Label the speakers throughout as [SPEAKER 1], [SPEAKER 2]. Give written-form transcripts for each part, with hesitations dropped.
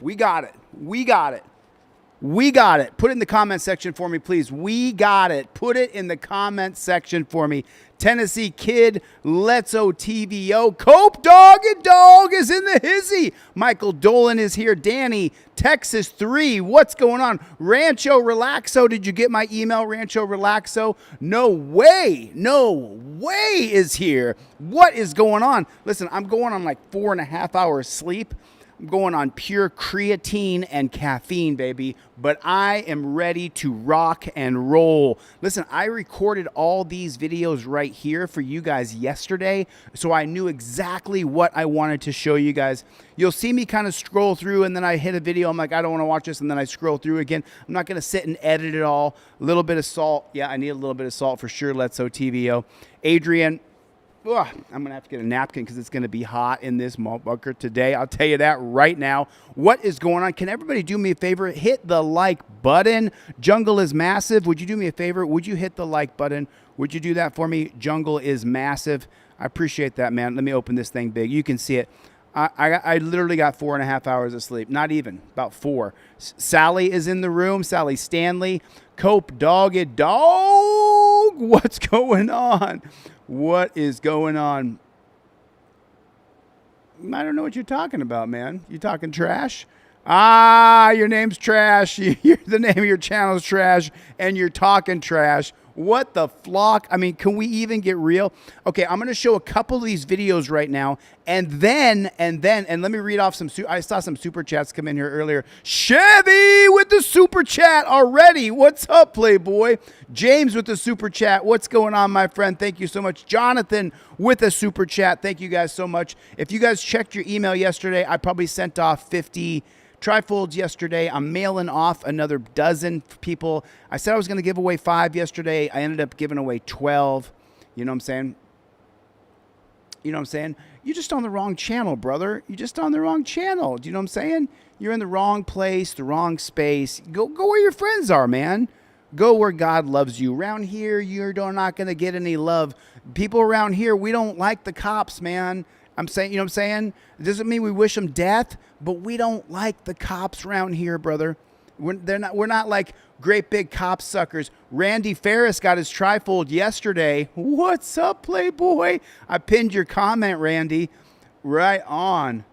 [SPEAKER 1] We got it. We got it. We got it. Put it in the comment section for me, please. We got it. Put it in the comment section for me. Tennessee Kid, Let's TVO. Cope Dog and Dog is in the hizzy. Michael Dolan is here. Danny, Texas 3. What's going on? Rancho Relaxo. Did you get my email, Rancho Relaxo? No way. No way is here. What is going on? Listen, I'm going on like 4.5 hours sleep. I'm going on pure creatine and caffeine, baby, but I am ready to rock and roll. Listen, I recorded all these videos right here for you guys yesterday, so I knew exactly what I wanted to show you guys. You'll see me kind of scroll through, and then I hit a video. I'm like, I don't want to watch this, and then I scroll through again. I'm not going to sit and edit it all. A little bit of salt. Yeah, I need a little bit of salt for sure. Let's TVO. Adrian. Ugh, I'm going to have to get a napkin because it's going to be hot in this motherfucker today. I'll tell you that right now. What is going on? Can everybody do me a favor? Hit the like button. Jungle is massive. Would you do me a favor? Would you hit the like button? Would you do that for me? Jungle is massive. I appreciate that, man. Let me open this thing big. You can see it. I literally got 4.5 hours of sleep. Not even. About 4. Sally is in the room. Sally Stanley. Cope Dog It Dog. What's going on? What is going on? I don't know what you're talking about, man. You talking trash? Ah, your name's Trash. The name of your channel is Trash, and you're talking trash. What the flock? I mean, can we even get real? Okay, I'm going to show a couple of these videos right now, and then let me read off some. I saw some super chats come in here earlier. Chevy with the super chat already. What's up, Playboy? James with the super chat. What's going on, my friend? Thank you so much. Jonathan with a super chat. Thank you guys so much. If you guys checked your email yesterday, I probably sent off 50 Trifolds yesterday. I'm mailing off another dozen people. I said I was going to give away 5 yesterday. I ended up giving away 12. You know what I'm saying? You know what I'm saying? You're just on the wrong channel, brother. You're just on the wrong channel. Do you know what I'm saying? You're in the wrong place, the wrong space. Go where your friends are, man. Go where God loves you. Around here, you're not going to get any love. People around here, we don't like the cops, man. I'm saying, you know what I'm saying? It doesn't mean we wish them death, but we don't like the cops around here, brother. We're not like great big cop suckers. Randy Ferris got his trifold yesterday. What's up, Playboy? I pinned your comment, Randy. Right on.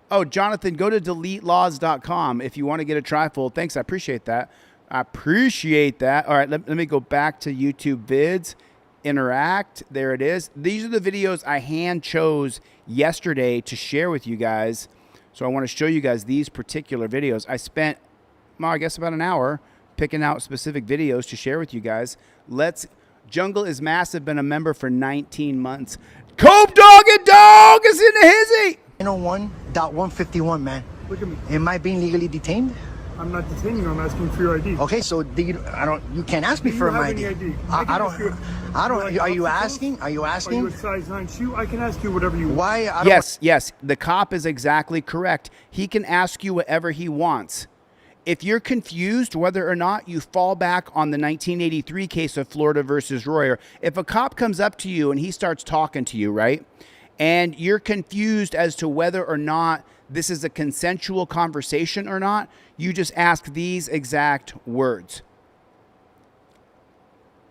[SPEAKER 1] Oh, Jonathan, go to DeletelawZ.com if you want to get a trifold. Thanks, I appreciate that. I appreciate that. All right, let me go back to YouTube vids. Interact. There it is. These are the videos I hand chose yesterday to share with you guys. So I want to show you guys these particular videos. I spent, well, I guess about an hour picking out specific videos to share with you guys. Jungle is massive, been a member for 19 months. Cope Dog and Dog is in the hizzy.
[SPEAKER 2] 901.151, man.
[SPEAKER 3] Look at me.
[SPEAKER 2] Am I being legally detained?
[SPEAKER 3] I'm not detaining you. I'm asking for your ID.
[SPEAKER 2] Okay, so you can't ask me for my ID. I don't. Are you asking? Are you asking?
[SPEAKER 3] Are you a size 9 shoe? I can ask you whatever you want.
[SPEAKER 2] Why?
[SPEAKER 1] Yes. The cop is exactly correct. He can ask you whatever he wants. If you're confused whether or not, you fall back on the 1983 case of Florida versus Royer. If a cop comes up to you and he starts talking to you, right, and you're confused as to whether or not this is a consensual conversation or not, you just ask these exact words.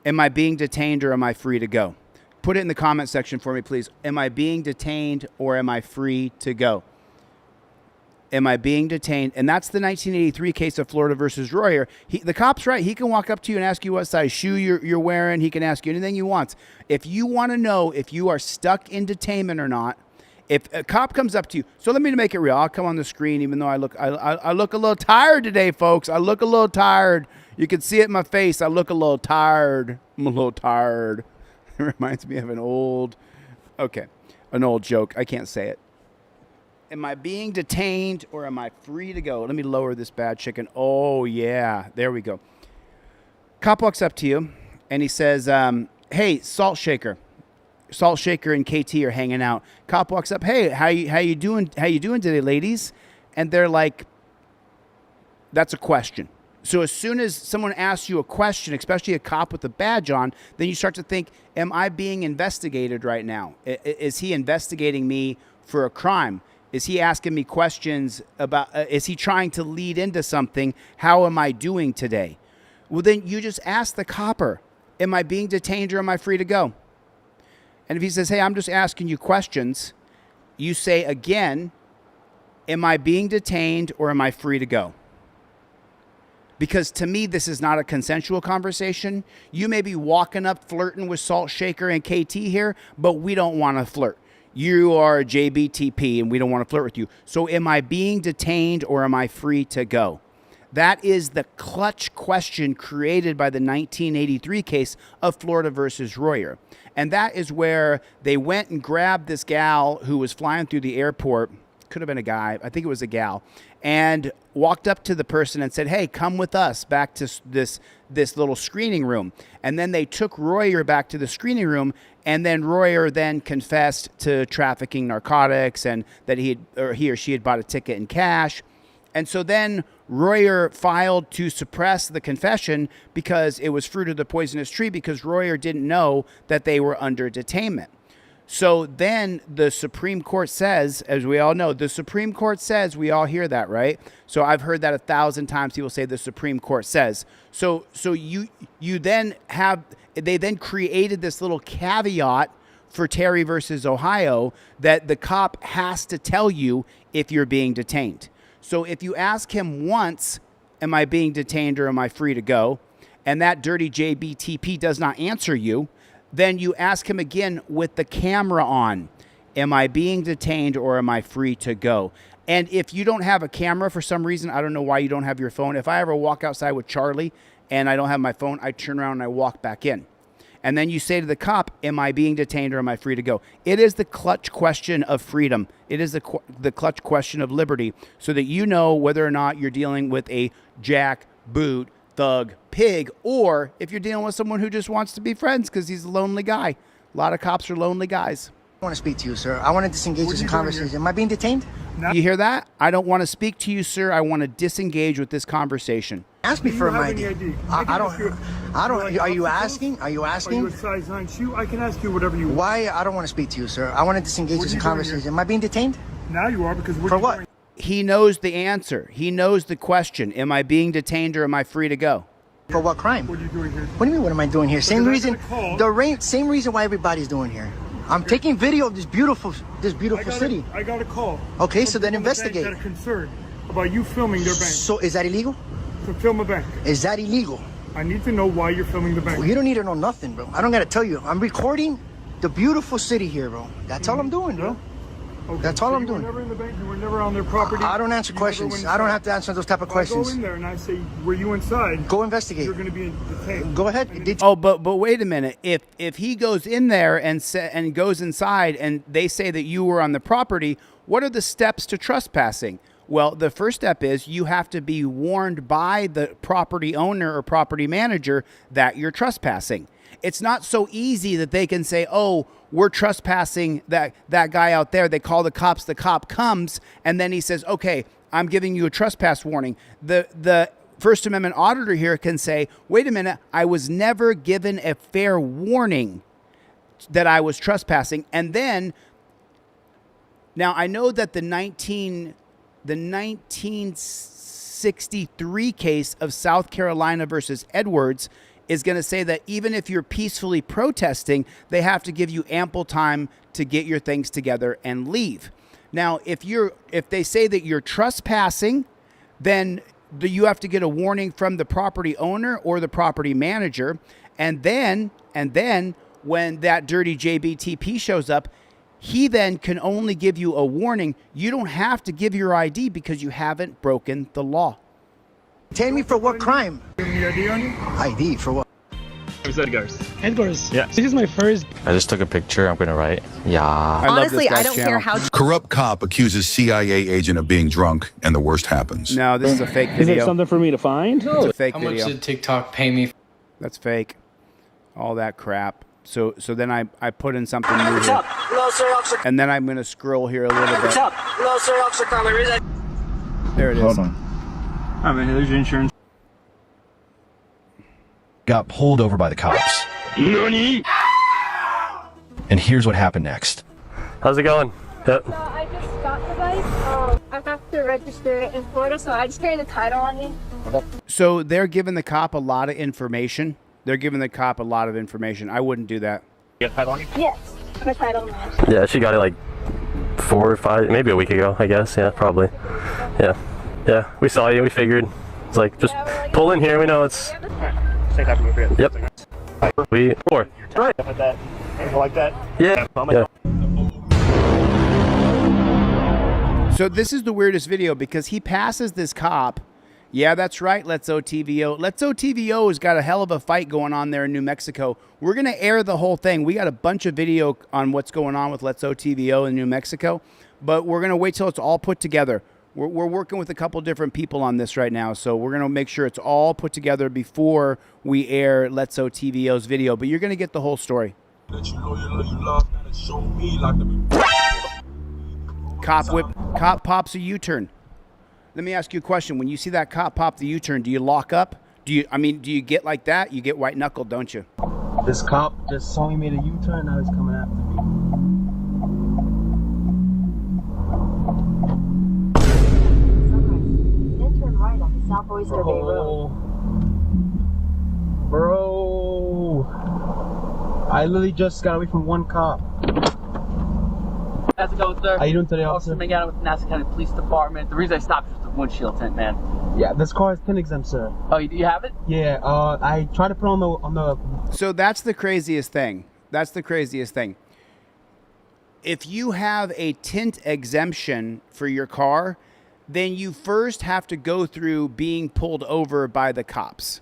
[SPEAKER 1] Am I being detained or am I free to go? Put it in the comment section for me, please. Am I being detained or am I free to go? Am I being detained? And that's the 1983 case of Florida versus Royer. The cop's right. He can walk up to you and ask you what size shoe you're wearing. He can ask you anything he wants. If you want to know if you are stuck in detainment or not, if a cop comes up to you, so let me make it real. I'll come on the screen, even though I look a little tired today, folks. I look a little tired. You can see it in my face. I look a little tired. I'm a little tired. It reminds me of an old joke. I can't say it. Am I being detained or am I free to go? Let me lower this bad chicken. Oh, yeah. There we go. Cop walks up to you, and he says, hey, Salt Shaker. Salt Shaker and KT are hanging out. Cop walks up, hey, how you doing? How you doing today, ladies? And they're like, that's a question. So as soon as someone asks you a question, especially a cop with a badge on, then you start to think, am I being investigated right now? Is he investigating me for a crime? Is he asking me questions about, is he trying to lead into something? How am I doing today? Well, then you just ask the copper, am I being detained or am I free to go? And if he says, hey, I'm just asking you questions, you say again, am I being detained or am I free to go? Because to me, this is not a consensual conversation. You may be walking up flirting with Salt Shaker and KT here, but we don't want to flirt. You are a JBTP and we don't want to flirt with you. So am I being detained or am I free to go? That is the clutch question created by the 1983 case of Florida versus Royer. And that is where they went and grabbed this gal who was flying through the airport. Could have been a guy. I think it was a gal. And walked up to the person and said, hey, come with us back to this little screening room. And then they took Royer back to the screening room. And then Royer then confessed to trafficking narcotics and that he or she had bought a ticket in cash. And so then Royer filed to suppress the confession because it was fruit of the poisonous tree, because Royer didn't know that they were under detainment. So then the Supreme Court says, as we all know, the Supreme Court says, we all hear that, right? So I've heard that 1,000 times. People say the Supreme Court says. So you then have, they then created this little caveat for Terry versus Ohio that the cop has to tell you if you're being detained. So if you ask him once, am I being detained or am I free to go? And that dirty JBTP does not answer you, then you ask him again with the camera on. Am I being detained or am I free to go? And if you don't have a camera for some reason, I don't know why you don't have your phone. If I ever walk outside with Charlie and I don't have my phone, I turn around and I walk back in. And then you say to the cop, am I being detained or am I free to go? It is the clutch question of freedom. It is the clutch question of liberty, so that you know whether or not you're dealing with a jackboot, thug, pig, or if you're dealing with someone who just wants to be friends because he's a lonely guy. A lot of cops are lonely guys.
[SPEAKER 2] I want to speak to you, sir. I want to disengage this conversation. Am I being detained?
[SPEAKER 1] You hear that? I don't want to speak to you, sir. I want to disengage with this conversation.
[SPEAKER 2] Ask me for my ID. I don't. Are you asking? Are you asking?
[SPEAKER 3] Are you a size 9 shoe? I can ask you whatever you want.
[SPEAKER 2] Why? I don't want to speak to you, sir. I want to disengage this conversation. Am I being detained?
[SPEAKER 3] Now you are, because
[SPEAKER 2] for what?
[SPEAKER 1] He knows the answer. He knows the question. Am I being detained or am I free to go?
[SPEAKER 2] For what crime?
[SPEAKER 3] What are you doing here?
[SPEAKER 2] What do you mean? What am I doing here? Same reason. Same reason why everybody's doing here. I'm taking video of this beautiful city.
[SPEAKER 3] I got a call.
[SPEAKER 2] Okay, so then investigate.
[SPEAKER 3] Got a concern about you filming their bank.
[SPEAKER 2] So is that illegal?
[SPEAKER 3] To film a bank.
[SPEAKER 2] Is that illegal?
[SPEAKER 3] I need to know why you're filming the bank.
[SPEAKER 2] Well, you don't need to know nothing, bro. I don't got to tell you. I'm recording the beautiful city here, bro. That's all I'm doing, bro.
[SPEAKER 3] Okay.
[SPEAKER 2] That's all I'm doing.
[SPEAKER 3] You were never in the bank. You were never on their property.
[SPEAKER 2] I don't answer questions. I don't have to answer those type of questions.
[SPEAKER 3] I go in there and I say, were you inside?
[SPEAKER 2] Go investigate.
[SPEAKER 3] You're going to be detained.
[SPEAKER 2] Go ahead.
[SPEAKER 1] Oh, but wait a minute. If he goes in there and goes inside and they say that you were on the property, what are the steps to trespassing? Well, the first step is you have to be warned by the property owner or property manager that you're trespassing. It's not so easy that they can say, oh, we're trespassing that guy out there. They call the cops. The cop comes, and then he says, okay, I'm giving you a trespass warning. The First Amendment auditor here can say, wait a minute, I was never given a fair warning that I was trespassing. And then, now I know that the 1963 case of South Carolina versus Edwards is going to say that even if you're peacefully protesting, they have to give you ample time to get your things together and leave. Now, if they say that you're trespassing, then you have to get a warning from the property owner or the property manager. And then when that dirty JBTP shows up, he then can only give you a warning. You don't have to give your ID because you haven't broken the law.
[SPEAKER 2] Tell me for what crime?
[SPEAKER 3] Any ID on you?
[SPEAKER 2] ID for what?
[SPEAKER 4] Who's Edgar's?
[SPEAKER 5] Edgar's. Yeah. This is my first.
[SPEAKER 6] I just took a picture. I'm gonna write. Yeah.
[SPEAKER 7] Honestly, I don't care how.
[SPEAKER 8] Corrupt cop accuses CIA agent of being drunk, and the worst happens.
[SPEAKER 1] No, this is a fake video.
[SPEAKER 5] Is it something for me to find?
[SPEAKER 1] No. It's a fake
[SPEAKER 4] How
[SPEAKER 1] video.
[SPEAKER 4] much did TikTok pay me?
[SPEAKER 1] That's fake. All that crap. So then I put in something new here. And then I'm gonna scroll here a little bit. There it is.
[SPEAKER 5] Hold on. I mean, there's your insurance.
[SPEAKER 9] Got pulled over by the cops.
[SPEAKER 4] Nani?
[SPEAKER 9] And here's what happened next.
[SPEAKER 4] How's it going? Yep.
[SPEAKER 10] So I just got the bike to register in Florida, so I just carry the title on me.
[SPEAKER 1] So they're giving the cop a lot of information. They're giving the cop a lot of information. I wouldn't do that.
[SPEAKER 10] Yes, my title on me.
[SPEAKER 11] Yeah, she got it like 4 or 5, maybe a week ago, I guess. Yeah, probably. Yeah. Yeah, we saw you, we figured. It's like, just pull in here, we know it's... Yep. We... 4. Right.
[SPEAKER 3] Like that?
[SPEAKER 11] Yeah. Yeah.
[SPEAKER 1] So this is the weirdest video because he passes this cop. Yeah, that's right, Let's OTVO. Let's OTVO has got a hell of a fight going on there in New Mexico. We're going to air the whole thing. We got a bunch of video on what's going on with Let's OTVO in New Mexico, but we're going to wait till it's all put together. We're working with a couple different people on this right now, so we're going to make sure it's all put together before we air Let's OTVO's video, but you're going to get the whole story. Cop pops a U-turn. Let me ask you a question. When you see that cop pop the U-turn, do you lock up? Do you get like that? You get white knuckled, don't you?
[SPEAKER 5] This cop just saw me made a U-turn. Now he's coming after me.
[SPEAKER 10] Then turn right on the South Oyster Bay Road.
[SPEAKER 5] Bro, I literally just got away from one cop.
[SPEAKER 12] How's it going, sir?
[SPEAKER 5] How you doing today, officer?
[SPEAKER 12] I'm hanging out with the Nassau County Police Department. The reason I stopped was the windshield tint, man.
[SPEAKER 5] Yeah, this car is pin exempt, sir.
[SPEAKER 12] Oh, you have it?
[SPEAKER 5] Yeah, I tried to put on the...
[SPEAKER 1] So that's the craziest thing. That's the craziest thing. If you have a tint exemption for your car, then you first have to go through being pulled over by the cops.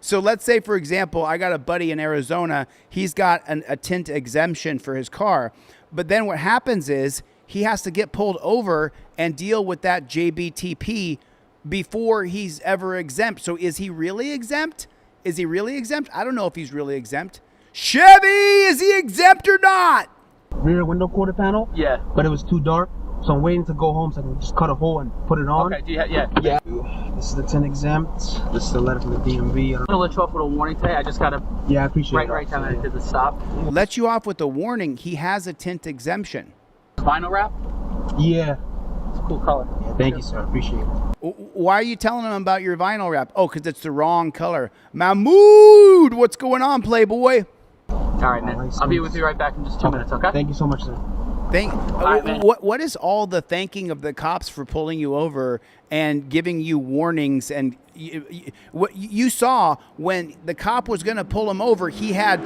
[SPEAKER 1] So let's say, for example, I got a buddy in Arizona. He's got a tint exemption for his car. But then what happens is he has to get pulled over and deal with that JBTP before he's ever exempt. So is he really exempt? Is he really exempt? I don't know if he's really exempt. Chevy, is he exempt or not?
[SPEAKER 5] Rear window quarter panel?
[SPEAKER 12] Yeah.
[SPEAKER 5] But it was too dark. So I'm waiting to go home so I can just cut a hole and put it on.
[SPEAKER 12] Okay, yeah.
[SPEAKER 5] This is the 10 exempt. This is the letter from the DMV.
[SPEAKER 12] I'm gonna let you off with a warning today. I just gotta.
[SPEAKER 5] Yeah, I appreciate it.
[SPEAKER 12] Right time I did the stop.
[SPEAKER 1] Let you off with a warning. He has a tint exemption.
[SPEAKER 12] Vinyl wrap?
[SPEAKER 5] Yeah.
[SPEAKER 12] It's a cool color.
[SPEAKER 5] Yeah, thank you, sir. I appreciate it.
[SPEAKER 1] Why are you telling him about your vinyl wrap? Oh, because it's the wrong color. Mahmood, what's going on, Playboy?
[SPEAKER 12] All right, man. I'll be with you right back in just 2 minutes, okay?
[SPEAKER 5] Thank you so much, sir.
[SPEAKER 1] What is all the thanking of the cops for pulling you over and giving you warnings? And what you saw when the cop was going to pull him over, he had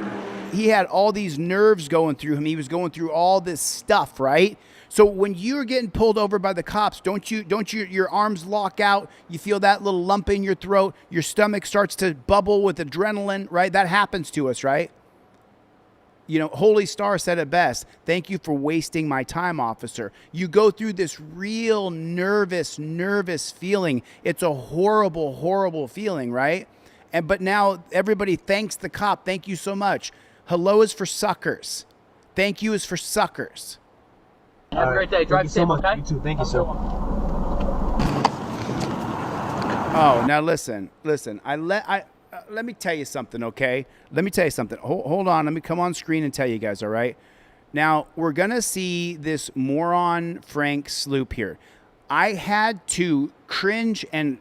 [SPEAKER 1] all these nerves going through him. He was going through all this stuff, right? So when you're getting pulled over by the cops, don't your arms lock out? You feel that little lump in your throat. Your stomach starts to bubble with adrenaline, right? That happens to us, right? You know, Holy Star said it best. Thank you for wasting my time, officer. You go through this real nervous feeling. It's a horrible, horrible feeling, right? But now everybody thanks the cop. Thank you so much. Hello is for suckers. Thank you is for suckers.
[SPEAKER 12] Have a great day. Drive safe, okay?
[SPEAKER 5] You too. Thank you, sir.
[SPEAKER 1] Oh, now listen. Let me tell you something, okay? Let me tell you something. Hold on. Let me come on screen and tell you guys, all right? Now, we're going to see this moron Frank Sloop here. I had to cringe and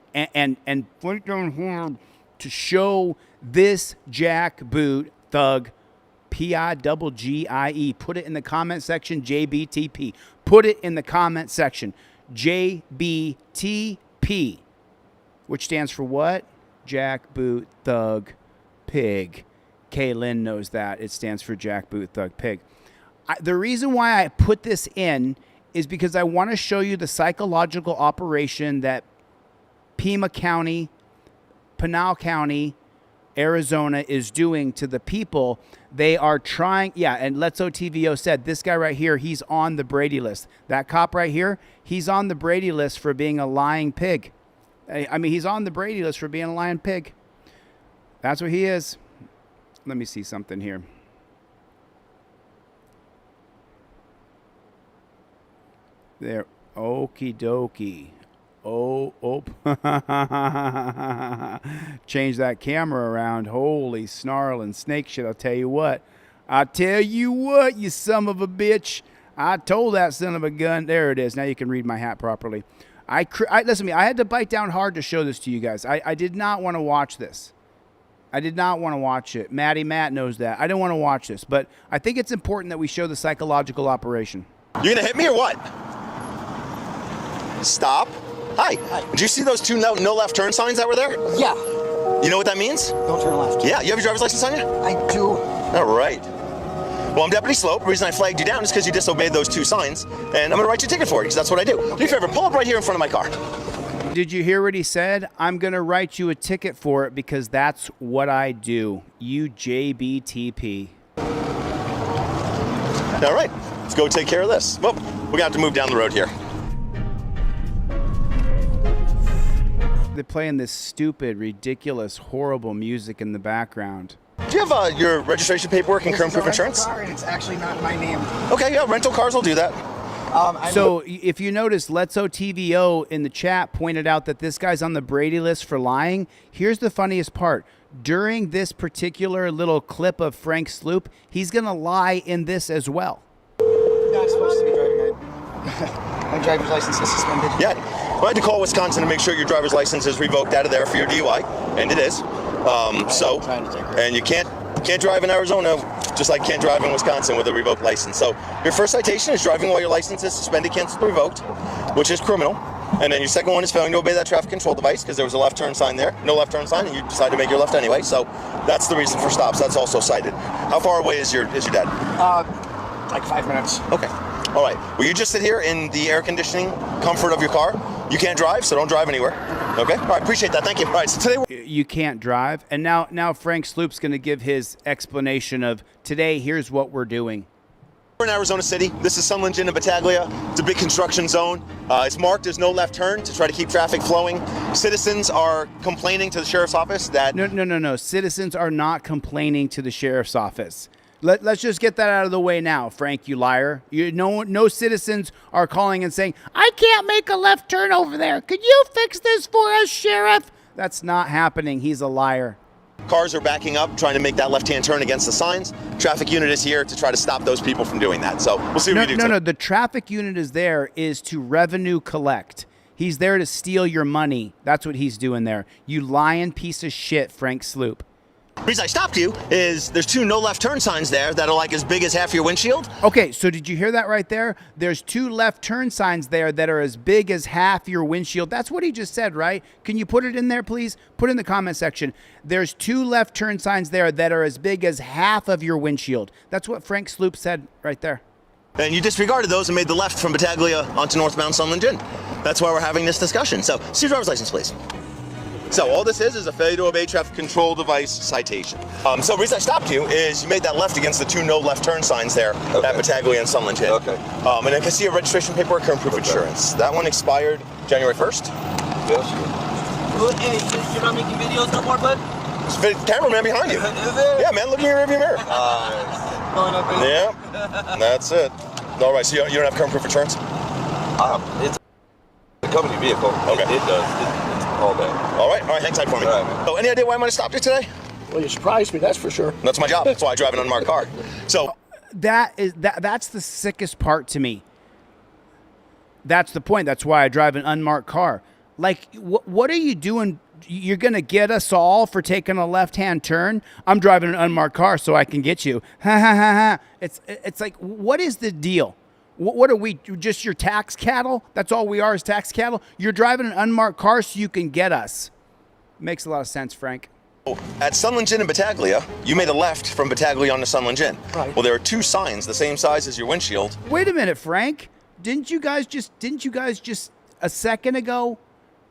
[SPEAKER 1] put down hard to show this jackboot thug, P-I-double-G-I-E. Put it in the comment section, JBTP. Put it in the comment section, JBTP, which stands for what? Jackboot Thug Pig. Kaylin knows that. It stands for Jackboot Thug Pig. The reason why I put this in is because I want to show you the psychological operation that Pima County, Pinal County, Arizona is doing to the people. They are trying, and Let's OTVO said, this guy right here, he's on the Brady list. That cop right here, he's on the Brady list for being a lying pig. I mean, he's on the Brady list for being a lying pig. That's what he is. Let me see something here. There. Okie dokie. Oh. Change that camera around. Holy snarling snake shit. I'll tell you what, you son of a bitch. I told that son of a gun. There it is. Now you can read my hat properly. Listen to me. I had to bite down hard to show this to you guys. I did not want to watch this. I did not want to watch it. Matt knows that. I didn't want to watch this, but I think it's important that we show the psychological operation.
[SPEAKER 13] You gonna hit me or what? Stop. Hi. Did you see those two no left turn signs that were there?
[SPEAKER 2] Yeah.
[SPEAKER 13] You know what that means?
[SPEAKER 2] Don't turn left.
[SPEAKER 13] Yeah. You have your driver's license on you?
[SPEAKER 2] I do.
[SPEAKER 13] All right. Well, I'm Deputy Slope. The reason I flagged you down is because you disobeyed those two signs, and I'm gonna write you a ticket for it because that's what I do. Do me a favor, pull up right here in front of my car.
[SPEAKER 1] Did you hear what he said? I'm going to write you a ticket for it because that's what I do. You JBTP.
[SPEAKER 13] All right, let's go take care of this. Well, we're going to have to move down the road here.
[SPEAKER 1] They're playing this stupid, ridiculous, horrible music in the background.
[SPEAKER 13] Do you have your registration paperwork and current proof insurance?
[SPEAKER 2] Car and it's actually not my name.
[SPEAKER 13] Okay, yeah, rental cars will do that.
[SPEAKER 1] So if you notice, Letso TVO in the chat pointed out that this guy's on the Brady list for lying. Here's the funniest part. During this particular little clip of Frank Sloop, he's going to lie in this as well.
[SPEAKER 2] I'm not supposed to be driving. My driver's license is suspended.
[SPEAKER 13] Yeah, well, I had to call Wisconsin to make sure your driver's license is revoked out of there for your DUI, and it is. And you can't drive in Arizona just like you can't drive in Wisconsin with a revoked license. So your first citation is driving while your license is suspended, canceled, or revoked, which is criminal. And then your second one is failing to obey that traffic control device because there was a left turn sign there, no left turn sign, and you decided to make your left anyway. So that's the reason for stops. That's also cited. How far away is your dad?
[SPEAKER 2] Like 5 minutes.
[SPEAKER 13] Okay. All right. Well, you just sit here in the air conditioning comfort of your car. You can't drive, so don't drive anywhere. Okay. All right. Appreciate that. Thank you. All right. So today
[SPEAKER 1] you can't drive, and now Frank Sloop's going to give his explanation of today. Here's what we're doing.
[SPEAKER 13] We're in Arizona City. This is Sunland Gin and Battaglia. It's a big construction zone. It's marked as no left turn to try to keep traffic flowing. Citizens are complaining to the sheriff's office that...
[SPEAKER 1] No. Citizens are not complaining to the sheriff's office. Let's just get that out of the way now, Frank, you liar. No citizens are calling and saying, I can't make a left turn over there. Could you fix this for us, Sheriff? That's not happening. He's a liar.
[SPEAKER 13] Cars are backing up, trying to make that left-hand turn against the signs. Traffic unit is here to try to stop those people from doing that. So we'll see what we do.
[SPEAKER 1] No. The traffic unit is to revenue collect. He's there to steal your money. That's what he's doing there. You lying piece of shit, Frank Sloop.
[SPEAKER 13] The reason I stopped you is there's two no left turn signs there that are like as big as half your windshield.
[SPEAKER 1] Okay, so did you hear that right there? There's two left turn signs there that are as big as half your windshield. That's what he just said, right? Can you put it in there, please? Put it in the comment section. There's two left turn signs there that are as big as half of your windshield. That's what Frank Sloop said right there.
[SPEAKER 13] And you disregarded those and made the left from Battaglia onto northbound Sunland Gin. That's why we're having this discussion. So, see your driver's license, please. So all this is a failure to obey traffic control device citation. So the reason I stopped you is you made that left against the two no left turn signs there at Battaglia and Sunland Gin.
[SPEAKER 14] Okay.
[SPEAKER 13] And I can see your registration paperwork, current proof insurance. That one expired January 1st.
[SPEAKER 14] Yes.
[SPEAKER 12] Hey, you're not making videos no more, bud?
[SPEAKER 13] It's cameraman behind you.
[SPEAKER 14] Is it?
[SPEAKER 13] Yeah, man, look in your rearview mirror. Yeah, that's it. All right, so you don't have current proof insurance?
[SPEAKER 14] It's a company vehicle.
[SPEAKER 13] Okay.
[SPEAKER 14] It does. All day.
[SPEAKER 13] All right, hang tight for me.
[SPEAKER 14] All right,
[SPEAKER 13] so any idea why I might have stopped you today?
[SPEAKER 3] Well, you surprised me, that's for sure.
[SPEAKER 13] That's my job. That's why I drive an unmarked car. So
[SPEAKER 1] that's the sickest part to me. That's the point. That's why I drive an unmarked car. Like, what are you doing? You're going to get us all for taking a left-hand turn? I'm driving an unmarked car so I can get you. Ha, ha, ha, ha. It's like, what is the deal? What are we, just your tax cattle? That's all we are is tax cattle? You're driving an unmarked car so you can get us. Makes a lot of sense, Frank.
[SPEAKER 13] At Sunland Gin and Battaglia, you made a left from Battaglia onto Sunland Gin.
[SPEAKER 3] Right.
[SPEAKER 13] Well, there are two signs the same size as your windshield.
[SPEAKER 1] Wait a minute, Frank. Didn't you guys just a second ago,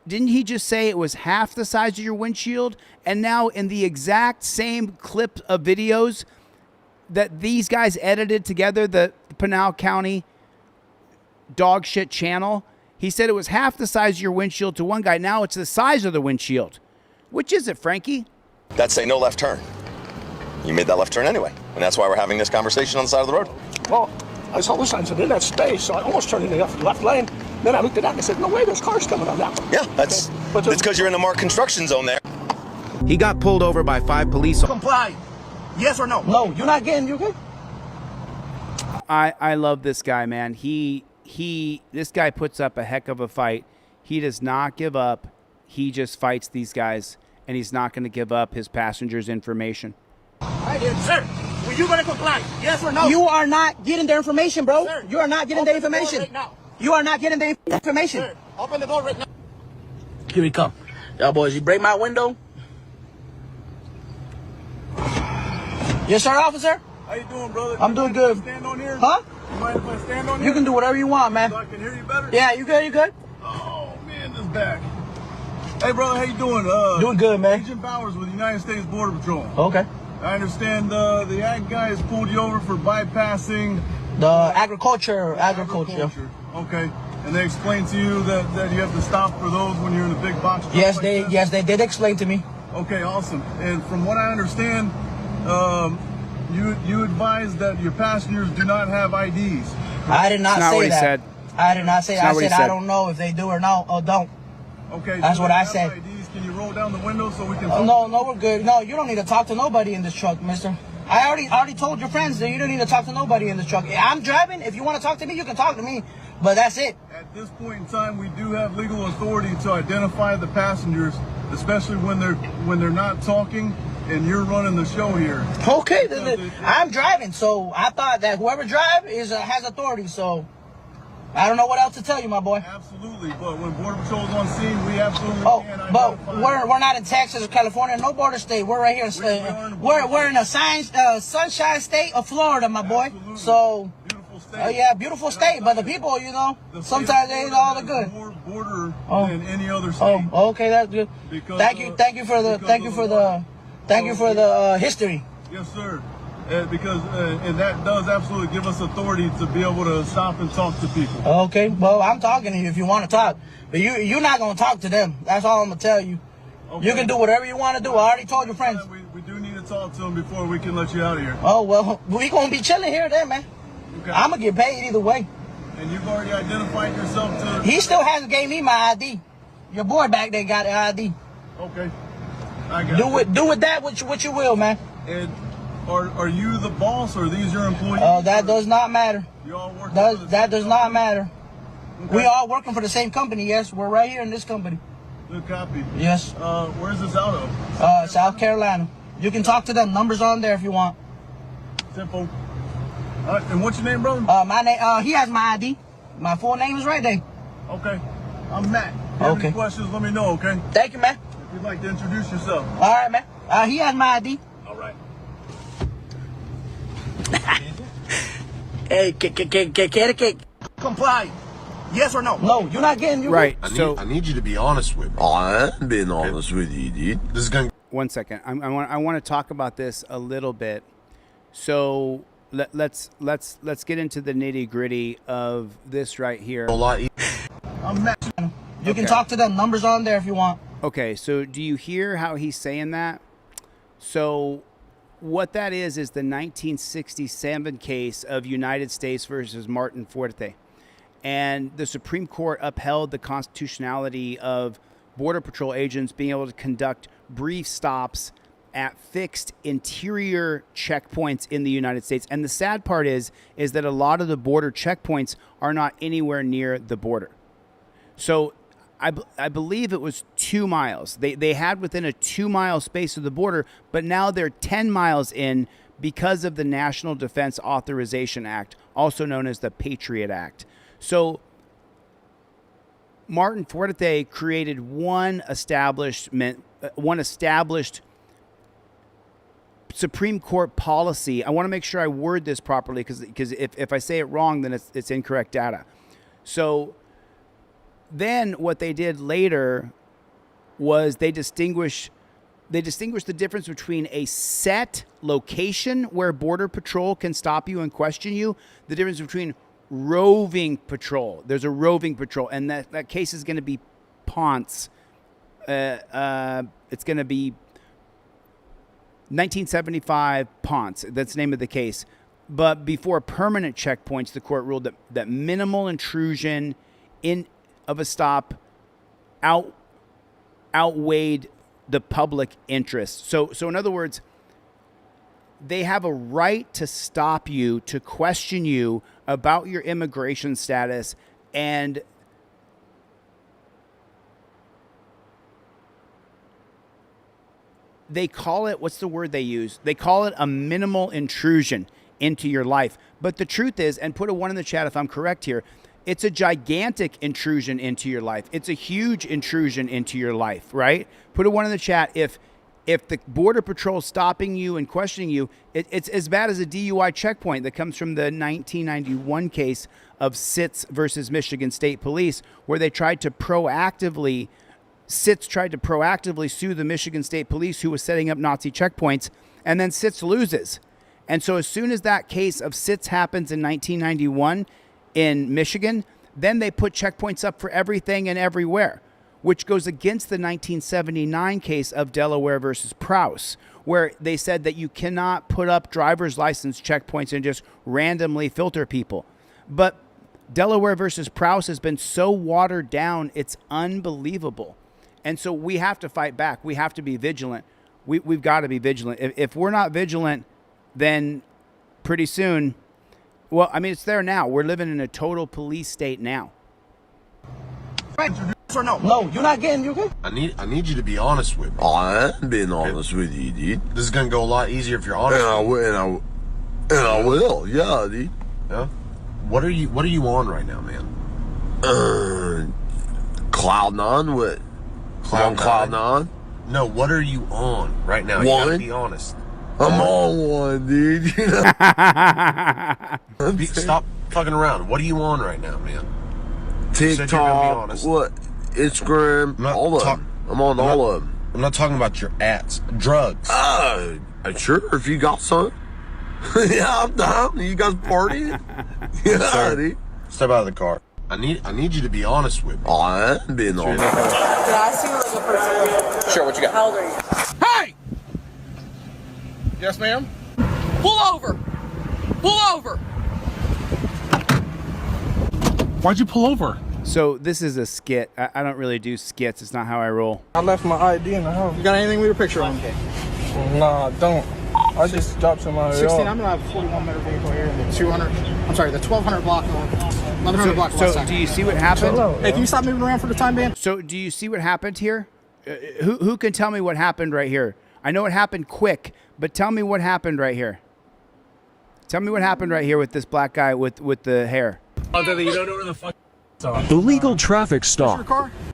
[SPEAKER 1] didn't he just say it was half the size of your windshield? And now in the exact same clip of videos that these guys edited together, the Pinal County dog shit channel, he said it was half the size of your windshield to one guy. Now it's the size of the windshield. Which is it, Frankie?
[SPEAKER 13] That's a no left turn. You made that left turn anyway, and that's why we're having this conversation on the side of the road.
[SPEAKER 3] Well, I saw the signs in that space, so I almost turned in the left lane. Then I looked at that and I said, no way, there's cars coming on that one.
[SPEAKER 13] Yeah, that's because you're in a marked construction zone there.
[SPEAKER 15] He got pulled over by 5 police.
[SPEAKER 2] Comply. Yes or no?
[SPEAKER 3] No, you're not getting, you okay?
[SPEAKER 1] I love this guy, man. This guy puts up a heck of a fight. He does not give up. He just fights these guys, and he's not going to give up his passengers' information.
[SPEAKER 2] Sir, were you going to comply? Yes or no? You are not getting their information, bro. Sir, you are not getting their information. Right now. You are not getting their information. Sir, open the door right now. Here we come. Y'all boys, you break my window? Yes, sir, officer?
[SPEAKER 3] How you doing, brother?
[SPEAKER 2] I'm doing good.
[SPEAKER 3] Stand on here?
[SPEAKER 2] Huh?
[SPEAKER 3] You mind if I stand on here?
[SPEAKER 2] You can do whatever you want, man.
[SPEAKER 3] So I can hear you better?
[SPEAKER 2] Yeah, you good? You good?
[SPEAKER 3] Oh, man, this back. Hey, brother, how you doing?
[SPEAKER 2] Doing good, man.
[SPEAKER 3] Agent Bowers with the United States Border Patrol.
[SPEAKER 2] Okay.
[SPEAKER 3] I understand the ag guys pulled you over for bypassing...
[SPEAKER 2] The agriculture.
[SPEAKER 3] Okay. And they explained to you that you have to stop for those when you're in a big box truck
[SPEAKER 2] Yes,
[SPEAKER 3] like
[SPEAKER 2] they did explain to me.
[SPEAKER 3] Okay, awesome. And from what I understand, you advised that your passengers do not have IDs.
[SPEAKER 2] I did not say that.
[SPEAKER 1] Said.
[SPEAKER 2] I did not say that. I said I don't know if they do or no or don't.
[SPEAKER 3] Okay.
[SPEAKER 2] That's what I said.
[SPEAKER 3] IDs? Can you roll down the window so we can?
[SPEAKER 2] No, we're good. No, you don't need to talk to nobody in this truck, mister. I already told your friends that you don't need to talk to nobody in this truck. I'm driving. If you want to talk to me, you can talk to me. But that's it.
[SPEAKER 3] At this point in time, we do have legal authority to identify the passengers, especially when they're not talking and you're running the show here.
[SPEAKER 2] Okay, I'm driving, so I thought that whoever drives has authority. So I don't know what else to tell you, my boy.
[SPEAKER 3] Absolutely, but when Border Patrol's on scene, we absolutely can identify.
[SPEAKER 2] But we're not in Texas or California, no border state. We're right here. We're in a sunshine state of Florida, my boy.
[SPEAKER 3] Absolutely.
[SPEAKER 2] So.
[SPEAKER 3] Beautiful state.
[SPEAKER 2] Yeah, beautiful state, but the people, sometimes they ain't all the good.
[SPEAKER 3] More border than any other state.
[SPEAKER 2] Oh, okay, that's good.
[SPEAKER 3] Because,
[SPEAKER 2] thank you for the history.
[SPEAKER 3] Yes, sir. Because and that does absolutely give us authority to be able to stop and talk to people.
[SPEAKER 2] Okay, well, I'm talking to you if you want to talk, but you're not gonna talk to them. That's all I'm gonna tell you. Okay. You can do whatever you want to do. I already told your friends.
[SPEAKER 3] We do need to talk to them before we can let you out of here.
[SPEAKER 2] Oh well, we gonna be chilling here then, man. Okay. I'm gonna get paid either way.
[SPEAKER 3] And you've already identified yourself to...
[SPEAKER 2] He still hasn't gave me my ID. Your boy back there got the ID.
[SPEAKER 3] Okay. I got
[SPEAKER 2] Do with that what you will, man.
[SPEAKER 3] And are you the boss or are these your employees?
[SPEAKER 2] That does not matter.
[SPEAKER 3] You all work
[SPEAKER 2] that does not matter. Okay. We all working for the same company, yes. We're right here in this company.
[SPEAKER 3] Good copy.
[SPEAKER 2] Yes.
[SPEAKER 3] Where's this out of?
[SPEAKER 2] South Carolina. You can talk to them. Numbers on there if you want.
[SPEAKER 3] Simple. And what's your name, brother?
[SPEAKER 2] My name. He has my ID. My full name is right there.
[SPEAKER 3] Okay. I'm Matt. If you have any questions, let me know, okay?
[SPEAKER 2] Thank you, man.
[SPEAKER 3] If you'd like to introduce yourself.
[SPEAKER 2] All right, man. He has my ID.
[SPEAKER 3] All right.
[SPEAKER 2] Hey, comply. Yes or no? No, you're not getting.
[SPEAKER 1] Right.
[SPEAKER 14] I need you to be honest with me. I'm being honest with you, dude. This is going.
[SPEAKER 1] 1 second. I want to talk about this a little bit. So let's get into the nitty gritty of this right here.
[SPEAKER 2] I'm Matt. You can talk to them. Numbers on there if you want.
[SPEAKER 1] Okay. So do you hear how he's saying that? So what that is the 1967 case of United States versus Martin Forte. And the Supreme Court upheld the constitutionality of Border Patrol agents being able to conduct brief stops at fixed interior checkpoints in the United States. And the sad part is that a lot of the border checkpoints are not anywhere near the border. So I believe it was 2 miles. They had within a 2 mile space of the border, but now they're 10 miles in because of the National Defense Authorization Act, also known as the Patriot Act. So Martin Forte created one established Supreme Court policy. I want to make sure I word this properly because if I say it wrong, then it's incorrect data. So then what they did later was they distinguished the difference between a set location where Border Patrol can stop you and question you, the difference between roving patrol. There's a roving patrol, and that case is going to be Ponce. It's going to be 1975 Ponce. That's the name of the case. But before permanent checkpoints, the court ruled that minimal intrusion of a stop outweighed the public interest. So in other words, they have a right to stop you, to question you about your immigration status, and they call it, what's the word they use? They call it a minimal intrusion into your life. But the truth is, and put a 1 in the chat if I'm correct here, it's a gigantic intrusion into your life. It's a huge intrusion into your life, right? Put a 1 in the chat if the Border Patrol is stopping you and questioning you. It's as bad as a DUI checkpoint that comes from the 1991 case of Sitz versus Michigan State Police, where they tried to proactively sue the Michigan State Police who was setting up Nazi checkpoints, and then Sitz loses. And so as soon as that case of Sitz happens in 1991 in Michigan, then they put checkpoints up for everything and everywhere, which goes against the 1979 case of Delaware versus Prowse, where they said that you cannot put up driver's license checkpoints and just randomly filter people. But Delaware versus Prowse has been so watered down, it's unbelievable. And so we have to fight back. We have to be vigilant. We've got to be vigilant. If we're not vigilant, then pretty soon, well, I mean, it's there now. We're living in a total police state now.
[SPEAKER 2] Right. Or no? No, you're not getting, you okay?
[SPEAKER 14] I need you to be honest with me. I'm being honest with you, dude. This is gonna go a lot easier if you're honest. And I will, yeah, dude. Yeah. What are you on right now, man? Cloud 9. What? Cloud 9? No, what are you on right now? You gotta be honest. I'm on one, dude. Stop fucking around. What are you on right now, man?
[SPEAKER 16] TikTok, what? Instagram, all of them. I'm on all of them.
[SPEAKER 14] I'm not talking about your ads. Drugs.
[SPEAKER 16] Sure, if you got some. Yeah, I'm down. You guys party? Yeah,
[SPEAKER 14] Sir,
[SPEAKER 16] dude.
[SPEAKER 14] Step out of the car. I need you to be honest with me.
[SPEAKER 16] I'm being honest.
[SPEAKER 2] Can I see like a person? Sure, what you got? How old are you? Hey! Yes, ma'am? Pull over! Pull over!
[SPEAKER 17] Why'd you pull over?
[SPEAKER 1] So this is a skit. I don't really do skits. It's not how I roll.
[SPEAKER 5] I left my ID in the house. You got anything with your picture on? Nah, don't. I just dropped somebody
[SPEAKER 2] 16, I'm gonna have a 41 motor vehicle here in the 200, I'm sorry, the 1200 block, 1100 block.
[SPEAKER 1] So do you see what happened?
[SPEAKER 2] Hey, can you stop moving around for the time being?
[SPEAKER 1] So do you see what happened here? Who can tell me what happened right here? I know it happened quick, but tell me what happened right here. Tell me what happened right here with this black guy with the hair.
[SPEAKER 17] Oh, you don't know where the fuck.
[SPEAKER 18] Illegal traffic stop.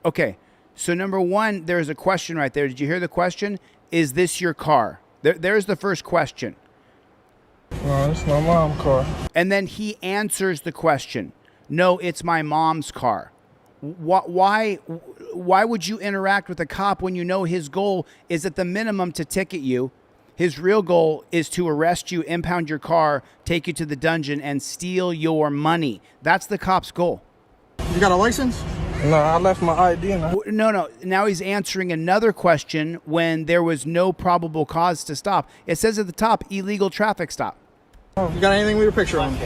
[SPEAKER 1] Okay, so number one, there's a question right there. Did you hear the question? Is this your car? There's the first question.
[SPEAKER 5] No, it's my mom's car.
[SPEAKER 1] And then he answers the question. No, it's my mom's car. Why would you interact with a cop when you know his goal is at the minimum to ticket you? His real goal is to arrest you, impound your car, take you to the dungeon, and steal your money. That's the cop's goal.
[SPEAKER 2] You got a license?
[SPEAKER 5] No, I left my ID in the house.
[SPEAKER 1] No. Now he's answering another question when there was no probable cause to stop. It says at the top, illegal traffic stop.
[SPEAKER 2] You got anything with your picture on?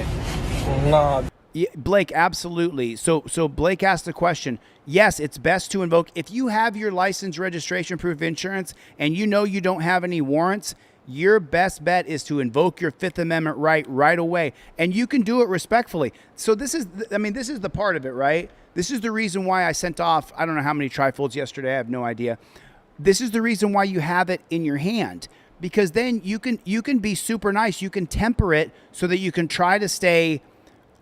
[SPEAKER 5] Nah.
[SPEAKER 1] Yeah, Blake, absolutely. So Blake asked the question. Yes, it's best to invoke. If you have your license, registration, proof of insurance, and you know you don't have any warrants, your best bet is to invoke your Fifth Amendment right away. And you can do it respectfully. So this is the part of it, right? This is the reason why I sent off, I don't know how many trifolds yesterday. I have no idea. This is the reason why you have it in your hand. Because then you can be super nice. You can temper it so that you can try to stay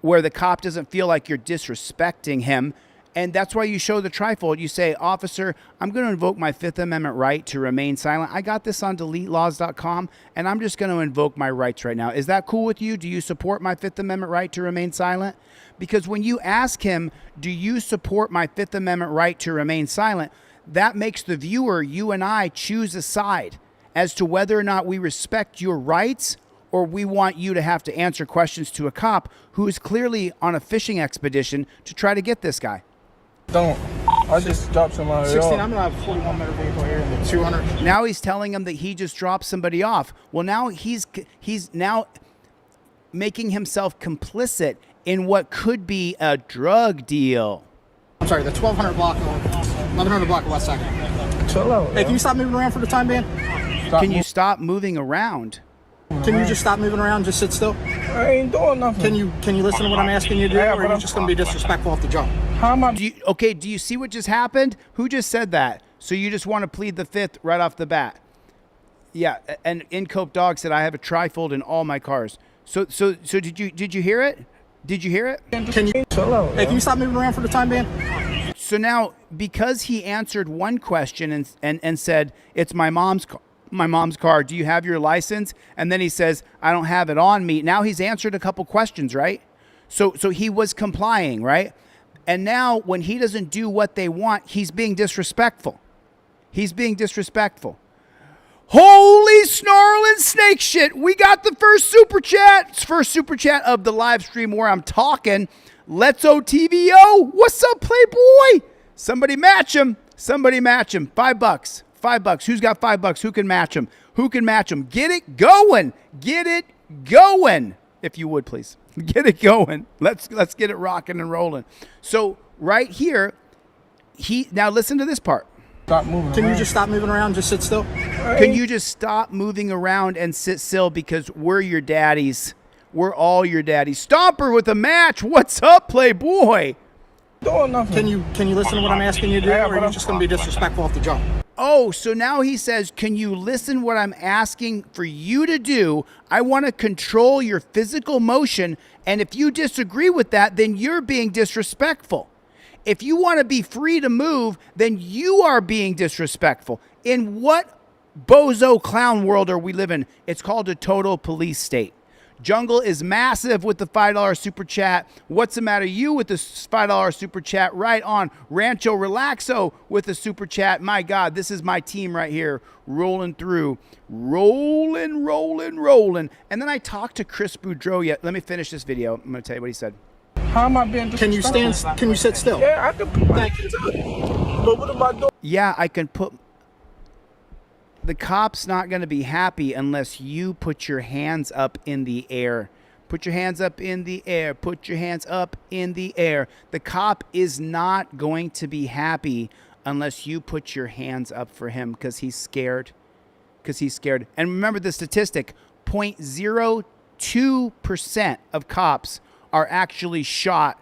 [SPEAKER 1] where the cop doesn't feel like you're disrespecting him. And that's why you show the trifold. You say, officer, I'm going to invoke my Fifth Amendment right to remain silent. I got this on DeletelawZ.com, and I'm just going to invoke my rights right now. Is that cool with you? Do you support my Fifth Amendment right to remain silent? Because when you ask him, do you support my Fifth Amendment right to remain silent, that makes the viewer, you and I, choose a side as to whether or not we respect your rights or we want you to have to answer questions to a cop who is clearly on a fishing expedition to try to get this guy.
[SPEAKER 5] Don't. I just dropped somebody
[SPEAKER 2] 16,
[SPEAKER 5] off.
[SPEAKER 2] I'm gonna have a 41 motor vehicle here in the 200.
[SPEAKER 1] Now he's telling him that he just dropped somebody off. Well, now he's now making himself complicit in what could be a drug deal.
[SPEAKER 2] I'm sorry, the 1200 block, 1100 block of West 2nd.
[SPEAKER 5] Chill out.
[SPEAKER 2] Hey, can you stop moving around for the time being?
[SPEAKER 1] Can you stop moving around?
[SPEAKER 2] Can you just stop moving around? Just sit still.
[SPEAKER 5] I ain't doing nothing.
[SPEAKER 2] Can you listen to what I'm asking you to do, or are you just going to be disrespectful off the jump?
[SPEAKER 5] How am I?
[SPEAKER 1] Do you see what just happened? Who just said that? So you just want to plead the fifth right off the bat? Yeah, and Incope Dog said I have a trifold in all my cars. So did you hear it? Did you hear it?
[SPEAKER 2] Can you chill out? Hey, can you stop moving around for the time being?
[SPEAKER 1] So now, because he answered one question and said it's my mom's car, do you have your license? And then he says I don't have it on me. Now he's answered a couple questions, right? So he was complying, right? And now when he doesn't do what they want, he's being disrespectful. He's being disrespectful. Holy snarling snake shit. We got the first super chat of the live stream where I'm talking. Let's OTVO. What's up, Playboy? Somebody match him. Somebody match him. $5. $5. Who's got $5? Who can match him? Who can match him? Get it going. Get it going. If you would, please. Get it going. Let's get it rocking and rolling. So right here, now listen to this part.
[SPEAKER 5] Stop moving
[SPEAKER 2] Can
[SPEAKER 5] around.
[SPEAKER 2] you just stop moving around? Just sit still.
[SPEAKER 1] Can you just stop moving around and sit still, because we're your daddies. We're all your daddies. Stomper with a match. What's up, Playboy?
[SPEAKER 5] Doing nothing.
[SPEAKER 2] Can you listen to what I'm asking you to do, or are you just going to be disrespectful off the jump?
[SPEAKER 1] Oh, so now he says, can you listen what I'm asking for you to do? I want to control your physical motion, and if you disagree with that, then you're being disrespectful. If you want to be free to move, then you are being disrespectful. In what bozo clown world are we living? It's called a total police state. Jungle is massive with the $5 super chat. What's the matter you with the $5 super chat? Right on. Rancho Relaxo with the super chat. My God, this is my team right here, rolling through. Rolling. And then I talked to Chris Boudreau. Let me finish this video. I'm going to tell you what he said.
[SPEAKER 5] How am I being disrespectful?
[SPEAKER 2] Can you sit still?
[SPEAKER 5] Yeah, I can put my hands up. But what am I doing?
[SPEAKER 1] Yeah, I can put... The cop's not going to be happy unless you put your hands up in the air. Put your hands up in the air. Put your hands up in the air. The cop is not going to be happy unless you put your hands up for him, because he's scared. And remember the statistic, 0.02% of cops are actually shot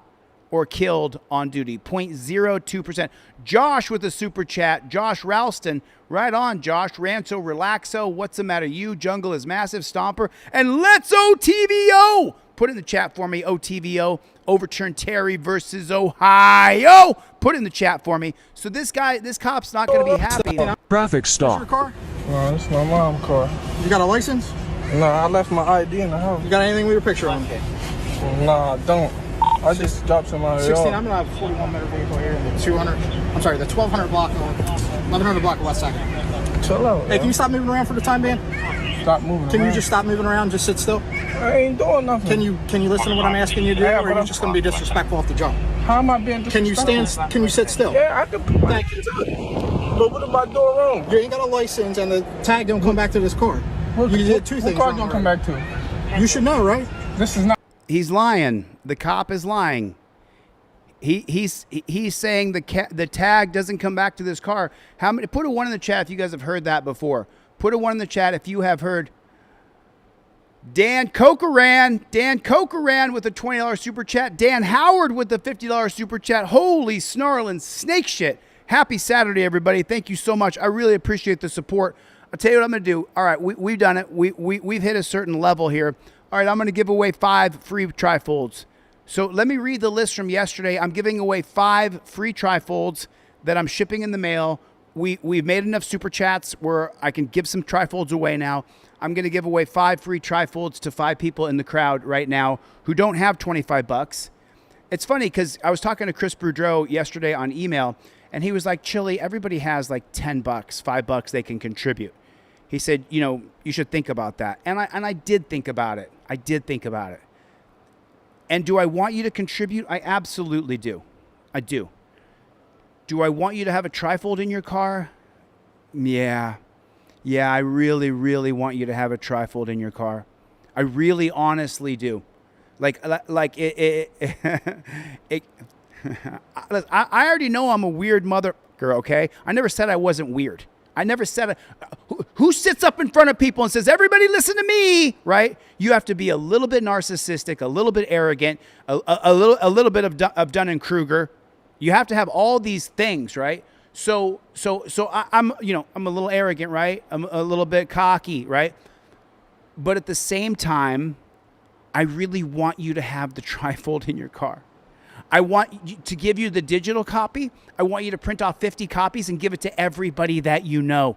[SPEAKER 1] or killed on duty. 0.02%. Josh with a super chat. Josh Ralston. Right on, Josh. Rancho Relaxo. What's the matter you? Jungle is massive. Stomper. And let's OTVO. Put in the chat for me, OTVO. Overturn Terry versus Ohio. Put in the chat for me. So this cop's not going to be happy.
[SPEAKER 18] Traffic
[SPEAKER 2] Is
[SPEAKER 18] stop.
[SPEAKER 2] your car?
[SPEAKER 5] No, this is my mom's car.
[SPEAKER 2] You got a license?
[SPEAKER 5] No, I left my ID in the house.
[SPEAKER 2] You got anything with your picture on?
[SPEAKER 5] Nah, I don't. I just dropped somebody
[SPEAKER 2] 16,
[SPEAKER 5] off.
[SPEAKER 2] I'm going to have a 41 motor vehicle here in the 1200 block of 1100 block of West 2nd.
[SPEAKER 5] Chill out.
[SPEAKER 2] Hey, can you stop moving around for the time being?
[SPEAKER 5] Stop moving around.
[SPEAKER 2] Can you just stop moving around? Just sit still.
[SPEAKER 5] I ain't doing nothing.
[SPEAKER 2] Can you listen to what I'm asking you to do, or are you just going to be disrespectful off the jump?
[SPEAKER 5] How am I being disrespectful?
[SPEAKER 2] Can you sit still?
[SPEAKER 5] Yeah, I can put my hands up. But what am I doing wrong?
[SPEAKER 2] You ain't got a license, and the tag don't come back to this car. You did two things
[SPEAKER 5] What car
[SPEAKER 2] wrong,
[SPEAKER 5] don't come
[SPEAKER 2] right?
[SPEAKER 5] back to?
[SPEAKER 2] You should know, right?
[SPEAKER 5] This is not.
[SPEAKER 1] He's lying. The cop is lying. He's saying the tag doesn't come back to this car. How many? Put a 1 in the chat if you guys have heard that before. Put a 1 in the chat if you have heard. Dan Cocoran with a $20 super chat. Dan Howard with the $50 super chat. Holy snarling snake shit. Happy Saturday, everybody. Thank you so much. I really appreciate the support. I'll tell you what I'm going to do. All right, we've done it. We've hit a certain level here. All right, I'm going to give away 5 free trifolds. So let me read the list from yesterday. I'm giving away 5 free trifolds that I'm shipping in the mail. We've made enough super chats where I can give some trifolds away now. I'm going to give away 5 free trifolds to 5 people in the crowd right now who don't have $25. It's funny because I was talking to Chris Boudreau yesterday on email, and he was like, Chille, everybody has like $10, $5 they can contribute. He said, you should think about that. And I did think about it. And do I want you to contribute? I absolutely do. I do. Do I want you to have a trifold in your car? Yeah. Yeah, I really, really want you to have a trifold in your car. I really honestly do. Like I already know I'm a weird mother, okay? I never said I wasn't weird. I never said Who sits up in front of people and says, everybody listen to me, right? You have to be a little bit narcissistic, a little bit arrogant, a little bit of Dunning-Kruger. You have to have all these things, right? So I'm a little arrogant, right? I'm a little bit cocky, right? But at the same time, I really want you to have the Trifold in your car. I want to give you the digital copy. I want you to print off 50 copies and give it to everybody that you know.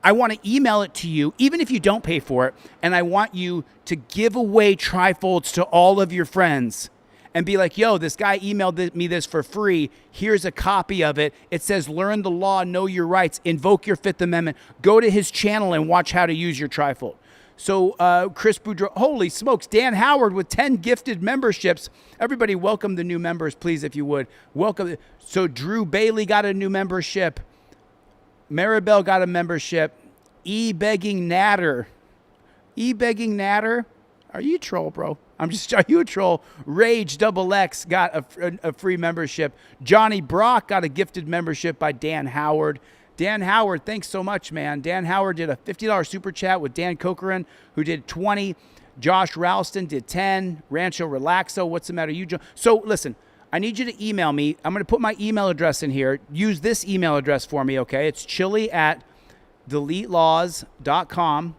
[SPEAKER 1] I want to email it to you, even if you don't pay for it. And I want you to give away Trifolds to all of your friends and be like, yo, this guy emailed me this for free. Here's a copy of it. It says, learn the law, know your rights, invoke your Fifth Amendment. Go to his channel and watch how to use your Trifold. So Chris Boudreau, holy smokes, Dan Howard with 10 gifted memberships. Everybody welcome the new members, please, if you would. Welcome. So Drew Bailey got a new membership. Maribel got a membership. E-Begging Natter. E-Begging Natter? Are you a troll, bro? Are you a troll? Rage XX got a free membership. Johnny Brock got a gifted membership by Dan Howard. Dan Howard, thanks so much, man. Dan Howard did a $50 super chat with Dan Cochran, who did 20. Josh Ralston did 10. Rancho Relaxo, what's the matter? So listen, I need you to email me. I'm going to put my email address in here. Use this email address for me, okay? It's chille@DeletelawZ.com.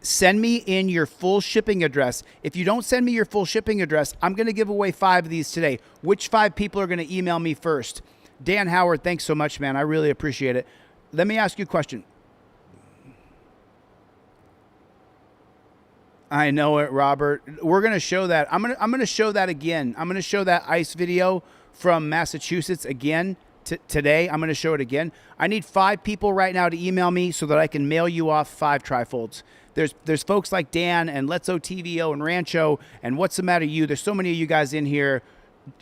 [SPEAKER 1] Send me in your full shipping address. If you don't send me your full shipping address, I'm going to give away 5 of these today. Which 5 people are going to email me first? Dan Howard, thanks so much, man. I really appreciate it. Let me ask you a question. I know it, Robert. We're going to show that. I'm going to show that again. I'm going to show that ICE video from Massachusetts again today. I'm going to show it again. I need 5 people right now to email me so that I can mail you off 5 Trifolds. There's folks like Dan and Let's OTVO and Rancho and What's the Matter You. There's so many of you guys in here.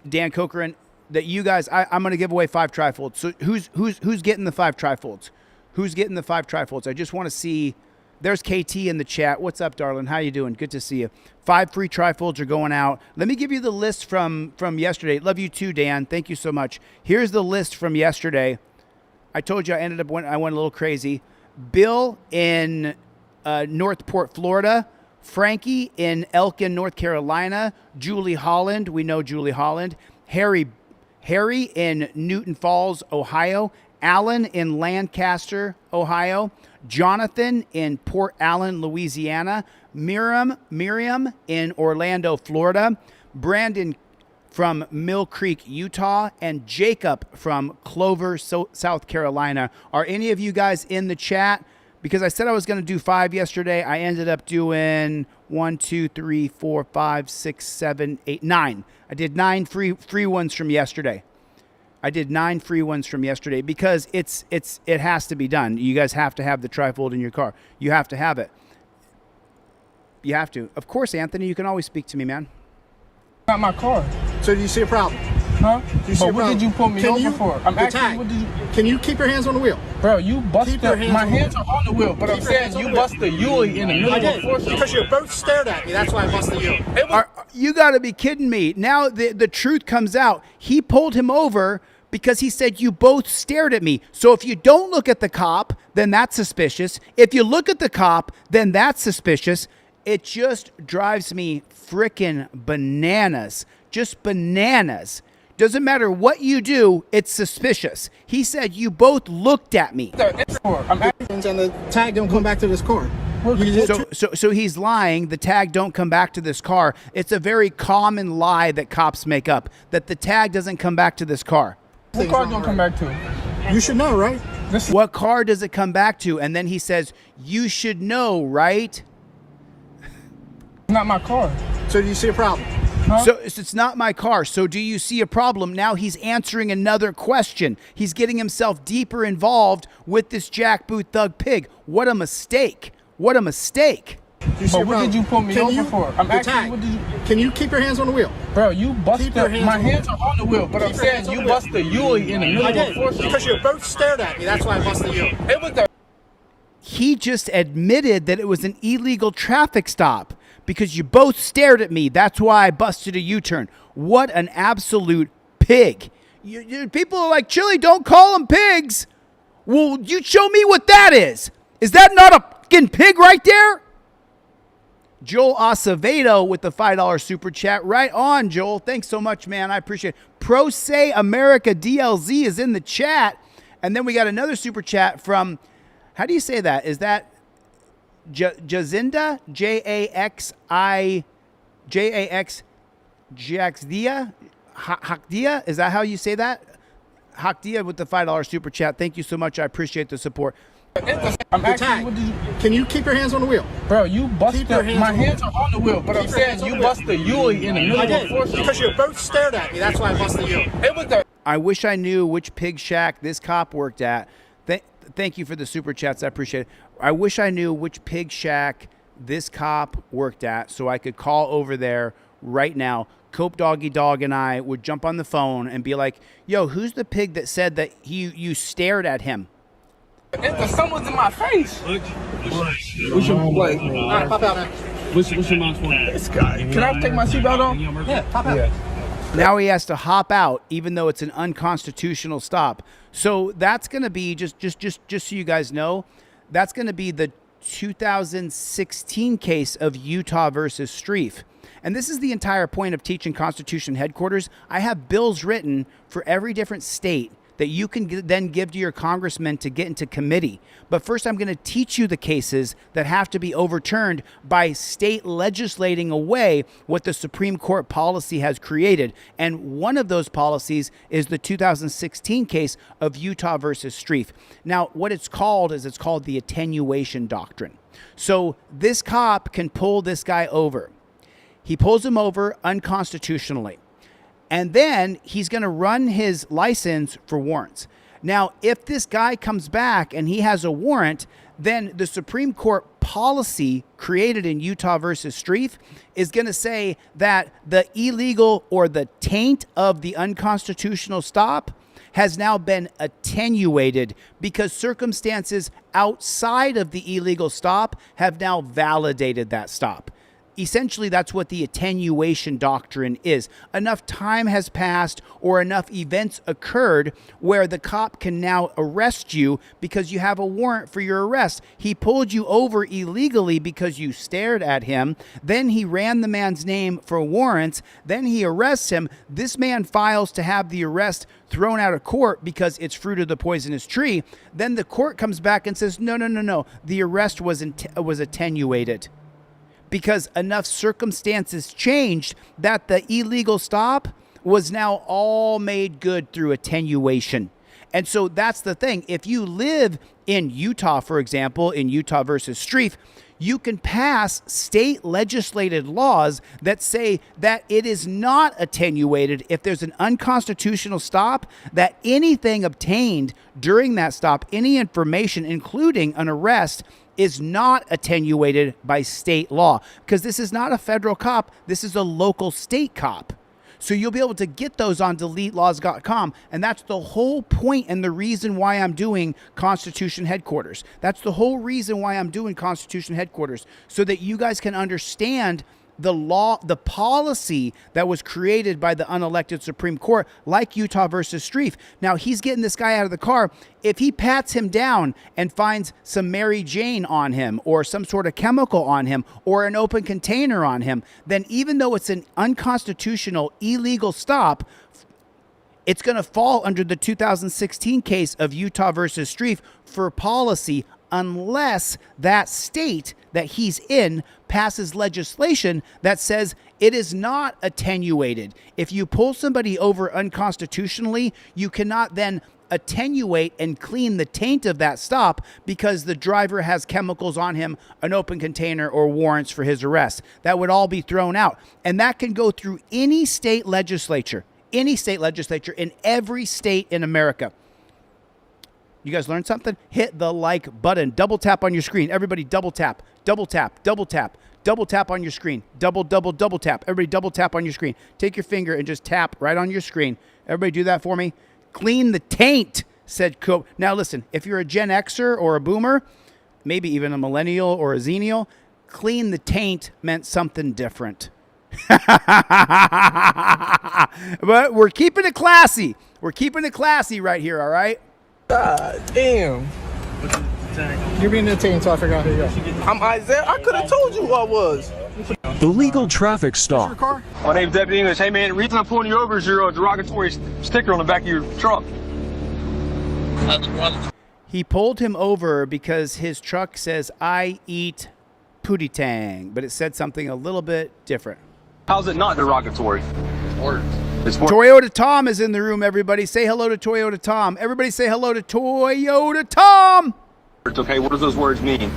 [SPEAKER 1] Dan Cochran. That you guys, I'm going to give away 5 Trifolds. So who's getting the 5 Trifolds? Who's getting the 5 Trifolds? I just want to see. There's KT in the chat. What's up, darling? How you doing? Good to see you. 5 free Trifolds are going out. Let me give you the list from yesterday. Love you too, Dan. Thank you so much. Here's the list from yesterday. I told you I went a little crazy. Bill in Northport, Florida. Frankie in Elkin, North Carolina. Julie Holland. We know Julie Holland. Harry in Newton Falls, Ohio. Alan in Lancaster, Ohio. Jonathan in Port Allen, Louisiana. Miriam in Orlando, Florida. Brandon from Mill Creek, Utah. And Jacob from Clover, South Carolina. Are any of you guys in the chat? Because I said I was going to do 5 yesterday. I ended up doing 1, 2, 3, 4, 5, 6, 7, 8, 9. I did 9 free ones from yesterday. Because it has to be done. You guys have to have the Trifold in your car. You have to have it. You have to. Of course, Anthony, you can always speak to me, man.
[SPEAKER 5] Not my car.
[SPEAKER 2] So do you see a problem?
[SPEAKER 5] Huh? But what did you pull me over for? I'm asking, what did you...
[SPEAKER 2] Can you keep your hands on the wheel?
[SPEAKER 5] Bro, you busted... My hands are on the wheel, but I'm saying you busted Yuli in the middle of a force.
[SPEAKER 2] Because you both stared at me. That's why I busted you.
[SPEAKER 1] You got to be kidding me. Now the truth comes out. He pulled him over because he said you both stared at me. So if you don't look at the cop, then that's suspicious. If you look at the cop, then that's suspicious. It just drives me frickin' bananas. Just bananas. Doesn't matter what you do, it's suspicious. He said you both looked at me.
[SPEAKER 2] And the tag don't come back to this car.
[SPEAKER 1] So he's lying. The tag don't come back to this car. It's a very common lie that cops make up, that the tag doesn't come back to this car.
[SPEAKER 5] What car don't come back to?
[SPEAKER 2] You should know, right?
[SPEAKER 1] What car does it come back to? And then he says, you should know, right?
[SPEAKER 5] Not my car.
[SPEAKER 2] So do you see a problem?
[SPEAKER 5] Huh?
[SPEAKER 1] So it's not my car. So do you see a problem? Now he's answering another question. He's getting himself deeper involved with this jackboot thug pig. What a mistake. What a mistake.
[SPEAKER 5] But what did you pull me over for? I'm asking, what did you...
[SPEAKER 2] Can you keep your hands on the wheel?
[SPEAKER 5] Bro, you busted... My hands are on the wheel, but I'm saying you busted Yuli in the middle of a force.
[SPEAKER 2] Because you both stared at me. That's why I busted you.
[SPEAKER 5] It was the...
[SPEAKER 1] He just admitted that it was an illegal traffic stop. Because you both stared at me. That's why I busted a U-turn. What an absolute pig. People are like, Chille, don't call them pigs. Well, you show me what that is. Is that not a fucking pig right there? Joel Acevedo with the $5 super chat. Right on, Joel. Thanks so much, man. I appreciate it. Pro Se America DLZ is in the chat. And then we got another super chat from, how do you say that? Is that Jazinda? Jaxdia? Hakdia? Is that how you say that? Hakdia with the $5 super chat. Thank you so much. I appreciate the support.
[SPEAKER 5] I'm asking, can you keep your hands on the wheel? Bro, you busted my hands are on the wheel, but I'm saying you busted the Yuli in the middle of the force. Because you both stared at me, that's why I busted you. It was the
[SPEAKER 1] I wish I knew which pig shack this cop worked at. Thank you for the super chats. I appreciate it. I wish I knew which pig shack this cop worked at so I could call over there right now. Cope Doggy Dog and I would jump on the phone and be like, yo, who's the pig that said that you stared at him?
[SPEAKER 5] the sun was in my face. What's your like? All right, pop out, man. What's your mom's phone? This guy. Can I take my seatbelt on? Yeah, pop out. Yeah.
[SPEAKER 1] Now he has to hop out, even though it's an unconstitutional stop. So that's going to be, just so you guys know, that's going to be the 2016 case of Utah versus Streif. And this is the entire point of teaching Constitution headquarters. I have bills written for every different state that you can then give to your congressman to get into committee. But first, I'm going to teach you the cases that have to be overturned by state legislating away what the Supreme Court policy has created. And one of those policies is the 2016 case of Utah versus Streif. Now, what it's called is the attenuation doctrine. So this cop can pull this guy over. He pulls him over unconstitutionally. And then he's going to run his license for warrants. Now, if this guy comes back and he has a warrant, then the Supreme Court policy created in Utah versus Streif is going to say that the illegal or the taint of the unconstitutional stop has now been attenuated because circumstances outside of the illegal stop have now validated that stop. Essentially, that's what the attenuation doctrine is. Enough time has passed or enough events occurred where the cop can now arrest you because you have a warrant for your arrest. He pulled you over illegally because you stared at him. Then he ran the man's name for warrants. Then he arrests him. This man files to have the arrest thrown out of court because it's fruit of the poisonous tree. Then the court comes back and says, no. The arrest was attenuated. Because enough circumstances changed that the illegal stop was now all made good through attenuation. And so that's the thing. If you live in Utah, for example, in Utah versus Streif, you can pass state legislated laws that say that it is not attenuated if there's an unconstitutional stop, that anything obtained during that stop, any information, including an arrest, is not attenuated by state law, because this is not a federal cop. This is a local state cop. So you'll be able to get those on DeletelawZ.com. And that's the whole point and the reason why I'm doing Constitution headquarters. That's the whole reason why I'm doing Constitution headquarters, so that you guys can understand the law, the policy that was created by the unelected Supreme Court, like Utah versus Streif. Now, he's getting this guy out of the car. If he pats him down and finds some Mary Jane on him or some sort of chemical on him or an open container on him, then even though it's an unconstitutional, illegal stop, it's going to fall under the 2016 case of Utah versus Streif for policy, unless that state that he's in passes legislation that says it is not attenuated. If you pull somebody over unconstitutionally, you cannot then attenuate and clean the taint of that stop because the driver has chemicals on him, an open container, or warrants for his arrest. That would all be thrown out. And that can go through any state legislature in every state in America. You guys learned something? Hit the like button. Double tap on your screen. Everybody double tap. Double tap. Double tap. Double tap on your screen. Double tap. Everybody double tap on your screen. Take your finger and just tap right on your screen. Everybody do that for me. Clean the taint, said Cope. Now listen, if you're a Gen Xer or a Boomer, maybe even a Millennial or a Xennial, clean the taint meant something different. But we're keeping it classy. We're keeping it classy right here, all right?
[SPEAKER 5] God damn. You're being detained until I figure out who you are. I'm Isaiah. I could have told you who I was.
[SPEAKER 18] Illegal traffic stop.
[SPEAKER 17] My name's Deputy English. Hey, man, the reason I'm pulling you over is your derogatory sticker on the back of your truck.
[SPEAKER 1] He pulled him over because his truck says, I eat pootie tang, but it said something a little bit different.
[SPEAKER 17] How's it not derogatory? It's
[SPEAKER 1] Toyota Tom is in the room, everybody. Say hello to Toyota Tom. Everybody say hello to Toyota Tom.
[SPEAKER 17] Okay, what does those words mean?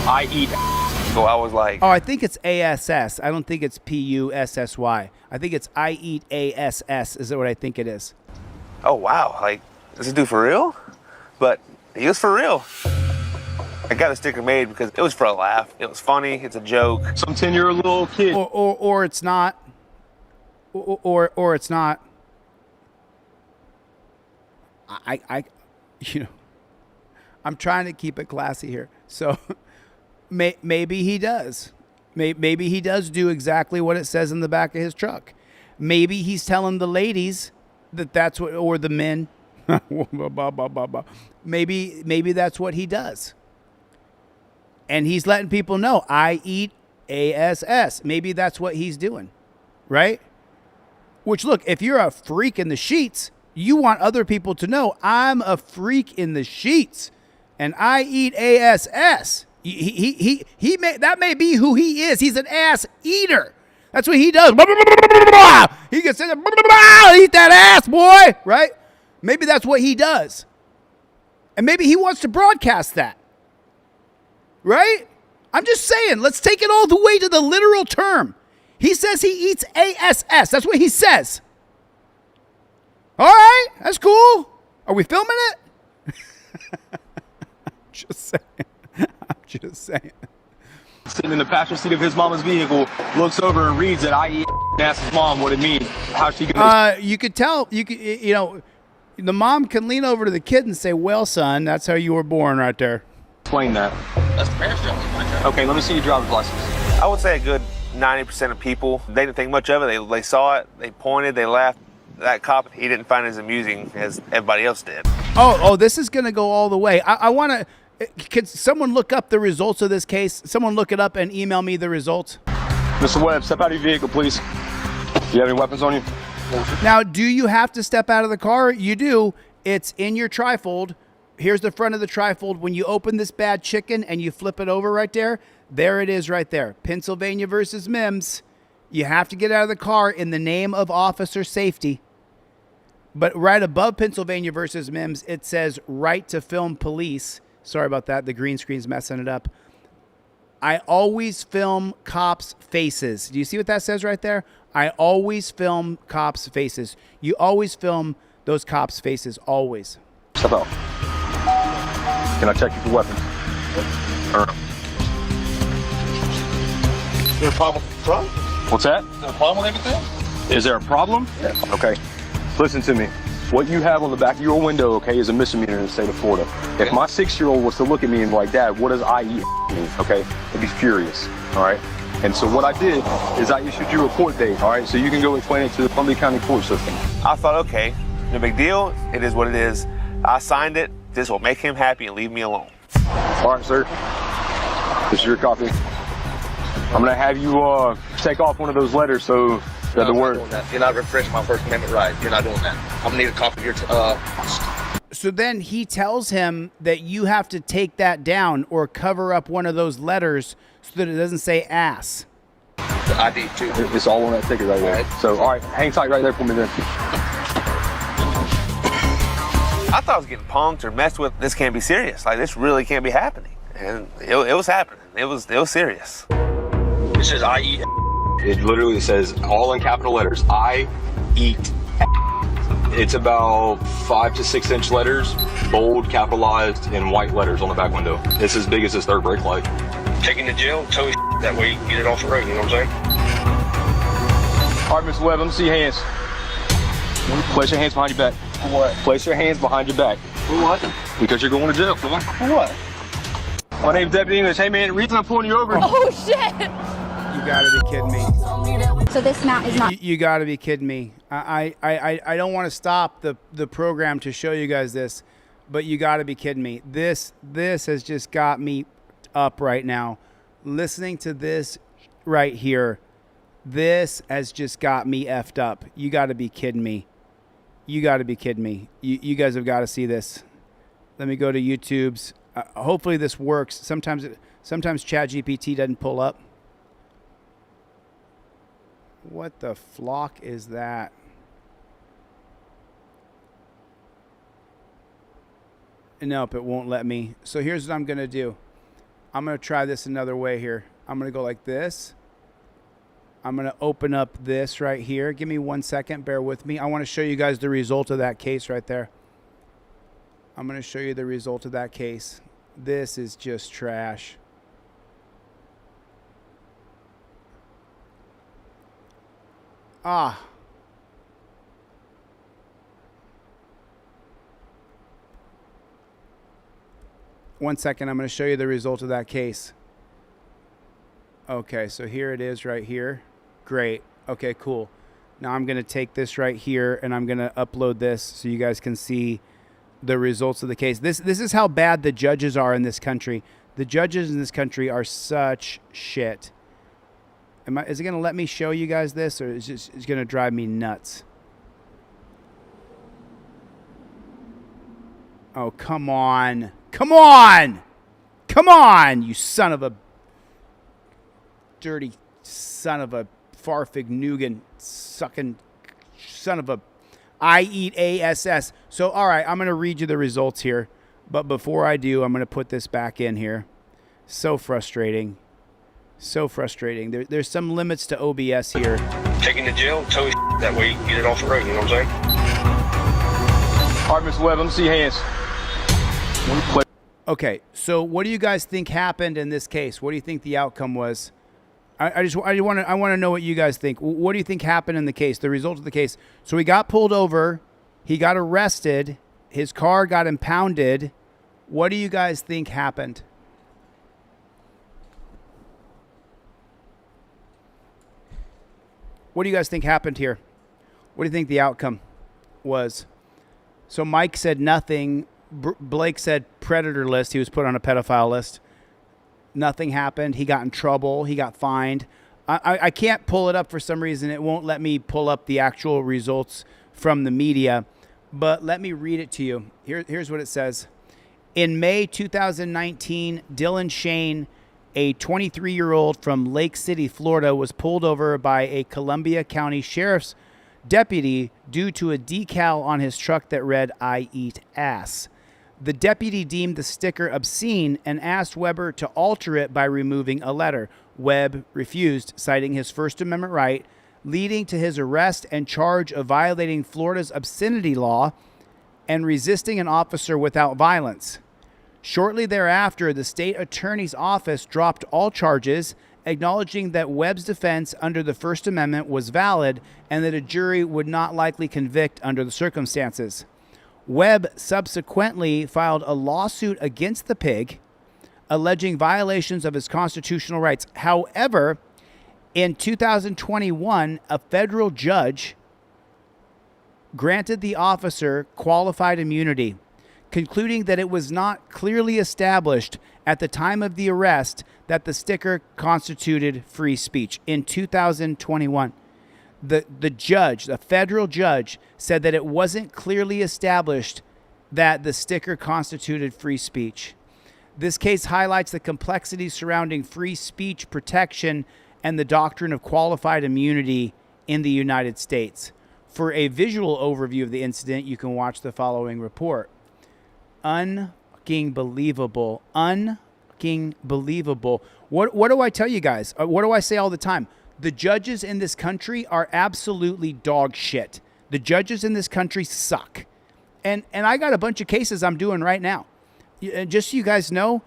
[SPEAKER 17] I eat. So I was like...
[SPEAKER 1] Oh, I think it's ASS. I don't think it's PUSSY. I think it's I eat ASS is what I think it is.
[SPEAKER 19] Oh, wow. Like, is this dude for real? But he was for real. I got a sticker made because it was for a laugh. It was funny. It's a joke.
[SPEAKER 17] Some 10-year-old little kid.
[SPEAKER 1] Or it's not. Or it's not. You know, I'm trying to keep it classy here. So maybe he does. Maybe he does do exactly what it says in the back of his truck. Maybe he's telling the ladies that that's what, or the men. Maybe that's what he does. And he's letting people know, I eat ASS. Maybe that's what he's doing, right? Which, look, if you're a freak in the sheets, you want other people to know, I'm a freak in the sheets, and I eat ASS. That may be who he is. He's an ass eater. That's what he does. He can say, eat that ass, boy, right? Maybe that's what he does. And maybe he wants to broadcast that. Right? I'm just saying, let's take it all the way to the literal term. He says he eats ASS. That's what he says. All right, that's cool. Are we filming it? Just saying. I'm just saying.
[SPEAKER 17] Sitting in the passenger seat of his mama's vehicle, looks over and reads that I eat and asks his mom what it means. How's she gonna...
[SPEAKER 1] You could tell, you know, the mom can lean over to the kid and say, well, son, that's how you were born right there.
[SPEAKER 17] Explain that. That's the parents' job. Okay, let me see your driver's license.
[SPEAKER 19] I would say a good 90% of people, they didn't think much of it. They saw it, they pointed, they laughed. That cop, he didn't find it as amusing as everybody else did.
[SPEAKER 1] Oh, this is going to go all the way. I want to, could someone look up the results of this case? Someone look it up and email me the results.
[SPEAKER 17] Mr. Webb, step out of your vehicle, please. Do you have any weapons on you?
[SPEAKER 1] Now, do you have to step out of the car? You do. It's in your trifold. Here's the front of the trifold. When you open this bad chicken and you flip it over right there it is right there. Pennsylvania versus Mims. You have to get out of the car in the name of officer safety. But right above Pennsylvania versus Mims, it says right to film police. Sorry about that. The green screen's messing it up. I always film cops' faces. Do you see what that says right there? I always film cops' faces. You always film those cops' faces, always.
[SPEAKER 17] Step out. Can I check you for weapons?
[SPEAKER 14] Is there a problem with the truck?
[SPEAKER 17] What's that?
[SPEAKER 14] Is there a problem with everything?
[SPEAKER 17] Is there a problem?
[SPEAKER 14] Yeah.
[SPEAKER 17] Okay. Listen to me. What you have on the back of your window, okay, is a misdemeanor in the state of Florida. Okay. If my 6-year-old was to look at me and be like, Dad, what does I eat mean? Okay, I'd be furious, all right? And so what I did is I issued you a court date, all right? So you can go explain it to the Columbia County court system.
[SPEAKER 19] I thought, okay, no big deal. It is what it is. I signed it. This will make him happy and leave me alone.
[SPEAKER 17] All right, sir. This is your copy. I'm gonna have you take off one of those letters so that the word...
[SPEAKER 14] You're not refreshing my First Amendment right. You're not doing that. I'm gonna need a copy of your...
[SPEAKER 1] So then he tells him that you have to take that down or cover up one of those letters so that it doesn't say ass.
[SPEAKER 14] The ID too.
[SPEAKER 17] It's all on that ticket right there. So, all right, hang tight right there for me then.
[SPEAKER 19] I thought I was getting punked or messed with. This can't be serious. Like, this really can't be happening. And it was happening. It was serious.
[SPEAKER 14] It says I eat. It literally says all in capital letters. I eat. It's about 5 to 6 inch letters, bold, capitalized, in white letters on the back window. It's as big as this third brake light. Taking to jail, tow his that way you can get it off the road, you know what I'm saying?
[SPEAKER 17] All right, Mr. Webb, let me see your hands. Place your hands behind your back.
[SPEAKER 14] For what?
[SPEAKER 17] Place your hands behind your back.
[SPEAKER 14] For what?
[SPEAKER 17] Because you're going to jail. For
[SPEAKER 14] what?
[SPEAKER 17] My name's Deputy English. Hey, man, the reason I'm pulling you over...
[SPEAKER 7] Oh, shit!
[SPEAKER 1] You gotta be kidding me.
[SPEAKER 20] So this mount is not.
[SPEAKER 1] You got to be kidding me. I don't want to stop the program to show you guys this, but you got to be kidding me. This has just got me up right now. Listening to this right here, this has just got me effed up. You got to be kidding me. You got to be kidding me. You guys have got to see this. Let me go to YouTube's. Hopefully this works. Sometimes ChatGPT doesn't pull up. What the flock is that? Nope, it won't let me. So here's what I'm going to do. I'm going to try this another way here. I'm going to go like this. I'm going to open up this right here. Give me 1 second. Bear with me. I want to show you guys the result of that case right there. I'm going to show you the result of that case. This is just trash. Ah. One second, I'm going to show you the result of that case. Okay, so here it is right here. Great. Okay, cool. Now I'm going to take this right here and I'm going to upload this so you guys can see the results of the case. This is how bad the judges are in this country. The judges in this country are such shit. Is it going to let me show you guys this, or is it going to drive me nuts? Oh, come on. Come on! Come on, you son of a dirty son of a Farfig-Nugan sucking son of a I eat ASS. So, all right, I'm going to read you the results here. But before I do, I'm going to put this back in here. So frustrating. So frustrating. There's some limits to OBS here.
[SPEAKER 21] Taking to jail, tow his that way you can get it off the road, you know what I'm saying?
[SPEAKER 17] All right, Mr. Webb, let me see your hands.
[SPEAKER 1] Okay, so what do you guys think happened in this case? What do you think the outcome was? I want to know what you guys think. What do you think happened in the case? The result of the case. So he got pulled over, he got arrested, his car got impounded. What do you guys think happened? What do you guys think happened here? What do you think the outcome was? So Mike said nothing. Blake said predator list. He was put on a pedophile list. Nothing happened. He got in trouble. He got fined. I can't pull it up for some reason. It won't let me pull up the actual results from the media. But let me read it to you. Here's what it says. In May 2019, Dylan Shane, a 23-year-old from Lake City, Florida, was pulled over by a Columbia County Sheriff's deputy due to a decal on his truck that read, "I eat ass." The deputy deemed the sticker obscene and asked Weber to alter it by removing a letter. Webb refused, citing his First Amendment right, leading to his arrest and charge of violating Florida's obscenity law and resisting an officer without violence. Shortly thereafter, the state attorney's office dropped all charges, acknowledging that Webb's defense under the First Amendment was valid and that a jury would not likely convict under the circumstances. Webb subsequently filed a lawsuit against the pig, alleging violations of his constitutional rights. However, in 2021, a federal judge granted the officer qualified immunity, concluding that it was not clearly established at the time of the arrest that the sticker constituted free speech. In 2021, the federal judge, said that it wasn't clearly established that the sticker constituted free speech. This case highlights the complexities surrounding free speech protection and the doctrine of qualified immunity in the United States. For a visual overview of the incident, you can watch the following report. Unfucking believable. Unfucking believable. What do I tell you guys? What do I say all the time? The judges in this country are absolutely dog shit. The judges in this country suck. And I got a bunch of cases I'm doing right now. Just so you guys know,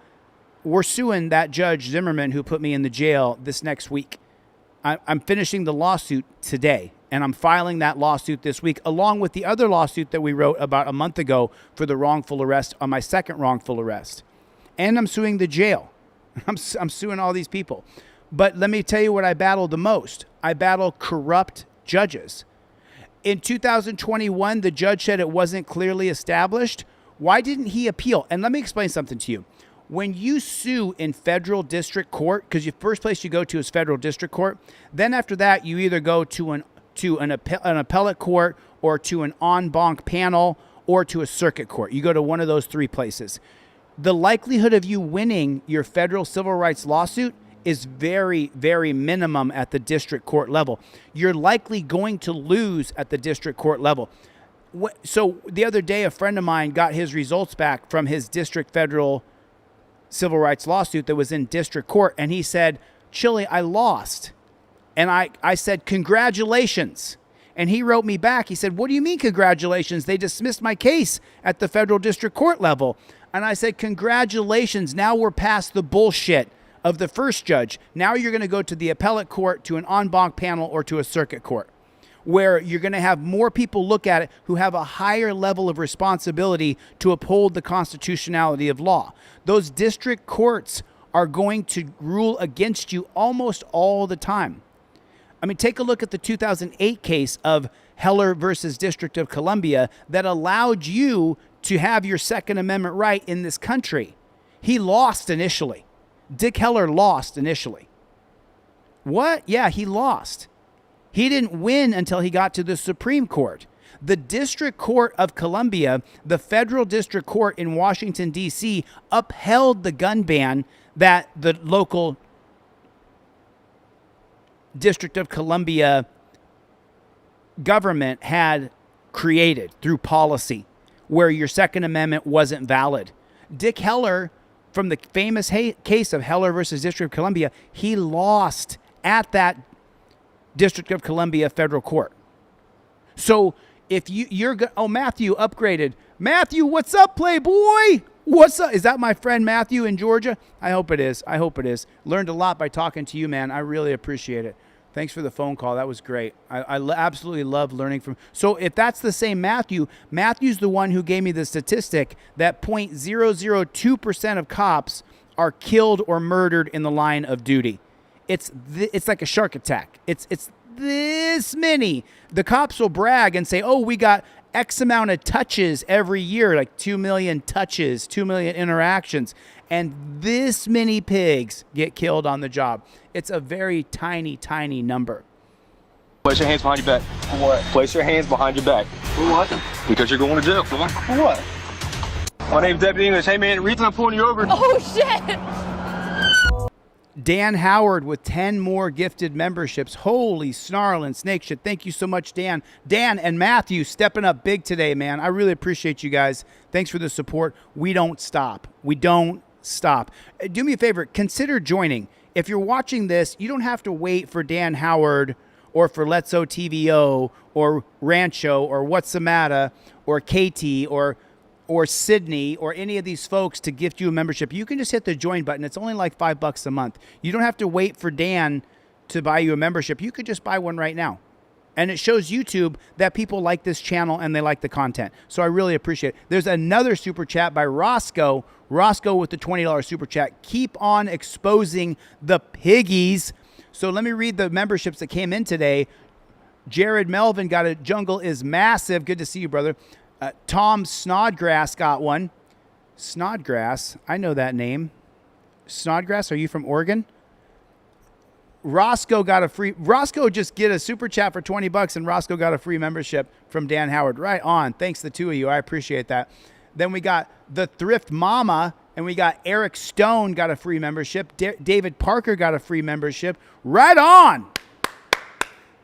[SPEAKER 1] we're suing that Judge Zimmerman who put me in the jail this next week. I'm finishing the lawsuit today, and I'm filing that lawsuit this week, along with the other lawsuit that we wrote about a month ago for the wrongful arrest on my second wrongful arrest. And I'm suing the jail. I'm suing all these people. But let me tell you what I battle the most. I battle corrupt judges. In 2021, the judge said it wasn't clearly established. Why didn't he appeal? And let me explain something to you. When you sue in federal district court, because the first place you go to is federal district court, then after that, you either go to an appellate court or to an en banc panel or to a circuit court. You go to one of those three places. The likelihood of you winning your federal civil rights lawsuit is very, very minimum at the district court level. You're likely going to lose at the district court level. So the other day, a friend of mine got his results back from his district federal civil rights lawsuit that was in district court. And he said, Chille, I lost. And I said, congratulations. And he wrote me back. He said, what do you mean congratulations? They dismissed my case at the federal district court level. And I said, congratulations. Now we're past the bullshit of the first judge. Now you're going to go to the appellate court, to an en banc panel, or to a circuit court, where you're going to have more people look at it who have a higher level of responsibility to uphold the constitutionality of law. Those district courts are going to rule against you almost all the time. I mean, take a look at the 2008 case of Heller versus District of Columbia that allowed you to have your Second Amendment right in this country. He lost initially. Dick Heller lost initially. What? Yeah, he lost. He didn't win until he got to the Supreme Court. The District Court of Columbia, the federal district court in Washington, D.C., upheld the gun ban that the local District of Columbia government had created through policy, where your Second Amendment wasn't valid. Dick Heller, from the famous case of Heller versus District of Columbia, he lost at that District of Columbia federal court. So if you're Matthew upgraded. Matthew, what's up, Playboy? What's up? Is that my friend Matthew in Georgia? I hope it is. I hope it is. Learned a lot by talking to you, man. I really appreciate it. Thanks for the phone call. That was great. I absolutely love learning from. So if that's the same Matthew, Matthew's the one who gave me the statistic that 0.002% of cops are killed or murdered in the line of duty. It's like a shark attack. It's this many. The cops will brag and say, oh, we got X amount of touches every year, like 2 million touches, 2 million interactions. And this many pigs get killed on the job. It's a very tiny, tiny number.
[SPEAKER 17] Place your hands behind your back.
[SPEAKER 21] For what?
[SPEAKER 17] Place your hands behind your back.
[SPEAKER 21] For what?
[SPEAKER 17] Because you're going to jail. For
[SPEAKER 21] what?
[SPEAKER 17] My name's Deputy English. Hey, man, the reason I'm pulling you over.
[SPEAKER 7] Oh, shit.
[SPEAKER 1] Dan Howard with 10 more gifted memberships. Holy snarling snake shit. Thank you so much, Dan. Dan and Matthew stepping up big today, man. I really appreciate you guys. Thanks for the support. We don't stop. We don't stop. Do me a favor. Consider joining. If you're watching this, you don't have to wait for Dan Howard or for Let's-O TVO or Rancho or What's the Matter or Katie or Sydney or any of these folks to gift you a membership. You can just hit the join button. It's only like $5 a month. You don't have to wait for Dan to buy you a membership. You could just buy one right now. And it shows YouTube that people like this channel and they like the content. So I really appreciate it. There's another super chat by Roscoe. Roscoe with the $20 super chat. Keep on exposing the piggies. So let me read the memberships that came in today. Jared Melvin got a Jungle is Massive. Good to see you, brother. Tom Snodgrass got one. Snodgrass, I know that name. Snodgrass, are you from Oregon? Roscoe got a free. Roscoe just get a super chat for $20, and Roscoe got a free membership from Dan Howard. Right on. Thanks the two of you. I appreciate that. Then we got the Thrift Mama, and we got Eric Stone got a free membership. David Parker got a free membership. Right on.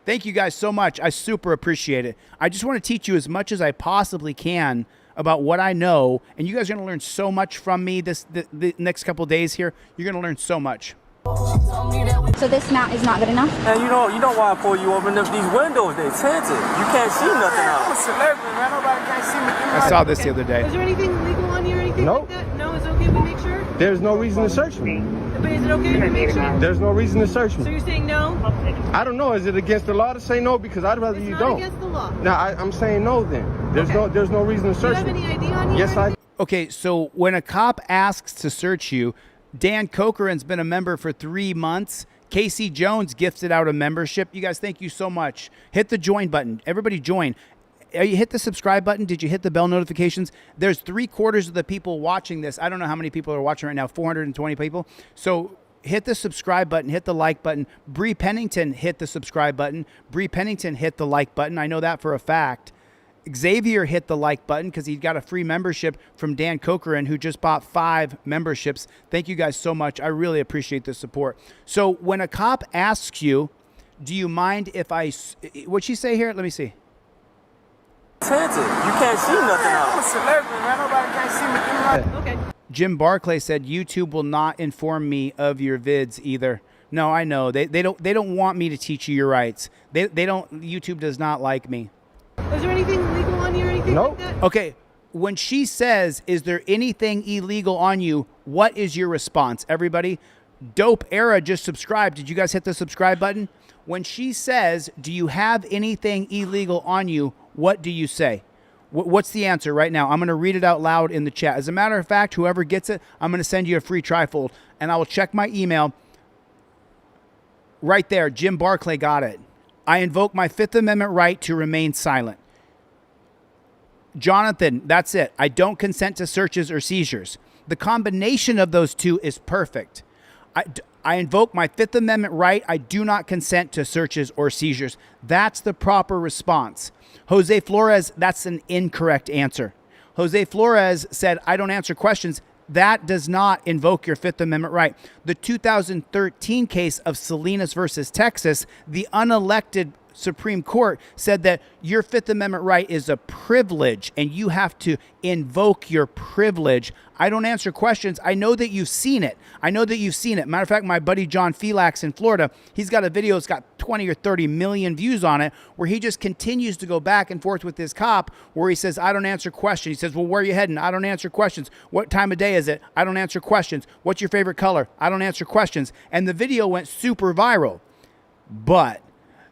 [SPEAKER 1] Thank you guys so much. I super appreciate it. I just want to teach you as much as I possibly can about what I know, and you guys are going to learn so much from me the next couple days here. You're going to learn so much.
[SPEAKER 20] So this mount is not good enough?
[SPEAKER 2] And you know why I pull you over these windows, they tinted. You can't see nothing out. I'm a celebrity, man. Nobody can see me.
[SPEAKER 1] I saw this the other day.
[SPEAKER 22] Is there anything illegal on you or anything like that? No, it's okay if we make sure?
[SPEAKER 2] There's no reason to search me.
[SPEAKER 22] But is it okay if we make sure?
[SPEAKER 2] There's no reason to search me.
[SPEAKER 22] So you're saying no?
[SPEAKER 2] I don't know. Is it against the law to say no? Because I'd rather you don't.
[SPEAKER 22] It's not against the law.
[SPEAKER 2] No, I'm saying no then. There's no reason to search me.
[SPEAKER 22] Do you have any ID on you?
[SPEAKER 2] Yes, I do.
[SPEAKER 1] Okay, so when a cop asks to search you, Dan Cochran's been a member for 3 months. Casey Jones gifted out a membership. You guys, thank you so much. Hit the join button. Everybody join. You hit the subscribe button. Did you hit the bell notifications? There's 3/4 of the people watching this. I don't know how many people are watching right now. 420 people. So hit the subscribe button. Hit the like button. Bree Pennington hit the subscribe button. Bree Pennington hit the like button. I know that for a fact. Xavier hit the like button because he got a free membership from Dan Cochran, who just bought 5 memberships. Thank you guys so much. I really appreciate the support. So when a cop asks you, do you mind if what'd she say here? Let me see.
[SPEAKER 2] You can't see nothing else. I'm a celebrity, man. Nobody can't see me. Okay.
[SPEAKER 1] Jim Barclay said YouTube will not inform me of your vids either. No, I know. They don't want me to teach you your rights. They don't. YouTube does not like me.
[SPEAKER 22] Is there anything illegal on you or anything like that?
[SPEAKER 1] Okay, when she says, is there anything illegal on you, what is your response? Everybody, Dope Era just subscribed. Did you guys hit the subscribe button? When she says, do you have anything illegal on you, what do you say? What's the answer right now? I'm going to read it out loud in the chat. As a matter of fact, whoever gets it, I'm going to send you a free Trifold, and I will check my email. Right there, Jim Barclay got it. I invoke my Fifth Amendment right to remain silent. Jonathan, that's it. I don't consent to searches or seizures. The combination of those two is perfect. I invoke my Fifth Amendment right. I do not consent to searches or seizures. That's the proper response. Jose Flores, that's an incorrect answer. Jose Flores said, I don't answer questions. That does not invoke your Fifth Amendment right. The 2013 case of Salinas versus Texas, the unelected Supreme Court said that your Fifth Amendment right is a privilege and you have to invoke your privilege. I don't answer questions. I know that you've seen it. Matter of fact, my buddy John Felax in Florida, he's got a video that's got 20 or 30 million views on it where he just continues to go back and forth with this cop where he says, I don't answer questions. He says, well, where are you heading? I don't answer questions. What time of day is it? I don't answer questions. What's your favorite color? I don't answer questions. And the video went super viral. But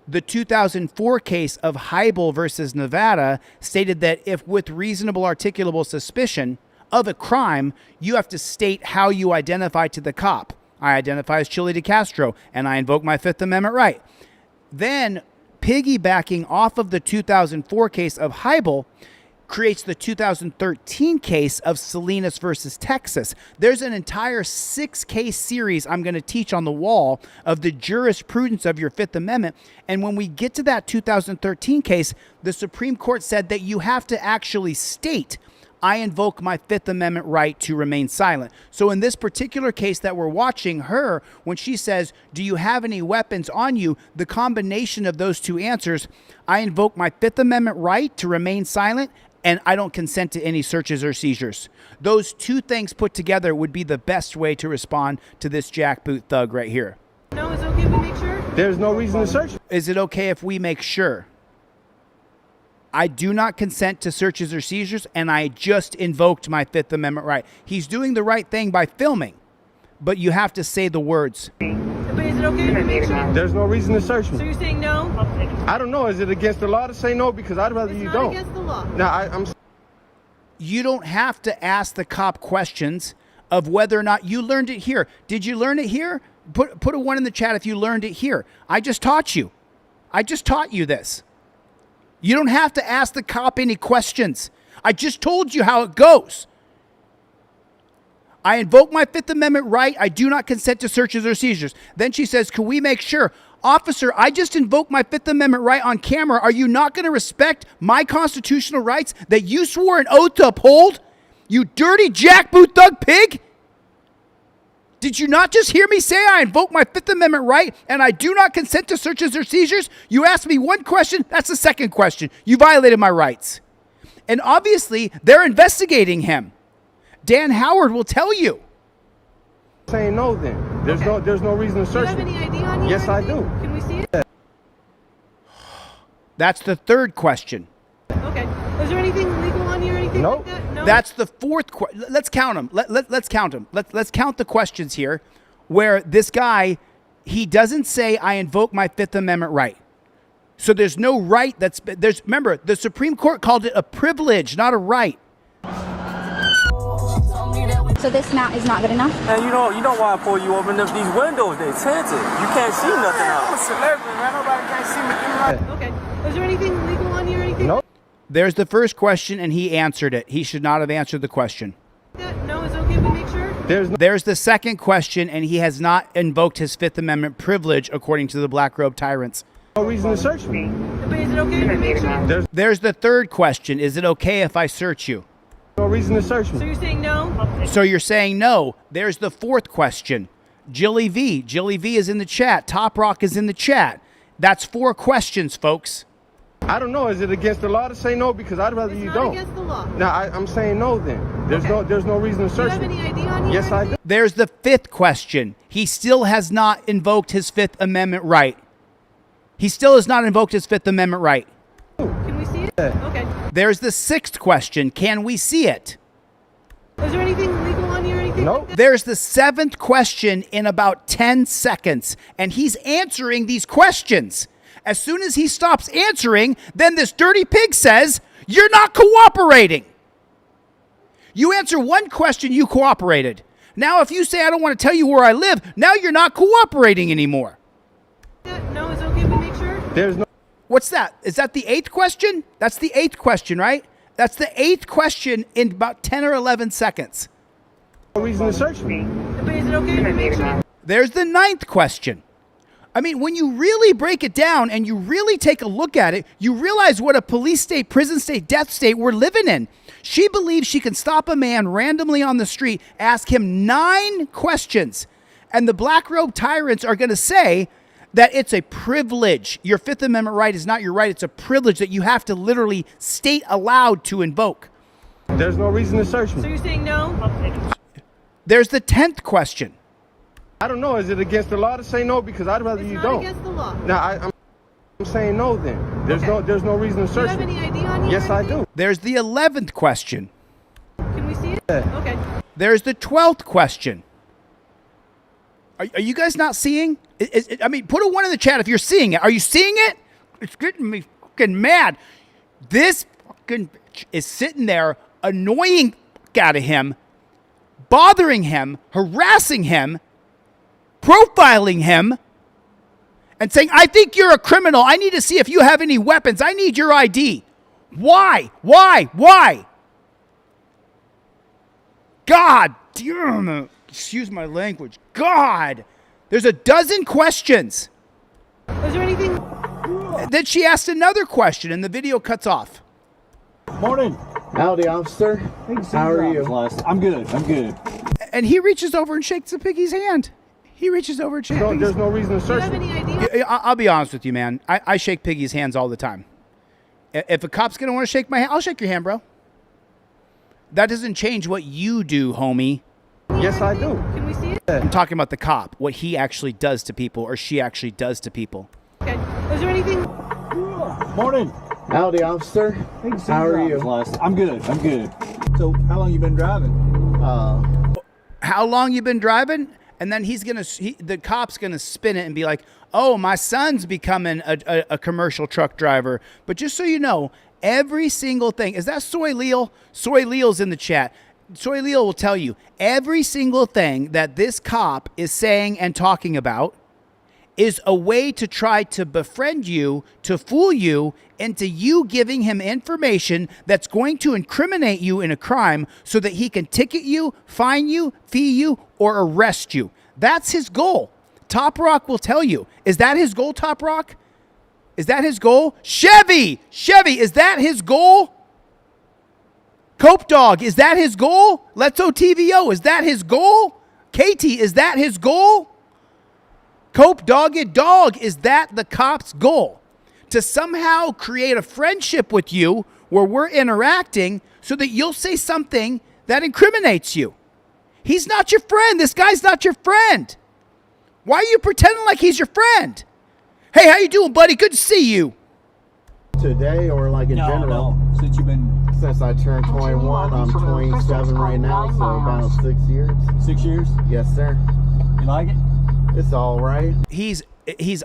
[SPEAKER 1] the 2004 case of Heibel versus Nevada stated that if with reasonable articulable suspicion of a crime, you have to state how you identify to the cop. I identify as Chille DeCastro, and I invoke my Fifth Amendment right. Then, piggybacking off of the 2004 case of Heibel, creates the 2013 case of Salinas versus Texas. There's an entire 6-case series I'm going to teach on the wall of the jurisprudence of your Fifth Amendment. And when we get to that 2013 case, the Supreme Court said that you have to actually state, I invoke my Fifth Amendment right to remain silent. So in this particular case that we're watching her, when she says, do you have any weapons on you? The combination of those two answers, I invoke my Fifth Amendment right to remain silent, and I don't consent to any searches or seizures. Those two things put together would be the best way to respond to this jackboot thug right here.
[SPEAKER 22] No, is it okay if we make sure?
[SPEAKER 5] There's no reason to search.
[SPEAKER 1] Is it okay if we make sure? I do not consent to searches or seizures, and I just invoked my Fifth Amendment right. He's doing the right thing by filming, but you have to say the words.
[SPEAKER 22] But is it okay if we make sure?
[SPEAKER 5] There's no reason to search me.
[SPEAKER 22] So you're saying no?
[SPEAKER 5] I don't know. Is it against the law to say no? Because I'd rather you don't.
[SPEAKER 22] It's not against the law.
[SPEAKER 5] No, I'm.
[SPEAKER 1] You don't have to ask the cop questions of whether or not you learned it here. Did you learn it here? Put a 1 in the chat if you learned it here. I just taught you. I just taught you this. You don't have to ask the cop any questions. I just told you how it goes. I invoke my Fifth Amendment right. I do not consent to searches or seizures. Then she says, can we make sure? Officer, I just invoked my Fifth Amendment right on camera. Are you not going to respect my constitutional rights that you swore an oath to uphold? You dirty jackboot thug pig? Did you not just hear me say I invoke my Fifth Amendment right and I do not consent to searches or seizures? You asked me one question. That's the second question. You violated my rights. And obviously, they're investigating him. Dan Howard will tell you.
[SPEAKER 5] Saying no then. There's no reason to search me.
[SPEAKER 22] Do you have any ID on you?
[SPEAKER 5] Yes, I do.
[SPEAKER 22] Can we see it?
[SPEAKER 1] That's the third question.
[SPEAKER 22] Okay. Is there anything illegal on you or anything
[SPEAKER 5] Nope.
[SPEAKER 22] like that? No.
[SPEAKER 1] That's the fourth question. Let's count them. Let's count them. Let's count the questions here where this guy, he doesn't say I invoke my Fifth Amendment right. So there's no right remember, the Supreme Court called it a privilege, not a right.
[SPEAKER 20] So this mount is not good enough?
[SPEAKER 2] And you know why I pull you over? These windows, they tinted. You can't see nothing out. I'm a celebrity, man. Nobody can't see me.
[SPEAKER 22] Okay. Is there anything legal on you or anything?
[SPEAKER 5] Nope.
[SPEAKER 1] There's the first question, and he answered it. He should not have answered the question.
[SPEAKER 22] No, it's okay if we make sure?
[SPEAKER 1] There's the second question, and he has not invoked his Fifth Amendment privilege, according to the Black Robe Tyrants.
[SPEAKER 5] No reason to search me.
[SPEAKER 22] But is it okay if we make sure?
[SPEAKER 1] There's the third question. Is it okay if I search you?
[SPEAKER 5] No reason to search
[SPEAKER 22] So
[SPEAKER 5] me.
[SPEAKER 22] you're saying no?
[SPEAKER 1] So you're saying no. There's the fourth question. Jilly V. Jilly V is in the chat. Top Rock is in the chat. That's 4 questions, folks.
[SPEAKER 5] I don't know. Is it against the law to say no? Because I'd rather you don't.
[SPEAKER 22] It's not against the law.
[SPEAKER 5] No, I'm saying no then. There's no reason to
[SPEAKER 22] Do you
[SPEAKER 5] search
[SPEAKER 22] have
[SPEAKER 5] me.
[SPEAKER 22] any ID on you?
[SPEAKER 5] Yes, I do.
[SPEAKER 1] There's the fifth question. He still has not invoked his Fifth Amendment right. He still has not invoked his Fifth Amendment right.
[SPEAKER 22] Can we see it? Okay.
[SPEAKER 1] There's the sixth question. Can we see it?
[SPEAKER 22] Is there anything legal on you or anything?
[SPEAKER 5] Nope.
[SPEAKER 1] There's the seventh question in about 10 seconds, and he's answering these questions. As soon as he stops answering, then this dirty pig says, "You're not cooperating." You answer one question, you cooperated. Now if you say, "I don't want to tell you where I live," now you're not cooperating anymore.
[SPEAKER 22] No, it's okay if we make sure?
[SPEAKER 5] There's no.
[SPEAKER 1] What's that? Is that the eighth question? That's the eighth question, right? That's the eighth question in about 10 or 11 seconds.
[SPEAKER 5] No reason to search me.
[SPEAKER 22] But is it okay if we make sure?
[SPEAKER 1] There's the ninth question. I mean, when you really break it down and you really take a look at it, you realize what a police state, prison state, death state we're living in. She believes she can stop a man randomly on the street, ask him 9 questions, and the black robe tyrants are going to say that it's a privilege. Your Fifth Amendment right is not your right. It's a privilege that you have to literally state aloud to invoke.
[SPEAKER 5] There's no reason to search me.
[SPEAKER 22] So you're saying no?
[SPEAKER 1] There's the 10th question.
[SPEAKER 5] I don't know. Is it against the law to say no? Because I'd rather you don't.
[SPEAKER 22] It's not against the law.
[SPEAKER 5] No, I'm saying no then. There's no reason to
[SPEAKER 22] Do you
[SPEAKER 5] search
[SPEAKER 22] have
[SPEAKER 5] me.
[SPEAKER 22] any ID on you?
[SPEAKER 5] Yes,
[SPEAKER 22] or
[SPEAKER 5] I
[SPEAKER 22] anything?
[SPEAKER 5] do.
[SPEAKER 1] There's the 11th question.
[SPEAKER 22] Can we see it? Okay.
[SPEAKER 1] There's the 12th question. Are you guys not seeing? I mean, put a 1 in the chat if you're seeing it. Are you seeing it? It's getting me fucking mad. This fucking bitch is sitting there annoying out of him, bothering him, harassing him, profiling him, and saying, "I think you're a criminal. I need to see if you have any weapons. I need your ID." Why? God damn it. Excuse my language. God. There's a dozen questions.
[SPEAKER 22] Is there anything?
[SPEAKER 1] Then she asked another question and the video cuts off.
[SPEAKER 5] Morning. Howdy, officer. How are you? I'm good.
[SPEAKER 1] And he reaches over and shakes the piggy's hand. He reaches over and shakes Piggy's.
[SPEAKER 5] There's no reason to
[SPEAKER 22] Do you
[SPEAKER 5] search
[SPEAKER 22] have
[SPEAKER 5] me.
[SPEAKER 22] any ID?
[SPEAKER 1] I'll be honest with you, man. I shake Piggy's hands all the time. If a cop's going to want to shake my hand, I'll shake your hand, bro. That doesn't change what you do, homie.
[SPEAKER 5] Yes, I do.
[SPEAKER 22] Can we see it?
[SPEAKER 1] I'm talking about the cop, what he actually does to people or she actually does to people.
[SPEAKER 22] Okay. Is there anything?
[SPEAKER 5] Morning. Howdy, officer. How are you? I'm good. So, how long you been driving?
[SPEAKER 1] How long you been driving? And then the cop's gonna spin it and be like, "Oh, my son's becoming a commercial truck driver." But just so you know, every single thing, is that Soy Leal? Soy Leal's in the chat. Soy Leal will tell you every single thing that this cop is saying and talking about is a way to try to befriend you, to fool you into you giving him information that's going to incriminate you in a crime so that he can ticket you, fine you, fee you, or arrest you. That's his goal. Top Rock will tell you. Is that his goal, Top Rock? Is that his goal? Chevy, is that his goal? Cope Dog, is that his goal? Let's OTVO, is that his goal? Katie, is that his goal? Cope Dogged Dog, is that the cop's goal? To somehow create a friendship with you where we're interacting so that you'll say something that incriminates you. He's not your friend. This guy's not your friend. Why are you pretending like he's your friend? Hey, how you doing, buddy? Good to see you.
[SPEAKER 5] Today or like in general? No. Since I turned 21, I'm 27 right now, so about 6 years. 6 years? Yes, sir. You like it? It's all right.
[SPEAKER 1] He's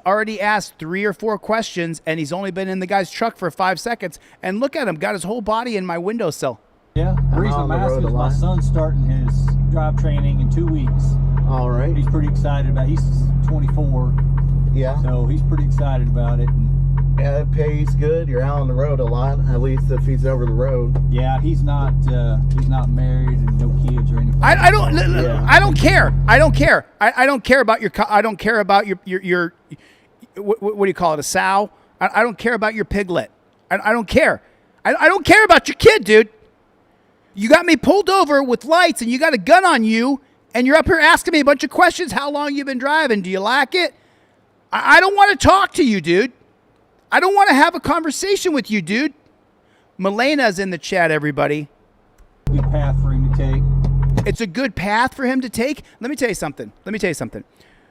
[SPEAKER 1] already asked 3 or 4 questions, and he's only been in the guy's truck for 5 seconds. And look at him, got his whole body in my windowsill.
[SPEAKER 6] Yeah, the reason I'm asking is my son's starting his drive training in 2 weeks.
[SPEAKER 5] All right.
[SPEAKER 6] He's pretty excited about it. He's 24.
[SPEAKER 5] Yeah.
[SPEAKER 6] So he's pretty excited about it. And
[SPEAKER 5] yeah, it pays good. You're out on the road a lot, at least if he's over the road.
[SPEAKER 6] Yeah, he's not married and no kids or anything.
[SPEAKER 1] I don't care. I don't care. I don't care about your. I don't care about your what do you call it? A sow. I don't care about your piglet. I don't care. I don't care about your kid, dude. You got me pulled over with lights and you got a gun on you and you're up here asking me a bunch of questions. How long you been driving? Do you like it? I don't want to talk to you, dude. I don't want to have a conversation with you, dude. Melena's in the chat, everybody.
[SPEAKER 6] Good path for him to take.
[SPEAKER 1] It's a good path for him to take. Let me tell you something.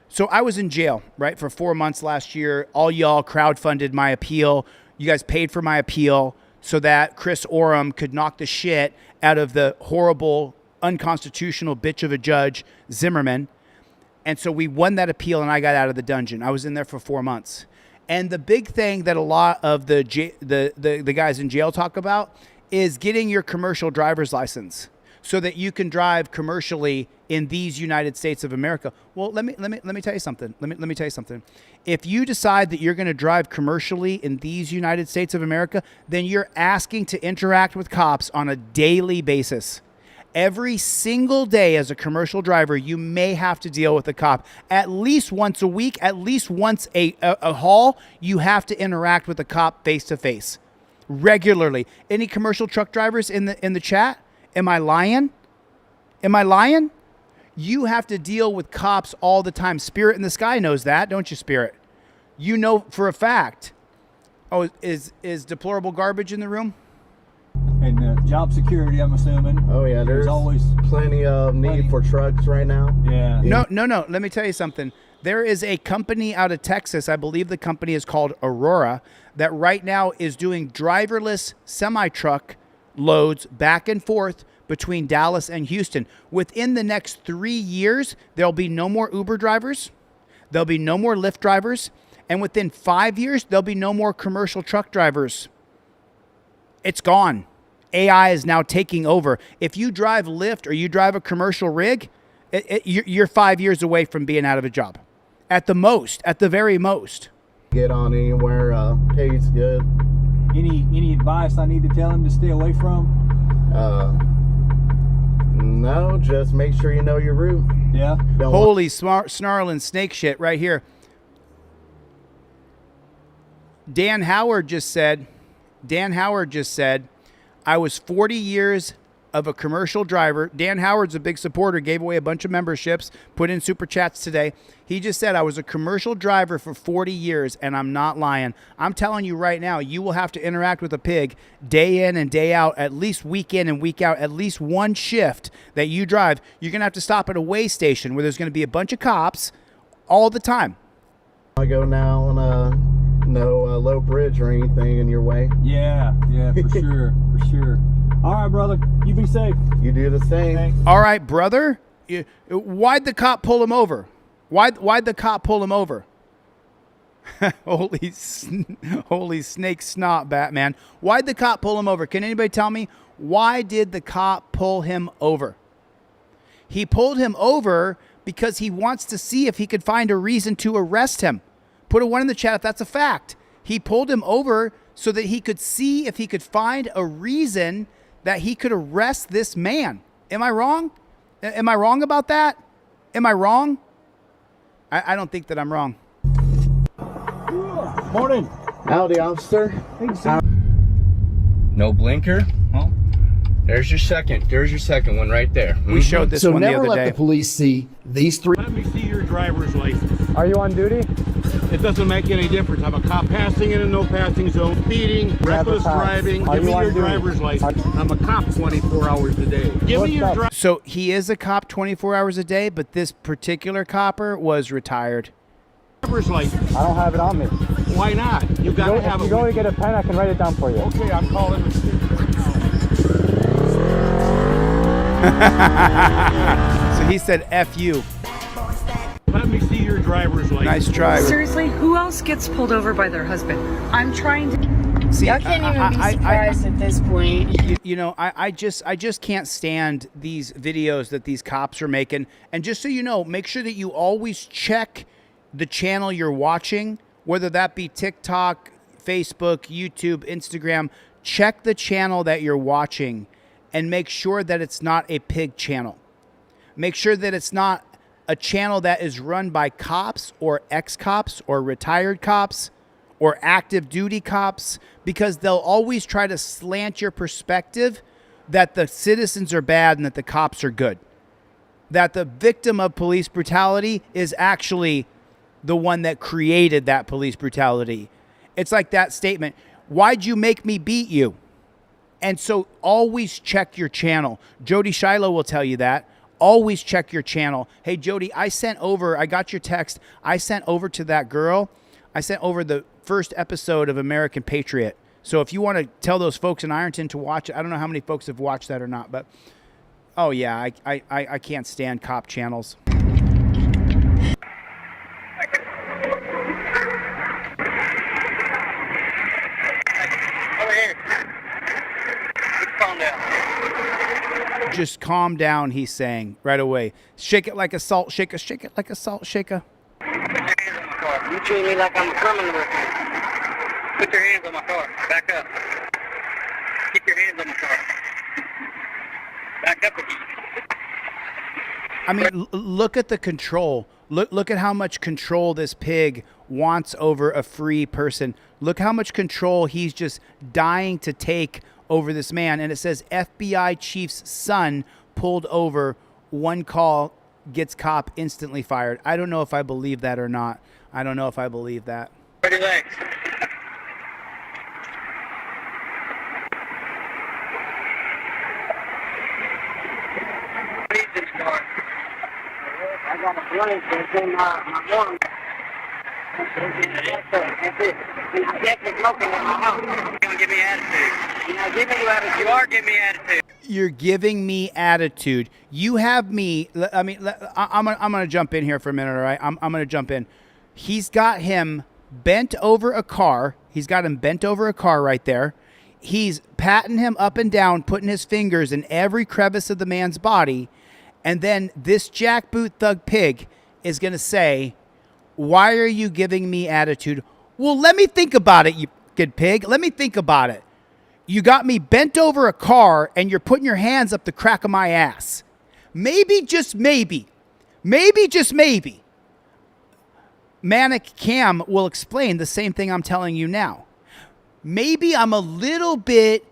[SPEAKER 1] So I was in jail, right, for 4 months last year. All y'all crowdfunded my appeal. You guys paid for my appeal so that Chris Oram could knock the shit out of the horrible, unconstitutional bitch of a judge, Zimmerman. And so we won that appeal and I got out of the dungeon. I was in there for 4 months. And the big thing that a lot of the guys in jail talk about is getting your commercial driver's license so that you can drive commercially in these United States of America. Well, let me tell you something. Let me tell you something. If you decide that you're going to drive commercially in these United States of America, then you're asking to interact with cops on a daily basis. Every single day as a commercial driver, you may have to deal with a cop. At least once a week, at least once a haul, you have to interact with a cop face to face regularly. Any commercial truck drivers in the chat? Am I lying? You have to deal with cops all the time. Spirit in the Sky knows that, don't you, Spirit? You know for a fact. Oh, is Deplorable Garbage in the room?
[SPEAKER 6] And job security, I'm assuming.
[SPEAKER 5] Oh yeah, there's always plenty of need for trucks right now.
[SPEAKER 6] Yeah.
[SPEAKER 1] No. Let me tell you something. There is a company out of Texas, I believe the company is called Aurora, that right now is doing driverless semi-truck loads back and forth between Dallas and Houston. Within the next 3 years, there'll be no more Uber drivers. There'll be no more Lyft drivers. And within 5 years, there'll be no more commercial truck drivers. It's gone. AI is now taking over. If you drive Lyft or you drive a commercial rig, you're 5 years away from being out of a job. At the most, at the very most.
[SPEAKER 5] Get on anywhere, pays good.
[SPEAKER 6] Any advice I need to tell him to stay away from?
[SPEAKER 5] No, just make sure you know your route.
[SPEAKER 6] Yeah.
[SPEAKER 1] Holy snarling snake shit right here. Dan Howard just said, I was 40 years of a commercial driver. Dan Howard's a big supporter, gave away a bunch of memberships, put in super chats today. He just said, I was a commercial driver for 40 years, and I'm not lying. I'm telling you right now, you will have to interact with a pig day in and day out, at least week in and week out, at least one shift that you drive. You're going to have to stop at a way station where there's going to be a bunch of cops all the time.
[SPEAKER 5] I go now on no low bridge or anything in your way.
[SPEAKER 6] Yeah, for sure, for sure. All right, brother, you be safe.
[SPEAKER 5] You do the same.
[SPEAKER 6] Thanks.
[SPEAKER 1] All right, brother. Why'd the cop pull him over? Why'd the cop pull him over? Holy snake snot, Batman. Why'd the cop pull him over? Can anybody tell me? Why did the cop pull him over? He pulled him over because he wants to see if he could find a reason to arrest him. Put a 1 in the chat if that's a fact. He pulled him over so that he could see if he could find a reason that he could arrest this man. Am I wrong? Am I wrong about that? Am I wrong? I don't think that I'm wrong.
[SPEAKER 6] Morning.
[SPEAKER 5] Howdy, officer.
[SPEAKER 4] No blinker? Well, there's your second one right there.
[SPEAKER 1] We showed this one the other day.
[SPEAKER 8] So never let the police see these three.
[SPEAKER 23] Let me see your driver's license.
[SPEAKER 8] Are you on duty?
[SPEAKER 23] It doesn't make any difference. I'm a cop passing in a no passing zone, speeding, reckless driving. Give me your driver's license. I'm a cop 24 hours a day. Give me your driver's.
[SPEAKER 1] So he is a cop 24 hours a day, but this particular copper was retired.
[SPEAKER 23] License.
[SPEAKER 8] I don't have it on me.
[SPEAKER 23] Why not? You gotta have it.
[SPEAKER 8] If you go to get a pen, I can write it down for you.
[SPEAKER 23] Okay, I'm calling the state
[SPEAKER 1] So he said F you.
[SPEAKER 23] Let me see your driver's license.
[SPEAKER 1] Nice try.
[SPEAKER 22] Seriously, who else gets pulled over by their husband? I'm trying to...
[SPEAKER 1] See,
[SPEAKER 9] y'all can't even be surprised at this point.
[SPEAKER 1] You know, I just can't stand these videos that these cops are making. And just so you know, make sure that you always check the channel you're watching, whether that be TikTok, Facebook, YouTube, Instagram. Check the channel that you're watching and make sure that it's not a pig channel. Make sure that it's not a channel that is run by cops or ex-cops or retired cops or active duty cops, because they'll always try to slant your perspective that the citizens are bad and that the cops are good. That the victim of police brutality is actually the one that created that police brutality. It's like that statement, why'd you make me beat you? And so always check your channel. Jody Shiloh will tell you that. Always check your channel. Hey, Jody, I got your text. I sent over to that girl. I sent over the first episode of American Patriot. So if you want to tell those folks in Ironton to watch it, I don't know how many folks have watched that or not, but oh yeah, I can't stand cop channels. Just calm down, he's saying right away. Shake it like a salt shaker. Shake it like a salt shaker.
[SPEAKER 10] You treat me like I'm a criminal. Put your hands on my car. Back up. Keep your hands on my car. Back up.
[SPEAKER 1] I mean, look at the control. Look at how much control this pig wants over a free person. Look how much control he's just dying to take over this man. And it says FBI chief's son pulled over, one call, gets cop instantly fired. I don't know if I believe that or not. I don't know if I believe that.
[SPEAKER 10] Ready legs. I got a blank that's in my room. That's it. And I'm definitely smoking in my house. You're going to give me attitude. You're not giving you attitude. You are giving me attitude.
[SPEAKER 1] You're giving me attitude. You have me. I mean, I'm going to jump in here for a minute, all right? I'm going to jump in. He's got him bent over a car. He's got him bent over a car right there. He's patting him up and down, putting his fingers in every crevice of the man's body. And then this jackboot thug pig is going to say, why are you giving me attitude? Well, let me think about it, you good pig. Let me think about it. You got me bent over a car and you're putting your hands up the crack of my ass. Maybe, just maybe, Manic Cam will explain the same thing I'm telling you now. Maybe I'm a little bit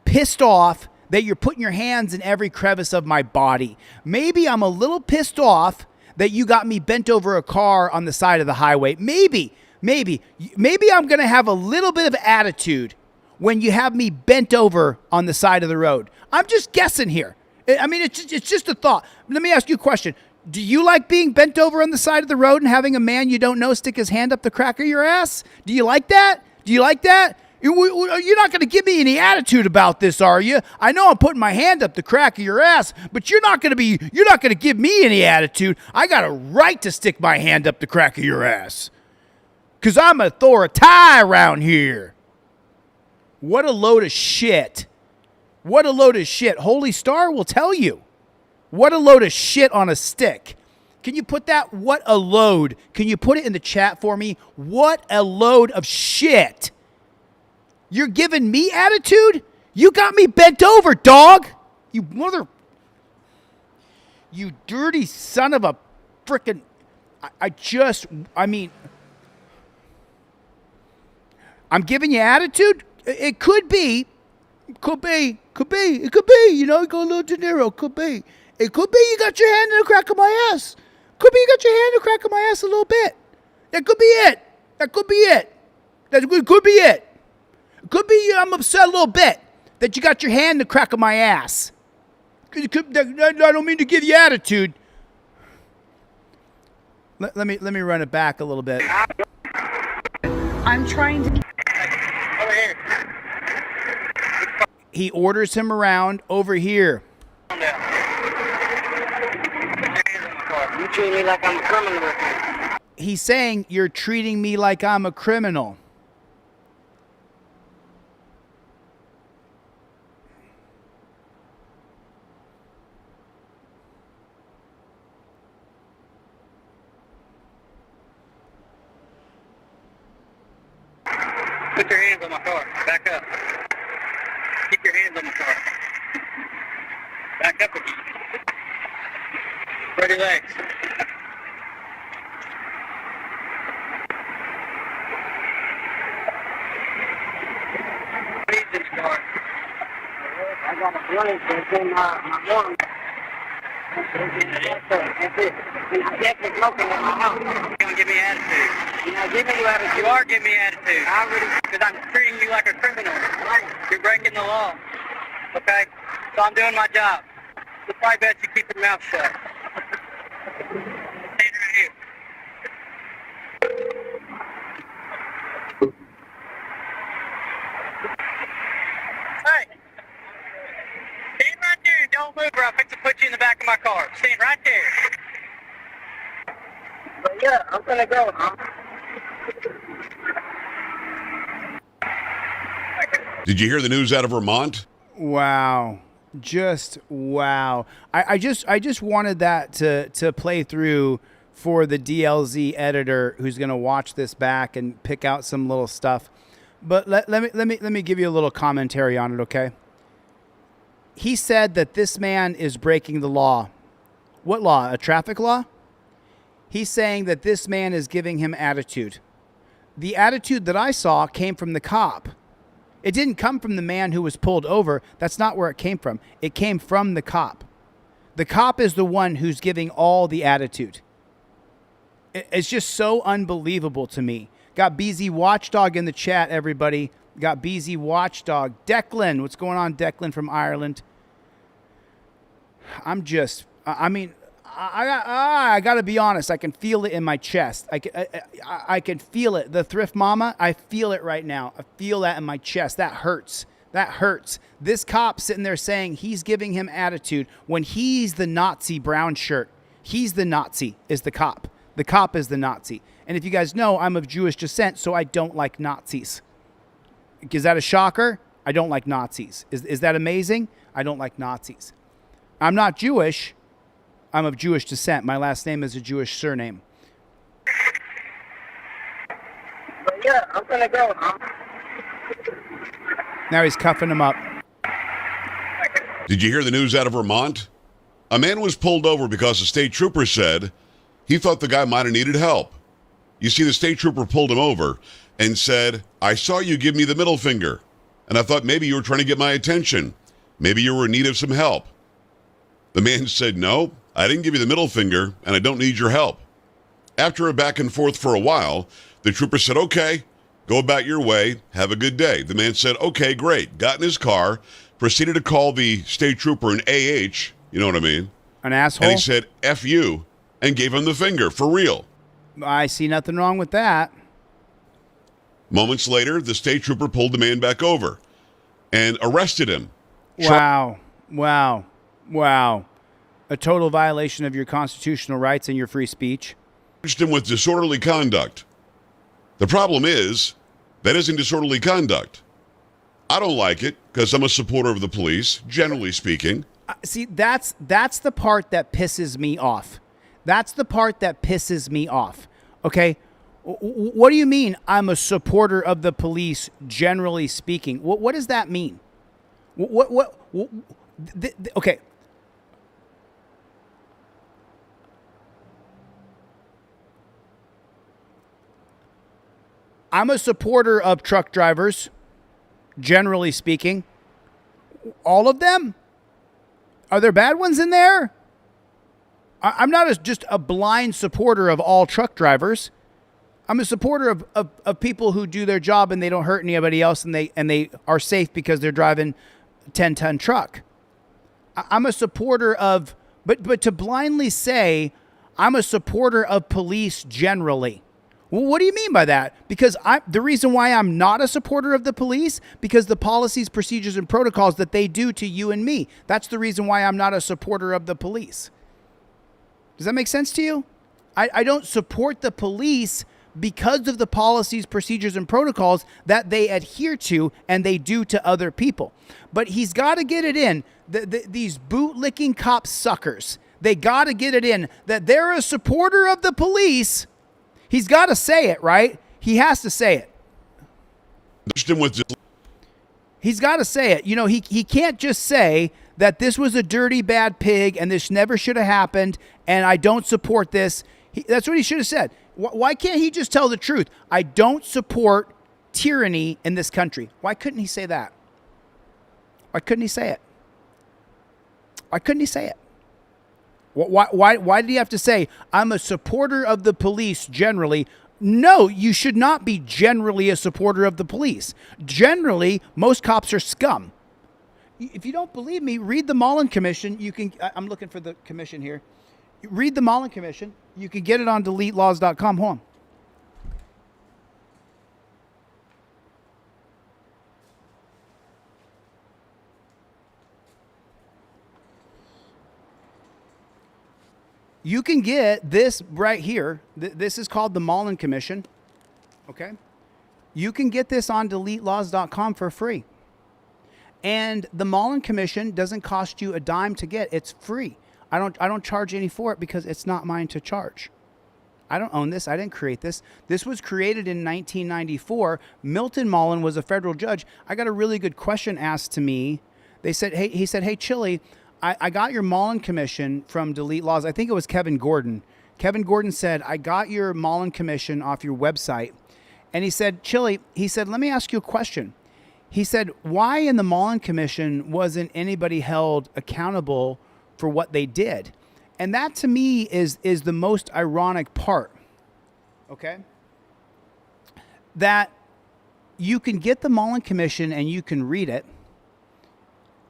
[SPEAKER 1] pissed off that you're putting your hands in every crevice of my body. Maybe I'm a little pissed off that you got me bent over a car on the side of the highway. Maybe I'm going to have a little bit of attitude when you have me bent over on the side of the road. I'm just guessing here. I mean, it's just a thought. Let me ask you a question. Do you like being bent over on the side of the road and having a man you don't know stick his hand up the crack of your ass? Do you like that? You're not going to give me any attitude about this, are you? I know I'm putting my hand up the crack of your ass, but you're not going to give me any attitude. I got a right to stick my hand up the crack of your ass. 'Cause I'm authority around here. What a load of shit. What a load of shit. Holy Star will tell you. What a load of shit on a stick. Can you put that? What a load. Can you put it in the chat for me? What a load of shit. You're giving me attitude? You got me bent over, dog. You dirty son of a frickin'. I'm giving you attitude? It could be. It could be. You know, go a little De Niro. Could be. It could be you got your hand in the crack of my ass. Could be you got your hand in the crack of my ass a little bit. That could be it. That could be it. It could be I'm upset a little bit that you got your hand in the crack of my ass. I don't mean to give you attitude. Let me run it back a little bit.
[SPEAKER 9] I'm trying to.
[SPEAKER 10] Over here.
[SPEAKER 1] He orders him around over here.
[SPEAKER 10] Calm down. You treat me like I'm a criminal.
[SPEAKER 1] He's saying you're treating me like I'm a criminal.
[SPEAKER 10] Put your hands on my car. Back up. Keep your hands on the car. Back up again. Spread your legs. Need this car. I got a blank that's in my room. That's it. And I'm definitely smoking in my house. You're going to give me attitude. You're not giving you attitude. You are giving me attitude. I already, because I'm treating you like a criminal. You're breaking the law. Okay? So I'm doing my job. It's probably best you keep your mouth shut. Stand right here. Hey! Stand right there and don't move or I'll fix to put you in the back of my car. Stand right there. But yeah, I'm gonna go, huh?
[SPEAKER 11] Did you hear the news out of Vermont?
[SPEAKER 1] Wow. Just wow. I just wanted that to play through for the DLZ editor who's going to watch this back and pick out some little stuff. But let me give you a little commentary on it, okay? He said that this man is breaking the law. What law? A traffic law? He's saying that this man is giving him attitude. The attitude that I saw came from the cop. It didn't come from the man who was pulled over. That's not where it came from. It came from the cop. The cop is the one who's giving all the attitude. It's just so unbelievable to me. Got BZ Watchdog in the chat, everybody. Got BZ Watchdog. Declan, what's going on, Declan from Ireland? I got to be honest. I can feel it in my chest. I can feel it. The Thrift Mama, I feel it right now. I feel that in my chest. That hurts. That hurts. This cop sitting there saying he's giving him attitude when he's the Nazi brown shirt. He's the Nazi, is the cop. The cop is the Nazi. And if you guys know, I'm of Jewish descent, so I don't like Nazis. Is that a shocker? I don't like Nazis. Is that amazing? I don't like Nazis. I'm not Jewish. I'm of Jewish descent. My last name is a Jewish surname.
[SPEAKER 10] But yeah, I'm gonna go, huh?
[SPEAKER 1] Now he's cuffing him up.
[SPEAKER 11] Did you hear the news out of Vermont? A man was pulled over because a state trooper said he thought the guy might have needed help. You see, the state trooper pulled him over and said, "I saw you give me the middle finger, and I thought maybe you were trying to get my attention. Maybe you were in need of some help." The man said, "No, I didn't give you the middle finger, and I don't need your help." After a back and forth for a while, the trooper said, "Okay, go about your way. Have a good day." The man said, "Okay, great." Got in his car, proceeded to call the state trooper an AH, you know what I mean?
[SPEAKER 1] An asshole?
[SPEAKER 11] And he said, "F you," and gave him the finger, for real.
[SPEAKER 1] I see nothing wrong with that.
[SPEAKER 11] Moments later, the state trooper pulled the man back over and arrested him.
[SPEAKER 1] Wow. A total violation of your constitutional rights and your free speech.
[SPEAKER 11] Charged him with disorderly conduct. The problem is, that isn't disorderly conduct. I don't like it because I'm a supporter of the police, generally speaking.
[SPEAKER 1] See, that's the part that pisses me off. That's the part that pisses me off. Okay? What do you mean I'm a supporter of the police, generally speaking? What does that mean? Okay. I'm a supporter of truck drivers, generally speaking. All of them? Are there bad ones in there? I'm not just a blind supporter of all truck drivers. I'm a supporter of people who do their job and they don't hurt anybody else and they are safe because they're driving a 10-ton truck. I'm a supporter of, but to blindly say I'm a supporter of police generally. Well, what do you mean by that? Because the reason why I'm not a supporter of the police, because the policies, procedures, and protocols that they do to you and me. That's the reason why I'm not a supporter of the police. Does that make sense to you? I don't support the police because of the policies, procedures, and protocols that they adhere to and they do to other people. But he's got to get it in, these bootlicking cop suckers, they got to get it in that they're a supporter of the police. He's got to say it, right? He has to say it. He's got to say it. You know, he can't just say that this was a dirty, bad pig and this never should have happened and I don't support this. That's what he should have said. Why can't he just tell the truth? I don't support tyranny in this country. Why couldn't he say that? Why couldn't he say it? Why couldn't he say it? Why did he have to say, I'm a supporter of the police generally? No, you should not be generally a supporter of the police. Generally, most cops are scum. If you don't believe me, read the Mollen Commission. You can. I'm looking for the commission here. Read the Mollen Commission. You can get it on DeletelawZ.com. Hold on. You can get this right here. This is called the Mollen Commission. Okay? You can get this on DeletelawZ.com for free. And the Mollen Commission doesn't cost you a dime to get. It's free. I don't charge any for it because it's not mine to charge. I don't own this. I didn't create this. This was created in 1994. Milton Mollen was a federal judge. I got a really good question asked to me. He said, hey, Chille, I got your Mollen Commission from DeletelawZ. I think it was Kevin Gordon. Kevin Gordon said, I got your Mollen Commission off your website. And he said, Chille, let me ask you a question. He said, why in the Mollen Commission wasn't anybody held accountable for what they did? And that to me is the most ironic part. Okay? That you can get the Mollen Commission and you can read it.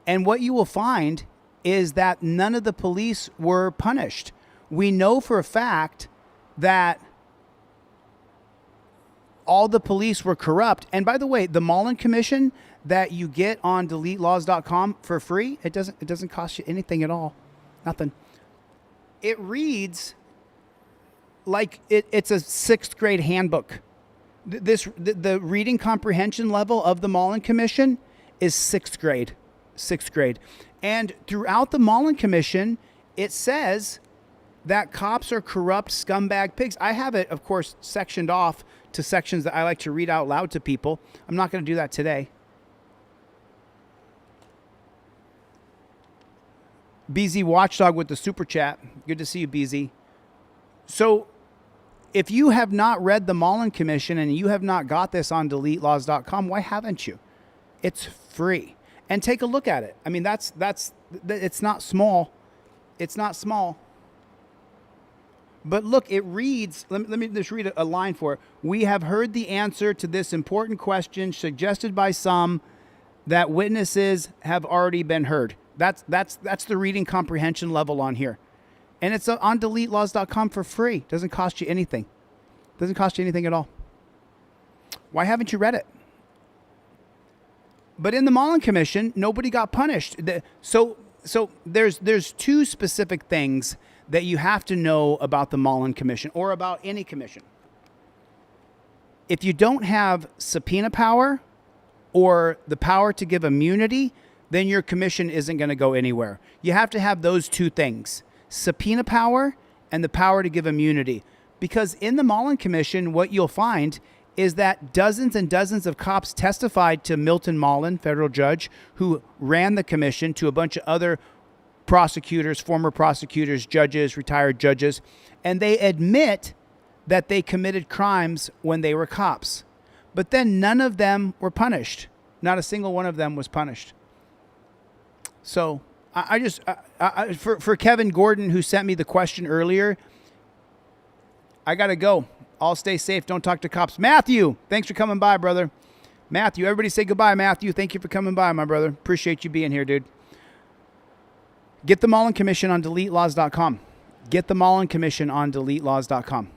[SPEAKER 1] And what you will find is that none of the police were punished. We know for a fact that all the police were corrupt. And by the way, the Mollen Commission that you get on DeletelawZ.com for free, it doesn't cost you anything at all. Nothing. It reads like it's a 6th grade handbook. The reading comprehension level of the Mollen Commission is 6th grade. 6th grade. And throughout the Mollen Commission, it says that cops are corrupt scumbag pigs. I have it, of course, sectioned off to sections that I like to read out loud to people. I'm not going to do that today. BZ Watchdog with the super chat. Good to see you, BZ. So if you have not read the Mollen Commission and you have not got this on DeletelawZ.com, why haven't you? It's free. And take a look at it. I mean, it's not small. It's not small. But look, it reads, let me just read a line for it. We have heard the answer to this important question suggested by some that witnesses have already been heard. That's the reading comprehension level on here. And it's on DeletelawZ.com for free. Doesn't cost you anything. Doesn't cost you anything at all. Why haven't you read it? But in the Mollen Commission, nobody got punished. So there's two specific things that you have to know about the Mollen Commission or about any commission. If you don't have subpoena power or the power to give immunity, then your commission isn't going to go anywhere. You have to have those two things, subpoena power and the power to give immunity. Because in the Mollen Commission, what you'll find is that dozens and dozens of cops testified to Milton Mollen, federal judge, who ran the commission, to a bunch of other prosecutors, former prosecutors, judges, retired judges, and they admit that they committed crimes when they were cops. But then none of them were punished. Not a single one of them was punished. So for Kevin Gordon, who sent me the question earlier, I got to go. All stay safe. Don't talk to cops. Matthew, thanks for coming by, brother. Matthew, everybody say goodbye, Matthew. Thank you for coming by, my brother. Appreciate you being here, dude. Get the Mollen Commission on DeletelawZ.com. Get the Mollen Commission on DeletelawZ.com.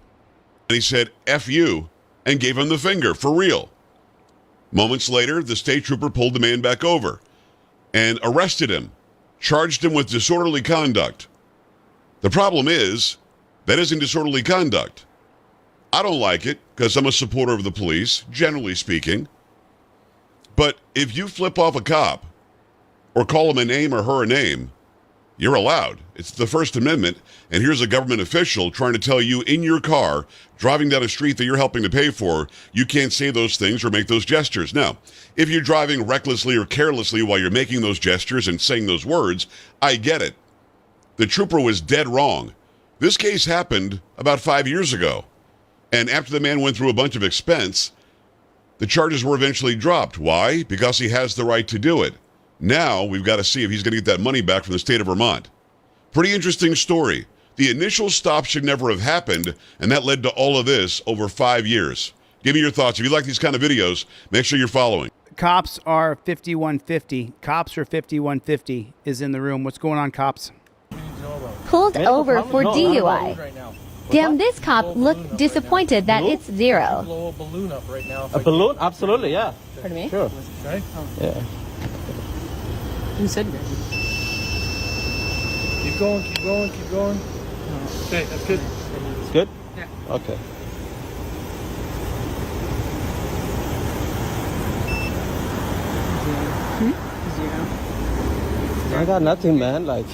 [SPEAKER 11] And he said, F you, and gave him the finger, for real. Moments later, the state trooper pulled the man back over and arrested him, charged him with disorderly conduct. The problem is, that isn't disorderly conduct. I don't like it because I'm a supporter of the police, generally speaking. But if you flip off a cop or call him a name or her a name, You're allowed. It's the First Amendment, and here's a government official trying to tell you in your car, driving down a street that you're helping to pay for, you can't say those things or make those gestures. Now, if you're driving recklessly or carelessly while you're making those gestures and saying those words, I get it. The trooper was dead wrong. This case happened about 5 years ago, and after the man went through a bunch of expense, the charges were eventually dropped. Why? Because he has the right to do it. Now, we've got to see if he's going to get that money back from the state of Vermont. Pretty interesting story. The initial stop should never have happened, and that led to all of this over 5 years. Give me your thoughts. If you like these kind of videos, make sure you're following.
[SPEAKER 1] Cops are 5150. Cops are 5150 is in the room. What's going on, cops?
[SPEAKER 20] Pulled over for DUI. Damn, this cop looked disappointed that it's zero.
[SPEAKER 2] Blow a balloon up right now.
[SPEAKER 6] A balloon? Absolutely, yeah.
[SPEAKER 20] Pardon me?
[SPEAKER 6] Sure.
[SPEAKER 2] Okay.
[SPEAKER 6] Yeah.
[SPEAKER 9] You said
[SPEAKER 2] Keep going, keep going, keep going. Okay, that's good.
[SPEAKER 6] It's good?
[SPEAKER 9] Yeah.
[SPEAKER 6] Okay. I got nothing, man. Like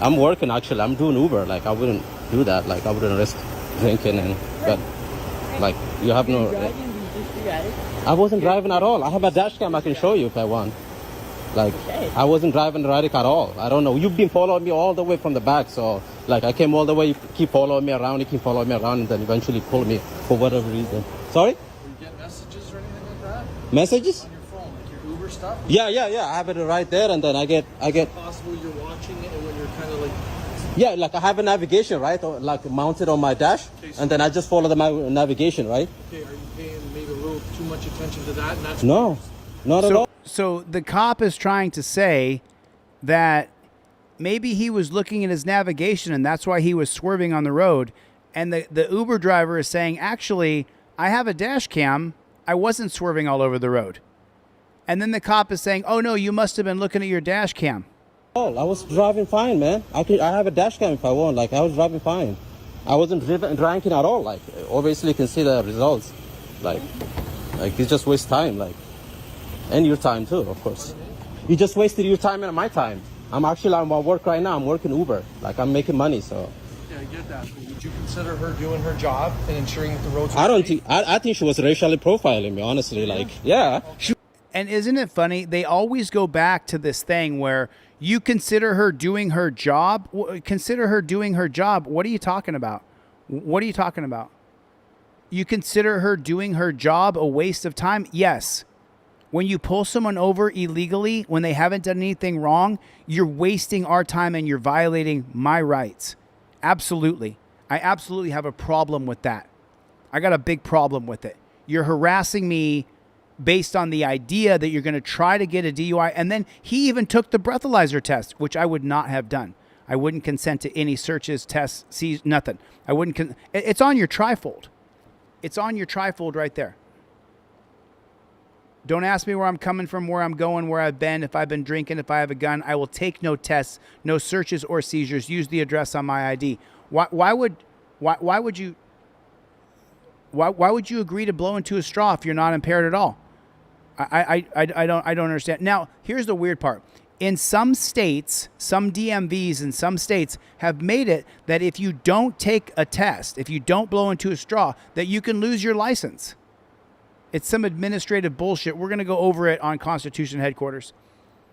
[SPEAKER 6] I'm working actually. I'm doing Uber. Like I wouldn't do that. Like I wouldn't risk drinking and but like you have no. I wasn't driving at all. I have a dash cam. I can show you if I want. Like I wasn't driving erratic at all. I don't know. You've been following me all the way from the back, so like I came all the way. You keep following me around. You keep following me around, and then eventually pull me for whatever reason. Sorry?
[SPEAKER 2] Do you get messages or anything like that?
[SPEAKER 6] Messages?
[SPEAKER 2] On your phone, like your Uber stuff?
[SPEAKER 6] Yeah. I have it right there, and then I get.
[SPEAKER 2] Is it possible you're watching it and when you're kind of like.
[SPEAKER 6] Yeah, like I have a navigation, right? Or like mounted on my dash, and then I just follow the navigation, right?
[SPEAKER 2] Okay, are you paying maybe a little too much attention to that? And that's
[SPEAKER 6] No, not at all.
[SPEAKER 1] So the cop is trying to say that maybe he was looking at his navigation and that's why he was swerving on the road. And the Uber driver is saying, actually, I have a dash cam. I wasn't swerving all over the road. And then the cop is saying, oh, no, you must have been looking at your dash cam.
[SPEAKER 6] Oh, I was driving fine, man. I have a dash cam if I want. Like, I was driving fine. I wasn't drinking at all. Like, obviously you can see the results. Like you just waste time, like, and your time too, of course. You just wasted your time and my time. I'm at work right now. I'm working Uber. Like, I'm making money, so.
[SPEAKER 2] Yeah, I get that. But would you consider her doing her job and ensuring that the roads are
[SPEAKER 6] I think she was racially profiling me, honestly. Like, yeah.
[SPEAKER 1] And isn't it funny? They always go back to this thing where you consider her doing her job. Consider her doing her job. What are you talking about? What are you talking about? You consider her doing her job a waste of time? Yes. When you pull someone over illegally, when they haven't done anything wrong, you're wasting our time and you're violating my rights. Absolutely. I absolutely have a problem with that. I got a big problem with it. You're harassing me based on the idea that you're going to try to get a DUI. And then he even took the breathalyzer test, which I would not have done. I wouldn't consent to any searches, tests, sees, nothing. I wouldn't. It's on your Trifold. It's on your Trifold right there. Don't ask me where I'm coming from, where I'm going, where I've been, if I've been drinking, if I have a gun. I will take no tests, no searches or seizures. Use the address on my ID. Why would you agree to blow into a straw if you're not impaired at all? I don't understand. Now, here's the weird part. In some states, some DMVs in some states have made it that if you don't take a test, if you don't blow into a straw, that you can lose your license. It's some administrative bullshit. We're going to go over it on Constitution headquarters.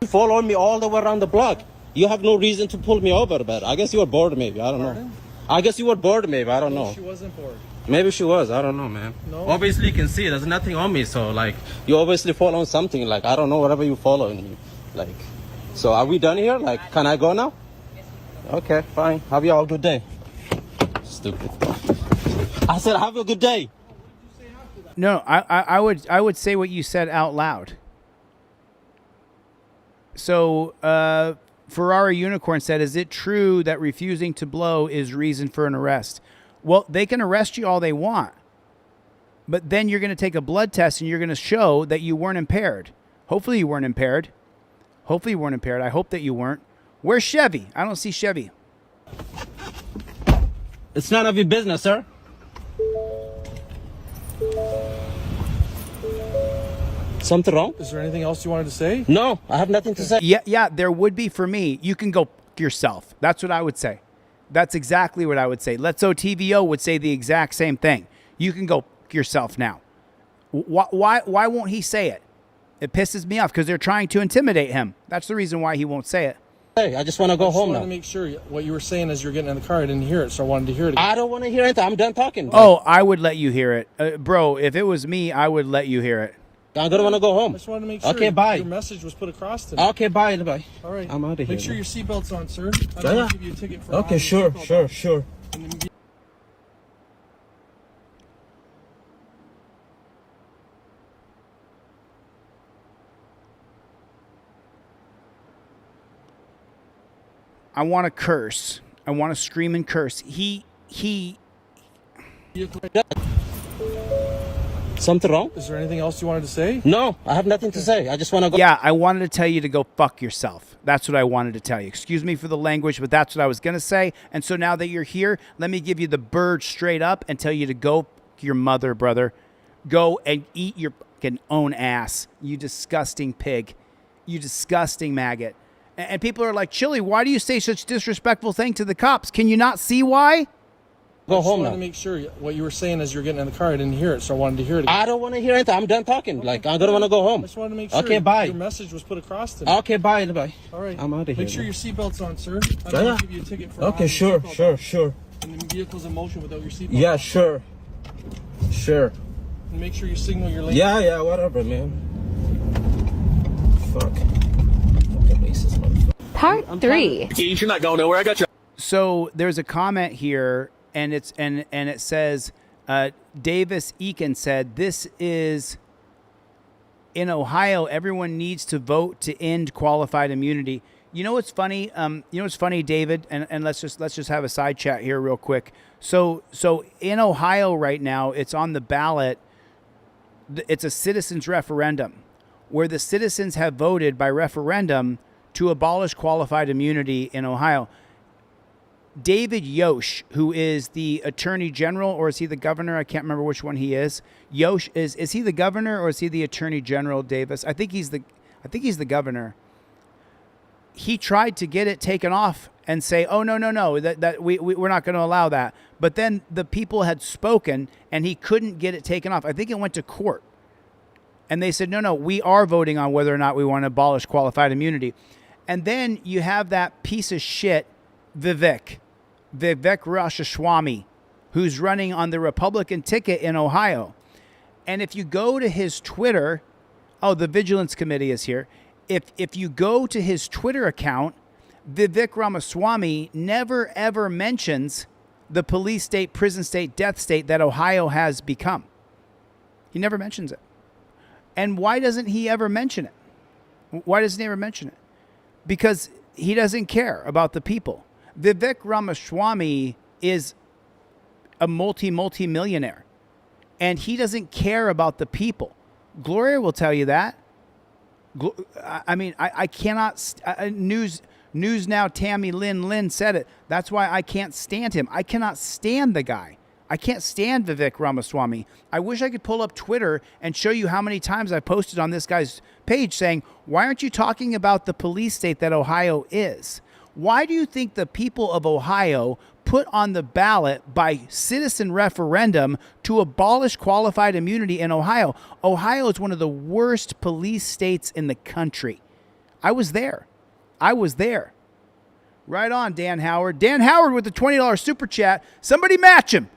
[SPEAKER 6] You followed me all the way around the block. You have no reason to pull me over, but I guess you were bored maybe. I don't know. I guess you were bored maybe. I don't know.
[SPEAKER 2] She wasn't bored.
[SPEAKER 6] Maybe she was. I don't know, man.
[SPEAKER 2] No.
[SPEAKER 6] Obviously, you can see there's nothing on me. So, like, you obviously following something. Like, I don't know, whatever you following me. Like, so are we done here? Like, can I go now? Okay, fine. Have you all a good day. Stupid. I said, have a good day.
[SPEAKER 1] No, I would say what you said out loud. So, Ferrari Unicorn said, is it true that refusing to blow is reason for an arrest? Well, they can arrest you all they want. But then you're going to take a blood test and you're going to show that you weren't impaired. Hopefully you weren't impaired. Hopefully you weren't impaired. I hope that you weren't. Where's Chevy? I don't see Chevy.
[SPEAKER 6] It's none of your business, sir. Something wrong?
[SPEAKER 12] Is there anything else you wanted to say?
[SPEAKER 6] No, I have nothing to say.
[SPEAKER 1] Yeah, there would be for me. You can go f- yourself. That's what I would say. That's exactly what I would say. Let's TVO would say the exact same thing. You can go f- yourself now. Why won't he say it? It pisses me off because they're trying to intimidate him. That's the reason why he won't say it.
[SPEAKER 6] Hey, I just want to go home now.
[SPEAKER 12] I just wanted to make sure what you were saying as you're getting in the car. I didn't hear it, so I wanted to hear it again.
[SPEAKER 6] I don't want to hear anything. I'm done talking.
[SPEAKER 1] Oh, I would let you hear it. Bro, if it was me, I would let you hear it.
[SPEAKER 6] I'm going to want to go home.
[SPEAKER 12] I just wanted to make sure
[SPEAKER 6] okay, bye.
[SPEAKER 12] Your message was put across to me.
[SPEAKER 6] Okay, bye. Bye.
[SPEAKER 12] All right.
[SPEAKER 6] I'm out of here.
[SPEAKER 12] Make sure your seatbelt's on, sir. I'm going to give you a ticket for
[SPEAKER 6] okay, sure.
[SPEAKER 1] I want to curse. I want to scream and curse. He.
[SPEAKER 6] Something wrong?
[SPEAKER 12] Is there anything else you wanted to say?
[SPEAKER 6] No, I have nothing to say. I just want to go.
[SPEAKER 1] Yeah, I wanted to tell you to go fuck yourself. That's what I wanted to tell you. Excuse me for the language, but that's what I was going to say. And so now that you're here, let me give you the bird straight up and tell you to go fuck your mother, brother. Go and eat your fucking own ass, you disgusting pig. You disgusting maggot. And people are like, Chille, why do you say such disrespectful thing to the cops? Can you not see why?
[SPEAKER 6] Go home now.
[SPEAKER 12] I just wanted to make sure what you were saying as you're getting in the car. I didn't hear it, so I wanted to hear it again.
[SPEAKER 6] I don't want to hear anything. I'm done talking. Okay. Like, I'm going to want to go home.
[SPEAKER 12] I just wanted to make sure
[SPEAKER 6] okay, bye.
[SPEAKER 12] Your message was put across to me.
[SPEAKER 6] Okay, bye.
[SPEAKER 12] All right.
[SPEAKER 6] I'm out of here.
[SPEAKER 12] Make sure your seatbelt's on, sir. I'm going to give you a ticket for
[SPEAKER 6] okay, sure.
[SPEAKER 12] And the vehicle's in motion without your seatbelt.
[SPEAKER 6] Yeah, sure.
[SPEAKER 12] And make sure you signal your lane.
[SPEAKER 6] Yeah, whatever, man. Fuck.
[SPEAKER 20] Part 3.
[SPEAKER 2] You're not going nowhere. I got you.
[SPEAKER 1] So there's a comment here, and it says, Davis Eakin said, "This is in Ohio. Everyone needs to vote to end qualified immunity." You know what's funny? David, and let's just have a side chat here real quick. So in Ohio right now, it's on the ballot. It's a citizens referendum where the citizens have voted by referendum to abolish qualified immunity in Ohio. David Yosh, who is the attorney general, or is he the governor? I can't remember which one he is. Yosh is he the governor or is he the attorney general, Davis? I think he's the governor. He tried to get it taken off and say, "Oh no, that we're not going to allow that." But then the people had spoken and he couldn't get it taken off. I think it went to court. And they said, "No, we are voting on whether or not we want to abolish qualified immunity." And then you have that piece of shit, Vivek Ramaswamy, who's running on the Republican ticket in Ohio. And if you go to his Twitter, the Vigilance Committee is here. If you go to his Twitter account, Vivek Ramaswamy never ever mentions the police state, prison state, death state that Ohio has become. He never mentions it. And why doesn't he ever mention it? Why doesn't he ever mention it? Because he doesn't care about the people. Vivek Ramaswamy is a multi-millionaire, and he doesn't care about the people. Gloria will tell you that. I cannot. News Now Tammy Lynn said it. That's why I can't stand him. I cannot stand the guy. I can't stand Vivek Ramaswamy. I wish I could pull up Twitter and show you how many times I posted on this guy's page saying, "Why aren't you talking about the police state that Ohio is? Why do you think the people of Ohio put on the ballot by citizen referendum to abolish qualified immunity in Ohio?" Ohio is one of the worst police states in the country. I was there. Right on, Dan Howard. Dan Howard with the $20 super chat. Somebody match him.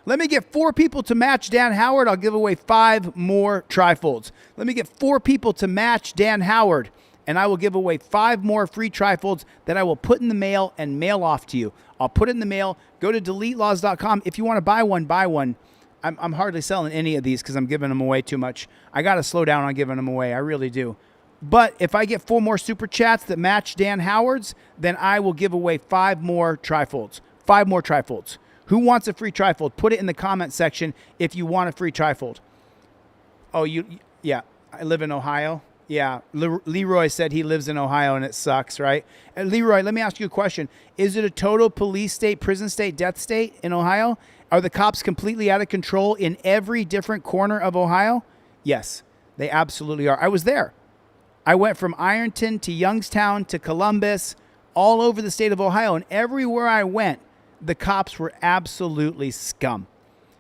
[SPEAKER 1] Let me get 4 people to match Dan Howard. I'll give away 5 more trifolds. Let me get 4 people to match Dan Howard, and I will give away 5 more free trifolds that I will put in the mail and mail off to you. I'll put it in the mail. Go to DeletelawZ.com. If you want to buy one, buy one. I'm hardly selling any of these because I'm giving them away too much. I got to slow down on giving them away. I really do. But if I get 4 more super chats that match Dan Howard's, then I will give away 5 more trifolds. 5 more trifolds. Who wants a free trifold? Put it in the comment section if you want a free trifold. Yeah, I live in Ohio. Yeah, Leroy said he lives in Ohio and it sucks, right? And Leroy, let me ask you a question. Is it a total police state, prison state, death state in Ohio? Are the cops completely out of control in every different corner of Ohio? Yes. They absolutely are. I was there. I went from Ironton to Youngstown to Columbus, all over the state of Ohio, and everywhere I went, the cops were absolutely scum.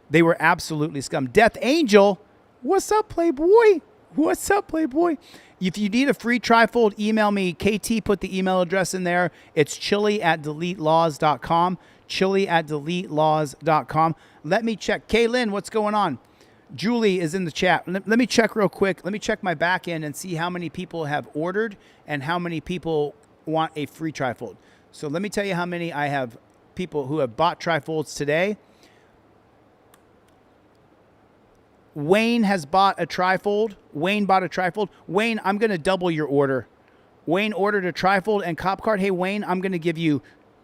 [SPEAKER 1] They were absolutely scum. Death Angel, what's up, Playboy? What's up, Playboy? If you need a free trifold, email me. KT put the email address in there. It's chille@DeletelawZ.com. Chille@DeletelawZ.com. Let me check. Kaylin, what's going on? Julie is in the chat. Let me check real quick. Let me check my back end and see how many people have ordered and how many people want a free trifold. So let me tell you how many I have people who have bought trifolds today. Wayne has bought a trifold. Wayne bought a trifold. Wayne, I'm going to double your order. Wayne ordered a trifold and cop card. Hey, Wayne, I'm going to give you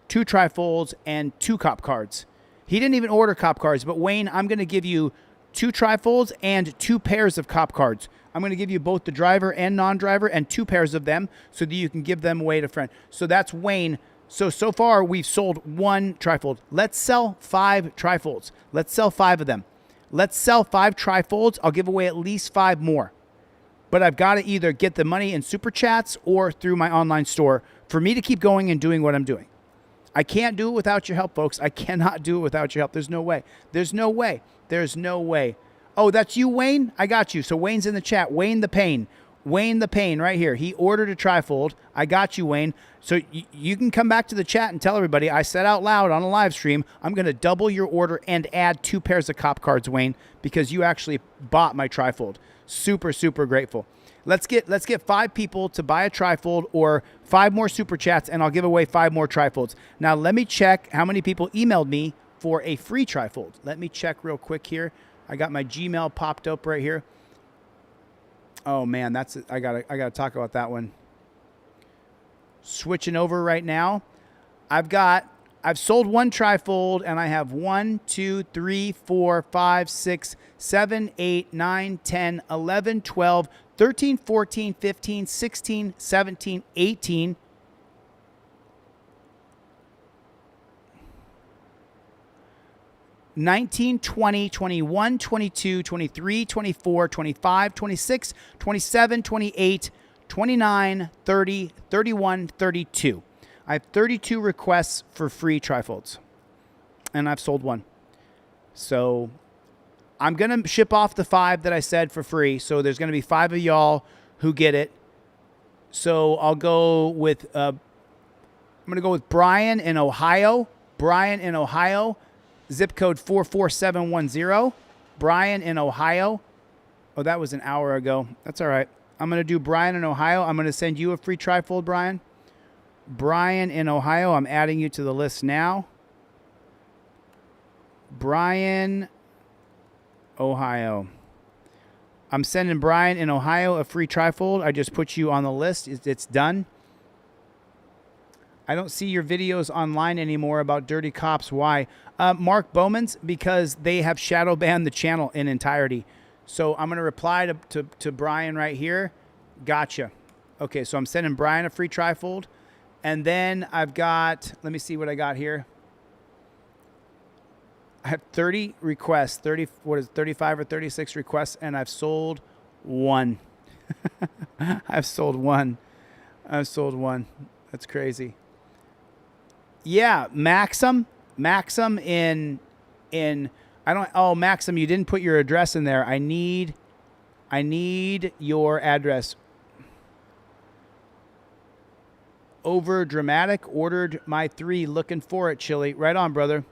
[SPEAKER 1] 2 trifolds and 2 cop cards. He didn't even order cop cards, but Wayne, I'm going to give you 2 trifolds and 2 pairs of cop cards. I'm going to give you both the driver and non-driver and 2 pairs of them so that you can give them away to friends. So that's Wayne. So far we've sold 1 trifold. Let's sell 5 trifolds. Let's sell 5 of them. Let's sell 5 trifolds. I'll give away at least 5 more. But I've got to either get the money in super chats or through my online store for me to keep going and doing what I'm doing. I can't do it without your help, folks. I cannot do it without your help. There's no way. There's no way. There's no way. Oh, that's you, Wayne? I got you. So Wayne's in the chat. Wayne the Pain. Wayne the Pain right here. He ordered a trifold. I got you, Wayne. So you can come back to the chat and tell everybody, I said out loud on a live stream, I'm going to double your order and add 2 pairs of cop cards, Wayne, because you actually bought my trifold. Super, super grateful. Let's get 5 people to buy a trifold or 5 more super chats, and I'll give away 5 more trifolds. Now, let me check how many people emailed me for a free trifold. Let me check real quick here. I got my Gmail popped up right here. Oh man, I gotta talk about that one. Switching over right now. I've sold 1 trifold and I have 1, 2, 3, 4, 5, 6, 7, 8, 9, 10, 11, 12, 13, 14, 15, 16, 17, 18. 19, 20, 21, 22, 23, 24, 25, 26, 27, 28, 29, 30, 31, 32. I have 32 requests for free trifolds, and I've sold 1. So I'm going to ship off the 5 that I said for free. So there's going to be 5 of y'all who get it. So I'll go with, I'm going to go with Brian in Ohio. Brian in Ohio. Zip code 44710. Brian in Ohio. Oh, that was an hour ago. That's all right. I'm going to do Brian in Ohio. I'm going to send you a free trifold, Brian. Brian in Ohio. I'm adding you to the list now. Brian, Ohio. I'm sending Brian in Ohio a free trifold. I just put you on the list. It's done. I don't see your videos online anymore about dirty cops. Why? Mark Bowman's, because they have shadow banned the channel in entirety. So I'm going to reply to Brian right here. Gotcha. Okay, so I'm sending Brian a free trifold. And then I've got, let me see what I got here. I have 30 requests, 35 or 36 requests, and I've sold 1. I've sold 1. I've sold 1. That's crazy. Yeah, Maxim in Maxim, you didn't put your address in there. I need your address. Over dramatic, ordered my 3, looking for it, Chille. Right on, brother.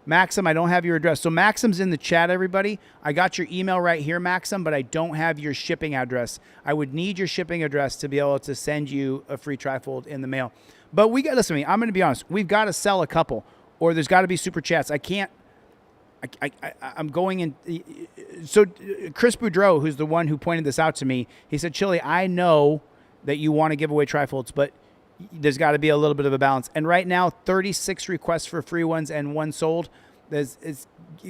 [SPEAKER 1] Maxim, I don't have your address. So Maxim's in the chat, everybody. I got your email right here, Maxim, but I don't have your shipping address. I would need your shipping address to be able to send you a free trifold in the mail. But listen to me, I'm going to be honest. We've got to sell a couple, or there's got to be super chats. I'm going in. So Chris Boudreau, who's the one who pointed this out to me, he said, Chille, I know that you want to give away trifolds, but there's got to be a little bit of a balance. And right now, 36 requests for free ones and 1 sold. We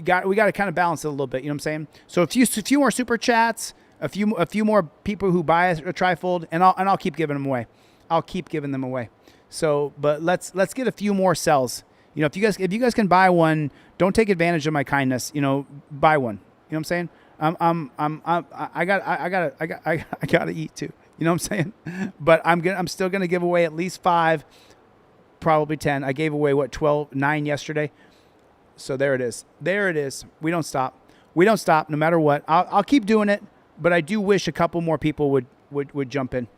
[SPEAKER 1] got to kind of balance it a little bit. You know what I'm saying? So a few more super chats, a few more people who buy a trifold, and I'll keep giving them away. I'll keep giving them away. So, but let's get a few more sells. You know, if you guys can buy one, don't take advantage of my kindness. You know, buy one. You know what I'm saying? I gotta eat too. You know what I'm saying? But I'm still gonna give away at least 5, probably 10. I gave away 9 yesterday. So there it is. There it is. We don't stop. We don't stop no matter what. I'll keep doing it, but I do wish a couple more people would jump in.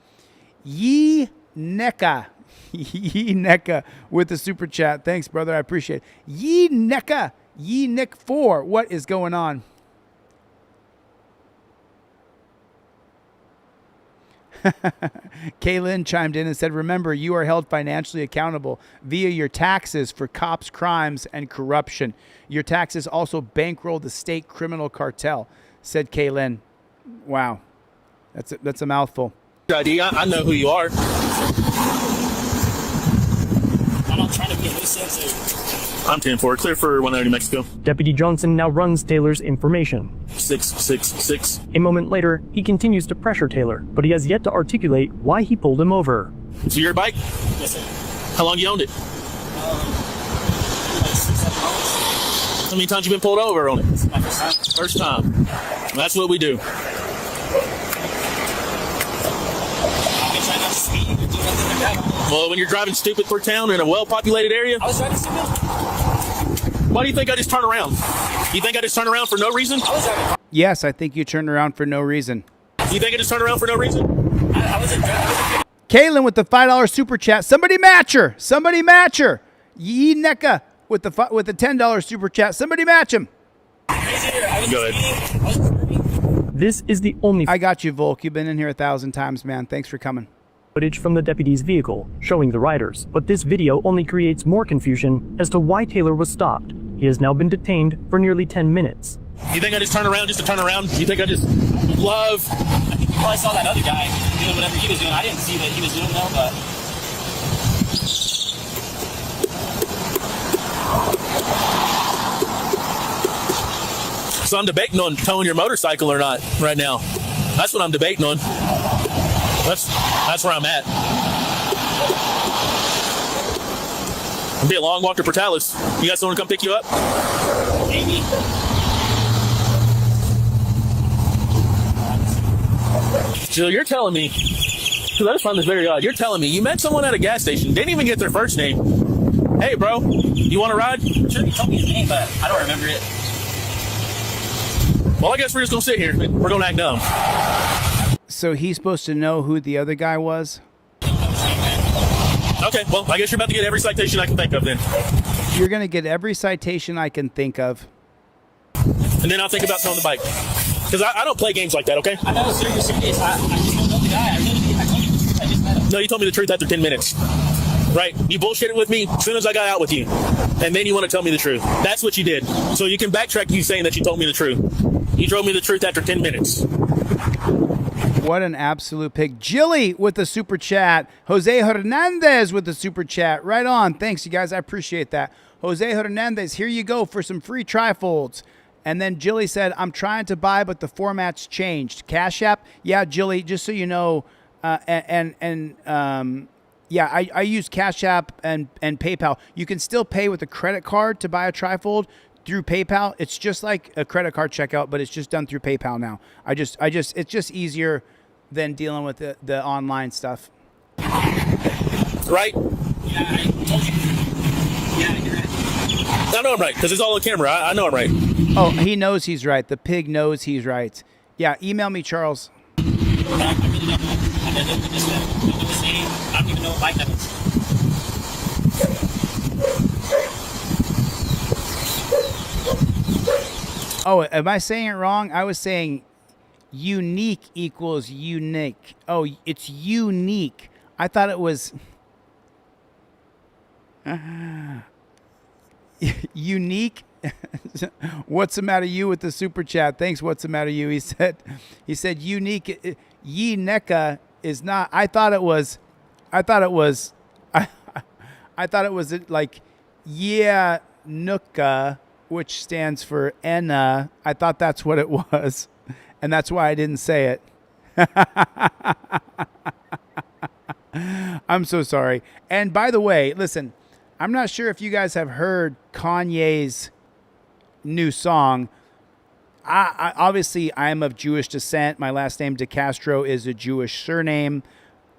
[SPEAKER 1] Ye Neka. Ye Neka with the super chat. Thanks, brother. I appreciate it. Ye Neka. Ye Nick 4. What is going on? Kaylin chimed in and said, remember, you are held financially accountable via your taxes for cops' crimes and corruption. Your taxes also bankroll the state criminal cartel, said Kaylin. Wow. That's a mouthful.
[SPEAKER 3] ID, I know who you are.
[SPEAKER 2] I'm not trying to be insensitive.
[SPEAKER 3] I'm 10-4, clear for 190 Mexico.
[SPEAKER 13] Deputy Johnson now runs Taylor's information.
[SPEAKER 3] 666.
[SPEAKER 13] A moment later, he continues to pressure Taylor, but he has yet to articulate why he pulled him over.
[SPEAKER 3] So your bike?
[SPEAKER 2] Yes, sir.
[SPEAKER 3] How long you owned it?
[SPEAKER 2] Like 6-7 months.
[SPEAKER 3] How many times you been pulled over on it?
[SPEAKER 2] This is my first time.
[SPEAKER 3] First time. That's what we do.
[SPEAKER 2] I've been trying not to speed or do nothing like that.
[SPEAKER 3] Well, when you're driving stupid for town in a well-populated area,
[SPEAKER 2] I was driving stupid.
[SPEAKER 3] why do you think I just turn around? You think I just turn around for no reason?
[SPEAKER 2] I was driving.
[SPEAKER 1] Yes, I think you turned around for no reason.
[SPEAKER 3] You think I just turned around for no reason?
[SPEAKER 2] I wasn't driving.
[SPEAKER 1] Kaylin with the $5 super chat. Somebody match her. Somebody match her. Ye Neka with the $10 super chat. Somebody match him.
[SPEAKER 3] Go ahead.
[SPEAKER 13] This is the only
[SPEAKER 1] I got you, Volk. You've been in here 1,000 times, man. Thanks for coming.
[SPEAKER 13] footage from the deputy's vehicle showing the riders, but this video only creates more confusion as to why Taylor was stopped. He has now been detained for nearly 10 minutes.
[SPEAKER 3] You think I just turn around just to turn around? You think I just love?
[SPEAKER 2] I think you probably saw that other guy doing whatever he was doing. I didn't see what he was doing though, but.
[SPEAKER 3] So I'm debating on towing your motorcycle or not right now. That's what I'm debating on. That's where I'm at. It'll be a long walk to Portales. You got someone to come pick you up?
[SPEAKER 2] Maybe.
[SPEAKER 3] So you're telling me, because I just find this very odd, you're telling me you met someone at a gas station, didn't even get their first name. Hey, bro, you want to ride?
[SPEAKER 2] Sure, you told me his name, but I don't remember it.
[SPEAKER 3] Well, I guess we're just going to sit here. We're going to act dumb.
[SPEAKER 1] So he's supposed to know who the other guy was?
[SPEAKER 3] Okay, well, I guess you're about to get every citation I can think of then.
[SPEAKER 1] You're going to get every citation I can think of.
[SPEAKER 3] And then I'll think about towing the bike. Because I don't play games like that, okay?
[SPEAKER 2] I know, sir, you're serious. I just don't know the guy. I told you the truth. I just met him.
[SPEAKER 3] No, you told me the truth after 10 minutes. Right? You bullshitted with me as soon as I got out with you. And then you want to tell me the truth. That's what you did. So you can backtrack you saying that you told me the truth. You told me the truth after 10 minutes.
[SPEAKER 1] What an absolute pig. Chille with the super chat. Jose Hernandez with the super chat. Right on. Thanks, you guys. I appreciate that. Jose Hernandez, here you go for some free trifolds. And then Chille said, I'm trying to buy, but the format's changed. Cashapp? Yeah, Chille, just so you know, yeah, I use Cashapp and PayPal. You can still pay with a credit card to buy a trifold through PayPal. It's just like a credit card checkout, but it's just done through PayPal now. It's just easier than dealing with the online stuff.
[SPEAKER 3] Right?
[SPEAKER 2] Yeah, I told you. Yeah, you're right.
[SPEAKER 3] I know I'm right, because it's all on camera. I know I'm right.
[SPEAKER 1] Oh, he knows he's right. The pig knows he's right. Yeah, email me, Charles.
[SPEAKER 2] I really don't know. I don't know his name. I don't even know what bike that is.
[SPEAKER 1] Oh, am I saying it wrong? I was saying unique equals unique. Oh, it's unique. I thought it was unique. What's the matter you with the super chat? Thanks. What's the matter you? He said unique. Ye Neka is not. I thought it was like yeah Nuka, which stands for Enna. I thought that's what it was, and that's why I didn't say it. I'm so sorry. And by the way, listen, I'm not sure if you guys have heard Kanye's new song. Obviously, I'm of Jewish descent. My last name, DeCastro, is a Jewish surname.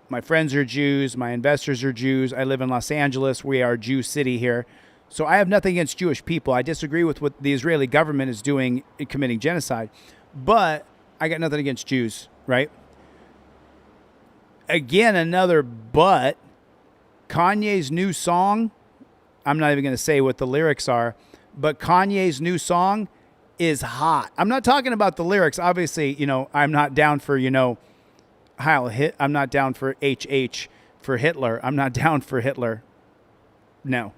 [SPEAKER 1] My friends are Jews. My investors are Jews. I live in Los Angeles. We are Jew City here. So I have nothing against Jewish people. I disagree with what the Israeli government is doing in committing genocide. But I got nothing against Jews, right? Again, another but. Kanye's new song, I'm not even going to say what the lyrics are, but Kanye's new song is hot. I'm not talking about the lyrics. Obviously, I'm not down for, Heil Hit. I'm not down for HH for Hitler. I'm not down for Hitler. No.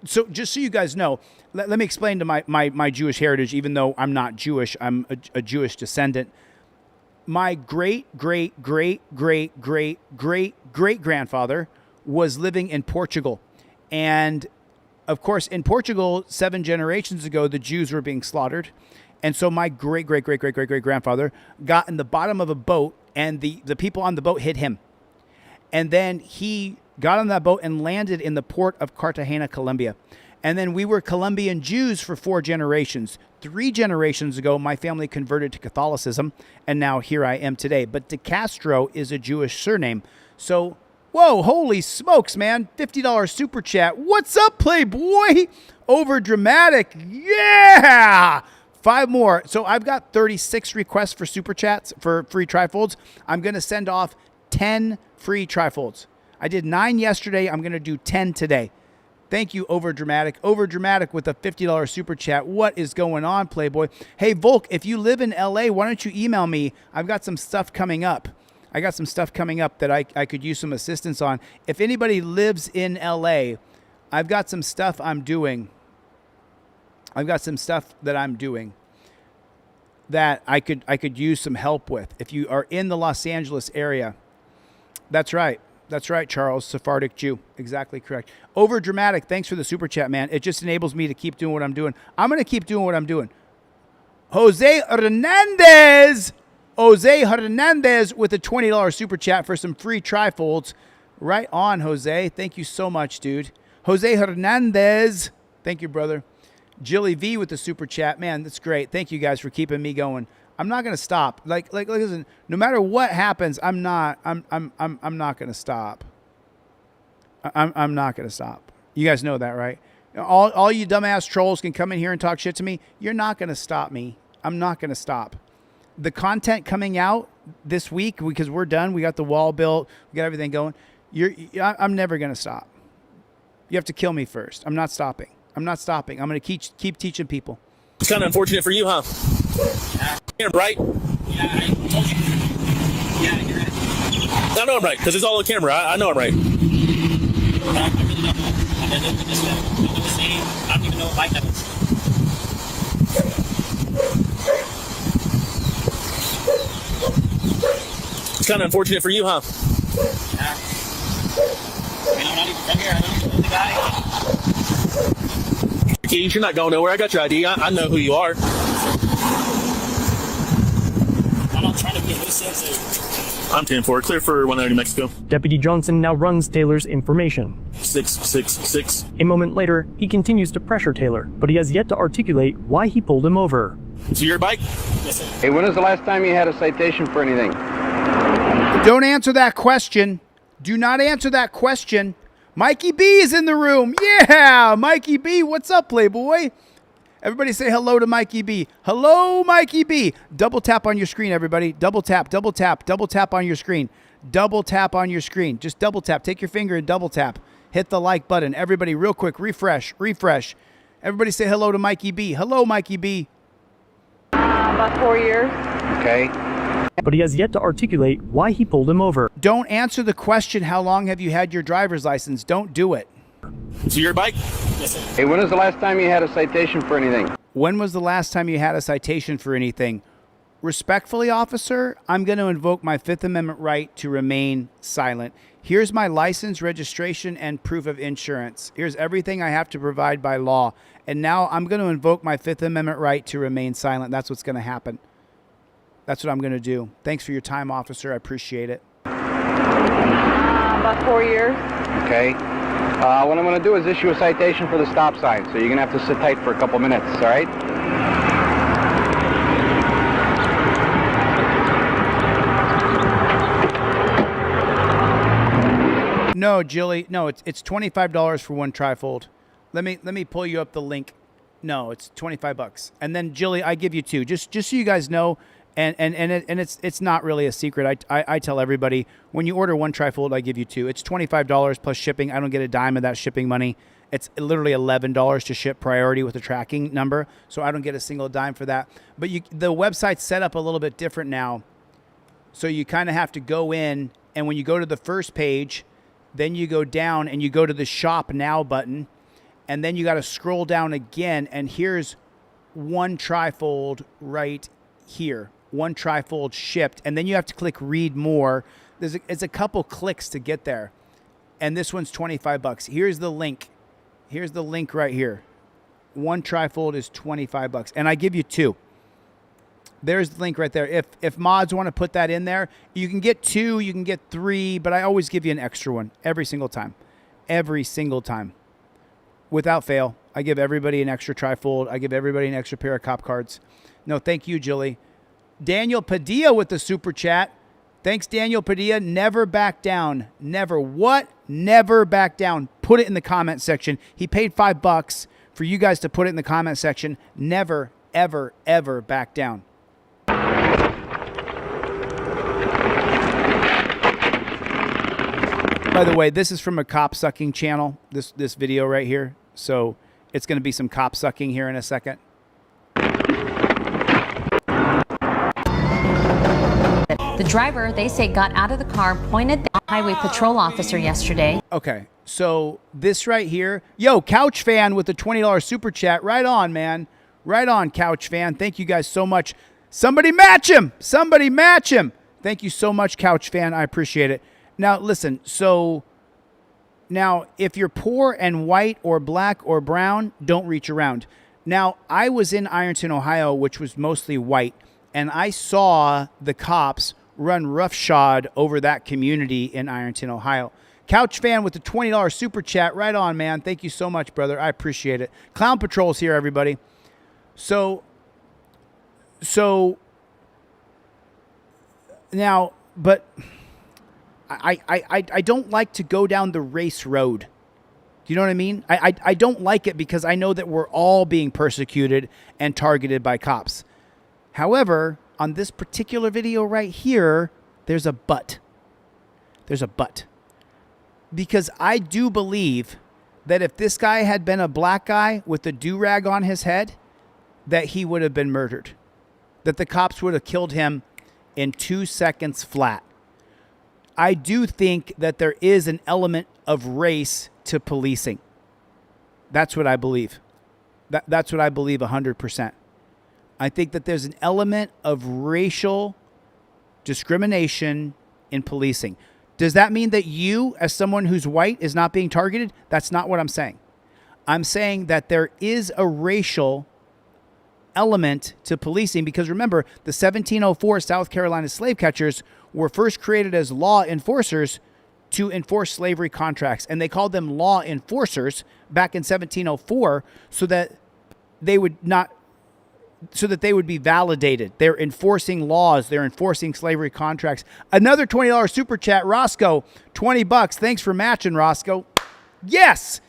[SPEAKER 1] So just so you guys know, let me explain to my Jewish heritage, even though I'm not Jewish, I'm a Jewish descendant. My great-great-great-great-great-great-grandfather was living in Portugal. And, of course, in Portugal, 7 generations ago, the Jews were being slaughtered. And so my great-great-great-great-great-great-grandfather got in the bottom of a boat, and the people on the boat hit him. And then he got on that boat and landed in the port of Cartagena, Colombia. And then we were Colombian Jews for 4 generations. 3 generations ago, my family converted to Catholicism, and now here I am today. But DeCastro is a Jewish surname. So, whoa, holy smokes, man. $50 super chat. What's up, Playboy? Over dramatic. Yeah! 5 more. So I've got 36 requests for super chats for free trifolds. I'm going to send off 10 free trifolds. I did 9 yesterday. I'm going to do 10 today. Thank you, Over Dramatic. Over Dramatic with a $50 super chat. What is going on, Playboy? Hey, Volk, if you live in LA, why don't you email me? I've got some stuff coming up. I got some stuff coming up that I could use some assistance on. If anybody lives in LA, I've got some stuff I'm doing. I've got some stuff that I'm doing that I could use some help with. If you are in the Los Angeles area, that's right. That's right, Charles, Sephardic Jew. Exactly correct. Over dramatic. Thanks for the super chat, man. It just enables me to keep doing what I'm doing. I'm going to keep doing what I'm doing. Jose Hernandez with a $20 super chat for some free trifolds. Right on, Jose. Thank you so much, dude. Jose Hernandez. Thank you, brother. Chille V with the super chat. Man, that's great. Thank you guys for keeping me going. I'm not going to stop. Like listen, no matter what happens, I'm not going to stop. I'm not going to stop. You guys know that, right? All you dumbass trolls can come in here and talk shit to me. You're not going to stop me. I'm not going to stop. The content coming out this week, because we're done. We got the wall built. We got everything going. I'm never going to stop. You have to kill me first. I'm not stopping. I'm not stopping. I'm going to keep teaching people.
[SPEAKER 3] It's kind of unfortunate for you, huh? Right?
[SPEAKER 2] Yeah, I told you. Yeah, you're right.
[SPEAKER 3] I know I'm right, because it's all on camera. I know I'm right.
[SPEAKER 2] I really don't know. I don't even know what bike that was.
[SPEAKER 3] It's kind of unfortunate for you, huh?
[SPEAKER 2] Yeah. I mean, I'm not even from here. I don't know the guy.
[SPEAKER 3] Keys, you're not going nowhere. I got your ID. I know who you are.
[SPEAKER 2] Trying to get loose.
[SPEAKER 3] I'm 10-4. Clear for 190 Mexico.
[SPEAKER 13] Deputy Johnson now runs Taylor's information.
[SPEAKER 3] 666.
[SPEAKER 13] A moment later, he continues to pressure Taylor, but he has yet to articulate why he pulled him over.
[SPEAKER 3] So your bike?
[SPEAKER 2] Yes, sir.
[SPEAKER 6] Hey, when was the last time you had a citation for anything?
[SPEAKER 1] Don't answer that question. Do not answer that question. Mikey B is in the room. Yeah, Mikey B. What's up, Playboy? Everybody say hello to Mikey B. Hello, Mikey B. Double tap on your screen, everybody. Double tap, double tap, double tap on your screen. Double tap on your screen. Just double tap. Take your finger and double tap. Hit the like button. Everybody, real quick, refresh. Everybody say hello to Mikey B. Hello, Mikey B.
[SPEAKER 7] About 4 years.
[SPEAKER 6] Okay.
[SPEAKER 13] But he has yet to articulate why he pulled him over.
[SPEAKER 1] Don't answer the question, how long have you had your driver's license? Don't do it.
[SPEAKER 3] So your bike?
[SPEAKER 2] Yes, sir.
[SPEAKER 6] Hey, when was the last time you had a citation for anything?
[SPEAKER 1] When was the last time you had a citation for anything? Respectfully, officer, I'm going to invoke my Fifth Amendment right to remain silent. Here's my license, registration, and proof of insurance. Here's everything I have to provide by law. And now I'm going to invoke my Fifth Amendment right to remain silent. That's what's going to happen. That's what I'm going to do. Thanks for your time, officer. I appreciate it.
[SPEAKER 7] About 4 years.
[SPEAKER 6] Okay. What I'm going to do is issue a citation for the stop sign, so you're going to have to sit tight for a couple minutes, all right?
[SPEAKER 1] No, Jilly. No, it's $25 for one trifold. Let me pull you up the link. No, it's $25. And then Jilly, I give you 2. Just so you guys know, and it's not really a secret. I tell everybody, when you order one trifold, I give you 2. It's $25 plus shipping. I don't get a dime of that shipping money. It's literally $11 to ship priority with a tracking number, so I don't get a single dime for that. But the website's set up a little bit different now. So you kind of have to go in, and when you go to the first page, then you go down and you go to the Shop Now button, and then you got to scroll down again, and here's one trifold right here. One trifold shipped, and then you have to click Read More. It's a couple clicks to get there, and this one's $25. Here's the link. Here's the link right here. One trifold is $25, and I give you 2. There's the link right there. If mods want to put that in there, you can get 2, you can get 3, but I always give you an extra one every single time. Every single time. Without fail. I give everybody an extra trifold. I give everybody an extra pair of cop cards. No, thank you, Jilly. Daniel Padilla with the super chat. Thanks, Daniel Padilla. Never back down. Never. What? Never back down. Put it in the comment section. He paid $5 for you guys to put it in the comment section. Never, ever, ever back down. By the way, this is from a cop sucking channel, this video right here. So it's going to be some cop sucking here in a second.
[SPEAKER 15] The driver, they say, got out of the car, pointed the highway patrol officer yesterday.
[SPEAKER 1] Okay, so this right here. Yo, Couch Fan with the $20 super chat. Right on, man. Right on, Couch Fan. Thank you guys so much. Somebody match him. Somebody match him. Thank you so much, Couch Fan. I appreciate it. Now, listen. So now, if you're poor and white or black or brown, don't reach around. Now, I was in Ironton, Ohio, which was mostly white, and I saw the cops run roughshod over that community in Ironton, Ohio. Couch Fan with the $20 super chat. Right on, man. Thank you so much, brother. I appreciate it. Clown Patrol's here, everybody. So now, but I don't like to go down the race road. Do you know what I mean? I don't like it because I know that we're all being persecuted and targeted by cops. However, on this particular video right here, there's a but. There's a but. Because I do believe that if this guy had been a black guy with a do-rag on his head, that he would have been murdered. That the cops would have killed him in 2 seconds flat. I do think that there is an element of race to policing. That's what I believe. That's what I believe 100%. I think that there's an element of racial discrimination in policing. Does that mean that you, as someone who's white, is not being targeted? That's not what I'm saying. I'm saying that there is a racial element to policing because remember, the 1704 South Carolina slave catchers were first created as law enforcers to enforce slavery contracts. And they called them law enforcers back in 1704 so that they would be validated. They're enforcing laws. They're enforcing slavery contracts. Another $20 super chat. Roscoe, $20. Thanks for matching, Roscoe. Yes.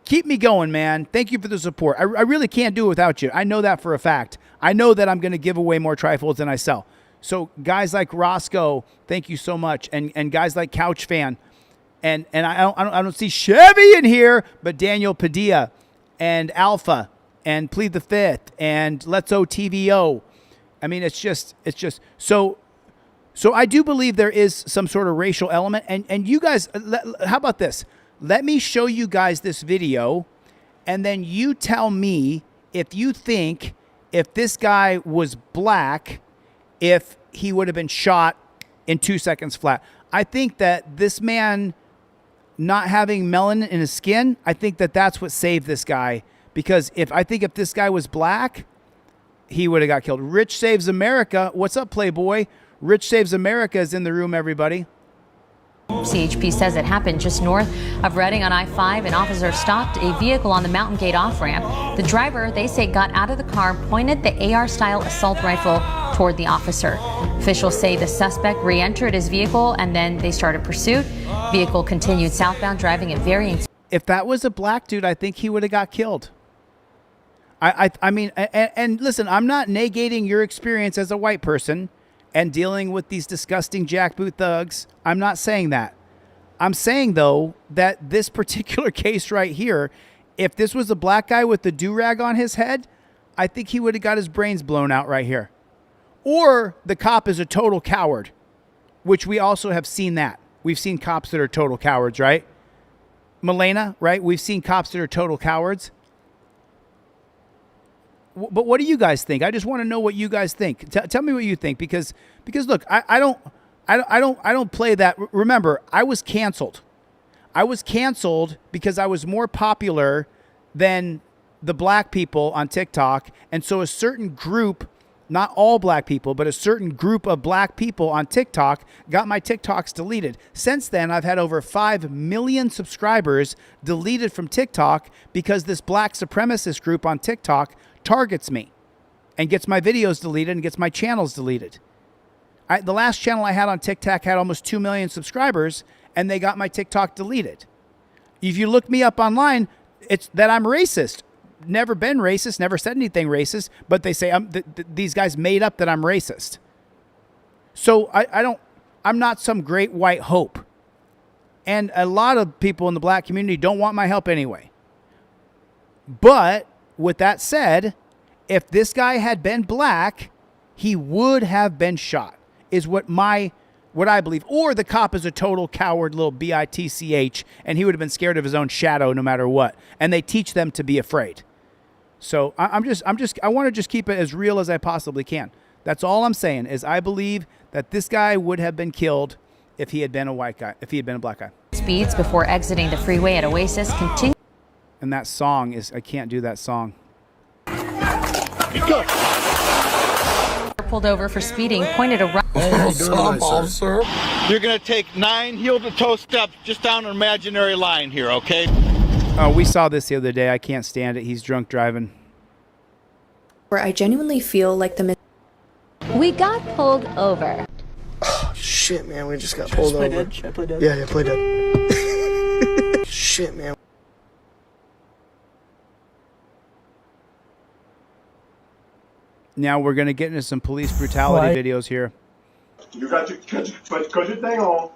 [SPEAKER 1] Keep me going, man. Thank you for the support. I really can't do it without you. I know that for a fact. I know that I'm going to give away more trifolds than I sell. So guys like Roscoe, thank you so much. And guys like Couch Fan. And I don't see Chevy in here, but Daniel Padilla and Alpha and Plead the Fifth and Let's OTVO. I mean, it's just so I do believe there is some sort of racial element. And you guys, how about this? Let me show you guys this video, and then you tell me if you think if this guy was black, if he would have been shot in 2 seconds flat. I think that this man not having melanin in his skin, I think that that's what saved this guy. Because if this guy was black, he would have got killed. Rich Saves America. What's up, Playboy? Rich Saves America is in the room, everybody.
[SPEAKER 15] CHP says it happened just north of Reading on I-5. An officer stopped a vehicle on the Mountain Gate off-ramp. The driver, they say, got out of the car, pointed the AR-style assault rifle toward the officer. Officials say the suspect re-entered his vehicle and then they started pursuit. Vehicle continued southbound, driving at varying.
[SPEAKER 1] If that was a black dude, I think he would have got killed. I mean, and listen, I'm not negating your experience as a white person and dealing with these disgusting jackboot thugs. I'm not saying that. I'm saying, though, that this particular case right here, if this was a black guy with the do-rag on his head, I think he would have got his brains blown out right here. Or the cop is a total coward, which we also have seen that. We've seen cops that are total cowards, right? Milena, right? We've seen cops that are total cowards. But what do you guys think? I just want to know what you guys think. Tell me what you think, because look, I don't play that. Remember, I was canceled. I was canceled because I was more popular than the black people on TikTok, and so a certain group, not all black people, but a certain group of black people on TikTok got my TikToks deleted. Since then, I've had over 5 million subscribers deleted from TikTok because this black supremacist group on TikTok targets me and gets my videos deleted and gets my channels deleted. The last channel I had on TikTok had almost 2 million subscribers, and they got my TikTok deleted. If you look me up online, it's that I'm racist. Never been racist, never said anything racist, but they say these guys made up that I'm racist. So I'm not some great white hope. And a lot of people in the black community don't want my help anyway. But with that said, if this guy had been black, he would have been shot, is what I believe. Or the cop is a total coward, little bitch, and he would have been scared of his own shadow no matter what. And they teach them to be afraid. So I want to just keep it as real as I possibly can. That's all I'm saying, is I believe that this guy would have been killed if he had been a white guy, if he had been a black guy.
[SPEAKER 15] Speeds before exiting the freeway at Oasis continue.
[SPEAKER 1] And that song is, I can't do that song.
[SPEAKER 15] Go. Pulled over for speeding, pointed a right.
[SPEAKER 23] Officer. You're going to take 9 heel-to-toe steps just down an imaginary line here, okay?
[SPEAKER 1] Oh, we saw this the other day. I can't stand it. He's drunk driving.
[SPEAKER 16] Where I genuinely feel like
[SPEAKER 20] We got pulled over.
[SPEAKER 2] Oh, shit, man. We just got pulled over.
[SPEAKER 16] Should I play dead?
[SPEAKER 2] Yeah, play dead. Shit, man.
[SPEAKER 1] Now we're going to get into some police brutality videos here.
[SPEAKER 18] You got to cut your thing on.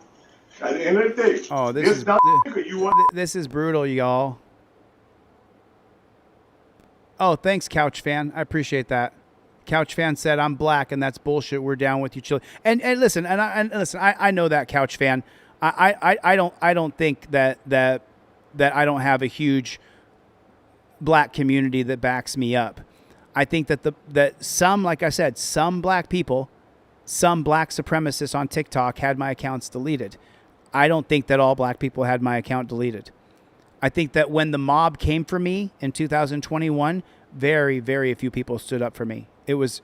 [SPEAKER 18] At the end of the day,
[SPEAKER 1] oh, this is brutal, y'all. Oh, thanks, Couch Fan. I appreciate that. Couch Fan said, "I'm black, and that's bullshit. We're down with you, Chille." And listen, I know that, Couch Fan. I don't think that I don't have a huge black community that backs me up. I think that some, like I said, some black people, some black supremacists on TikTok had my accounts deleted. I don't think that all black people had my account deleted. I think that when the mob came for me in 2021, very, very few people stood up for me. It was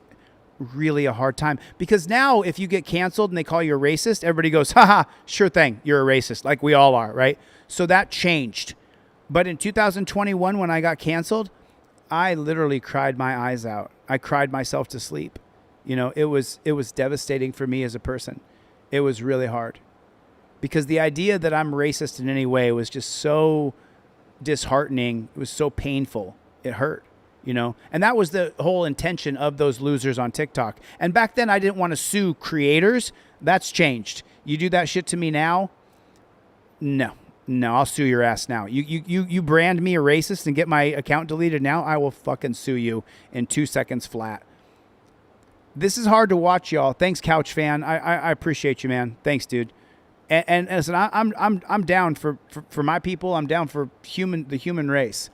[SPEAKER 1] really a hard time, because now if you get canceled and they call you a racist, everybody goes, haha, sure thing, you're a racist, like we all are, right? So that changed. But in 2021, when I got canceled, I literally cried my eyes out. I cried myself to sleep. You know, it was devastating for me as a person. It was really hard, because the idea that I'm racist in any way was just so disheartening. It was so painful. It hurt, you know, and that was the whole intention of those losers on TikTok. And back then I didn't want to sue creators. That's changed. You do that shit to me now? No, I'll sue your ass now. You brand me a racist and get my account deleted now, I will fucking sue you in 2 seconds flat. This is hard to watch, y'all. Thanks, Couch Fan. I appreciate you, man. Thanks, dude. And listen, I'm down for my people. I'm down for the human race.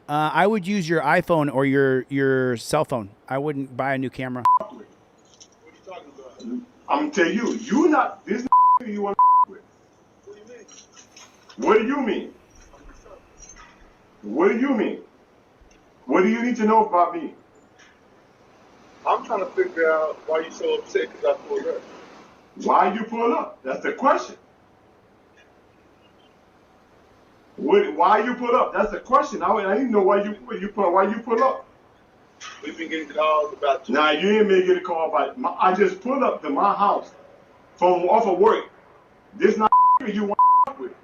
[SPEAKER 1] I would use your iPhone or your cell phone. I wouldn't buy a new camera.
[SPEAKER 18] What are you talking about? I'm gonna tell you, you're not this you want with. What do you mean? What do you mean? What do you need to know about me? I'm trying to figure out why you're so upset because I pulled up. Why you pull up? That's the question. Why you pull up? That's the question. I need to know why you pull up. We've been getting calls about you. Now, you didn't make get a call about I just pulled up to my house from off of work. This not you want to with.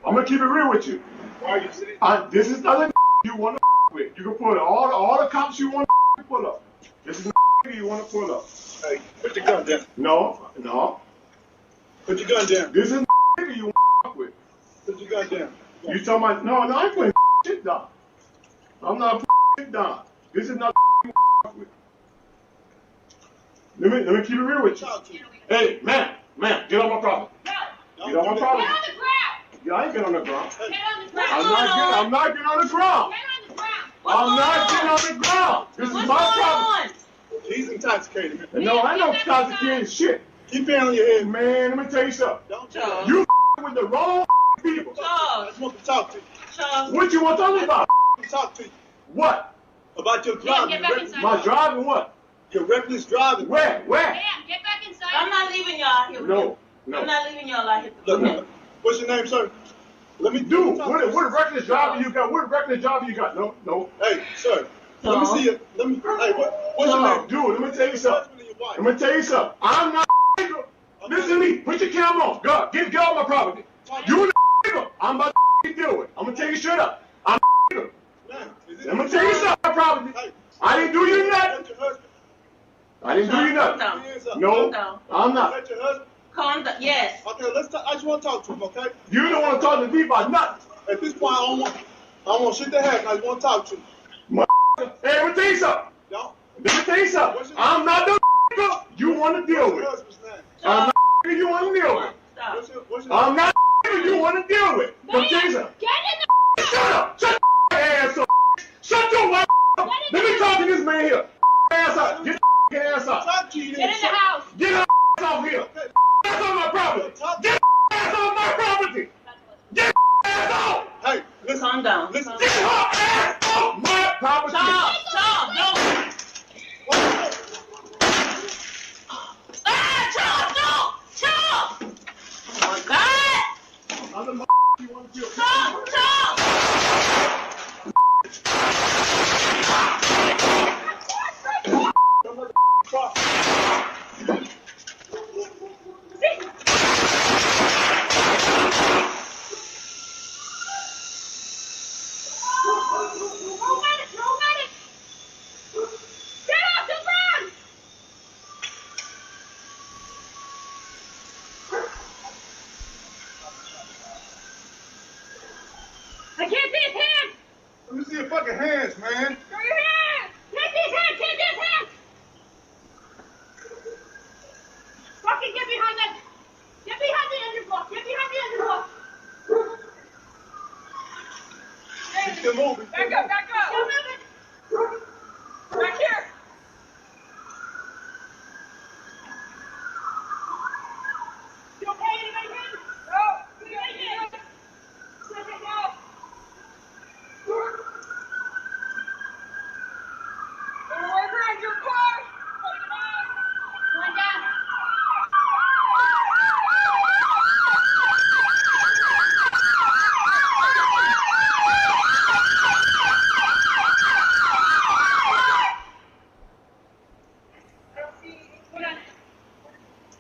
[SPEAKER 18] I'm going to keep it real with you. Why are you sitting? This is not you want to with. You can pull all the cops you want to pull up. This is not you want to pull up. Hey, put your gun down. No. Put your gun down. This is you want to with. Put your gun down. You talking about, no, I ain't putting shit down. I'm not putting shit down. This is not with. Let me keep it real with you. Hey, man, get on my property. Get on my property. Get on the ground. Yeah, I ain't get on the ground. Get on the ground. I'm not getting on the ground. Get on the ground. I'm not getting on the ground. This is my property. He's intoxicated. No, I ain't no intoxicated shit. Keep it on your head, man. Let me tell you something. Don't talk. You with the wrong people. I just want to talk to you. What you want to talk about? Talk to you. What? About your driving. My driving what? Your reckless driving. Where?
[SPEAKER 22] Damn, get back inside. I'm not leaving y'all out here.
[SPEAKER 18] No.
[SPEAKER 22] I'm not leaving y'all out here.
[SPEAKER 18] Look, what's your name, sir? Let me do. What reckless driving you got? What reckless driving you got? No. Hey, sir. Let me see it. Hey, what's your name? Dude, let me tell you something. I'm not listen to me. Put your camera on. Go. Get off my property. You nigga. I'm about to deal with. I'm gonna tell you straight up. I'm nigga. I'm gonna tell you something. My property. I didn't do you nothing. I didn't do you nothing. No, I'm not.
[SPEAKER 22] Calm down. Yes.
[SPEAKER 18] Okay, I just want to talk to him. Okay. You don't want to talk to me about nothing. At this point, I don't want shit to happen. I just want to talk to you. Hey, let me tell you something. Let me tell you something. I'm not the nigga you want to deal with. I'm not the nigga you want to deal with. I'm not the nigga you want to deal with. Let me tell you something.
[SPEAKER 22] Get in the
[SPEAKER 18] Shut up. Shut your ass up. Shut your white up. Let me talk to this man here. Ass up. Get your ass up.
[SPEAKER 22] Get in the house.
[SPEAKER 18] Get your ass off here. Ass on my property. Get your ass off my property. Get your ass off. Hey, listen.
[SPEAKER 22] Calm down.
[SPEAKER 18] Listen. Get your ass off my property.
[SPEAKER 22] Stop. No. Stop. Oh my God.
[SPEAKER 18] I'm the you want to kill.
[SPEAKER 22] Stop. I can't see his hands!
[SPEAKER 18] Let me see your fucking hands, man.
[SPEAKER 22] Show your hands! Take these hands! Take these hands! Fucking get behind that! Get behind the underblock! Get behind the underblock!
[SPEAKER 18] Keep moving.
[SPEAKER 22] Back up! Still moving! Back here! You okay? Anybody hit? No! Anybody hit? No! Work around your car! One down!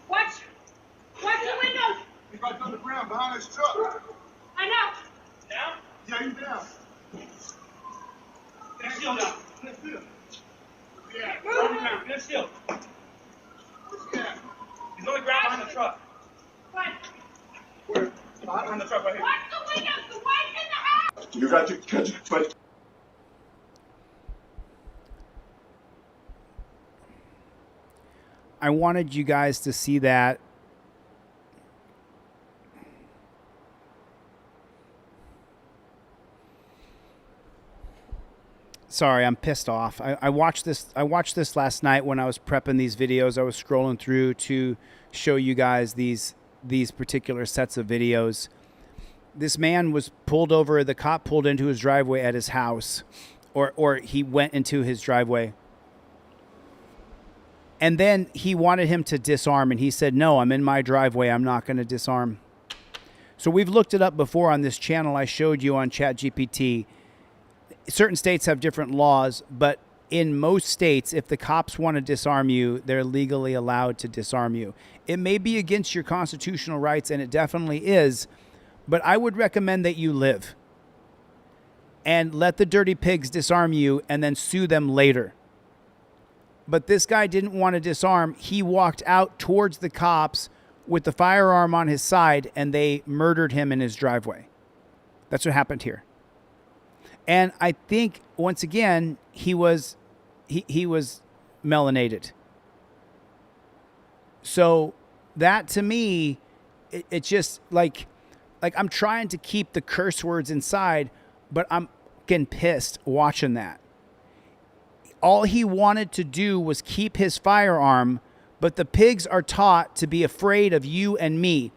[SPEAKER 22] Watch the windows!
[SPEAKER 18] He's right on the ground behind this truck.
[SPEAKER 22] I know!
[SPEAKER 18] Down? Yeah, he's down.
[SPEAKER 3] Stand still now.
[SPEAKER 18] Stand still.
[SPEAKER 3] Yeah, on the ground. Stand still.
[SPEAKER 18] Yeah.
[SPEAKER 3] He's on the ground behind the truck.
[SPEAKER 22] Fine.
[SPEAKER 18] Where?
[SPEAKER 3] Behind the truck right here.
[SPEAKER 22] Watch the windows! The wife's in the house!
[SPEAKER 18] You got your
[SPEAKER 1] I wanted you guys to see that. Sorry, I'm pissed off. I watched this last night when I was prepping these videos. I was scrolling through to show you guys these particular sets of videos. This man was pulled over. The cop pulled into his driveway at his house, or he went into his driveway. And then he wanted him to disarm, and he said, no, I'm in my driveway. I'm not going to disarm. So we've looked it up before on this channel. I showed you on ChatGPT. certain states have different laws, but in most states, if the cops want to disarm you, they're legally allowed to disarm you. It may be against your constitutional rights, and it definitely is, but I would recommend that you live and let the dirty pigs disarm you and then sue them later. But this guy didn't want to disarm. He walked out towards the cops with the firearm on his side, and they murdered him in his driveway. That's what happened here. And I think, once again, he was melanated. So that, to me, it's just like I'm trying to keep the curse words inside, but I'm getting pissed watching that. All he wanted to do was keep his firearm, but the pigs are taught to be afraid of you and me.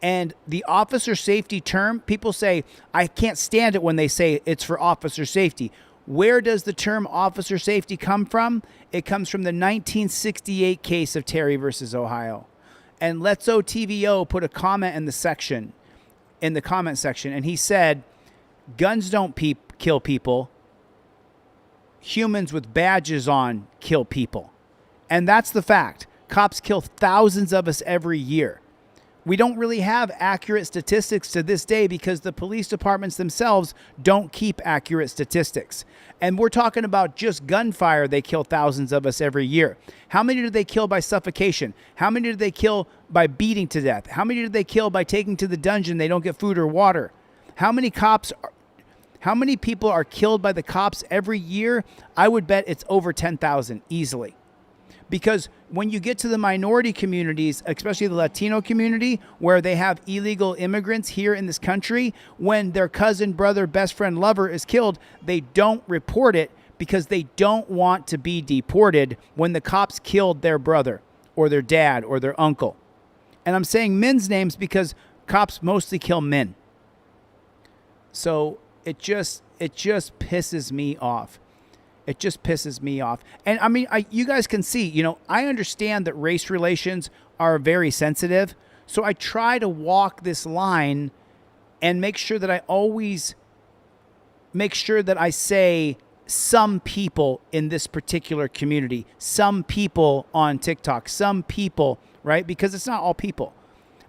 [SPEAKER 1] And the officer safety term, people say, I can't stand it when they say it's for officer safety. Where does the term officer safety come from? It comes from the 1968 case of Terry versus Ohio. And Let's TVO put a comment in the comment section, and he said, guns don't kill people. Humans with badges on kill people. And that's the fact. Cops kill thousands of us every year. We don't really have accurate statistics to this day because the police departments themselves don't keep accurate statistics. And we're talking about just gunfire. They kill thousands of us every year. How many do they kill by suffocation? How many do they kill by beating to death? How many do they kill by taking to the dungeon? They don't get food or water. How many people are killed by the cops every year? I would bet it's over 10,000 easily. Because when you get to the minority communities, especially the Latino community, where they have illegal immigrants here in this country, when their cousin, brother, best friend, lover is killed, they don't report it because they don't want to be deported when the cops killed their brother or their dad or their uncle. And I'm saying men's names because cops mostly kill men. So it just pisses me off. It just pisses me off. And I mean, you guys can see, I understand that race relations are very sensitive. So I try to walk this line and make sure that I always make sure that I say some people in this particular community, some people on TikTok, some people, right? Because it's not all people.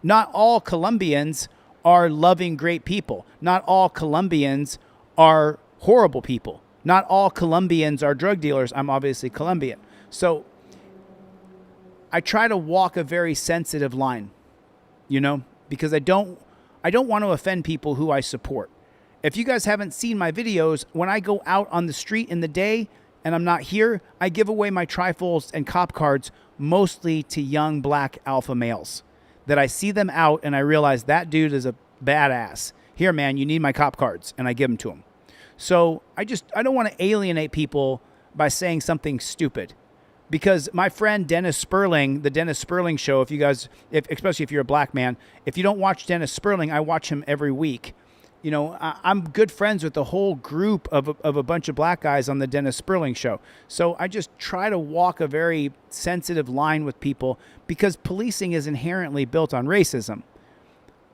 [SPEAKER 1] Not all Colombians are loving, great people. Not all Colombians are horrible people. Not all Colombians are drug dealers. I'm obviously Colombian. So I try to walk a very sensitive line, because I don't want to offend people who I support. If you guys haven't seen my videos, when I go out on the street in the day and I'm not here, I give away my Trifolds and cop cards mostly to young black alpha males. That I see them out and I realize that dude is a badass. Here, man, you need my cop cards, and I give them to him. So I don't want to alienate people by saying something stupid, because my friend Dennis Sperling, the Dennis Sperling Show, especially if you're a black man, if you don't watch Dennis Sperling, I watch him every week. I'm good friends with the whole group of a bunch of black guys on the Dennis Sperling Show. So I just try to walk a very sensitive line with people because policing is inherently built on racism.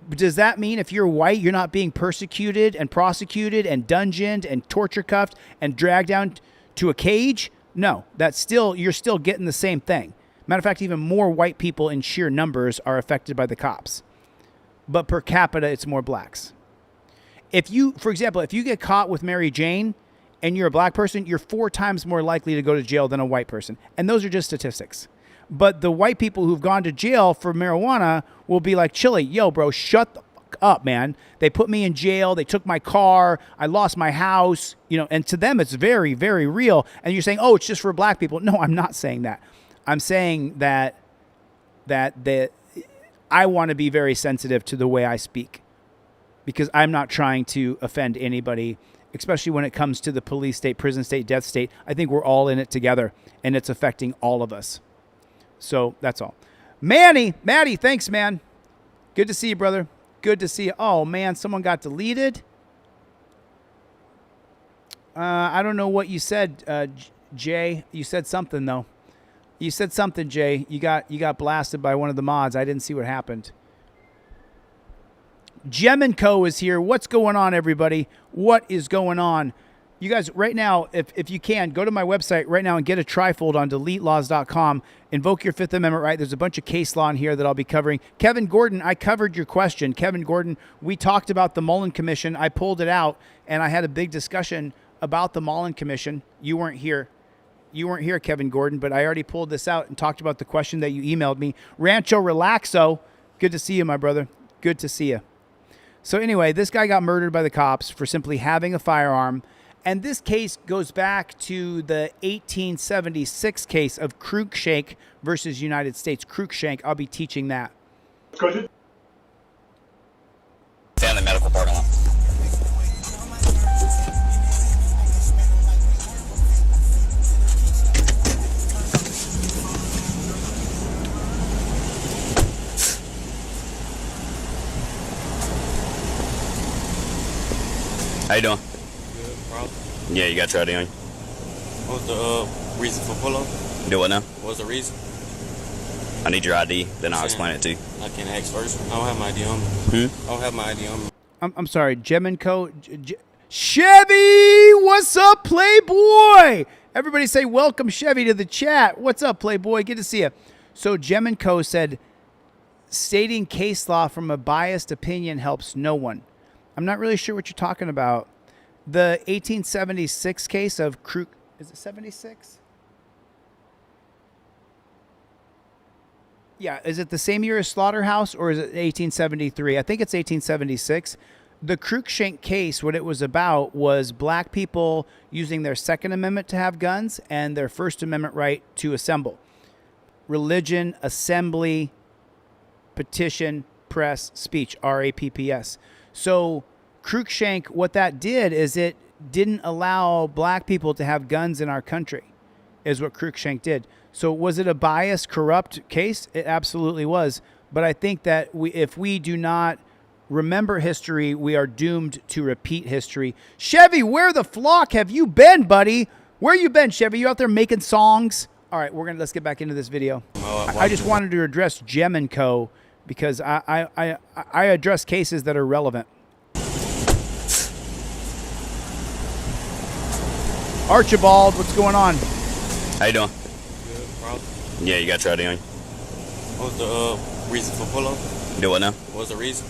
[SPEAKER 1] Does that mean if you're white, you're not being persecuted and prosecuted and dungeoned and torture cuffed and dragged down to a cage? No, you're still getting the same thing. Matter of fact, even more white people in sheer numbers are affected by the cops. But per capita, it's more blacks. For example, if you get caught with Mary Jane and you're a black person, you're 4 times more likely to go to jail than a white person. And those are just statistics. But the white people who've gone to jail for marijuana will be like, Chille, yo, bro, shut the fuck up, man. They put me in jail. They took my car. I lost my house. And to them, it's very, very real. And you're saying, oh, it's just for black people. No, I'm not saying that. I'm saying that I want to be very sensitive to the way I speak, because I'm not trying to offend anybody, especially when it comes to the police state, prison state, death state. I think we're all in it together, and it's affecting all of us. So that's all. Maddie, thanks, man. Good to see you, brother. Good to see you. Oh, man, someone got deleted. I don't know what you said, Jay. You said something, though. You said something, Jay. You got blasted by one of the mods. I didn't see what happened. Gem & Co. is here. What's going on, everybody? What is going on? You guys, right now, if you can, go to my website right now and get a trifold on DeletelawZ.com. Invoke your Fifth Amendment right. There's a bunch of case law in here that I'll be covering. Kevin Gordon, I covered your question. Kevin Gordon, we talked about the Mollen Commission. I pulled it out, and I had a big discussion about the Mollen Commission. You weren't here. You weren't here, Kevin Gordon, but I already pulled this out and talked about the question that you emailed me. Rancho Relaxo, good to see you, my brother. Good to see you. So anyway, this guy got murdered by the cops for simply having a firearm. And this case goes back to the 1876 case of Cruikshank versus United States. Cruikshank, I'll be teaching that.
[SPEAKER 18] Family
[SPEAKER 14] medical parking lot. How you doing? Yeah, you got your ID on you.
[SPEAKER 19] What was the reason for pull-up?
[SPEAKER 14] Do what now?
[SPEAKER 19] What was the reason?
[SPEAKER 14] I need your ID, then I'll explain it to you.
[SPEAKER 19] I can ask first. I don't have my ID on me. I don't have my ID on me.
[SPEAKER 1] I'm sorry, Geminco. Chevy, what's up, Playboy? Everybody say welcome, Chevy, to the chat. What's up, Playboy? Good to see you. So Geminco said, stating case law from a biased opinion helps no one. I'm not really sure what you're talking about. The 1876 case of Krug, is it 76? Yeah, is it the same year as Slaughterhouse or is it 1873? I think it's 1876. The Cruikshank case, what it was about was black people using their Second Amendment to have guns and their First Amendment right to assemble. Religion, assembly, petition, press, speech, RAPPS. So Cruikshank, what that did is it didn't allow black people to have guns in our country, is what Cruikshank did. So was it a biased, corrupt case? It absolutely was. But I think that if we do not remember history, we are doomed to repeat history. Chevy, where the flock have you been, buddy? Where you been, Chevy? You out there making songs? All right, let's get back into this video. I just wanted to address Gem & Co. because I address cases that are relevant. Archibald, what's going on?
[SPEAKER 14] How you doing?
[SPEAKER 19] Good, problem.
[SPEAKER 14] Yeah, you got your ID on you.
[SPEAKER 19] What was the reason for pull-up?
[SPEAKER 14] Do what now?
[SPEAKER 19] What was the reason?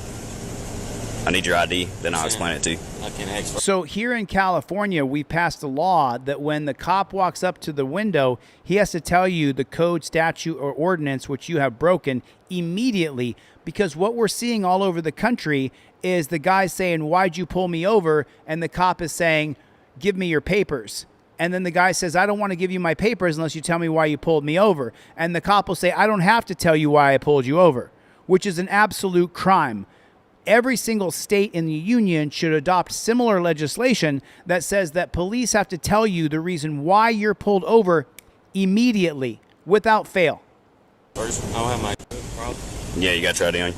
[SPEAKER 14] I need your ID, then I'll explain it to you.
[SPEAKER 19] I can ask first.
[SPEAKER 1] So here in California, we passed a law that when the cop walks up to the window, he has to tell you the code, statute, or ordinance which you have broken immediately. Because what we're seeing all over the country is the guy saying, "Why'd you pull me over?" And the cop is saying, "Give me your papers." And then the guy says, "I don't want to give you my papers unless you tell me why you pulled me over." And the cop will say, "I don't have to tell you why I pulled you over," which is an absolute crime. Every single state in the union should adopt similar legislation that says that police have to tell you the reason why you're pulled over immediately, without fail.
[SPEAKER 19] First, I don't have my problem.
[SPEAKER 14] Yeah, you got your ID on you.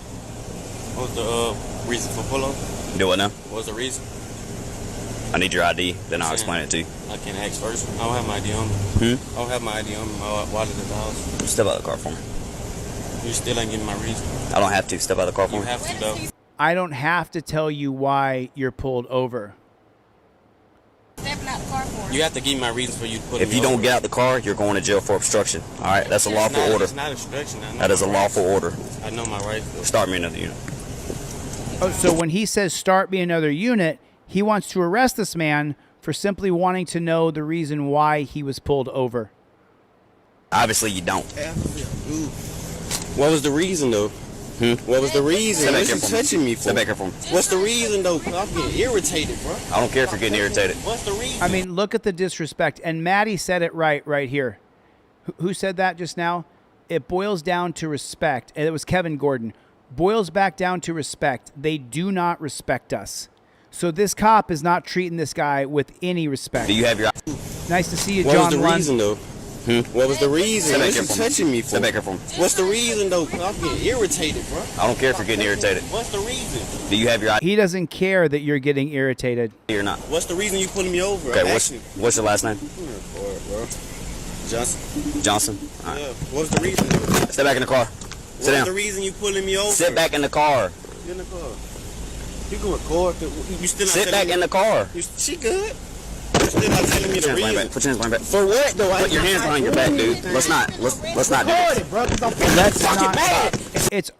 [SPEAKER 19] What was the reason for pull-up?
[SPEAKER 14] Do what now?
[SPEAKER 19] What was the reason?
[SPEAKER 14] I need your ID, then I'll explain it to you.
[SPEAKER 19] I can ask first. I don't have my ID on me. I don't have my ID on me. My wallet at the house.
[SPEAKER 14] Step out of the car for me.
[SPEAKER 19] You still ain't getting my reason.
[SPEAKER 14] I don't have to. Step out of the car for me.
[SPEAKER 19] You have to, though.
[SPEAKER 1] I don't have to tell you why you're pulled over.
[SPEAKER 19] You have to give me my reasons for you to put
[SPEAKER 14] If
[SPEAKER 19] me
[SPEAKER 14] you don't
[SPEAKER 19] over.
[SPEAKER 14] get out the car, you're going to jail for obstruction. All right, that's a lawful order.
[SPEAKER 19] It's not obstruction.
[SPEAKER 14] That is a lawful order.
[SPEAKER 19] I know my rights.
[SPEAKER 14] Start me another unit.
[SPEAKER 1] Oh, so when he says start me another unit, he wants to arrest this man for simply wanting to know the reason why he was pulled over.
[SPEAKER 14] Obviously, you don't.
[SPEAKER 19] What was the reason, though? What was the reason? What you touching me for?
[SPEAKER 14] Step back here for me.
[SPEAKER 19] What's the reason, though? I'm getting irritated, bro.
[SPEAKER 14] I don't care if you're getting irritated.
[SPEAKER 19] What's the reason?
[SPEAKER 1] I mean, look at the disrespect. And Maddie said it right here. Who said that just now? It boils down to respect. And it was Kevin Gordon. Boils back down to respect. They do not respect us. So this cop is not treating this guy with any respect.
[SPEAKER 14] Do you have your...
[SPEAKER 1] Nice to see you,
[SPEAKER 19] What
[SPEAKER 1] John
[SPEAKER 19] was the
[SPEAKER 1] Lund.
[SPEAKER 19] reason, though? What was the reason? What you touching me for?
[SPEAKER 14] Step back here for me.
[SPEAKER 19] What's the reason, though? I'm getting irritated, bro.
[SPEAKER 14] I don't care if you're getting irritated.
[SPEAKER 19] What's the reason?
[SPEAKER 14] Do you have your ID?
[SPEAKER 1] He doesn't care that you're getting irritated.
[SPEAKER 14] Or not?
[SPEAKER 19] What's the reason you pulling me over?
[SPEAKER 14] Okay, what's your last name?
[SPEAKER 19] Bro. Johnson.
[SPEAKER 14] Johnson. All right.
[SPEAKER 19] Yeah. What's the reason?
[SPEAKER 14] Step back in the car. Sit down.
[SPEAKER 19] What's the reason you pulling me over?
[SPEAKER 14] Sit back in the car.
[SPEAKER 19] Get in the car. You can record. You still not
[SPEAKER 14] Sit back in the car.
[SPEAKER 19] She good. You're still not telling me the reason. Put your hands behind your back. For what though? Put your hands behind your back, dude. Let's not do this.
[SPEAKER 1] Let's not.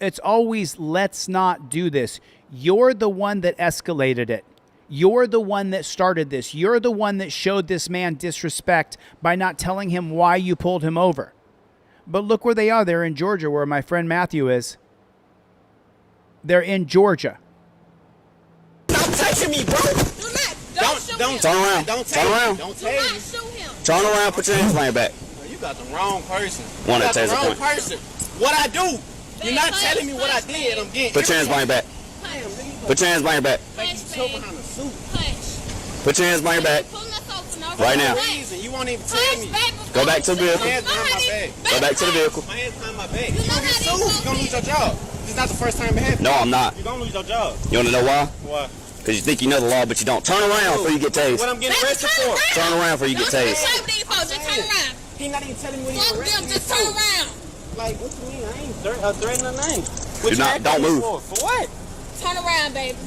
[SPEAKER 1] It's always let's not do this. You're the one that escalated it. You're the one that started this. You're the one that showed this man disrespect by not telling him why you pulled him over. But look where they are. They're in Georgia, where my friend Matthew is. They're in Georgia.
[SPEAKER 19] Stop touching me, bro. Don't turn around. Turn around. Don't tase me. Turn around. Put your hands behind your back.
[SPEAKER 12] You got the wrong person.
[SPEAKER 19] One
[SPEAKER 12] you
[SPEAKER 19] at
[SPEAKER 12] got the
[SPEAKER 19] taser
[SPEAKER 12] wrong
[SPEAKER 19] point.
[SPEAKER 12] person. What I do? You're not telling me what I did. I'm getting.
[SPEAKER 19] Put your hands behind your back. Put your hands behind your back. Put your hands behind your back. Right now.
[SPEAKER 12] You won't even tell me.
[SPEAKER 19] Go back to the vehicle.
[SPEAKER 12] My hands behind my back.
[SPEAKER 19] Go back to the vehicle.
[SPEAKER 12] My hands behind my back. You're gonna get sued. You're gonna lose your job. This is not the first time it happened.
[SPEAKER 19] No, I'm not.
[SPEAKER 12] You're gonna lose your job.
[SPEAKER 19] You want to know why?
[SPEAKER 12] Why?
[SPEAKER 19] Because you think you know the law, but you don't. Turn around before you get tased.
[SPEAKER 12] What I'm getting arrested for?
[SPEAKER 19] Turn around before you get tased.
[SPEAKER 22] Just turn around.
[SPEAKER 12] He not even telling me what
[SPEAKER 22] Fuck
[SPEAKER 12] he arrested
[SPEAKER 22] them,
[SPEAKER 12] me
[SPEAKER 22] just
[SPEAKER 12] for.
[SPEAKER 22] turn around.
[SPEAKER 12] Like, what you mean? I ain't threatening a name.
[SPEAKER 19] Do not, don't move.
[SPEAKER 12] For what?
[SPEAKER 22] Turn around, baby.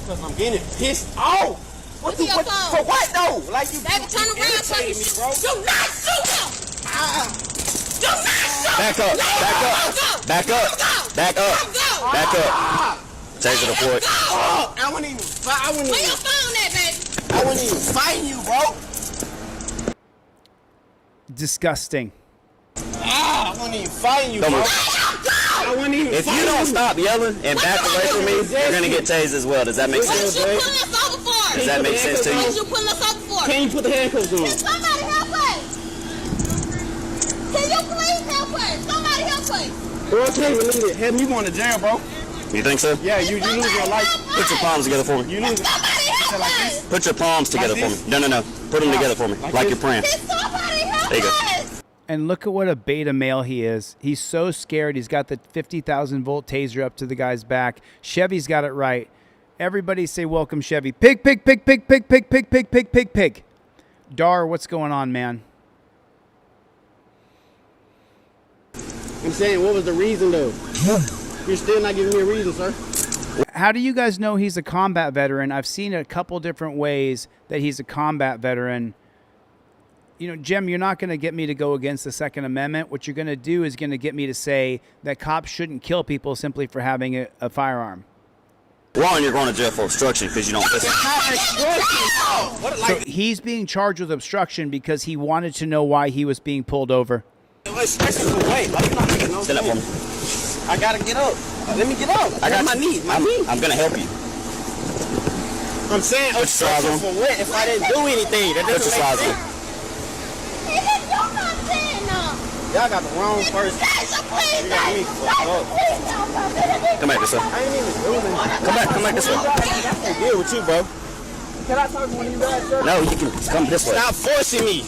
[SPEAKER 12] Because I'm getting pissed off.
[SPEAKER 22] Look at your phone.
[SPEAKER 12] For what though? Like you
[SPEAKER 22] Baby, turn around,
[SPEAKER 12] irritating me, bro.
[SPEAKER 22] Do not shoot him. Do not shoot.
[SPEAKER 19] Back up. Back up. Back up. Back up. Back up. Taser the port.
[SPEAKER 12] I wouldn't even fight.
[SPEAKER 22] Where your phone at, baby?
[SPEAKER 12] I wouldn't even fight you, bro.
[SPEAKER 1] Disgusting.
[SPEAKER 12] I wouldn't even fight you,
[SPEAKER 19] Come
[SPEAKER 12] bro.
[SPEAKER 19] on.
[SPEAKER 12] I wouldn't even
[SPEAKER 19] If you don't stop yelling and back away from me, you're going to get tased as well. Does that make sense?
[SPEAKER 22] What you pulling us over for?
[SPEAKER 19] Does that make sense to
[SPEAKER 22] What
[SPEAKER 19] you?
[SPEAKER 22] you pulling us over for?
[SPEAKER 12] Can you put the handcuffs on?
[SPEAKER 22] Can somebody help us? Can you please help us? Somebody help us.
[SPEAKER 12] Bro, I can't believe it. Have me going to jail, bro.
[SPEAKER 19] You think so?
[SPEAKER 12] Yeah, you lose your life.
[SPEAKER 19] Put your palms together for me.
[SPEAKER 12] You lose it. Like this.
[SPEAKER 19] Put your palms together for me. No. Put them together for me. Like you're praying.
[SPEAKER 22] Can somebody help
[SPEAKER 19] There you go.
[SPEAKER 22] us?
[SPEAKER 1] And look at what a beta male he is. He's so scared. He's got the 50,000 volt taser up to the guy's back. Chevy's got it right. Everybody say welcome, Chevy. Pig. Dar, what's going on, man?
[SPEAKER 12] I'm saying, what was the reason though? You're still not giving me a reason, sir.
[SPEAKER 1] How do you guys know he's a combat veteran? I've seen a couple different ways that he's a combat veteran. You know, Jim, you're not going to get me to go against the Second Amendment. What you're going to do is going to get me to say that cops shouldn't kill people simply for having a firearm.
[SPEAKER 19] One, you're going to jail for obstruction because you don't listen.
[SPEAKER 1] So he's being charged with obstruction because he wanted to know why he was being pulled over.
[SPEAKER 12] Stand
[SPEAKER 19] up for me.
[SPEAKER 12] I gotta get up. Let me get up.
[SPEAKER 19] I got
[SPEAKER 12] my knee.
[SPEAKER 19] I'm going to help you.
[SPEAKER 12] I'm saying obstruction for what? If I didn't do anything, that doesn't make sense. Y'all got the wrong person. You got me fucked up.
[SPEAKER 19] Come back this way.
[SPEAKER 12] I ain't even doing it.
[SPEAKER 19] Come back this way.
[SPEAKER 12] I can't deal with you, bro. Can I talk to one of you guys, sir?
[SPEAKER 19] No, you can come this way.
[SPEAKER 12] Stop forcing me.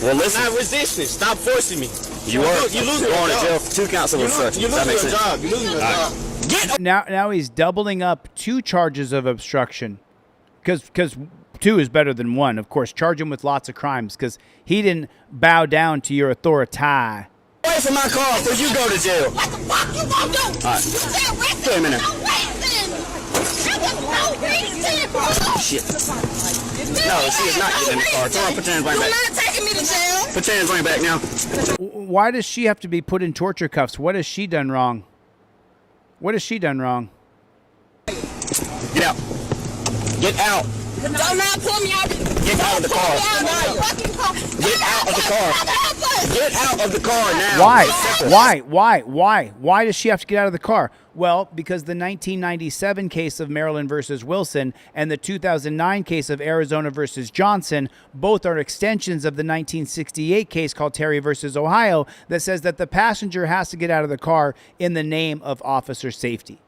[SPEAKER 19] Well, listen.
[SPEAKER 12] I'm not resisting. Stop forcing me.
[SPEAKER 19] You're going to jail for 2 counts of obstruction.
[SPEAKER 12] You
[SPEAKER 19] Does that make
[SPEAKER 12] losing your
[SPEAKER 19] sense?
[SPEAKER 12] job. You losing your job. Get
[SPEAKER 1] Now he's doubling up 2 charges of obstruction because 2 is better than 1. Of course, charge him with lots of crimes because he didn't bow down to your authority.
[SPEAKER 19] Away from my car before you go to jail.
[SPEAKER 22] What the fuck you gonna do?
[SPEAKER 19] All right.
[SPEAKER 22] You said arrested.
[SPEAKER 19] Wait a minute.
[SPEAKER 22] No reason. There was no reason, bro.
[SPEAKER 19] Shit. No, she is not getting in the car. Come on, put your hands behind your
[SPEAKER 22] You're
[SPEAKER 19] back.
[SPEAKER 22] not taking me to jail.
[SPEAKER 19] Put your hands on your back now.
[SPEAKER 1] Why does she have to be put in torture cuffs? What has she done wrong? What has she done wrong?
[SPEAKER 19] Get out. Get out.
[SPEAKER 22] Don't now pull me out.
[SPEAKER 19] Get out of the car. Get out of the car. Get out of the car now.
[SPEAKER 1] Why does she have to get out of the car? Well, because the 1997 case of Maryland versus Wilson and the 2009 case of Arizona versus Johnson, both are extensions of the 1968 case called Terry versus Ohio that says that the passenger has to get out of the car in the name of officer safety.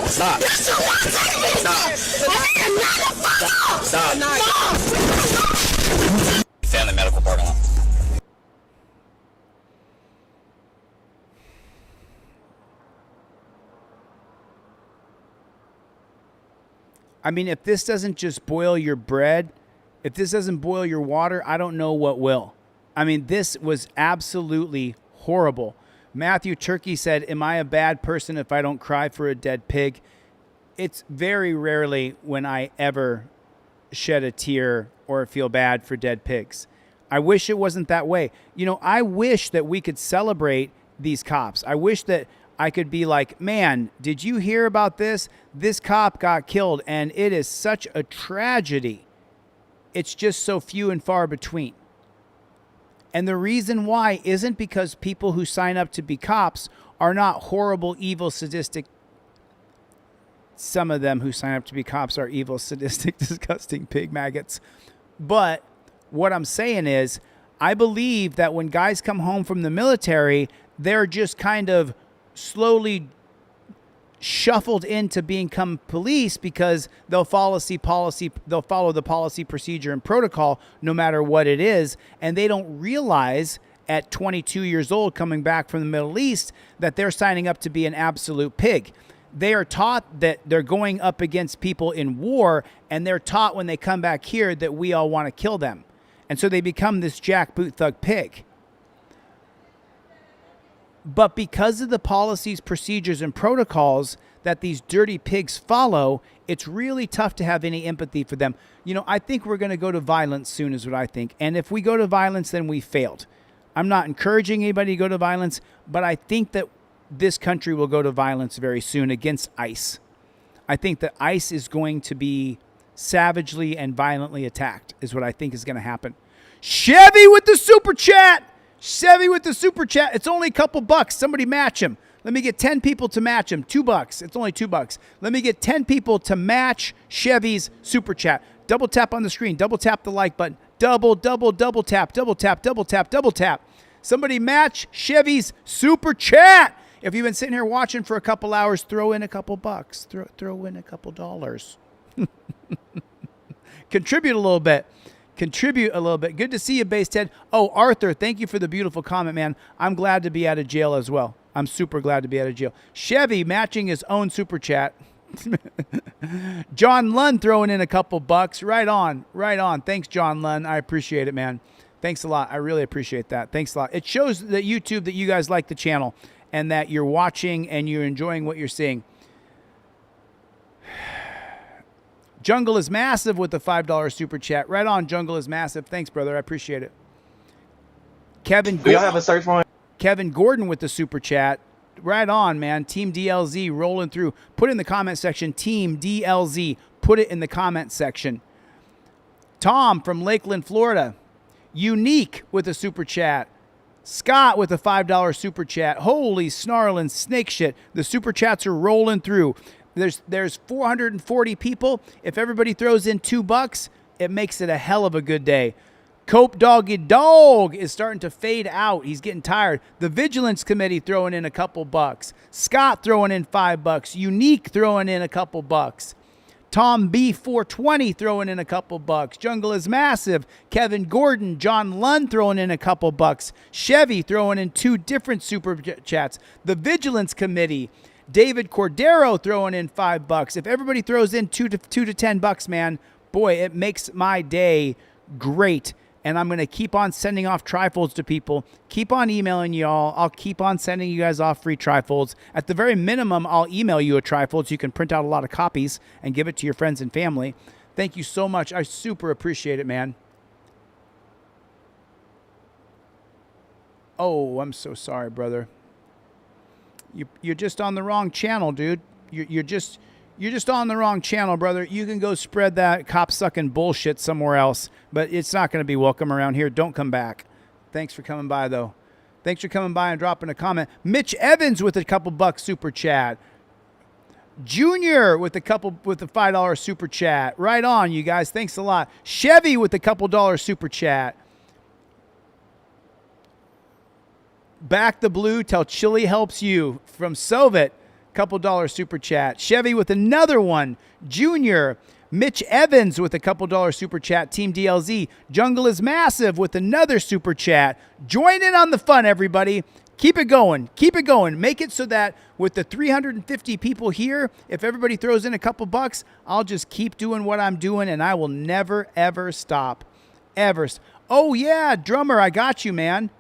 [SPEAKER 19] Stop. Found the medical parking lot.
[SPEAKER 1] I mean, if this doesn't just boil your bread, if this doesn't boil your water, I don't know what will. I mean, this was absolutely horrible. Matthew Turkey said, "Am I a bad person if I don't cry for a dead pig?" it's very rarely when I ever shed a tear or feel bad for dead pigs. I wish it wasn't that way. I wish that we could celebrate these cops. I wish that I could be like, man, did you hear about this? This cop got killed, and it is such a tragedy. It's just so few and far between. And the reason why isn't because people who sign up to be cops are not horrible, evil, sadistic. Some of them who sign up to be cops are evil, sadistic, disgusting pig maggots. But what I'm saying is, I believe that when guys come home from the military, they're just kind of slowly shuffled into become police because they'll follow the policy, procedure, and protocol no matter what it is, and they don't realize at 22 years old coming back from the Middle East that they're signing up to be an absolute pig. They are taught that they're going up against people in war, and they're taught when they come back here that we all want to kill them. And so they become this jackboot thug pig. But because of the policies, procedures, and protocols that these dirty pigs follow, it's really tough to have any empathy for them. I think we're going to go to violence soon is what I think. And if we go to violence, then we failed. I'm not encouraging anybody to go to violence, but I think that this country will go to violence very soon against ICE. I think that ICE is going to be savagely and violently attacked is what I think is going to happen. Chevy with the super chat. Chevy with the super chat. It's only a couple bucks. Somebody match him. Let me get 10 people to match him. $2. It's only $2. Let me get 10 people to match Chevy's super chat. Double tap on the screen. Double tap the like button. Double tap. Double tap. Somebody match Chevy's super chat. If you've been sitting here watching for a couple hours, throw in a couple bucks. Throw in a couple dollars. Contribute a little bit. Good to see you, Base Ted. Oh, Arthur, thank you for the beautiful comment, man. I'm glad to be out of jail as well. I'm super glad to be out of jail. Chevy matching his own super chat. John Lund throwing in a couple bucks. Right on. Thanks, John Lund. I appreciate it, man. Thanks a lot. I really appreciate that. Thanks a lot. It shows that YouTube that you guys like the channel and that you're watching and you're enjoying what you're seeing. Jungle is Massive with the $5 super chat. Right on, Jungle is Massive. Thanks, brother. I appreciate it. Kevin,
[SPEAKER 12] do y'all have a search warrant?
[SPEAKER 1] Kevin Gordon with the super chat. Right on, man. Team DLZ rolling through. Put it in the comment section. Team DLZ. Put it in the comment section. Tom from Lakeland, Florida. Unique with a super chat. Scott with a $5 super chat. Holy snarling snake shit. The super chats are rolling through. There's 440 people. If everybody throws in $2, it makes it a hell of a good day. Cope Doggy Dog is starting to fade out. He's getting tired. The Vigilance Committee throwing in a couple bucks. Scott throwing in $5. Unique throwing in a couple bucks. Tom B420 throwing in a couple bucks. Jungle is Massive. Kevin Gordon. John Lund throwing in a couple bucks. Chevy throwing in 2 different super chats. The Vigilance Committee. David Cordero throwing in $5. If everybody throws in $2 to $10, man, boy, it makes my day great. And I'm going to keep on sending off trifolds to people. Keep on emailing y'all. I'll keep on sending you guys off free trifolds. At the very minimum, I'll email you a trifold so you can print out a lot of copies and give it to your friends and family. Thank you so much. I super appreciate it, man. Oh, I'm so sorry, brother. You're just on the wrong channel, dude. You're just on the wrong channel, brother. You can go spread that cop-sucking bullshit somewhere else, but it's not going to be welcome around here. Don't come back. Thanks for coming by, though. Thanks for coming by and dropping a comment. Mitch Evans with a couple bucks super chat. Junior with a $5 super chat. Right on, you guys. Thanks a lot. Chevy with a couple $1 super chat. Back the blue, tell Chille helps you. From Soviet, couple $1 super chat. Chevy with another one. Junior. Mitch Evans with a couple $1 super chat. Team DLZ. Jungle is Massive with another super chat. Join in on the fun, everybody. Keep it going. Keep it going. Make it so that with the 350 people here, if everybody throws in a couple bucks, I'll just keep doing what I'm doing and I will never, ever stop. Ever. Oh, yeah, drummer, I got you, man.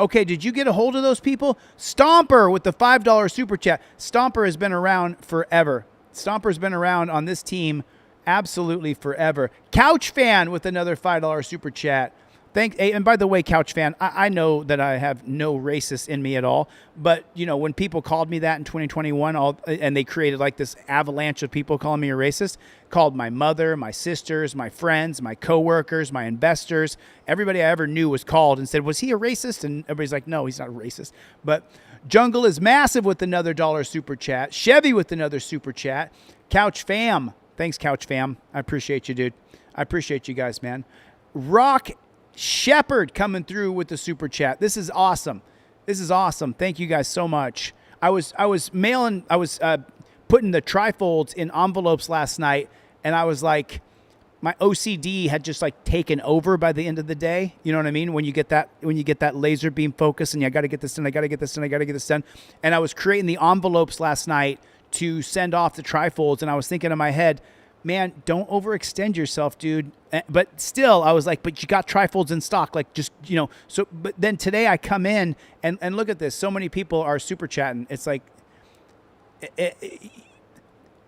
[SPEAKER 1] Okay, did you get a hold of those people? Stomper with the $5 super chat. Stomper has been around forever. Stomper's been around on this team absolutely forever. Couch Fan with another $5 super chat. And by the way, Couch Fan, I know that I have no racist in me at all, but you know, when people called me that in 2021, and they created like this avalanche of people calling me a racist, called my mother, my sisters, my friends, my coworkers, my investors, everybody I ever knew was called and said, was he a racist? And everybody's like, no, he's not a racist. But Jungle is Massive with another $1 super chat. Chevy with another super chat. Couch Fam. Thanks, Couch Fam. I appreciate you, dude. I appreciate you guys, man. Rock Shepherd coming through with the super chat. This is awesome. This is awesome. Thank you guys so much. I was putting the trifolds in envelopes last night, and I was like, my OCD had just like taken over by the end of the day. You know what I mean? When you get that laser beam focus and I got to get this done, I got to get this done, I got to get this done. And I was creating the envelopes last night to send off the trifolds, and I was thinking in my head, man, don't overextend yourself, dude. But still, I was like, but you got trifolds in stock. Like, just, you know. So, but then today I come in and look at this. So many people are super chatting. It's like,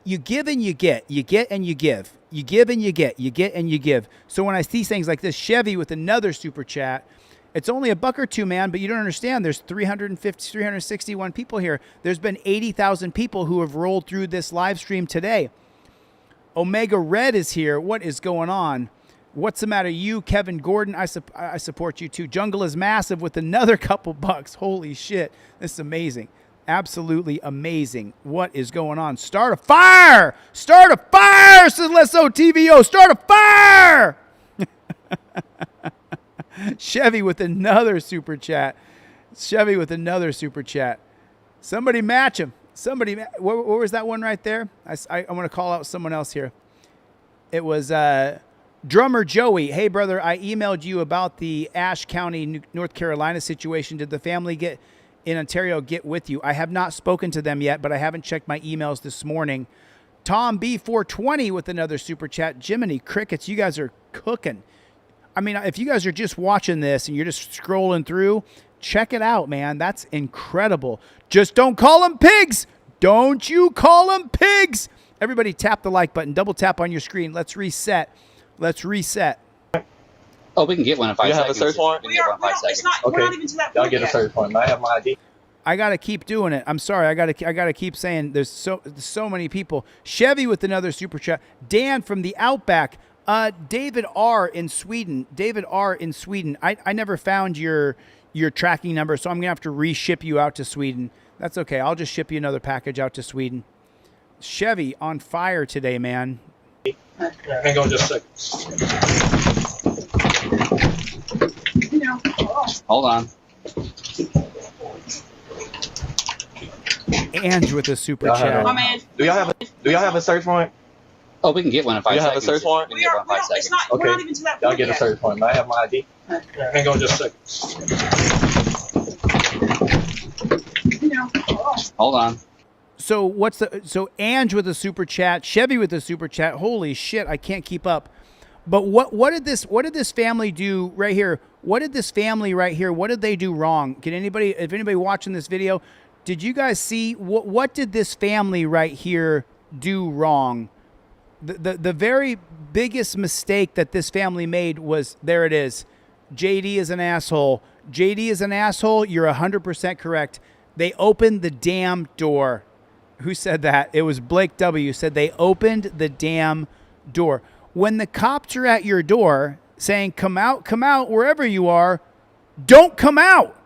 [SPEAKER 1] you give and you get. You get and you give. You give and you get. You get and you give. So when I see things like this, Chevy with another super chat, it's only $1 or $2, man, but you don't understand. There's 361 people here. There's been 80,000 people who have rolled through this live stream today. Omega Red is here. What is going on? What's the matter? You, Kevin Gordon, I support you too. Jungle is Massive with another couple bucks. Holy shit. This is amazing. Absolutely amazing. What is going on? Start a fire! Start a fire! Says Lesso TVO. Start a fire! Chevy with another super chat. Chevy with another super chat. Somebody match him. Somebody, where was that one right there? I want to call out someone else here. It was Drummer Joey. Hey, brother, I emailed you about the Ashe County, North Carolina situation. Did the family in Ontario get with you? I have not spoken to them yet, but I haven't checked my emails this morning. Tom B420 with another super chat. Jiminy Crickets, you guys are cooking. I mean, if you guys are just watching this and you're just scrolling through, check it out, man. That's incredible. Just don't call them pigs. Don't you call them pigs. Everybody tap the like button. Double tap on your screen. Let's reset. Let's reset.
[SPEAKER 14] Oh, we can get one in 5 seconds.
[SPEAKER 12] You have a search warrant?
[SPEAKER 14] We can get one in 5 seconds.
[SPEAKER 12] Okay. Y'all get a search warrant. I have my ID.
[SPEAKER 1] I gotta keep doing it. I'm sorry. I gotta keep saying there's so many people. Chevy with another super chat. Dan from the Outback. David R in Sweden. David R in Sweden. I never found your tracking number, so I'm going to have to reship you out to Sweden. That's okay. I'll just ship you another package out to Sweden. Chevy on fire today, man.
[SPEAKER 12] Hang on just a second.
[SPEAKER 14] Hold on.
[SPEAKER 1] Ange with a super chat.
[SPEAKER 12] Do y'all have a search warrant?
[SPEAKER 14] Oh, we can get one in 5 seconds.
[SPEAKER 12] You have a search warrant?
[SPEAKER 14] We can get one in 5 seconds.
[SPEAKER 12] Okay. Y'all get a search warrant. I have my ID. Hang on just a second.
[SPEAKER 14] Hold on.
[SPEAKER 1] So Ange with a super chat, Chevy with a super chat. Holy shit, I can't keep up. But what did this family do right here? What did this family right here? What did they do wrong? If anybody watching this video, did you guys see what did this family right here do wrong? The very biggest mistake that this family made was, there it is. JD is an asshole. JD is an asshole. You're 100% correct. They opened the damn door. Who said that? It was Blake W. said they opened the damn door. When the cops are at your door saying, come out, wherever you are, don't come out.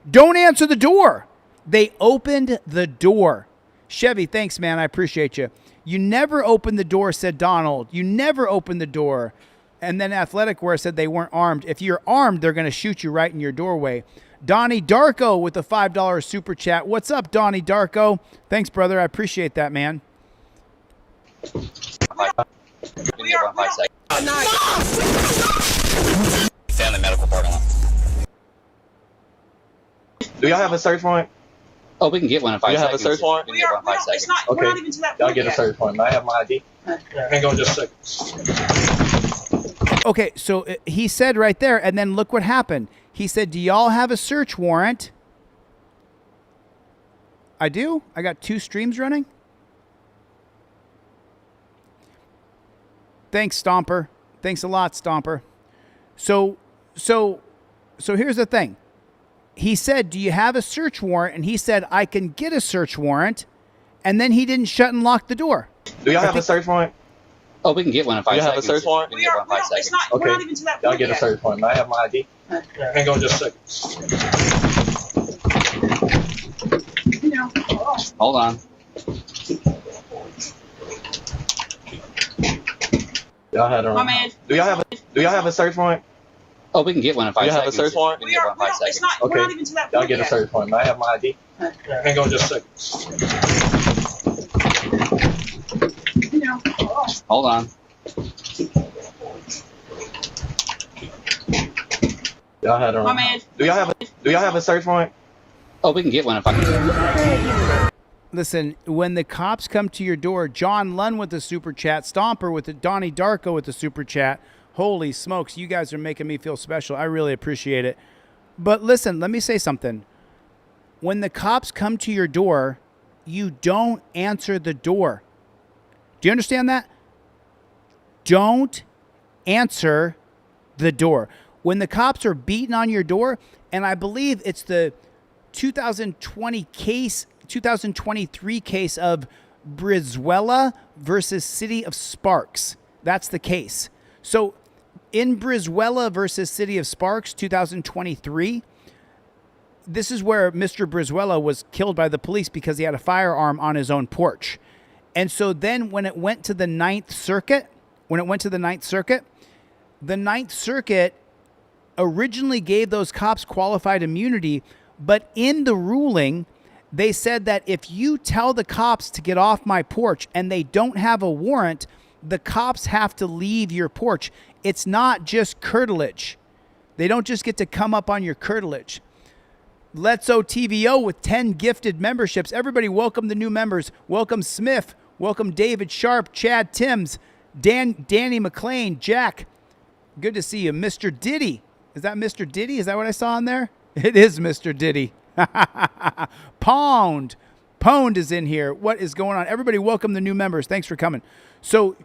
[SPEAKER 1] Don't answer the door. They opened the door. Chevy, thanks, man. I appreciate you. You never opened the door, said Donald. You never opened the door. And then Athletic Wear said they weren't armed. If you're armed, they're going to shoot you right in your doorway. Donnie Darko with the $5 super chat. What's up, Donnie Darko? Thanks, brother. I appreciate that, man.
[SPEAKER 14] Family medical parking lot.
[SPEAKER 12] Do y'all have a search warrant?
[SPEAKER 14] Oh, we can get one in 5 seconds.
[SPEAKER 12] You have a search warrant?
[SPEAKER 14] We can get one in 5 seconds.
[SPEAKER 12] Okay. Y'all get a search warrant. I have my ID. Hang on just a second.
[SPEAKER 1] Okay, so he said right there, and then look what happened. He said, do y'all have a search warrant? I do. I got 2 streams running. Thanks, Stomper. Thanks a lot, Stomper. So here's the thing. He said, do you have a search warrant? And he said, I can get a search warrant. And then he didn't shut and lock the door.
[SPEAKER 6] Do y'all have a search warrant?
[SPEAKER 14] Oh, we can get one in 5 seconds.
[SPEAKER 6] You have a search warrant?
[SPEAKER 14] We can get one in 5 seconds.
[SPEAKER 6] Okay.
[SPEAKER 2] We're not even to that
[SPEAKER 6] Y'all
[SPEAKER 2] point
[SPEAKER 6] get a
[SPEAKER 2] yet.
[SPEAKER 6] search warrant. I have my ID. Hang on just a second.
[SPEAKER 14] Hold on.
[SPEAKER 6] Y'all had
[SPEAKER 2] My man.
[SPEAKER 6] Do y'all have a search warrant?
[SPEAKER 14] Oh, we can get one in 5
[SPEAKER 6] You have
[SPEAKER 14] seconds.
[SPEAKER 6] a search warrant?
[SPEAKER 14] We can get one in 5 seconds.
[SPEAKER 2] We're not even to that
[SPEAKER 6] Y'all
[SPEAKER 2] point
[SPEAKER 6] get a
[SPEAKER 2] yet.
[SPEAKER 6] search warrant. I have my ID. Hang on just a second.
[SPEAKER 14] Hold on.
[SPEAKER 6] Y'all had
[SPEAKER 2] My man.
[SPEAKER 6] Do y'all have a search warrant?
[SPEAKER 14] Oh, we can get one in 5 seconds.
[SPEAKER 1] Listen, when the cops come to your door, John Lunn with the super chat, Stomper with the Donnie Darko with the super chat. Holy smokes, you guys are making me feel special. I really appreciate it. But listen, let me say something. When the cops come to your door, you don't answer the door. Do you understand that? Don't answer the door. When the cops are beating on your door, and I believe it's the 2023 case of Brizuela versus City of Sparks. That's the case. So in Brizuela versus City of Sparks, 2023, this is where Mr. Brizuela was killed by the police because he had a firearm on his own porch. And so then when it went to the Ninth Circuit, the Ninth Circuit originally gave those cops qualified immunity, but in the ruling, they said that if you tell the cops to get off my porch and they don't have a warrant, the cops have to leave your porch. It's not just curtilage. They don't just get to come up on your curtilage. Let's OTVO with 10 gifted memberships. Everybody, welcome the new members. Welcome Smith. Welcome David Sharp, Chad Timms, Danny McLean, Jack. Good to see you. Mr. Diddy. Is that Mr. Diddy? Is that what I saw on there? It is Mr. Diddy. Pond is in here. What is going on? Everybody, welcome the new members. Thanks for coming. So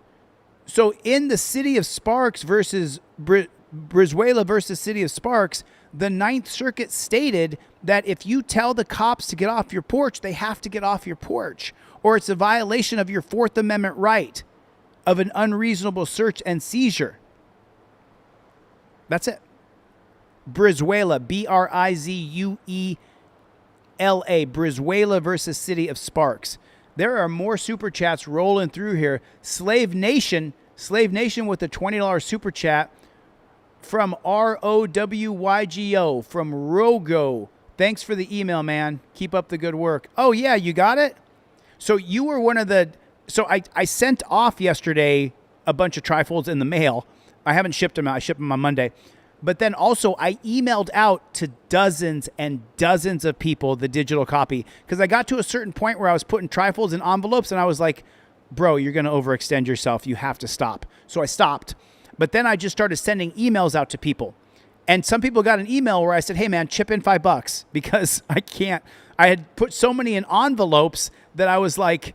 [SPEAKER 1] in the City of Sparks versus Brizuela versus City of Sparks, the Ninth Circuit stated that if you tell the cops to get off your porch, they have to get off your porch, or it's a violation of your Fourth Amendment right of an unreasonable search and seizure. That's it. Brizuela, Brizuela, Brizuela versus City of Sparks. There are more super chats rolling through here. Slave Nation with a $20 super chat from ROWYGO, from Rogo. Thanks for the email, man. Keep up the good work. Oh, yeah, you got it? So you were one of the... So I sent off yesterday a bunch of trifolds in the mail. I haven't shipped them out. I shipped them on Monday. But then also I emailed out to dozens and dozens of people the digital copy because I got to a certain point where I was putting trifolds in envelopes and I was like, bro, you're going to overextend yourself. You have to stop. So I stopped. But then I just started sending emails out to people. And some people got an email where I said, hey, man, chip in $5 because I can't. I had put so many in envelopes that I was like,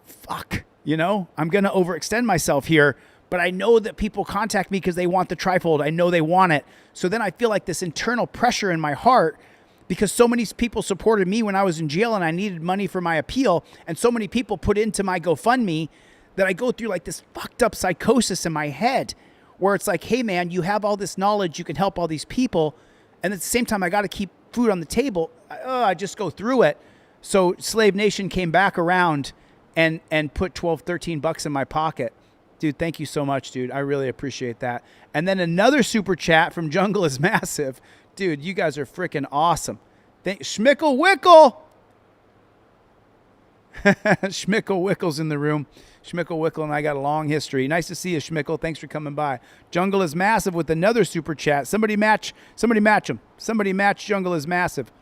[SPEAKER 1] fuck, I'm going to overextend myself here. But I know that people contact me because they want the trifold. I know they want it. So then I feel like this internal pressure in my heart because so many people supported me when I was in jail and I needed money for my appeal. And so many people put into my GoFundMe that I go through like this fucked up psychosis in my head where it's like, hey, man, you have all this knowledge. You can help all these people. And at the same time, I got to keep food on the table. I just go through it. So Slave Nation came back around and put $12, $13 in my pocket. Dude, thank you so much, dude. I really appreciate that. And then another super chat from Jungle is Massive. Dude, you guys are freaking awesome. Schmickle Wickle. Schmickle Wickle's in the room. Schmickle Wickle and I got a long history. Nice to see you, Schmickle. Thanks for coming by. Jungle is Massive with another super chat. Somebody match him. Somebody match Jungle is Massive.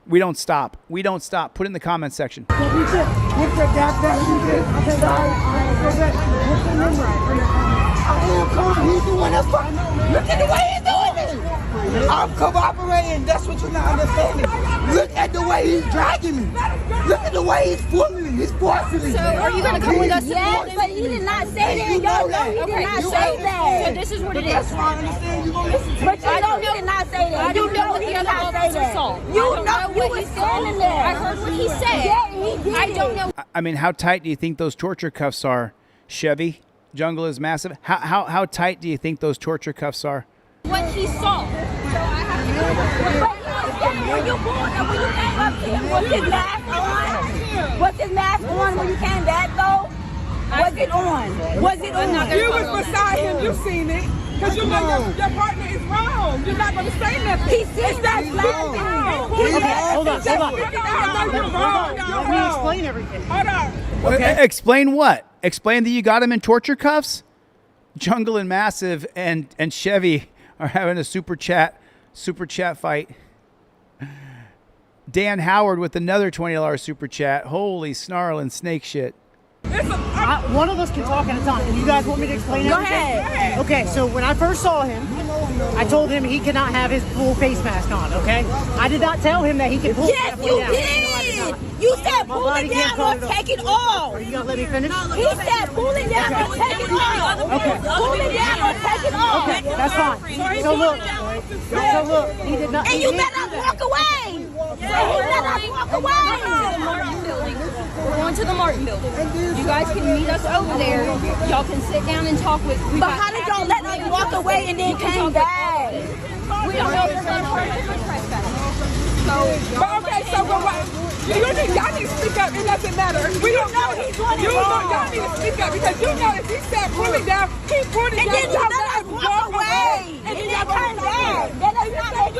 [SPEAKER 1] We don't stop. We don't stop. Put it in the comment section.
[SPEAKER 19] Look at the way he's doing this.
[SPEAKER 2] I'm cooperating. That's what you're not understanding. Look at the way he's dragging me. Look at the way he's pulling me. He's forcing me.
[SPEAKER 22] So are you going to come with us?
[SPEAKER 2] Yes,
[SPEAKER 22] but he did not say that. Y'all know he did not say that. So this is what it is.
[SPEAKER 2] That's why I understand you gonna listen to me.
[SPEAKER 22] But you know he did not say that. I don't know what the other officer saw. You know you was standing there. I heard what he said. Yeah, he did. I don't know.
[SPEAKER 1] I mean, how tight do you think those torture cuffs are, Chevy? Jungle is massive. How tight do you think those torture cuffs are?
[SPEAKER 22] What he saw. So I have to go. When you came up to him, was his mask on? Was his mask on when you came back though? Was it on? Was it on?
[SPEAKER 5] You was beside him. You seen it. Because you know your partner is wrong. You're not going to say nothing.
[SPEAKER 22] He sees that laughing.
[SPEAKER 5] Hold on.
[SPEAKER 2] Let me explain everything.
[SPEAKER 5] Hold on.
[SPEAKER 1] Okay. Explain what? Explain that you got him in torture cuffs? Jungle and Massive and Chevy are having a super chat fight. Dan Howard with another $20 super chat. Holy snarling snake shit.
[SPEAKER 2] One of us can talk at a time. You guys want me to explain
[SPEAKER 22] Go
[SPEAKER 2] everything?
[SPEAKER 22] ahead.
[SPEAKER 2] Okay, so when I first saw him, I told him he could not have his full face mask on, okay? I did not tell him that he could pull
[SPEAKER 22] Yes,
[SPEAKER 2] halfway
[SPEAKER 22] you
[SPEAKER 2] down.
[SPEAKER 22] did. You said pull it down or take it off.
[SPEAKER 2] Are you going to let me finish?
[SPEAKER 22] He said pull it down or take it off.
[SPEAKER 2] Okay.
[SPEAKER 22] Pull it down or take it off.
[SPEAKER 2] Okay, that's fine. So look, he did not.
[SPEAKER 22] And you better walk away. You better walk away.
[SPEAKER 17] We're going to the Martin building. You guys can meet us over there. Y'all can sit down and talk with.
[SPEAKER 22] But how did y'all let us walk away and then came back?
[SPEAKER 17] We don't know if we're going to charge him for trespassing.
[SPEAKER 5] Y'all need to speak up. It doesn't matter. We don't know he's doing it wrong. Y'all need to speak up because you know if he said pull it down, he pulled it down.
[SPEAKER 22] And then he let us walk away. And then turned back. That does not make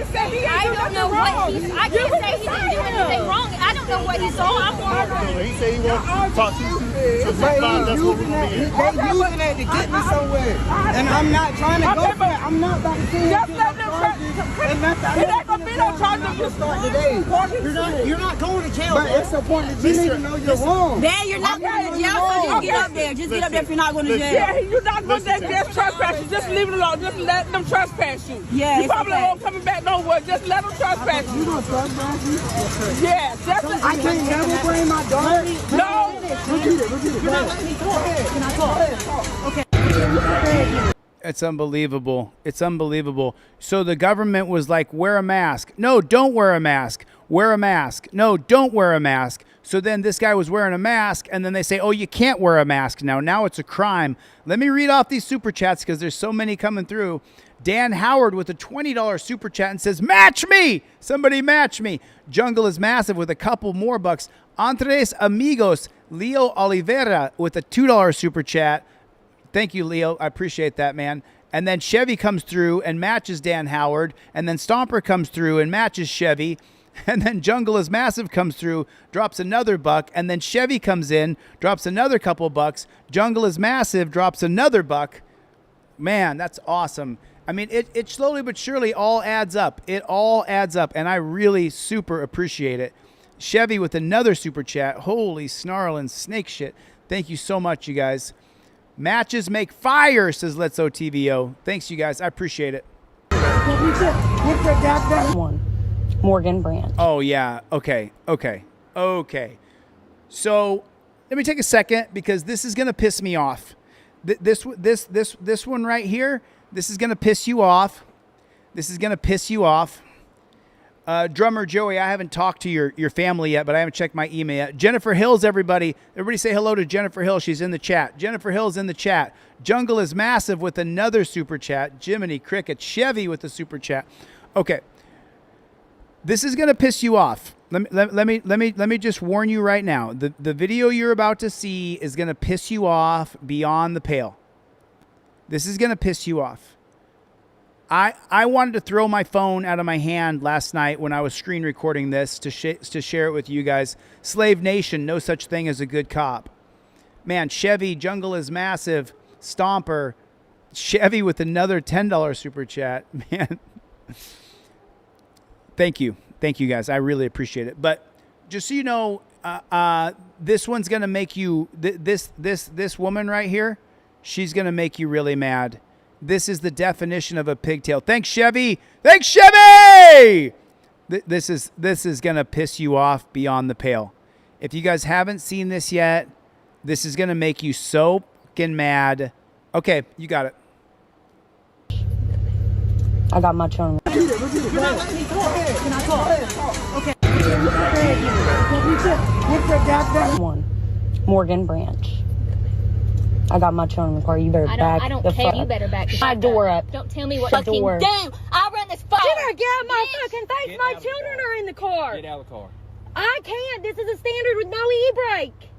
[SPEAKER 22] sense.
[SPEAKER 17] I don't know what he's. I can't say he didn't do anything wrong. I don't know what he saw. I'm wondering.
[SPEAKER 23] He said he wants to talk to you.
[SPEAKER 2] He's using it to get me somewhere. And I'm not trying to go for it. I'm not about to say
[SPEAKER 5] Just let them try. It ain't gonna be no charge of you
[SPEAKER 2] start today. You're not going to jail. But it's the point that you need to know you're wrong.
[SPEAKER 22] Dan, you're not going to jail, so just get up there. Just get up there if you're not going to jail.
[SPEAKER 5] Yeah, you're not going to just trespass you. Just leave it alone. Just let them trespass you.
[SPEAKER 22] Yeah,
[SPEAKER 5] you probably won't coming back nowhere. Just let them trespass you.
[SPEAKER 2] You don't trespass me?
[SPEAKER 5] Yeah, definitely.
[SPEAKER 2] I can't never bring my daughter.
[SPEAKER 5] No.
[SPEAKER 2] Repeat it. Go ahead. Can I talk? Okay.
[SPEAKER 1] It's unbelievable. It's unbelievable. So the government was like, wear a mask. No, don't wear a mask. Wear a mask. No, don't wear a mask. So then this guy was wearing a mask, and then they say, oh, you can't wear a mask now. Now it's a crime. Let me read off these super chats because there's so many coming through. Dan Howard with a $20 super chat and says, match me. Somebody match me. Jungle is massive with a couple more bucks. Andres Amigos. Leo Oliveira with a $2 super chat. Thank you, Leo. I appreciate that, man. And then Chevy comes through and matches Dan Howard. And then Stomper comes through and matches Chevy. And then Jungle is Massive comes through, drops another buck. And then Chevy comes in, drops another couple bucks. Jungle is Massive drops another buck. Man, that's awesome. I mean, it slowly but surely all adds up. It all adds up. And I really super appreciate it. Chevy with another super chat. Holy snarling snake shit. Thank you so much, you guys. Matches make fire, says Let's OTVO. Thanks, you guys. I appreciate it.
[SPEAKER 17] One. Morgan Brand.
[SPEAKER 1] Oh, yeah. Okay. So let me take a second because this is going to piss me off. This one right here, this is going to piss you off. Drummer Joey, I haven't talked to your family yet, but I haven't checked my email yet. Jennifer Hills, everybody say hello to Jennifer Hill. She's in the chat. Jennifer Hill's in the chat. Jungle is Massive with another super chat. Jiminy Cricket. Chevy with the super chat. Okay. This is going to piss you off. Let me just warn you right now. The video you're about to see is going to piss you off beyond the pale. This is going to piss you off. I wanted to throw my phone out of my hand last night when I was screen recording this to share it with you guys. Slave Nation, no such thing as a good cop. Man, Chevy, Jungle is Massive, Stomper, Chevy with another $10 super chat. Man, thank you guys. I really appreciate it. But just so you know, this one's gonna make you this woman right here. She's gonna make you really mad. This is the definition of a pigtail. Thanks, Chevy. Thanks, Chevy. This is gonna piss you off beyond the pale. If you guys haven't seen this yet, this is gonna make you so fucking mad. Okay, you got it.
[SPEAKER 4] I got my children. One, Morgan Branch. I got my children in the car. You better back
[SPEAKER 17] I don't
[SPEAKER 4] the
[SPEAKER 17] care.
[SPEAKER 4] fuck.
[SPEAKER 17] You better back
[SPEAKER 4] my door up.
[SPEAKER 17] Don't tell me what
[SPEAKER 4] Shut
[SPEAKER 17] fucking
[SPEAKER 4] door.
[SPEAKER 17] damn. I run this phone.
[SPEAKER 22] You better get out my fucking face. My children are in the car.
[SPEAKER 8] Get out of the car.
[SPEAKER 22] I can't. This is a standard with no e-brake.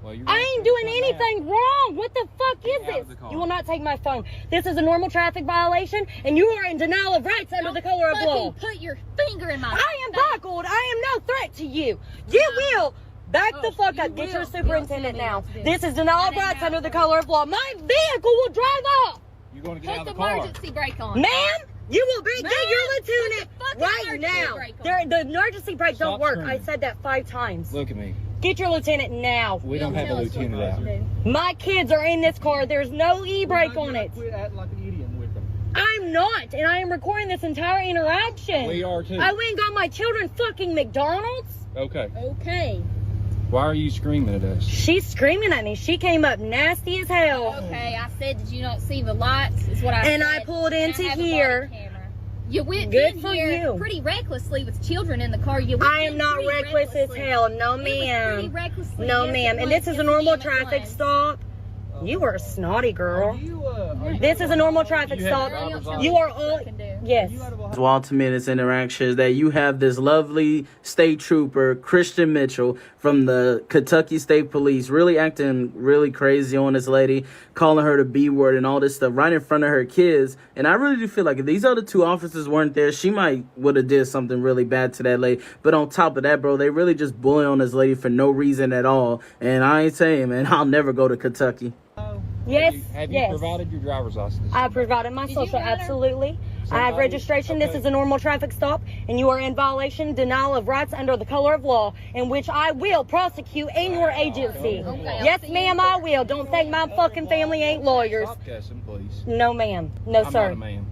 [SPEAKER 8] Well,
[SPEAKER 22] I ain't doing anything wrong. What the fuck is this?
[SPEAKER 4] You will not take my phone. This is a normal traffic violation, and you are in denial of rights under the color of law.
[SPEAKER 17] Put your finger in my
[SPEAKER 22] I am buckled. I am no threat to you. You will back the fuck up. Get your superintendent now. This is denial of rights under the color of law. My vehicle will drive off.
[SPEAKER 8] You're going to get out
[SPEAKER 17] Put
[SPEAKER 8] of
[SPEAKER 17] the
[SPEAKER 8] the car.
[SPEAKER 17] emergency brake on.
[SPEAKER 22] Ma'am, you will get your lieutenant right now. The emergency brake don't work. I said that 5 times.
[SPEAKER 8] Look at me.
[SPEAKER 22] Get your lieutenant now.
[SPEAKER 8] We don't have a lieutenant out.
[SPEAKER 22] My kids are in this car. There's no e-brake on it.
[SPEAKER 8] Quit acting like an idiot with them.
[SPEAKER 22] I'm not, and I am recording this entire interaction.
[SPEAKER 8] We are too.
[SPEAKER 22] I went and got my children fucking McDonald's.
[SPEAKER 8] Okay.
[SPEAKER 22] Okay.
[SPEAKER 8] Why are you screaming at us?
[SPEAKER 22] She's screaming at me. She came up nasty as hell.
[SPEAKER 17] Okay, I said, did you not see the lights? Is what I said.
[SPEAKER 22] And I pulled into here.
[SPEAKER 17] You went
[SPEAKER 22] Good
[SPEAKER 17] in
[SPEAKER 22] for
[SPEAKER 17] here
[SPEAKER 22] you.
[SPEAKER 17] pretty recklessly with children in the car. You went
[SPEAKER 22] I am
[SPEAKER 17] in
[SPEAKER 22] not
[SPEAKER 17] pretty
[SPEAKER 22] reckless as hell. No, ma'am. No, ma'am. And this is a normal traffic stop. You are a snotty girl. This is a normal traffic stop. You are all. Yes.
[SPEAKER 21] Wild to me in this interaction is that you have this lovely state trooper, Christian Mitchell, from the Kentucky State Police, really acting really crazy on this lady, calling her the B word and all this stuff right in front of her kids. And I really do feel like if these other 2 officers weren't there, she might would have did something really bad to that lady. But on top of that, bro, they really just bullying on this lady for no reason at all. And I ain't saying, man, I'll never go to Kentucky.
[SPEAKER 22] Yes.
[SPEAKER 8] Have you provided your driver's license?
[SPEAKER 22] I provided my social, absolutely. I have registration. This is a normal traffic stop, and you are in violation, denial of rights under the color of law, in which I will prosecute in your agency. Yes, ma'am, I will. Don't think my fucking family ain't lawyers.
[SPEAKER 8] Stop cussing, please.
[SPEAKER 22] No, ma'am. No,
[SPEAKER 8] I'm
[SPEAKER 22] sir.
[SPEAKER 8] not a man.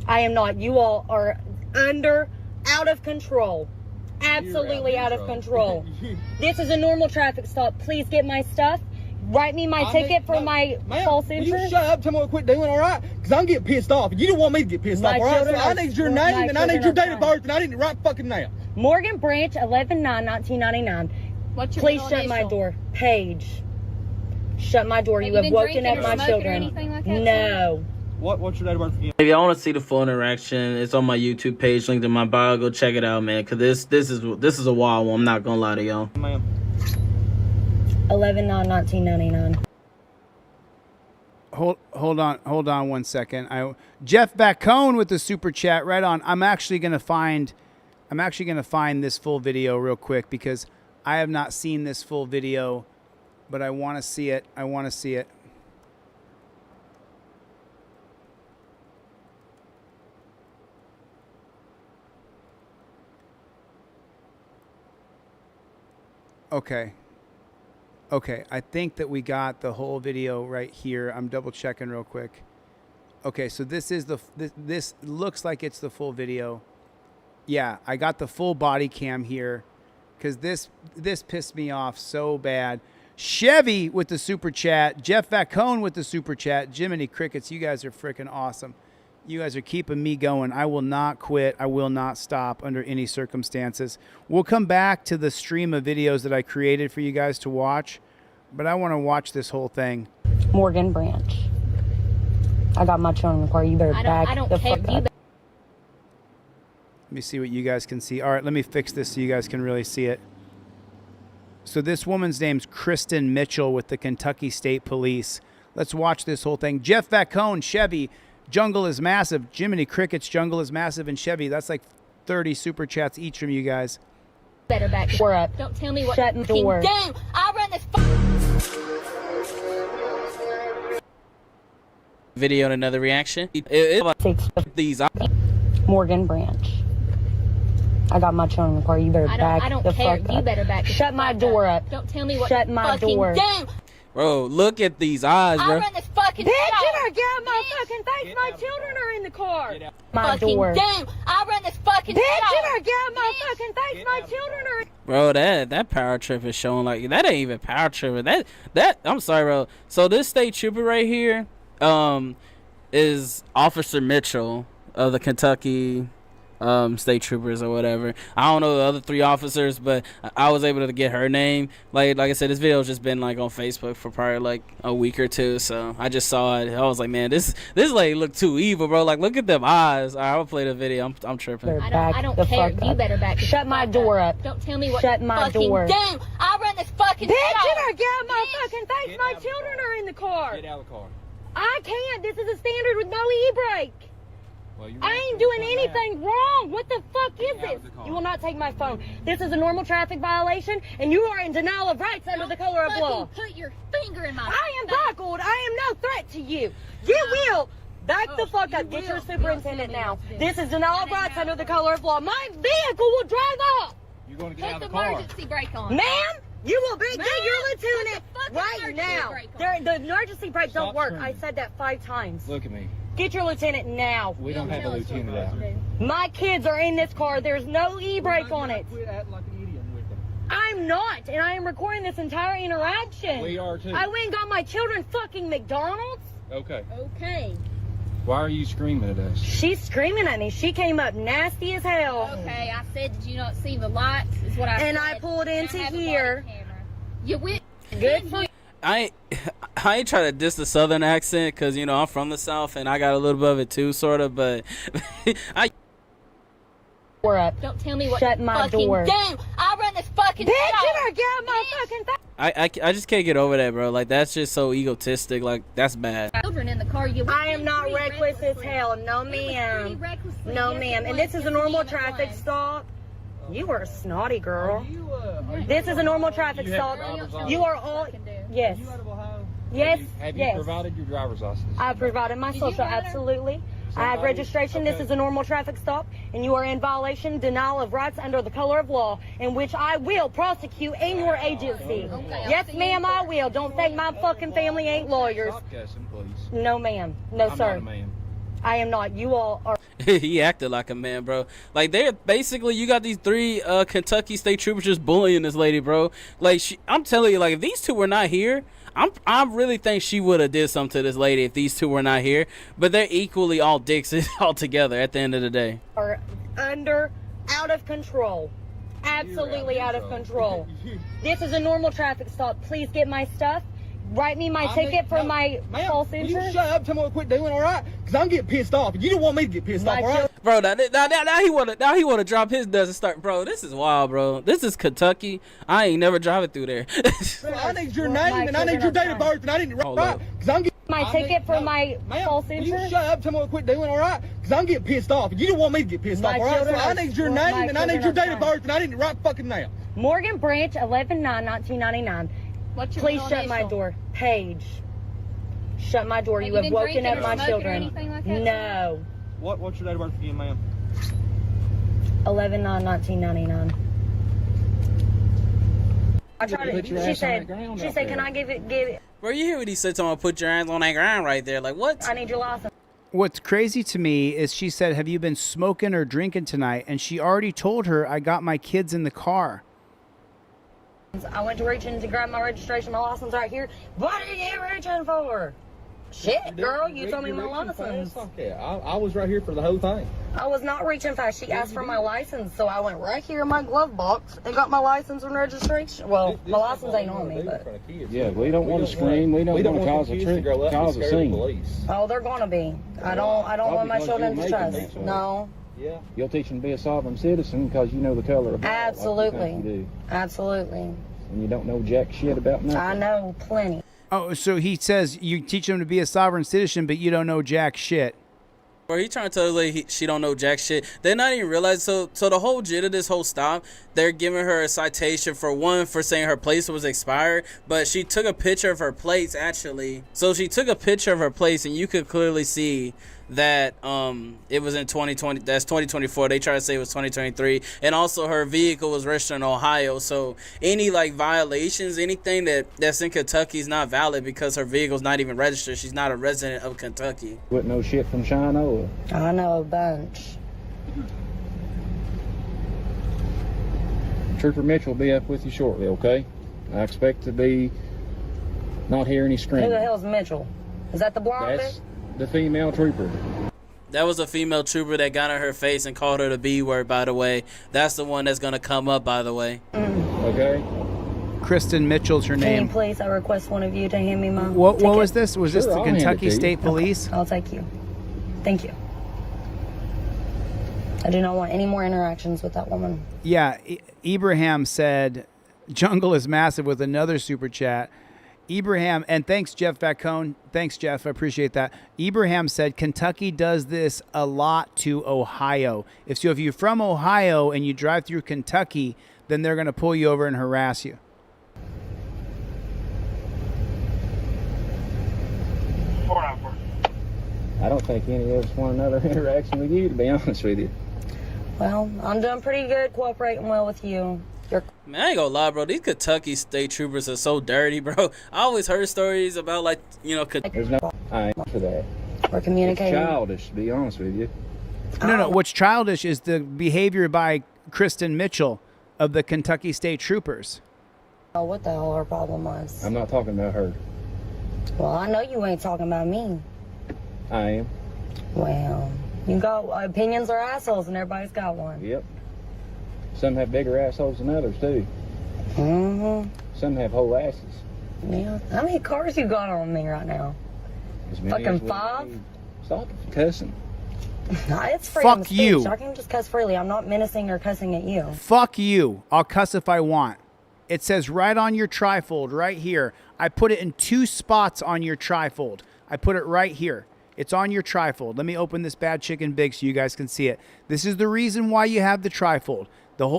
[SPEAKER 22] I am not. You all are out of control. Absolutely out of control. This is a normal traffic stop. Please get my stuff. Write me my ticket for my false insurance.
[SPEAKER 12] You shut up, tell me what to quit doing, all right? Because I'm getting pissed off. You don't want me to get pissed off, all right? So I need your name, and I need your date of birth, and I need it right fucking now.
[SPEAKER 22] Morgan Branch, 11/9/1999.
[SPEAKER 17] What's your
[SPEAKER 22] Please
[SPEAKER 17] middle
[SPEAKER 22] shut my
[SPEAKER 17] initial?
[SPEAKER 22] door. Paige. Shut my door. You have
[SPEAKER 17] been
[SPEAKER 22] woken
[SPEAKER 17] drinking
[SPEAKER 22] up
[SPEAKER 17] or
[SPEAKER 22] my
[SPEAKER 17] smoking or
[SPEAKER 22] children.
[SPEAKER 17] anything like that,
[SPEAKER 22] No.
[SPEAKER 12] What's your date of birth again?
[SPEAKER 21] If y'all want to see the full interaction, it's on my YouTube page, linked in my bio. Go check it out, man. Cause this is a wild one. I'm not gonna lie to y'all.
[SPEAKER 22] 11/9/1999.
[SPEAKER 1] Hold on 1 second. Jeff Bacone with the super chat right on. I'm actually gonna find this full video real quick because I have not seen this full video, but I want to see it. Okay, I think that we got the whole video right here. I'm double checking real quick. Okay, so this looks like it's the full video. Yeah, I got the full body cam here because this pissed me off so bad. Chevy with the super chat, Jeff Vacone with the super chat, Jiminy Crickets, you guys are freaking awesome. You guys are keeping me going. I will not quit. I will not stop under any circumstances. We'll come back to the stream of videos that I created for you guys to watch, but I want to watch this whole thing.
[SPEAKER 4] Morgan Branch. I got my children in the car. You better back the fuck up.
[SPEAKER 1] Let me see what you guys can see. All right, let me fix this so you guys can really see it. So this woman's name's Kristen Mitchell with the Kentucky State Police. Let's watch this whole thing. Jeff Vacone, Chevy, Jungle is massive. Jiminy Crickets, Jungle is massive, and Chevy. That's like 30 super chats each from you guys.
[SPEAKER 17] Better back
[SPEAKER 4] door up.
[SPEAKER 17] Don't tell me what
[SPEAKER 4] Shut the door.
[SPEAKER 17] Damn, I run this
[SPEAKER 21] Video and another reaction. These
[SPEAKER 4] Morgan Branch. I got my children in the car. You better back
[SPEAKER 17] I don't
[SPEAKER 4] the
[SPEAKER 17] care.
[SPEAKER 4] fuck
[SPEAKER 17] You
[SPEAKER 4] up.
[SPEAKER 17] better back
[SPEAKER 4] Shut my door up.
[SPEAKER 17] Don't tell me what
[SPEAKER 4] Shut my
[SPEAKER 17] fucking
[SPEAKER 4] door.
[SPEAKER 17] Damn.
[SPEAKER 21] Bro, look at these eyes, bro.
[SPEAKER 22] I run this fucking
[SPEAKER 4] Bitch,
[SPEAKER 22] show.
[SPEAKER 4] you better get out my fucking face. My children are in the car. My
[SPEAKER 22] fucking
[SPEAKER 4] door.
[SPEAKER 22] damn. I run this fucking
[SPEAKER 4] Bitch,
[SPEAKER 22] show.
[SPEAKER 4] you better get out my fucking face. My children are.
[SPEAKER 21] Bro, that power trip is showing like that ain't even power tripping. That I'm sorry, bro. So this state trooper right here, is Officer Mitchell of the Kentucky state troopers or whatever. I don't know the other 3 officers, but I was able to get her name. Like I said, this video's just been like on Facebook for probably like a week or 2, so I just saw it. I was like, man, this lady look too evil, bro. Like, look at them eyes. All right, I'll play the video. I'm tripping.
[SPEAKER 22] I don't care. You better back.
[SPEAKER 4] Shut my door up.
[SPEAKER 22] Don't tell me what.
[SPEAKER 4] Shut my
[SPEAKER 22] fucking
[SPEAKER 4] door.
[SPEAKER 22] Damn. I run this fucking
[SPEAKER 4] Bitch,
[SPEAKER 22] show.
[SPEAKER 4] you better get out my fucking face. My children are in the car.
[SPEAKER 8] Get out of the car.
[SPEAKER 4] I can't. This is a standard with no e-brake.
[SPEAKER 8] Well,
[SPEAKER 4] I ain't doing anything wrong. What the fuck is this? You will not take my phone. This is a normal traffic violation, and you are in denial of rights under the color of law.
[SPEAKER 22] Put your finger in my
[SPEAKER 4] I am buckled. I am no threat to you. You will. Back the fuck up. Get your superintendent now. This is denial of rights under the color of law. My vehicle will drive off.
[SPEAKER 8] You're going to get out
[SPEAKER 22] Put
[SPEAKER 8] of
[SPEAKER 22] the
[SPEAKER 8] the car.
[SPEAKER 22] emergency brake on.
[SPEAKER 4] Ma'am, you will be. Get your lieutenant right now. The emergency brake don't work. I said that 5 times.
[SPEAKER 8] Look at me.
[SPEAKER 4] Get your lieutenant now.
[SPEAKER 8] We don't have a lieutenant out.
[SPEAKER 4] My kids are in this car. There's no e-brake on it.
[SPEAKER 8] Quit acting like an idiot with them.
[SPEAKER 4] I'm not, and I am recording this entire interaction.
[SPEAKER 8] We are too.
[SPEAKER 4] I went and got my children fucking McDonald's.
[SPEAKER 8] Okay.
[SPEAKER 22] Okay.
[SPEAKER 8] Why are you screaming at us?
[SPEAKER 4] She's screaming at me. She came up nasty as hell.
[SPEAKER 22] Okay, I said, did you not see the lights? Is what I said.
[SPEAKER 4] And I pulled into
[SPEAKER 22] I have a body
[SPEAKER 4] here.
[SPEAKER 22] camera. You went.
[SPEAKER 4] Good for you.
[SPEAKER 21] I ain't trying to diss the southern accent because, you know, I'm from the South and I got a little bit of it too, sort of, but
[SPEAKER 22] Don't tell me what.
[SPEAKER 4] Shut my
[SPEAKER 22] fucking
[SPEAKER 4] door.
[SPEAKER 22] Damn, I run this fucking
[SPEAKER 4] Bitch,
[SPEAKER 22] show.
[SPEAKER 4] you better get out my fucking face.
[SPEAKER 21] I just can't get over that, bro. Like, that's just so egotistic. Like, that's bad.
[SPEAKER 22] Children in the car. You
[SPEAKER 4] I am not reckless as hell. No, ma'am. No, ma'am. And this is a normal traffic stop. You are a snotty girl. This is a normal traffic stop. You are all. Yes. Yes.
[SPEAKER 8] Have you
[SPEAKER 4] Yes.
[SPEAKER 8] provided your driver's license?
[SPEAKER 4] I provided my social. Absolutely. I have registration. This is a normal traffic stop, and you are in violation, denial of rights under the color of law, in which I will prosecute in your agency. Yes, ma'am, I will. Don't think my fucking family ain't lawyers.
[SPEAKER 8] Stop cussing, please.
[SPEAKER 4] No, ma'am. No,
[SPEAKER 8] I'm
[SPEAKER 4] sir.
[SPEAKER 8] not a man.
[SPEAKER 4] I am not. You all are.
[SPEAKER 21] He acted like a man, bro. Like, they're basically, you got these 3 Kentucky state troopers just bullying this lady, bro. Like, I'm telling you, like, if these 2 were not here, I really think she would have did something to this lady if these 2 were not here. But they're equally all dicks all together at the end of the day.
[SPEAKER 4] Are out of control. Absolutely out of control. This is a normal traffic stop. Please get my stuff. Write me my ticket for my false insurance.
[SPEAKER 12] You shut up, tell me what quit doing, all right? Because I'm getting pissed off. You don't want me to get pissed off, all right?
[SPEAKER 21] Bro, now he wanna drop his doesn't start. Bro, this is wild, bro. This is Kentucky. I ain't never driving through there.
[SPEAKER 12] I need your name and I need your date of birth and I need it right. Because I'm getting
[SPEAKER 4] my ticket for my false insurance.
[SPEAKER 12] You shut up, tell me what quit doing, all right? Because I'm getting pissed off. You don't want me to get pissed off, all right? So I need your name and I need your date of birth and I need it right fucking now.
[SPEAKER 4] Morgan Branch, 11/9/1999.
[SPEAKER 22] What's your
[SPEAKER 4] Please
[SPEAKER 22] middle
[SPEAKER 4] shut my
[SPEAKER 22] initial?
[SPEAKER 4] door. Paige. Shut my door. You have
[SPEAKER 22] been
[SPEAKER 4] woken
[SPEAKER 22] drinking
[SPEAKER 4] up
[SPEAKER 22] or
[SPEAKER 4] my
[SPEAKER 22] smoking or
[SPEAKER 4] children.
[SPEAKER 22] anything like that?
[SPEAKER 4] No.
[SPEAKER 12] What's your date of birth again, ma'am?
[SPEAKER 4] 11/9/1999. I tried to. She said, "Can I give it?"
[SPEAKER 21] Bro, you hear what he said to him? Put your hands on that ground right there. Like, what?
[SPEAKER 4] I need your license.
[SPEAKER 1] What's crazy to me is she said, "Have you been smoking or drinking tonight?" And she already told her, "I got my kids in the car."
[SPEAKER 4] I went to reach in to grab my registration, my license right here. What are you reaching for? Shit, girl, you told me my license.
[SPEAKER 12] I was right here for the whole thing.
[SPEAKER 4] I was not reaching fast. She asked for my license, so I went right here in my glove box and got my license and registration. Well, my license ain't on me, but
[SPEAKER 23] Yeah, we don't want to scream. We don't want to cause a scene.
[SPEAKER 4] oh, they're gonna be. I don't want my children to trust. No.
[SPEAKER 12] Yeah.
[SPEAKER 23] You'll teach them to be a sovereign citizen because you know the color of law, like you
[SPEAKER 4] Absolutely.
[SPEAKER 23] think you do.
[SPEAKER 4] Absolutely.
[SPEAKER 23] And you don't know jack shit about nothing.
[SPEAKER 4] I know plenty.
[SPEAKER 1] Oh, so he says you teach them to be a sovereign citizen, but you don't know jack shit.
[SPEAKER 21] Bro, he trying to tell her like she don't know jack shit. They're not even realizing. So the whole jit of this whole stop, they're giving her a citation for one for saying her plates was expired, but she took a picture of her plates actually. So she took a picture of her plates, and you could clearly see that it was in 2020. That's 2024. They try to say it was 2023, and also her vehicle was registered in Ohio. So any like violations, anything that's in Kentucky is not valid because her vehicle's not even registered. She's not a resident of Kentucky.
[SPEAKER 8] With no shit from China or?
[SPEAKER 4] I know a bunch.
[SPEAKER 8] Trooper Mitchell will be up with you shortly, okay? I expect to be not hear any screaming.
[SPEAKER 4] Who the hell's Mitchell? Is that the blonde?
[SPEAKER 8] That's the female trooper.
[SPEAKER 21] That was a female trooper that got in her face and called her the B word, by the way. That's the one that's going to come up, by the way.
[SPEAKER 8] Okay.
[SPEAKER 1] Kristen Mitchell's her
[SPEAKER 4] Can
[SPEAKER 1] name.
[SPEAKER 4] you please, I request one of you to hand me my
[SPEAKER 1] What
[SPEAKER 4] ticket?
[SPEAKER 1] was this? Was this the
[SPEAKER 8] I'll hand
[SPEAKER 1] Kentucky
[SPEAKER 8] it to you.
[SPEAKER 1] State Police?
[SPEAKER 4] Okay, I'll take you. Thank you. I do not want any more interactions with that woman.
[SPEAKER 1] Yeah, Ibrahim said, "Jungle is massive" with another super chat. Ibrahim, and thanks, Jeff Bacone. Thanks, Jeff. I appreciate that. Ibrahim said, Kentucky does this a lot to Ohio. If you're from Ohio and you drive through Kentucky, then they're going to pull you over and harass you.
[SPEAKER 8] I don't think any of us want another interaction with you, to be honest with you.
[SPEAKER 4] Well, I'm doing pretty good, cooperating well with you.
[SPEAKER 21] Man, I ain't gonna lie, bro. These Kentucky state troopers are so dirty, bro. I always heard stories about, like, you know...
[SPEAKER 8] There's no time for that.
[SPEAKER 4] We're communicating.
[SPEAKER 8] It's childish, to be honest with you.
[SPEAKER 1] No. What's childish is the behavior by Kristen Mitchell of the Kentucky State Troopers.
[SPEAKER 4] Oh, what the hell her problem was?
[SPEAKER 8] I'm not talking about her.
[SPEAKER 4] Well, I know you ain't talking about me.
[SPEAKER 8] I am.
[SPEAKER 4] Well, you got opinions are assholes, and everybody's got one.
[SPEAKER 8] Yep. Some have bigger assholes than others, too.
[SPEAKER 4] Mm-hmm.
[SPEAKER 8] Some have whole asses.
[SPEAKER 4] Yeah. How many cars you got on me right now?
[SPEAKER 8] As many
[SPEAKER 4] Fucking
[SPEAKER 8] as we
[SPEAKER 4] 5?
[SPEAKER 8] need. Stop cussing.
[SPEAKER 4] It's freedom of
[SPEAKER 1] Fuck
[SPEAKER 4] speech.
[SPEAKER 1] you.
[SPEAKER 4] I can just cuss freely. I'm not menacing or cussing at you.
[SPEAKER 1] Fuck you. I'll cuss if I want. It says right on your trifold, right here. I put it in 2 spots on your trifold. I put it right here. It's on your trifold. Let me open this bad chicken big so you guys can see it. This is the reason why you have the trifold.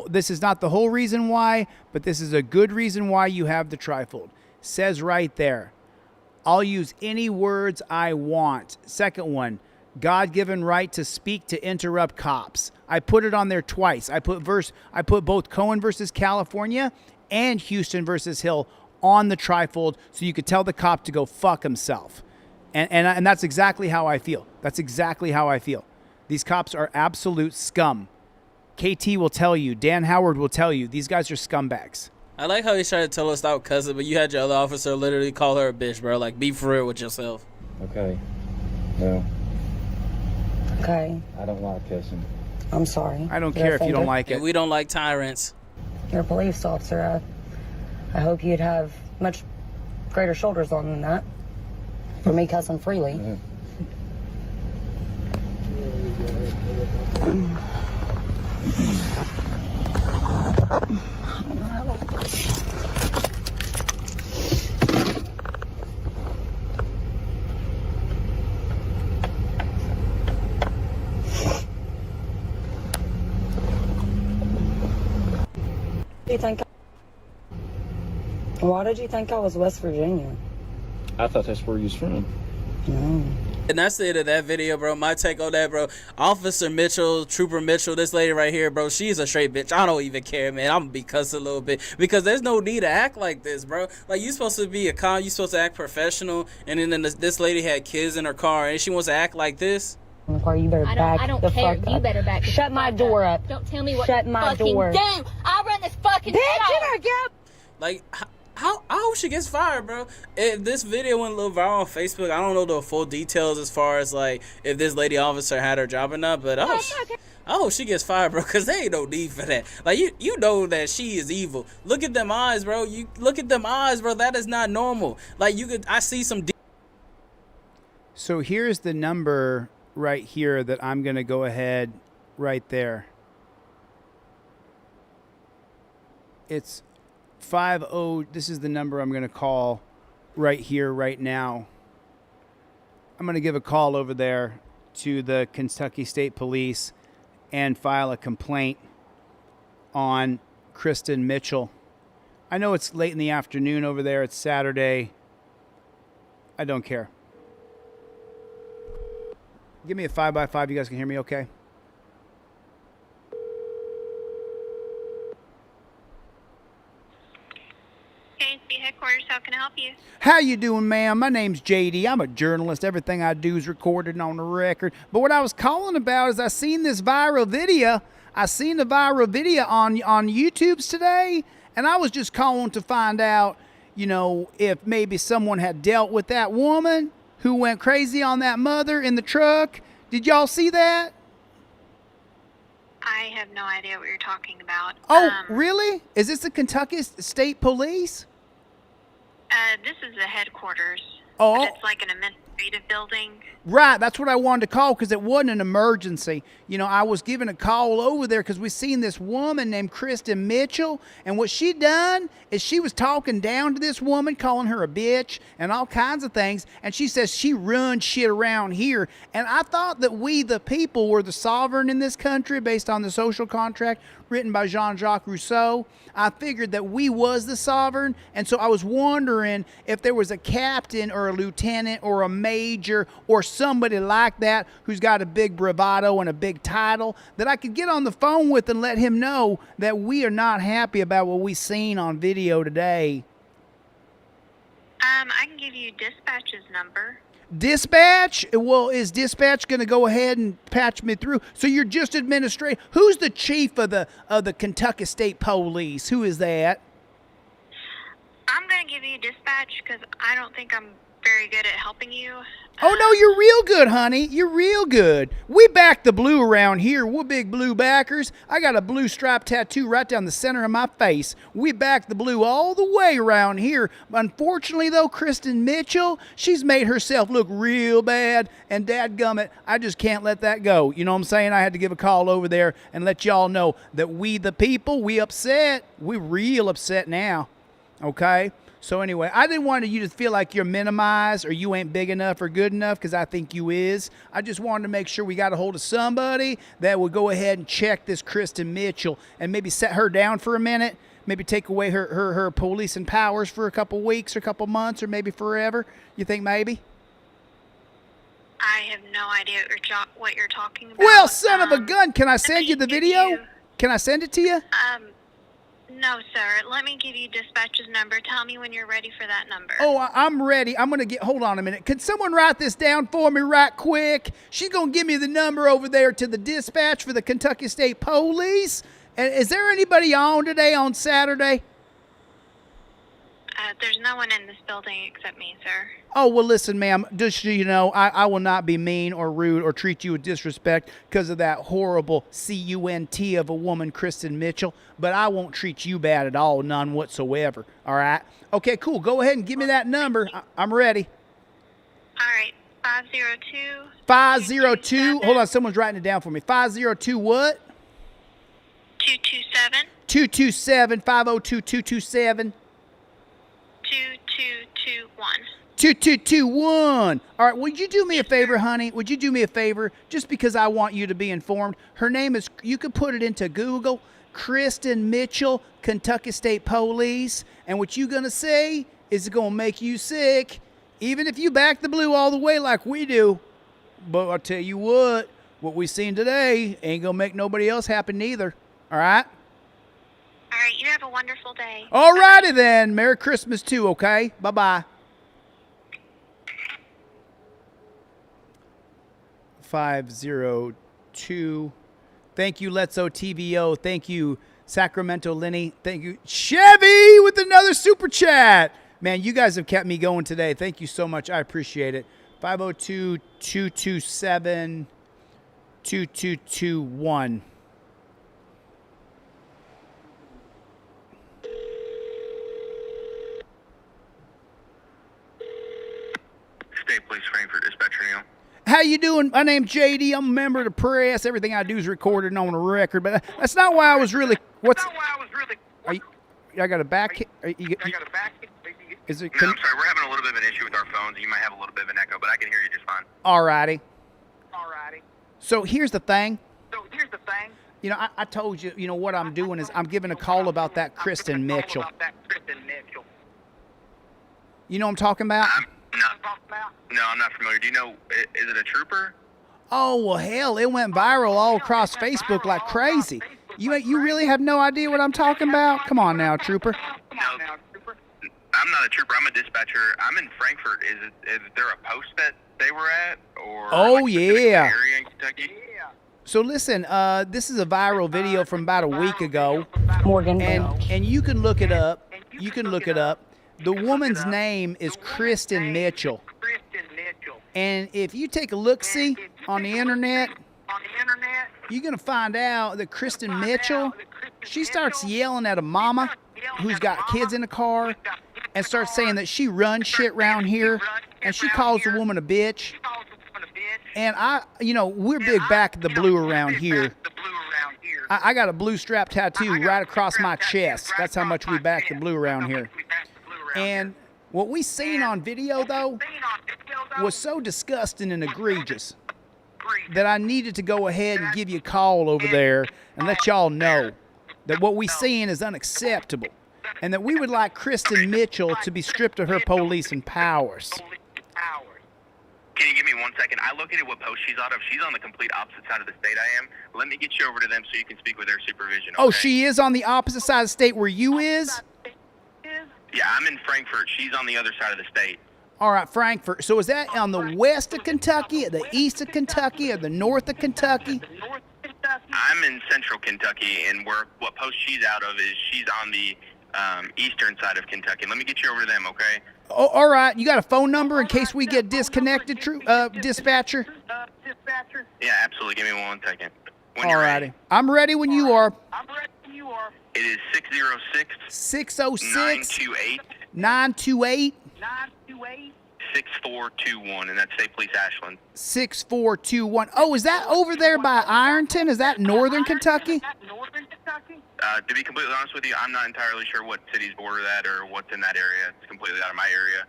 [SPEAKER 1] This is not the whole reason why, but this is a good reason why you have the trifold. Says right there. I'll use any words I want. Second one, God-given right to speak to interrupt cops. I put it on there twice. I put both Cohen versus California and Houston versus Hill on the trifold so you could tell the cop to go fuck himself. And that's exactly how I feel. That's exactly how I feel. These cops are absolute scum. KT will tell you. Dan Howard will tell you. These guys are scumbags.
[SPEAKER 21] I like how he's trying to tell us stop cussing, but you had your other officer literally call her a bitch, bro. Like, be for real with yourself.
[SPEAKER 8] Okay. No.
[SPEAKER 4] Okay.
[SPEAKER 8] I don't like cussing.
[SPEAKER 4] I'm sorry.
[SPEAKER 1] I don't care if you don't like it.
[SPEAKER 21] And we don't like tyrants.
[SPEAKER 4] You're a police officer. I hope you'd have much greater shoulders on than that. For me cussing freely.
[SPEAKER 8] Yeah.
[SPEAKER 4] Why did you think I was West Virginia?
[SPEAKER 8] I thought that's where you was from.
[SPEAKER 4] No.
[SPEAKER 21] And that's the end of that video, bro. My take on that, bro. Officer Mitchell, Trooper Mitchell, this lady right here, bro, she's a straight bitch. I don't even care, man. I'm gonna be cussing a little bit because there's no need to act like this, bro. Like, you supposed to be a cop, you supposed to act professional, and then this lady had kids in her car, and she wants to act like this.
[SPEAKER 4] Car, you better
[SPEAKER 17] I don't care. You better back.
[SPEAKER 4] Shut my door up.
[SPEAKER 17] Don't tell me what
[SPEAKER 4] Shut
[SPEAKER 17] to
[SPEAKER 4] my
[SPEAKER 17] fucking
[SPEAKER 4] door.
[SPEAKER 17] do. I run this fucking
[SPEAKER 4] Bitch,
[SPEAKER 17] shop.
[SPEAKER 4] you better get up.
[SPEAKER 21] Like, I hope she gets fired, bro. If this video went a little viral on Facebook, I don't know the full details as far as, like, if this lady officer had her job or not, but I hope she gets fired, bro, because there ain't no need for that. Like, you know that she is evil. Look at them eyes, bro. You look at them eyes, bro. That is not normal. Like, I see some...
[SPEAKER 1] So here's the number right here that I'm going to go ahead right there. It's 50. This is the number I'm going to call right here, right now. I'm going to give a call over there to the Kentucky State Police and file a complaint on Kristen Mitchell. I know it's late in the afternoon over there. It's Saturday. I don't care. Give me a 5x5. You guys can hear me okay?
[SPEAKER 9] KSB headquarters, how can I help you?
[SPEAKER 1] How you doing, ma'am? My name's JD. I'm a journalist. Everything I do is recorded and on the record. But what I was calling about is I seen this viral video. I seen the viral video on YouTube's today, and I was just calling to find out, you know, if maybe someone had dealt with that woman who went crazy on that mother in the truck. Did y'all see that?
[SPEAKER 9] I have no idea what you're talking about.
[SPEAKER 1] Oh, really? Is this the Kentucky State Police?
[SPEAKER 9] This is the headquarters.
[SPEAKER 1] Oh.
[SPEAKER 9] But it's like an administrative building.
[SPEAKER 1] Right, that's what I wanted to call because it wasn't an emergency. You know, I was given a call over there because we seen this woman named Kristen Mitchell, and what she done is she was talking down to this woman, calling her a bitch and all kinds of things, and she says she runs shit around here. And I thought that we, the people, were the sovereign in this country based on the social contract written by Jean-Jacques Rousseau. I figured that we was the sovereign, and so I was wondering if there was a captain or a lieutenant or a major or somebody like that who's got a big bravado and a big title that I could get on the phone with and let him know that we are not happy about what we seen on video today.
[SPEAKER 9] I can give you dispatch's number.
[SPEAKER 1] Dispatch? Well, is dispatch going to go ahead and patch me through? So you're just administrative. Who's the chief of the Kentucky State Police? Who is that?
[SPEAKER 9] I'm going to give you dispatch because I don't think I'm very good at helping you.
[SPEAKER 1] Oh, no, you're real good, honey. You're real good. We back the blue around here. We're big blue backers. I got a blue stripe tattoo right down the center of my face. We back the blue all the way around here. Unfortunately, though, Kristen Mitchell, she's made herself look real bad, and dadgummit, I just can't let that go. You know what I'm saying? I had to give a call over there and let y'all know that we the people, we upset. We real upset now, okay? So anyway, I didn't want you to feel like you're minimized or you ain't big enough or good enough, because I think you is. I just wanted to make sure we got a hold of somebody that would go ahead and check this Kristen Mitchell and maybe set her down for a minute, maybe take away her policing powers for a couple weeks or a couple months or maybe forever. You think maybe?
[SPEAKER 9] I have no idea what you're talking about.
[SPEAKER 1] Well, son of a gun, can I send you the video? Can I send it to you?
[SPEAKER 9] No, sir. Let me give you dispatch's number. Tell me when you're ready for that number.
[SPEAKER 1] Oh, I'm ready. I'm going to get, hold on a minute. Can someone write this down for me right quick? She's going to give me the number over there to the dispatch for the Kentucky State Police. And is there anybody on today on Saturday?
[SPEAKER 9] There's no one in this building except me, sir.
[SPEAKER 1] Oh, well, listen, ma'am, just so you know, I will not be mean or rude or treat you with disrespect because of that horrible C-U-N-T of a woman, Kristen Mitchell, but I won't treat you bad at all, none whatsoever, all right? Okay, cool. Go ahead and give me that number. I'm ready.
[SPEAKER 9] All right, 502.
[SPEAKER 1] 502. Hold on, someone's writing it down for me. 502 what?
[SPEAKER 9] 227.
[SPEAKER 1] 227, 502-227.
[SPEAKER 9] 2221.
[SPEAKER 1] 2221. All right, would you do me a favor, honey? Would you do me a favor? Just because I want you to be informed. Her name is, you could put it into Google, Kristen Mitchell, Kentucky State Police. And what you going to say is going to make you sick, even if you back the blue all the way like we do. But I'll tell you what we seen today ain't going to make nobody else happy neither. All right?
[SPEAKER 9] All right, you have a wonderful day.
[SPEAKER 1] All righty then. Merry Christmas too, okay? Bye-bye. 502. Thank you, Letso TVO. Thank you, Sacramento Lenny. Thank you, Chevy, with another super chat. Man, you guys have kept me going today. Thank you so much. I appreciate it. 502-227-2221.
[SPEAKER 10] State Police Frankfurt, dispatcher Neil.
[SPEAKER 1] How you doing? My name's JD. I'm a member of the press. Everything I do is recorded and on a record. But that's not why I was really. What's? Are you, I got a back. Is it?
[SPEAKER 10] No, I'm sorry. We're having a little bit of an issue with our phones. You might have a little bit of an echo, but I can hear you just fine.
[SPEAKER 1] Alrighty. So here's the thing. You know, I told you. You know what I'm doing is I'm giving a call about that Kristen Mitchell. You know what I'm talking about?
[SPEAKER 10] No, I'm not familiar. Do you know? Is it a trooper?
[SPEAKER 1] Oh, well, hell, it went viral all across Facebook like crazy. You really have no idea what I'm talking about? Come on now, trooper.
[SPEAKER 10] I'm not a trooper. I'm a dispatcher. I'm in Frankfort. Is there a post that they were at? Or
[SPEAKER 1] Oh,
[SPEAKER 10] like,
[SPEAKER 1] yeah.
[SPEAKER 10] area in Kentucky?
[SPEAKER 1] So listen, this is a viral video from about a week ago.
[SPEAKER 4] Morgan.
[SPEAKER 1] And you can look it up. You can look it up. The woman's name is Kristen Mitchell. And if you take a look-see on the internet, you're going to find out that Kristen Mitchell, she starts yelling at a mama who's got kids in the car and starts saying that she runs shit around here, and she calls the woman a bitch. And we're big back the blue around here. I got a blue strap tattoo right across my chest. That's how much we back the blue around here. And what we seen on video, though, was so disgusting and egregious that I needed to go ahead and give you a call over there and let y'all know that what we seen is unacceptable and that we would like Kristen Mitchell to be stripped of her policing powers.
[SPEAKER 10] Can you give me 1 second? I located what post she's out of. She's on the complete opposite side of the state I am. Let me get you over to them so you can speak with their supervision. Okay?
[SPEAKER 1] Oh, she is on the opposite side of the state where you is?
[SPEAKER 10] Yeah, I'm in Frankfort. She's on the other side of the state.
[SPEAKER 1] All right, Frankfort. So is that on the west of Kentucky, or the east of Kentucky, or the north of Kentucky?
[SPEAKER 10] I'm in central Kentucky, and what post she's out of is she's on the eastern side of Kentucky. Let me get you over to them, okay?
[SPEAKER 1] Oh, all right. You got a phone number in case we get disconnected, dispatcher?
[SPEAKER 10] Yeah, absolutely. Give me 1 second.
[SPEAKER 1] All righty. I'm ready when you are.
[SPEAKER 10] It is 606
[SPEAKER 1] 606
[SPEAKER 10] 928
[SPEAKER 1] 928
[SPEAKER 10] 6421, and that's State Police Ashland.
[SPEAKER 1] 6421. Oh, is that over there by Ironton? Is that northern Kentucky?
[SPEAKER 10] To be completely honest with you, I'm not entirely sure what cities border that or what's in that area. It's completely out of my area.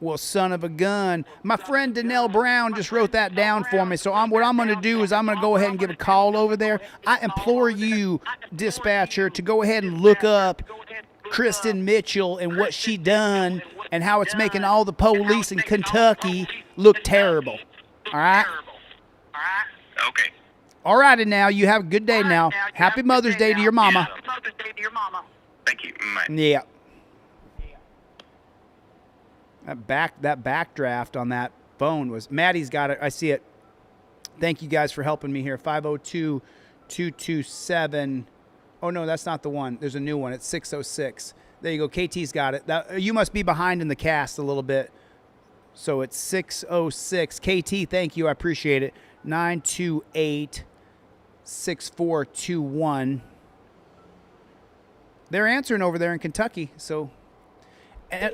[SPEAKER 1] Well, son of a gun. My friend Danelle Brown just wrote that down for me. So what I'm going to do is I'm going to go ahead and give a call over there. I implore you, dispatcher, to go ahead and look up Kristen Mitchell and what she done and how it's making all the police in Kentucky look terrible. All right?
[SPEAKER 10] Okay.
[SPEAKER 1] All righty now. You have a good day now. Happy Mother's Day to your mama.
[SPEAKER 10] Thank you. Bye.
[SPEAKER 1] Yeah. That backdraft on that phone was... Maddie's got it. I see it. Thank you guys for helping me here. 502-227... Oh, no, that's not the one. There's a new one. It's 606. There you go. KT's got it. You must be behind in the cast a little bit. So it's 606. KT, thank you. I appreciate it. 928-6421. They're answering over there in Kentucky. So, and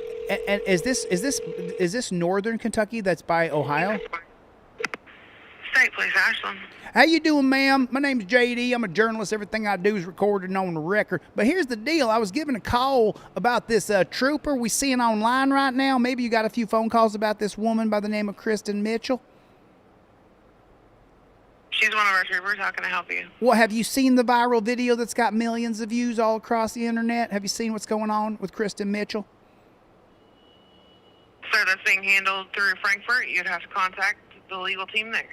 [SPEAKER 1] is this northern Kentucky that's by Ohio?
[SPEAKER 9] State Police Ashland.
[SPEAKER 1] How you doing, ma'am? My name's JD. I'm a journalist. Everything I do is recorded and on the record. But here's the deal. I was given a call about this trooper we seeing online right now. Maybe you got a few phone calls about this woman by the name of Kristen Mitchell.
[SPEAKER 9] She's one of our troopers. How can I help you?
[SPEAKER 1] Well, have you seen the viral video that's got millions of views all across the internet? Have you seen what's going on with Kristen Mitchell?
[SPEAKER 9] Sir, that's being handled through Frankfort. You'd have to contact the legal team there.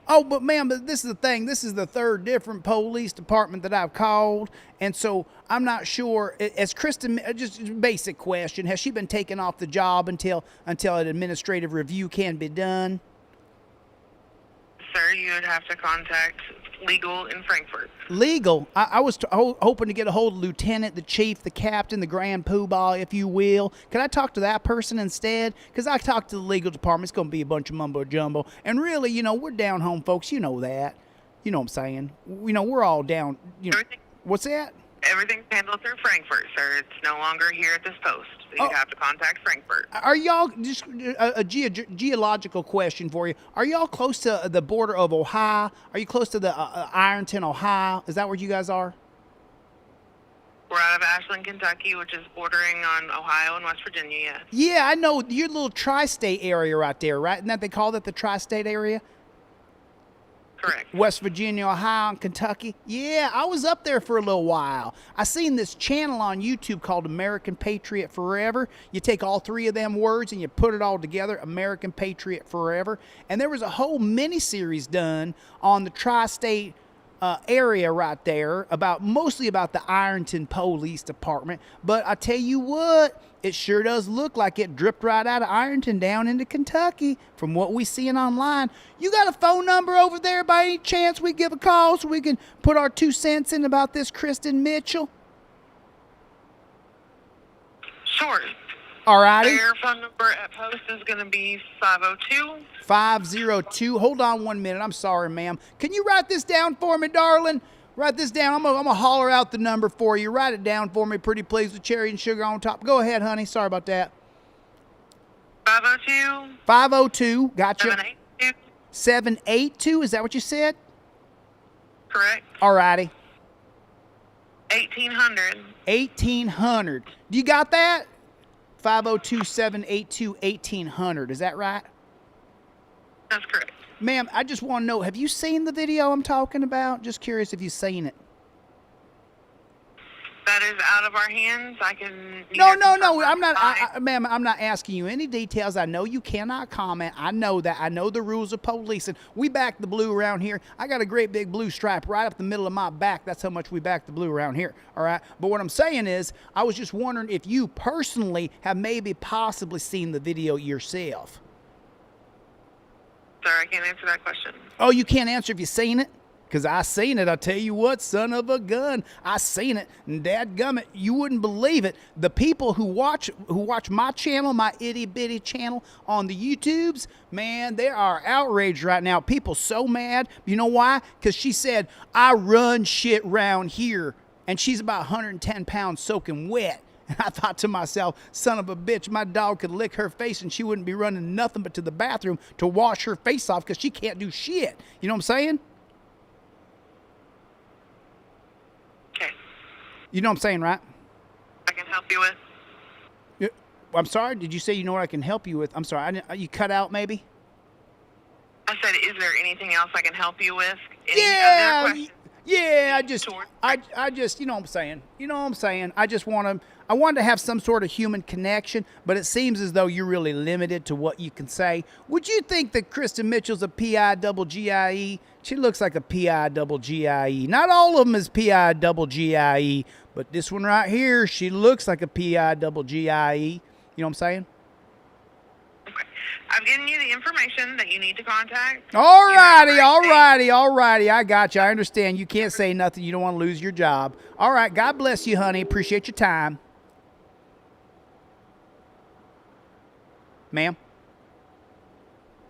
[SPEAKER 1] Oh, but ma'am, this is the thing. This is the third different police department that I've called, and so I'm not sure. As Kristen, just a basic question: has she been taken off the job until an administrative review can be done?
[SPEAKER 9] Sir, you would have to contact legal in Frankfort.
[SPEAKER 1] Legal? I was hoping to get a hold of the lieutenant, the chief, the captain, the grand poobah, if you will. Can I talk to that person instead? Because I talked to the legal department. It's going to be a bunch of mumbo jumbo. And really, we're down home folks. You know that. You know what I'm saying? We're all down. What's that?
[SPEAKER 9] Everything's handled through Frankfort, sir. It's no longer here at this post. So you'd have to contact Frankfort.
[SPEAKER 1] Are y'all, just a geological question for you, are y'all close to the border of Ohio? Are you close to the Ironton, Ohio? Is that where you guys are?
[SPEAKER 9] We're out of Ashland, Kentucky, which is bordering on Ohio and West Virginia, yes.
[SPEAKER 1] Yeah, I know. Your little tri-state area right there, right? Isn't that they call it the tri-state area?
[SPEAKER 7] Correct.
[SPEAKER 1] West Virginia, Ohio, and Kentucky. Yeah, I was up there for a little while. I seen this channel on YouTube called American Patriot Forever. You take all three of them words and you put it all together, American Patriot Forever. And there was a whole mini-series done on the tri-state area right there, mostly about the Ironton Police Department. But I tell you what, it sure does look like it dripped right out of Ironton down into Kentucky from what we seeing online. You got a phone number over there by any chance we give a call so we can put our 2 cents in about this Kristen Mitchell?
[SPEAKER 7] Sure.
[SPEAKER 1] All righty.
[SPEAKER 7] Their phone number at post is going to be 502.
[SPEAKER 1] 502. Hold on 1 minute. I'm sorry, ma'am. Can you write this down for me, darling? Write this down. I'm gonna holler out the number for you. Write it down for me, pretty please, with cherry and sugar on top. Go ahead, honey. Sorry about that.
[SPEAKER 7] 502.
[SPEAKER 1] 502. Gotcha.
[SPEAKER 7] 782.
[SPEAKER 1] 782. Is that what you said?
[SPEAKER 7] Correct.
[SPEAKER 1] All righty.
[SPEAKER 7] 1800.
[SPEAKER 1] 1800. Do you got that? 502-782-1800. Is that right?
[SPEAKER 7] That's correct.
[SPEAKER 1] Ma'am, I just want to know, have you seen the video I'm talking about? Just curious if you've seen it.
[SPEAKER 7] That is out of our hands. I can...
[SPEAKER 1] No. I'm not, ma'am, I'm not asking you any details. I know you cannot comment. I know that. I know the rules of policing. We back the blue around here. I got a great big blue stripe right up the middle of my back. That's how much we back the blue around here. All right. But what I'm saying is, I was just wondering if you personally have maybe possibly seen the video yourself.
[SPEAKER 7] Sir, I can't answer that question.
[SPEAKER 1] Oh, you can't answer if you've seen it? Because I seen it. I tell you what, son of a gun. I seen it. And dadgummit, you wouldn't believe it. The people who watch my channel, my itty-bitty channel on the YouTubes, man, they are outraged right now. People so mad. You know why? Because she said, I run shit round here. And she's about 110 pounds soaking wet. And I thought to myself, son of a bitch, my dog could lick her face and she wouldn't be running nothing but to the bathroom to wash her face off because she can't do shit. You know what I'm saying?
[SPEAKER 7] Okay.
[SPEAKER 1] You know what I'm saying, right?
[SPEAKER 7] I can help you with.
[SPEAKER 1] I'm sorry, did you say you know what I can help you with? I'm sorry, you cut out maybe?
[SPEAKER 7] I said, is there anything else I can help you with?
[SPEAKER 1] Yeah, I just, you know what I'm saying? You know what I'm saying? I wanted to have some sort of human connection, but it seems as though you're really limited to what you can say. Would you think that Kristen Mitchell's a P-I-double-G-I-E? She looks like a P-I-double-G-I-E. Not all of them is P-I-double-G-I-E, but this one right here, she looks like a P-I-double-G-I-E. You know what I'm saying?
[SPEAKER 7] I've given you the information that you need to contact.
[SPEAKER 1] All righty. I got you. I understand. You can't say nothing. You don't want to lose your job. All right. God bless you, honey. Appreciate your time. Ma'am?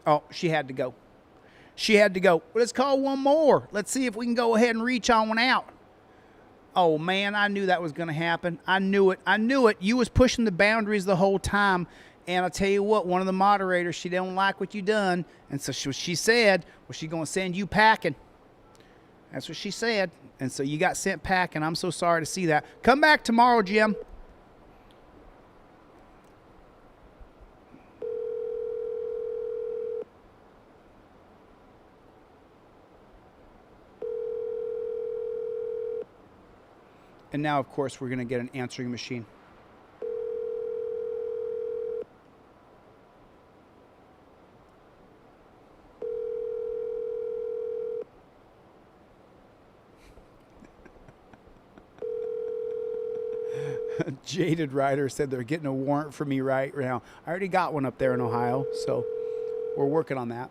[SPEAKER 1] Oh, she had to go. Let's call one more. Let's see if we can go ahead and reach on one out. Oh, man, I knew that was going to happen. I knew it. You was pushing the boundaries the whole time. And I'll tell you what, one of the moderators, she don't like what you done. And so she said, well, she's going to send you packing. That's what she said. And so you got sent packing. I'm so sorry to see that. Come back tomorrow, Jim. And now, of course, we're going to get an answering machine. Jaded Rider said they're getting a warrant for me right now. I already got one up there in Ohio, so we're working on that.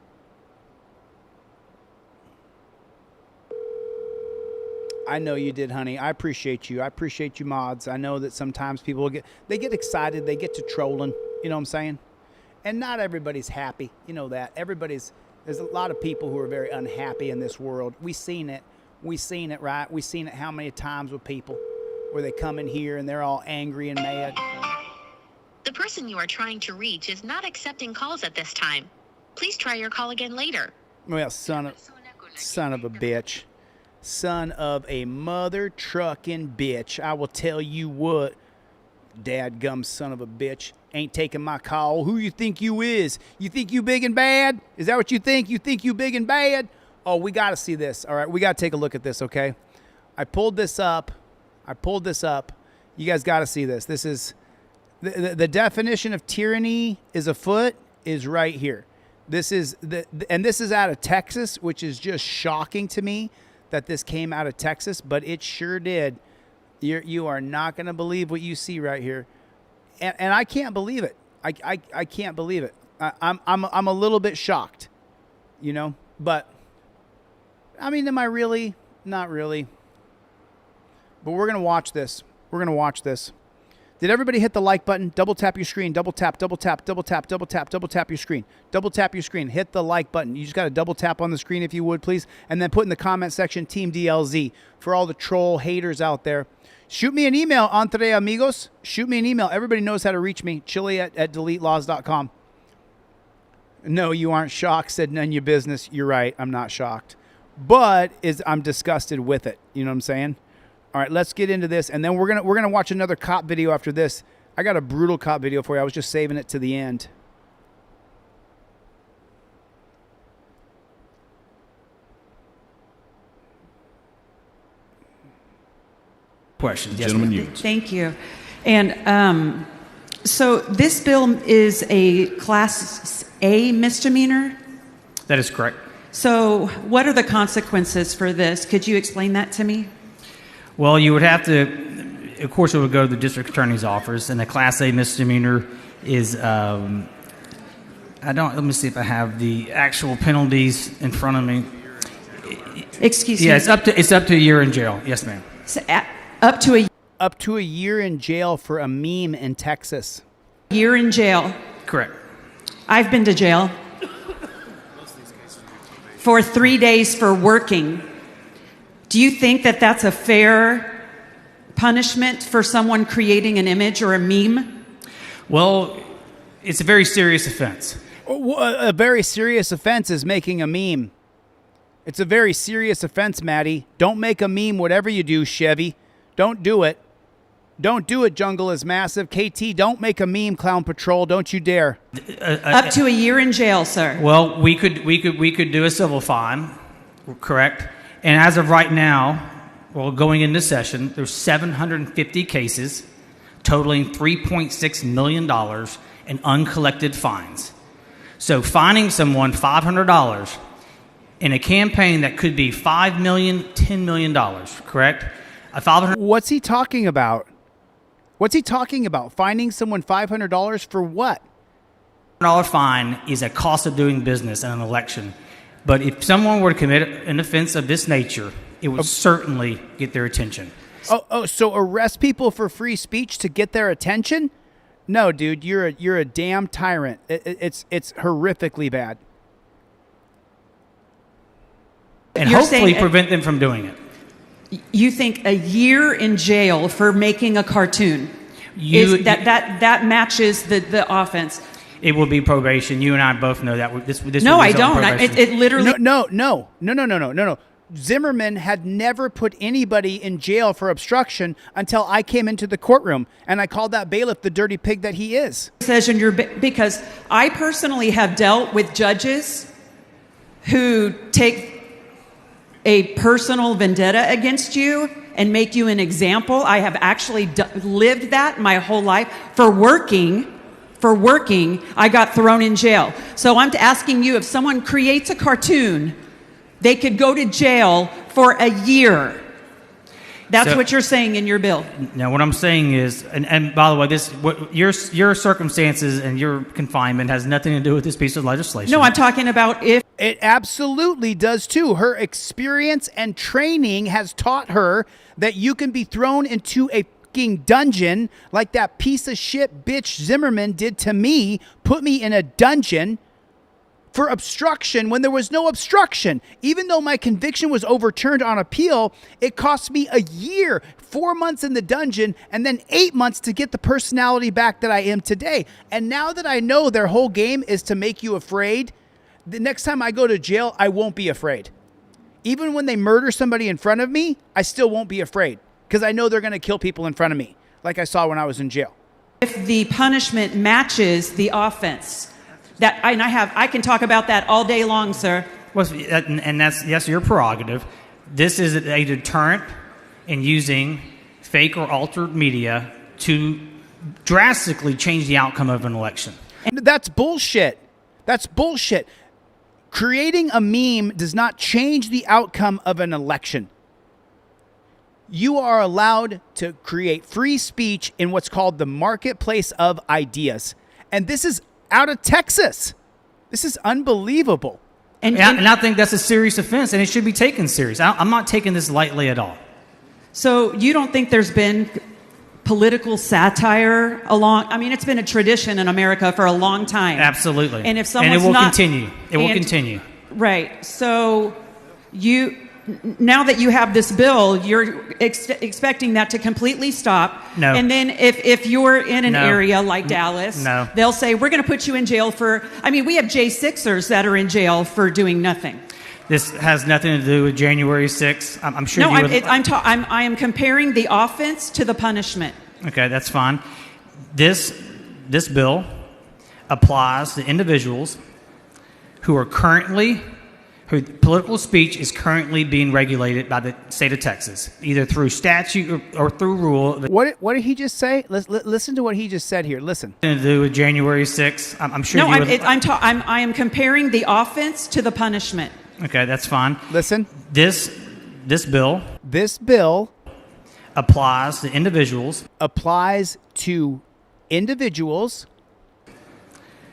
[SPEAKER 1] I know you did, honey. I appreciate you. I appreciate you, mods. I know that sometimes people get excited. They get to trolling. You know what I'm saying? And not everybody's happy. You know that. There's a lot of people who are very unhappy in this world. We seen it, right? We seen it how many times with people where they come in here and they're all angry and mad.
[SPEAKER 11] The person you are trying to reach is not accepting calls at this time. Please try your call again later.
[SPEAKER 1] Well, son of a bitch. Son of a mother trucking bitch. I will tell you what, dadgum son of a bitch, ain't taking my call. Who you think you is? You think you big and bad? Is that what you think? You think you big and bad? Oh, we got to see this. All right, we got to take a look at this, okay? I pulled this up. You guys got to see this. This is the definition of tyranny is afoot is right here. This is and this is out of Texas, which is just shocking to me that this came out of Texas, but it sure did. You are not going to believe what you see right here, and I can't believe it. I can't believe it. I'm a little bit shocked, you know. But I mean, am I really? Not really. But we're gonna watch this. Did everybody hit the like button? Double tap your screen. Double tap your screen. Double tap your screen. Hit the like button. You just got to double tap on the screen if you would, please. And then put in the comment section, Team DLZ. For all the troll haters out there. Shoot me an email, entre amigos. Shoot me an email. Everybody knows how to reach me. Chille at DeletelawZ.com. No, you aren't shocked, said none of your business. You're right. I'm not shocked. But I'm disgusted with it. You know what I'm saying? All right, let's get into this, and then we're gonna watch another cop video after this. I got a brutal cop video for you. I was just saving it to the end.
[SPEAKER 13] Questions,
[SPEAKER 15] yes,
[SPEAKER 13] gentlemen. You.
[SPEAKER 15] Thank you. And so this bill is a Class A misdemeanor.
[SPEAKER 13] That is correct.
[SPEAKER 15] So what are the consequences for this? Could you explain that to me?
[SPEAKER 13] Well, you would have to, of course, it would go to the district attorney's office, and a Class A misdemeanor is, let me see if I have the actual penalties in front of me.
[SPEAKER 15] Excuse me?
[SPEAKER 13] Yeah, it's up to a year in jail. Yes, ma'am.
[SPEAKER 15] So, up to a
[SPEAKER 1] year in jail for a meme in Texas.
[SPEAKER 15] Year in jail.
[SPEAKER 13] Correct.
[SPEAKER 15] I've been to jail for 3 days for working. Do you think that that's a fair punishment for someone creating an image or a meme?
[SPEAKER 13] Well, it's a very serious offense.
[SPEAKER 1] A very serious offense is making a meme. It's a very serious offense, Maddie. Don't make a meme, whatever you do, Chevy. Don't do it. Don't do it, Jungle is Massive. KT, don't make a meme, Clown Patrol. Don't you dare.
[SPEAKER 15] Up to a year in jail, sir.
[SPEAKER 13] Well, we could do a civil fine, correct? And as of right now, well, going into session, there's 750 cases totaling $3.6 million in uncollected fines. So fining someone $500 in a campaign that could be $5 million, $10 million, correct?
[SPEAKER 1] What's he talking about? What's he talking about? Fining someone $500 for what?
[SPEAKER 13] $500 fine is a cost of doing business in an election. But if someone were to commit an offense of this nature, it would certainly get their attention.
[SPEAKER 1] So arrest people for free speech to get their attention? No, dude, you're a damn tyrant. It's horrifically bad.
[SPEAKER 13] And hopefully prevent them from doing it.
[SPEAKER 15] You think a year in jail for making a cartoon that matches the offense?
[SPEAKER 13] It will be probation. You and I both know that. This
[SPEAKER 15] no, I don't. It literally.
[SPEAKER 1] No. Zimmerman had never put anybody in jail for obstruction until I came into the courtroom, and I called that bailiff the dirty pig that he is.
[SPEAKER 15] Because I personally have dealt with judges who take a personal vendetta against you and make you an example. I have actually lived that my whole life. For working, I got thrown in jail. So I'm asking you, if someone creates a cartoon, they could go to jail for a year. That's what you're saying in your bill.
[SPEAKER 13] Now, what I'm saying is, and by the way, your circumstances and your confinement has nothing to do with this piece of legislation.
[SPEAKER 15] No, I'm talking about if...
[SPEAKER 1] It absolutely does too. Her experience and training has taught her that you can be thrown into a dungeon like that piece of shit bitch Zimmerman did to me, put me in a dungeon for obstruction when there was no obstruction. Even though my conviction was overturned on appeal, it cost me a year, 4 months in the dungeon, and then 8 months to get the personality back that I am today. And now that I know their whole game is to make you afraid, the next time I go to jail, I won't be afraid. Even when they murder somebody in front of me, I still won't be afraid because I know they're going to kill people in front of me, like I saw when I was in jail.
[SPEAKER 15] If the punishment matches the offense, I can talk about that all day long, sir.
[SPEAKER 13] Well, and that's your prerogative. This is a deterrent in using fake or altered media to drastically change the outcome of an election.
[SPEAKER 1] That's bullshit. That's bullshit. Creating a meme does not change the outcome of an election. You are allowed to create free speech in what's called the marketplace of ideas. And this is out of Texas. This is unbelievable.
[SPEAKER 13] And I think that's a serious offense, and it should be taken serious. I'm not taking this lightly at all.
[SPEAKER 15] So you don't think there's been political satire along? I mean, it's been a tradition in America for a long time.
[SPEAKER 13] Absolutely.
[SPEAKER 15] And if someone's
[SPEAKER 13] and it will
[SPEAKER 15] not,
[SPEAKER 13] continue. It will continue.
[SPEAKER 15] Right. So now that you have this bill, you're expecting that to completely stop.
[SPEAKER 13] No.
[SPEAKER 15] And then if you're in an
[SPEAKER 13] No.
[SPEAKER 15] area like Dallas,
[SPEAKER 13] No.
[SPEAKER 15] they'll say, we're going to put you in jail for, I mean, we have J6ers that are in jail for doing nothing.
[SPEAKER 13] This has nothing to do with January 6th. I'm sure
[SPEAKER 15] No,
[SPEAKER 13] you would...
[SPEAKER 15] I am comparing the offense to the punishment.
[SPEAKER 13] Okay, that's fine. This bill applies to individuals who political speech is currently being regulated by the state of Texas, either through statute or through rule.
[SPEAKER 1] What did he just say? Listen to what he just said here. Listen.
[SPEAKER 13] To do with January 6th. I'm sure.
[SPEAKER 15] No,
[SPEAKER 13] you would...
[SPEAKER 15] I am comparing the offense to the punishment.
[SPEAKER 13] Okay, that's fine.
[SPEAKER 1] Listen.
[SPEAKER 13] This bill
[SPEAKER 1] applies
[SPEAKER 13] to individuals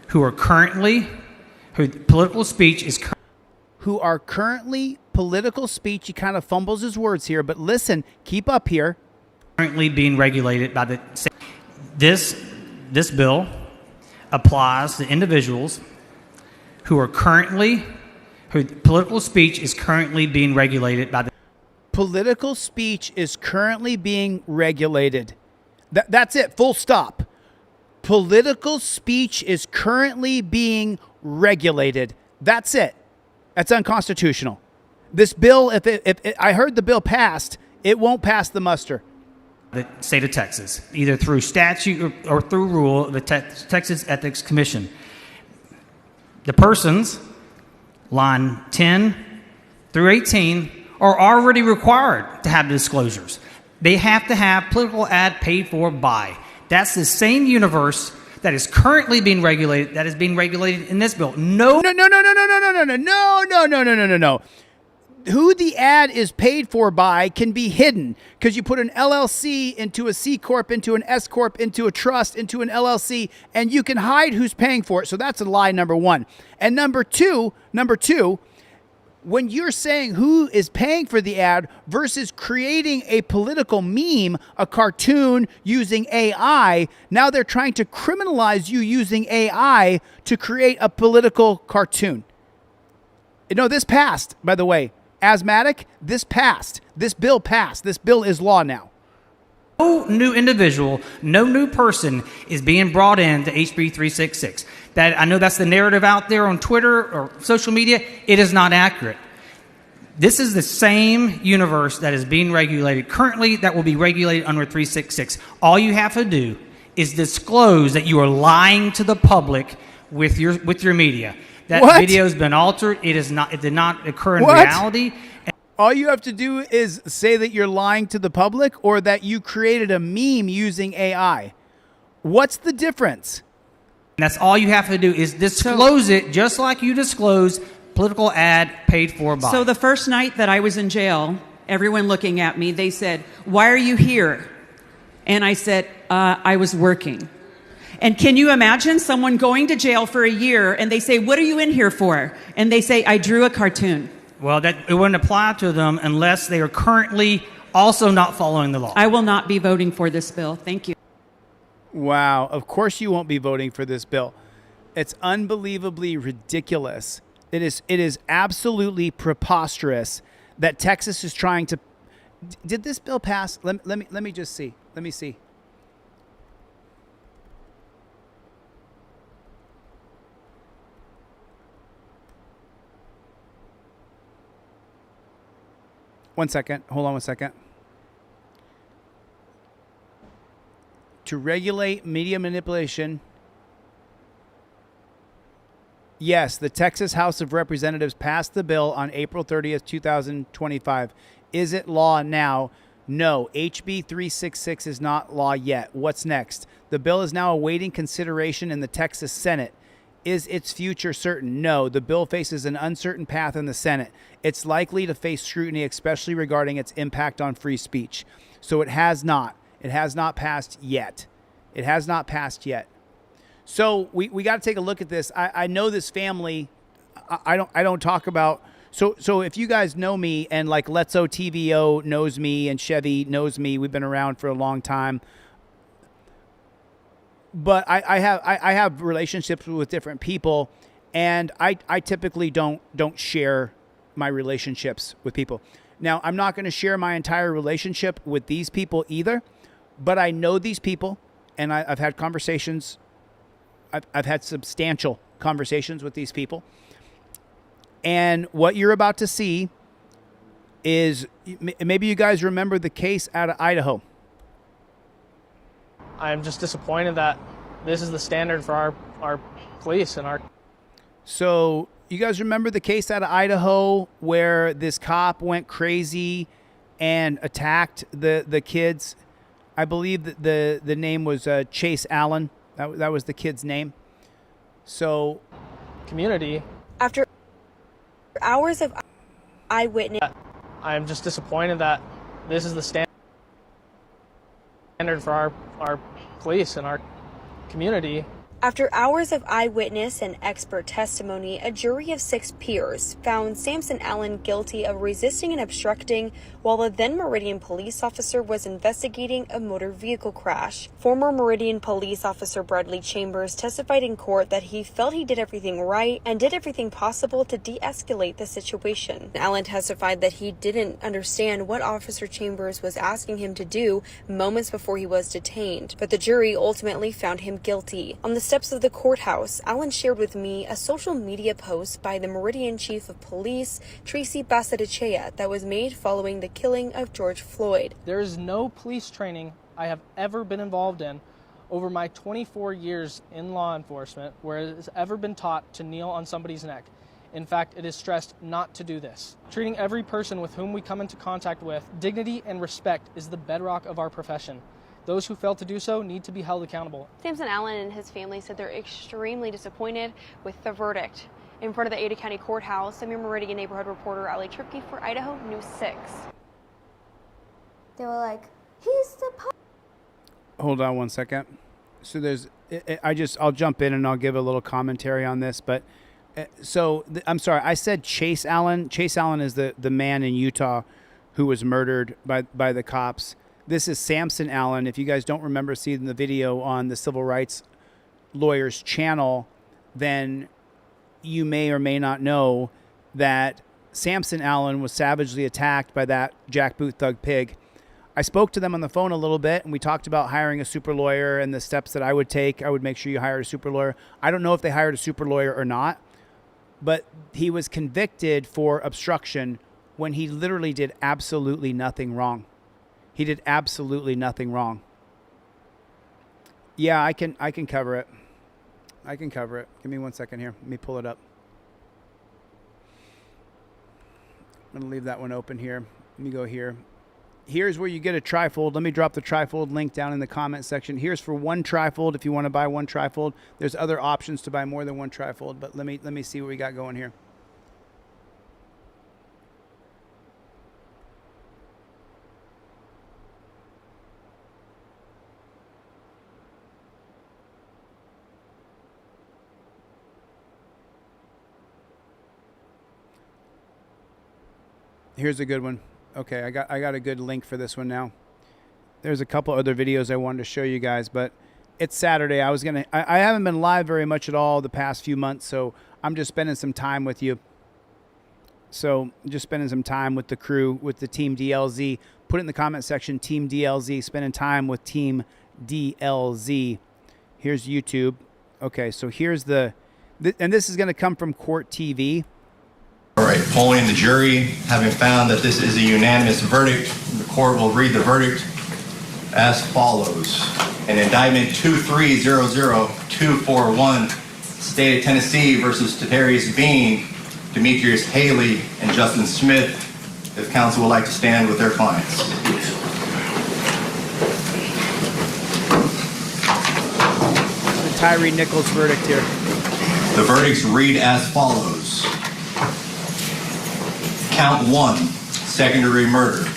[SPEAKER 13] who are currently political speech is
[SPEAKER 1] political speech. He kind of fumbles his words here, but listen, keep up here.
[SPEAKER 13] Currently being regulated by the state. This bill applies to individuals who political speech is currently being regulated by the
[SPEAKER 1] political speech is currently being regulated. That's it. Full stop. Political speech is currently being regulated. That's it. That's unconstitutional. This bill, if I heard the bill passed, it won't pass the muster.
[SPEAKER 13] The state of Texas, either through statute or through rule of the Texas Ethics Commission. The persons, line 10 through 18, are already required to have disclosures. They have to have political ad paid for by. That's the same universe that is currently being regulated, that is being regulated in this bill. No. Who the ad is paid for by can be hidden because you put an LLC into a C Corp, into an S Corp, into a trust, into an LLC, and you can hide who's paying for it. So that's a lie, number one. And number two, when you're saying who is paying for the ad versus creating a political meme, a cartoon using AI, now they're trying to criminalize you using AI to create a political cartoon. No, this passed, by the way. Asthmatic, this passed. This bill passed. This bill is law now. No new individual, no new person is being brought in to HB 366. That I know that's the narrative out there on Twitter or social media. It is not accurate. This is the same universe that is being regulated currently that will be regulated under 366. All you have to do is disclose that you are lying to the public with your media. That video has been altered. It did not occur in reality.
[SPEAKER 1] All you have to do is say that you're lying to the public or that you created a meme using AI. What's the difference?
[SPEAKER 13] And that's all you have to do is disclose it just like you disclose political ad paid for by.
[SPEAKER 15] So the first night that I was in jail, everyone looking at me, they said, "Why are you here?" And I said, "I was working." And can you imagine someone going to jail for a year and they say, "What are you in here for?" And they say, "I drew a cartoon."
[SPEAKER 13] Well, it wouldn't apply to them unless they are currently also not following the law.
[SPEAKER 15] I will not be voting for this bill. Thank you.
[SPEAKER 1] Wow. Of course you won't be voting for this bill. It's unbelievably ridiculous. It is absolutely preposterous that Texas is trying to... Did this bill pass? Let me just see. Let me see. One second. Hold on one second. To regulate media manipulation Yes, the Texas House of Representatives passed the bill on April 30th, 2025. Is it law now? No, HB 366 is not law yet. What's next? The bill is now awaiting consideration in the Texas Senate. Is its future certain? No, the bill faces an uncertain path in the Senate. It's likely to face scrutiny, especially regarding its impact on free speech. So it has not. It has not passed yet. It has not passed yet. So we got to take a look at this. I know this family. I don't talk about. So if you guys know me, and like Letzo TVO knows me and Chevy knows me, we've been around for a long time. But I have relationships with different people, and I typically don't share my relationships with people. Now, I'm not going to share my entire relationship with these people either, but I know these people, and I've had conversations. I've had substantial conversations with these people. And what you're about to see is, maybe you guys remember the case out of Idaho.
[SPEAKER 3] I'm just disappointed that this is the standard for our police and our...
[SPEAKER 1] So you guys remember the case out of Idaho where this cop went crazy and attacked the kids? I believe that the name was Chase Allen. That was the kid's name. So...
[SPEAKER 3] Community.
[SPEAKER 16] After hours of eyewitness...
[SPEAKER 3] I'm just disappointed that this is the standard for our police and our community.
[SPEAKER 16] After hours of eyewitness and expert testimony, a jury of 6 peers found Samson Allen guilty of resisting and obstructing while the then Meridian police officer was investigating a motor vehicle crash. Former Meridian police officer Bradley Chambers testified in court that he felt he did everything right and did everything possible to de-escalate the situation. Allen testified that he didn't understand what Officer Chambers was asking him to do moments before he was detained, but the jury ultimately found him guilty. On the steps of the courthouse, Allen shared with me a social media post by the Meridian Chief of Police, Tracy Basadechea, that was made following the killing of George Floyd.
[SPEAKER 3] There is no police training I have ever been involved in over my 24 years in law enforcement where it has ever been taught to kneel on somebody's neck. In fact, it is stressed not to do this. Treating every person with whom we come into contact with dignity and respect is the bedrock of our profession. Those who fail to do so need to be held accountable.
[SPEAKER 20] Samson Allen and his family said they're extremely disappointed with the verdict. In front of the Ada County Courthouse, I'm your Meridian neighborhood reporter, Ali Tripke for Idaho News 6.
[SPEAKER 24] They were like, he's the...
[SPEAKER 1] Hold on one second. So I'll jump in and I'll give a little commentary on this, but I'm sorry, I said Chase Allen. Chase Allen is the man in Utah who was murdered by the cops. This is Samson Allen. If you guys don't remember seeing the video on the Civil Rights Lawyers channel, then you may or may not know that Samson Allen was savagely attacked by that jackboot thug pig. I spoke to them on the phone a little bit, and we talked about hiring a super lawyer and the steps that I would take. I would make sure you hired a super lawyer. I don't know if they hired a super lawyer or not, but he was convicted for obstruction when he literally did absolutely nothing wrong. He did absolutely nothing wrong. Yeah, I can cover it. I can cover it. Give me 1 second here. Let me pull it up. I'm going to leave that one open here. Let me go here. Here's where you get a trifold. Let me drop the trifold link down in the comment section. Here's for one trifold if you want to buy one trifold. There's other options to buy more than one trifold, but let me see what we got going here. Here's a good one. Okay, I got a good link for this one now. There's a couple other videos I wanted to show you guys, but it's Saturday. I haven't been live very much at all the past few months, so I'm just spending some time with you. So just spending some time with the crew, with the Team DLZ. Put it in the comment section, Team DLZ, spending time with Team DLZ. Here's YouTube. Okay, so here's and this is going to come from Court TV.
[SPEAKER 25] All right, polling the jury, having found that this is a unanimous verdict, the court will read the verdict as follows. In indictment 2300241, State of Tennessee versus Tadarius Bean, Demetrius Haley, and Justin Smith. If counsel would like to stand with their clients.
[SPEAKER 1] The Tyree Nichols verdict here.
[SPEAKER 25] The verdicts read as follows. Count 1, second-degree murder.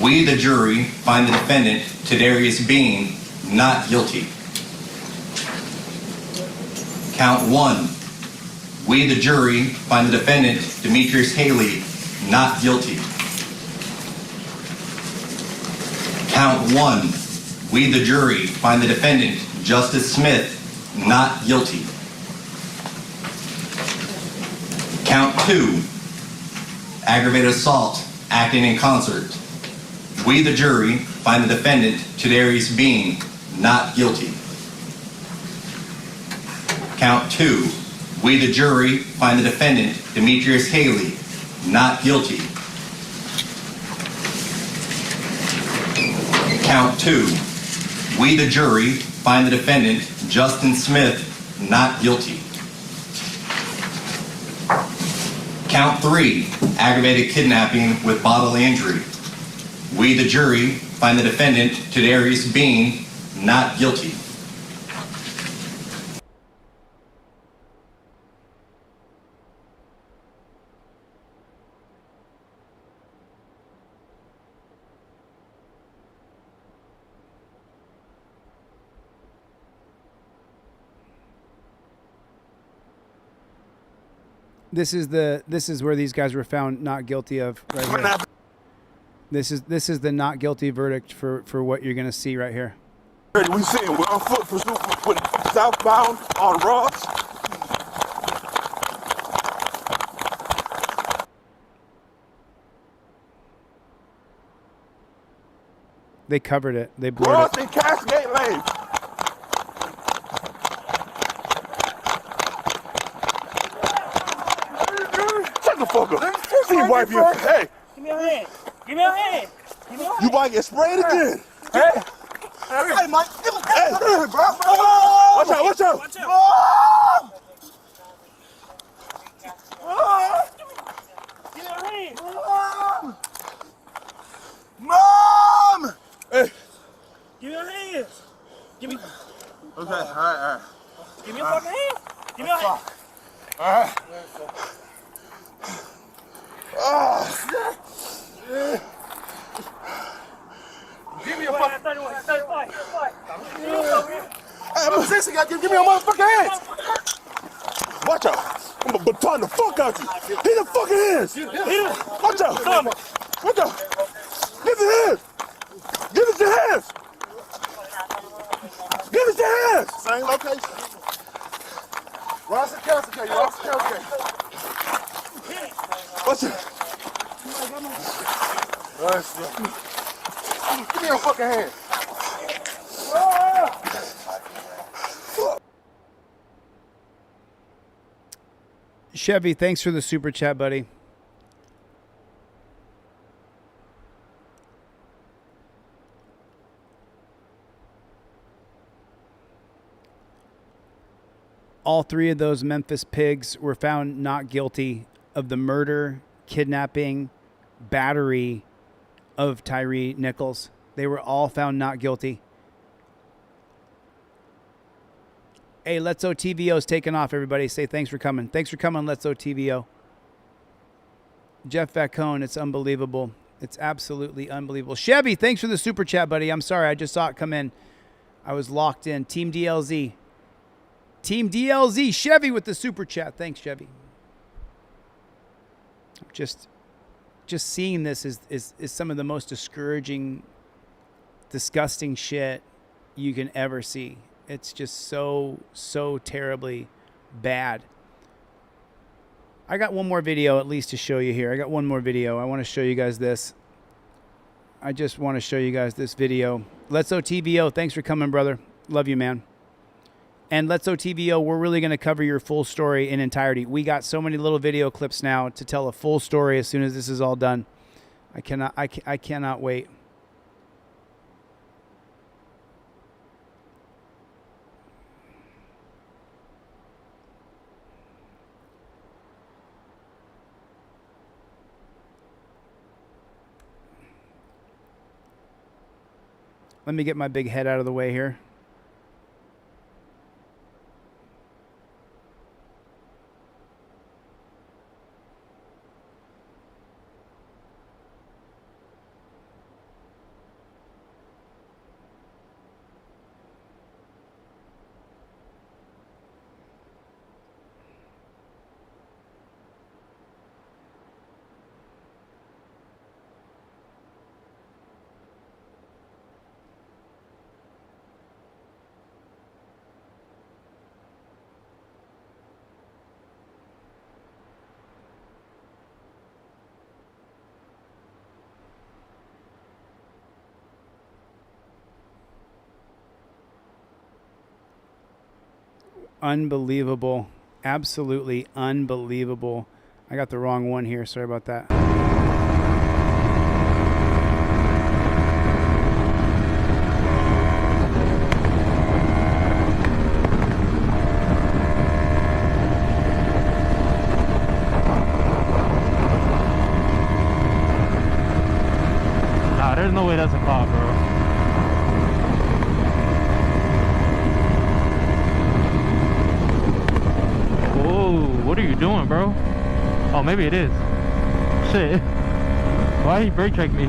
[SPEAKER 25] We, the jury, find the defendant, Tadarius Bean, not guilty. Count 1. We, the jury, find the defendant, Demetrius Haley, not guilty. Count 1. We, the jury, find the defendant, Justice Smith, not guilty. Count 2. Aggravated assault, acting in concert. We, the jury, find the defendant, Tadarius Bean, not guilty. Count 2. We, the jury, find the defendant, Demetrius Haley, not guilty. Count 2. We, the jury, find the defendant, Justin Smith, not guilty. Count 3. Aggravated kidnapping with bodily injury. We, the jury, find the defendant, Tadarius Bean, not guilty.
[SPEAKER 1] This is where these guys were found not guilty of right here. This is the not guilty verdict for what you're gonna see right here.
[SPEAKER 6] We saying we're on foot pursuit with southbound on Ross.
[SPEAKER 1] They covered it. They blurred
[SPEAKER 6] Ross
[SPEAKER 1] it.
[SPEAKER 6] and Cascade Lane. Shut the fuck up. See you wipe your hey.
[SPEAKER 2] Give me your hand. Give me your hand. Give me your hand.
[SPEAKER 6] You might get sprayed again. Hey.
[SPEAKER 2] Hey, Mike.
[SPEAKER 6] Hey, bro. Watch out, watch out.
[SPEAKER 2] Watch out. Give me your hand.
[SPEAKER 6] Mom! Hey.
[SPEAKER 2] Give me your hands. Give me.
[SPEAKER 6] Okay, all right.
[SPEAKER 2] Give me your fucking hand. Give me your hand.
[SPEAKER 6] All right. Give me your fucking. Hey, I'm a sissy guy. Give me your motherfucking hands. Watch out. I'm gonna baton the fuck out you. Hit the fucking hands. Watch out. Watch out. Give the hands. Give us your hands. Give us your hands. Same location. Ross and Kelsey. Ross and Kelsey. Watch it. Give me your fucking hand.
[SPEAKER 1] Chevy, thanks for the super chat, buddy. All three of those Memphis pigs were found not guilty of the murder, kidnapping, battery of Tyree Nichols. They were all found not guilty. Hey, Let's OTVO's taking off, everybody. Say thanks for coming. Thanks for coming, Let's OTVO. Jeff Vacone, it's unbelievable. It's absolutely unbelievable. Chevy, thanks for the super chat, buddy. I'm sorry, I just saw it come in. I was locked in. Team DLZ. Team DLZ, Chevy with the super chat. Thanks, Chevy. Just seeing this is some of the most discouraging, disgusting shit you can ever see. It's just so terribly bad. I got one more video at least to show you here. I got one more video. I want to show you guys this. I just want to show you guys this video. Let's OTVO, thanks for coming, brother. Love you, man. And Let's OTVO, we're really going to cover your full story in entirety. We got so many little video clips now to tell a full story as soon as this is all done. I cannot wait. Let me get my big head out of the way here. Unbelievable. Absolutely unbelievable. I got the wrong one here. Sorry about that.
[SPEAKER 5] Nah, there's no way that's a cop, bro. What are you doing, bro? Oh, maybe it is. Shit. Why he brake check me?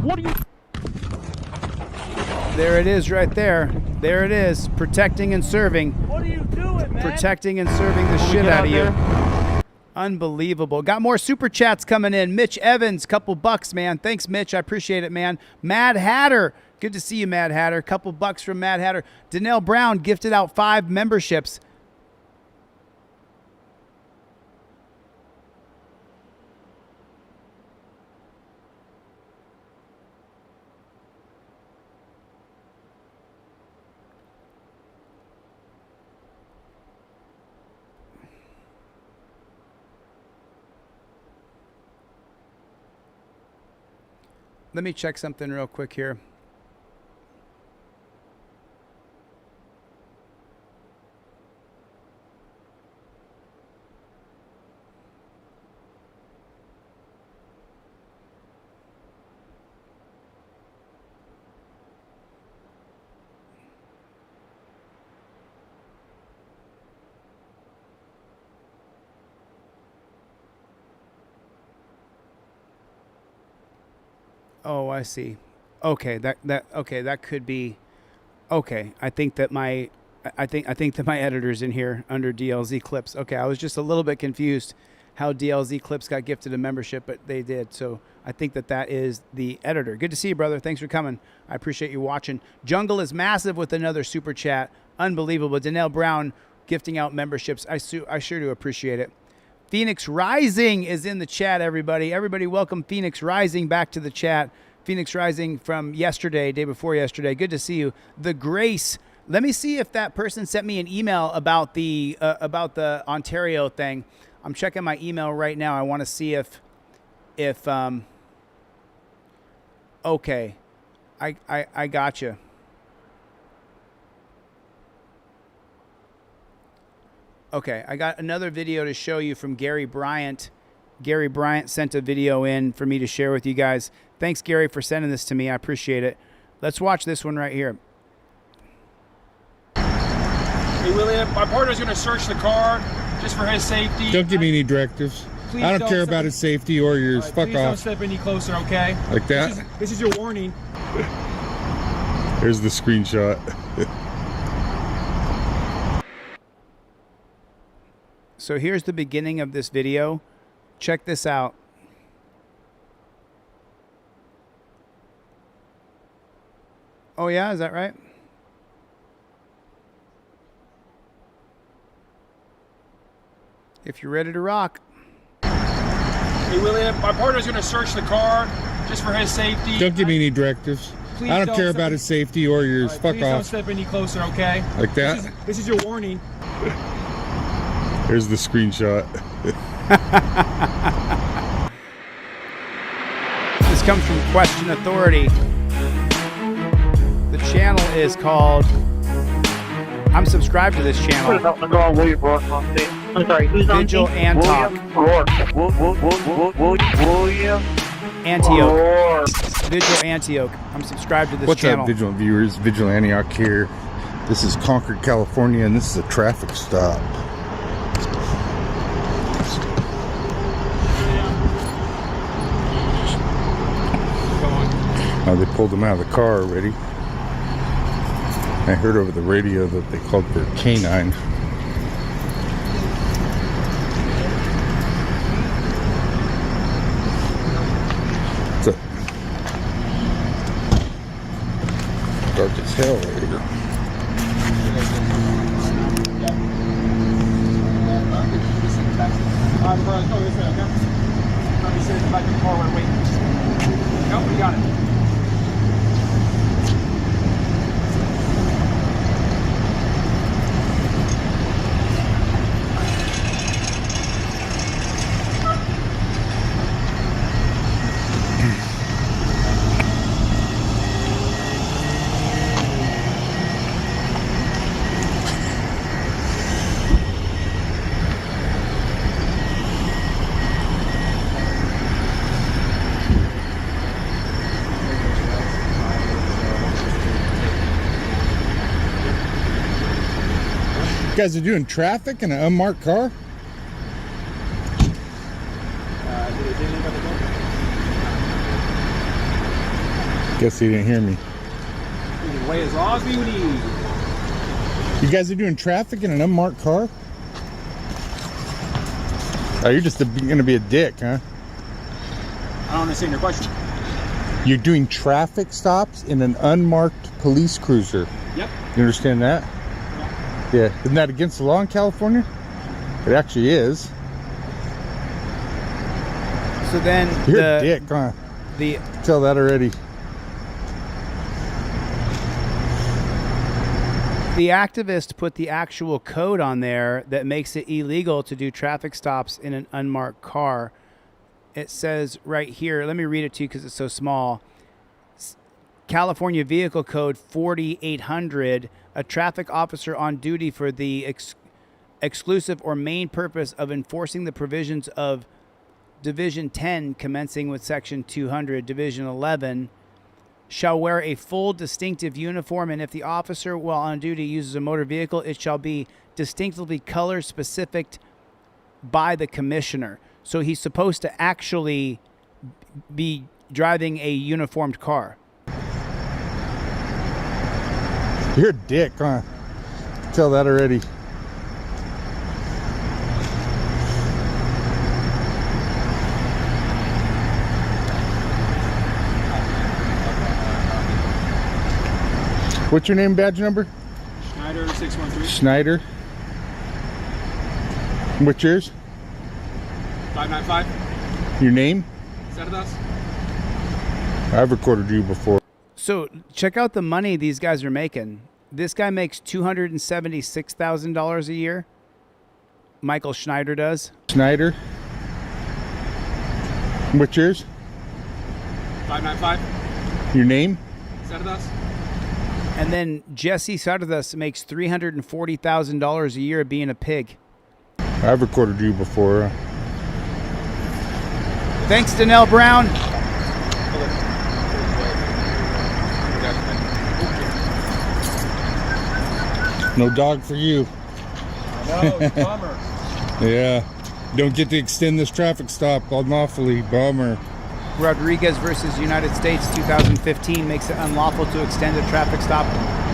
[SPEAKER 5] What are you?
[SPEAKER 1] There it is right there. There it is. Protecting and serving.
[SPEAKER 2] What are you doing, man?
[SPEAKER 1] Protecting and serving the shit out of you. Unbelievable. Got more super chats coming in. Mitch Evans, couple bucks, man. Thanks, Mitch. I appreciate it, man. Mad Hatter. Good to see you, Mad Hatter. Couple bucks from Mad Hatter. Danelle Brown gifted out 5 memberships. Let me check something real quick here. Oh, I see. Okay, that could be. Okay, I think that my editor's in here under DLZ Clips. Okay, I was just a little bit confused how DLZ Clips got gifted a membership, but they did. So I think that is the editor. Good to see you, brother. Thanks for coming. I appreciate you watching. Jungle is massive with another super chat. Unbelievable. Danelle Brown gifting out memberships. I sure do appreciate it. Phoenix Rising is in the chat, everybody. Everybody welcome Phoenix Rising back to the chat. Phoenix Rising from yesterday, day before yesterday. Good to see you. The Grace. Let me see if that person sent me an email about the Ontario thing. I'm checking my email right now. I want to see if okay. I got you. Okay, I got another video to show you from Gary Bryant. Gary Bryant sent a video in for me to share with you guys. Thanks, Gary, for sending this to me. I appreciate it. Let's watch this one right here.
[SPEAKER 14] Hey, William, my partner's going to search the car just for his safety.
[SPEAKER 23] Don't give me any directives.
[SPEAKER 14] Please
[SPEAKER 23] I don't care about his safety or yours.
[SPEAKER 14] Right,
[SPEAKER 23] Fuck
[SPEAKER 14] please
[SPEAKER 23] off.
[SPEAKER 14] Don't step any closer, okay?
[SPEAKER 23] Like that?
[SPEAKER 14] This is your warning.
[SPEAKER 23] Here's the screenshot.
[SPEAKER 1] So here's the beginning of this video. Check this out. Oh yeah, is that right? If you're ready to rock.
[SPEAKER 14] Hey, William, my partner's going to search the car just for his safety.
[SPEAKER 23] Don't give me any directives.
[SPEAKER 14] Please
[SPEAKER 23] I don't care about his safety or yours.
[SPEAKER 14] Right,
[SPEAKER 23] Fuck
[SPEAKER 14] please
[SPEAKER 23] off.
[SPEAKER 14] Don't step any closer, okay?
[SPEAKER 23] Like that?
[SPEAKER 14] This is your warning.
[SPEAKER 23] Here's the screenshot.
[SPEAKER 1] This comes from Question Authority. The channel is called... I'm subscribed to this channel.
[SPEAKER 2] I'm sorry, who's on
[SPEAKER 1] Vigil
[SPEAKER 2] team?
[SPEAKER 1] and Talk.
[SPEAKER 2] William?
[SPEAKER 1] Antioch. Vigil Antioch. I'm subscribed to this
[SPEAKER 12] What's
[SPEAKER 1] channel.
[SPEAKER 12] up, Vigilant viewers? Vigil Antioch here. This is Concord, California, and this is a traffic stop. They pulled him out of the car already. I heard over the radio that they called for a canine. It's dark as hell right here.
[SPEAKER 14] Nope, we got it.
[SPEAKER 12] You guys are doing traffic in an unmarked car? Guess he didn't hear me.
[SPEAKER 14] Way is Lawz beauty.
[SPEAKER 12] You guys are doing traffic in an unmarked car? Oh, you're just gonna be a dick, huh?
[SPEAKER 14] I don't understand your question.
[SPEAKER 12] You're doing traffic stops in an unmarked police cruiser.
[SPEAKER 14] Yep.
[SPEAKER 12] You understand that? Yeah. Isn't that against the law in California? It actually is.
[SPEAKER 1] So then
[SPEAKER 12] You're a dick, huh? Tell that already.
[SPEAKER 1] The activist put the actual code on there that makes it illegal to do traffic stops in an unmarked car. It says right here, let me read it to you because it's so small. California Vehicle Code 4800, a traffic officer on duty for the exclusive or main purpose of enforcing the provisions of Division 10, commencing with Section 200, Division 11, shall wear a full distinctive uniform, and if the officer while on duty uses a motor vehicle, it shall be distinctively color specific by the commissioner. So he's supposed to actually be driving a uniformed car.
[SPEAKER 12] You're a dick, huh? Tell that already. What's your name, badge number?
[SPEAKER 14] Schneider 613.
[SPEAKER 12] Schneider. What's yours?
[SPEAKER 14] 595.
[SPEAKER 12] Your name?
[SPEAKER 14] Sardas.
[SPEAKER 12] I've recorded you before.
[SPEAKER 1] So check out the money these guys are making. This guy makes $276,000 a year. Michael Schneider does.
[SPEAKER 12] Schneider. What's yours?
[SPEAKER 14] 595.
[SPEAKER 12] Your name?
[SPEAKER 14] Sardas.
[SPEAKER 1] And then Jesse Sardas makes $340,000 a year being a pig.
[SPEAKER 12] I've recorded you before.
[SPEAKER 1] Thanks, Danelle Brown.
[SPEAKER 12] No dog for you.
[SPEAKER 14] No, it's a bummer.
[SPEAKER 12] Yeah. Don't get to extend this traffic stop unlawfully. Bummer.
[SPEAKER 1] Rodriguez versus United States 2015 makes it unlawful to extend a traffic stop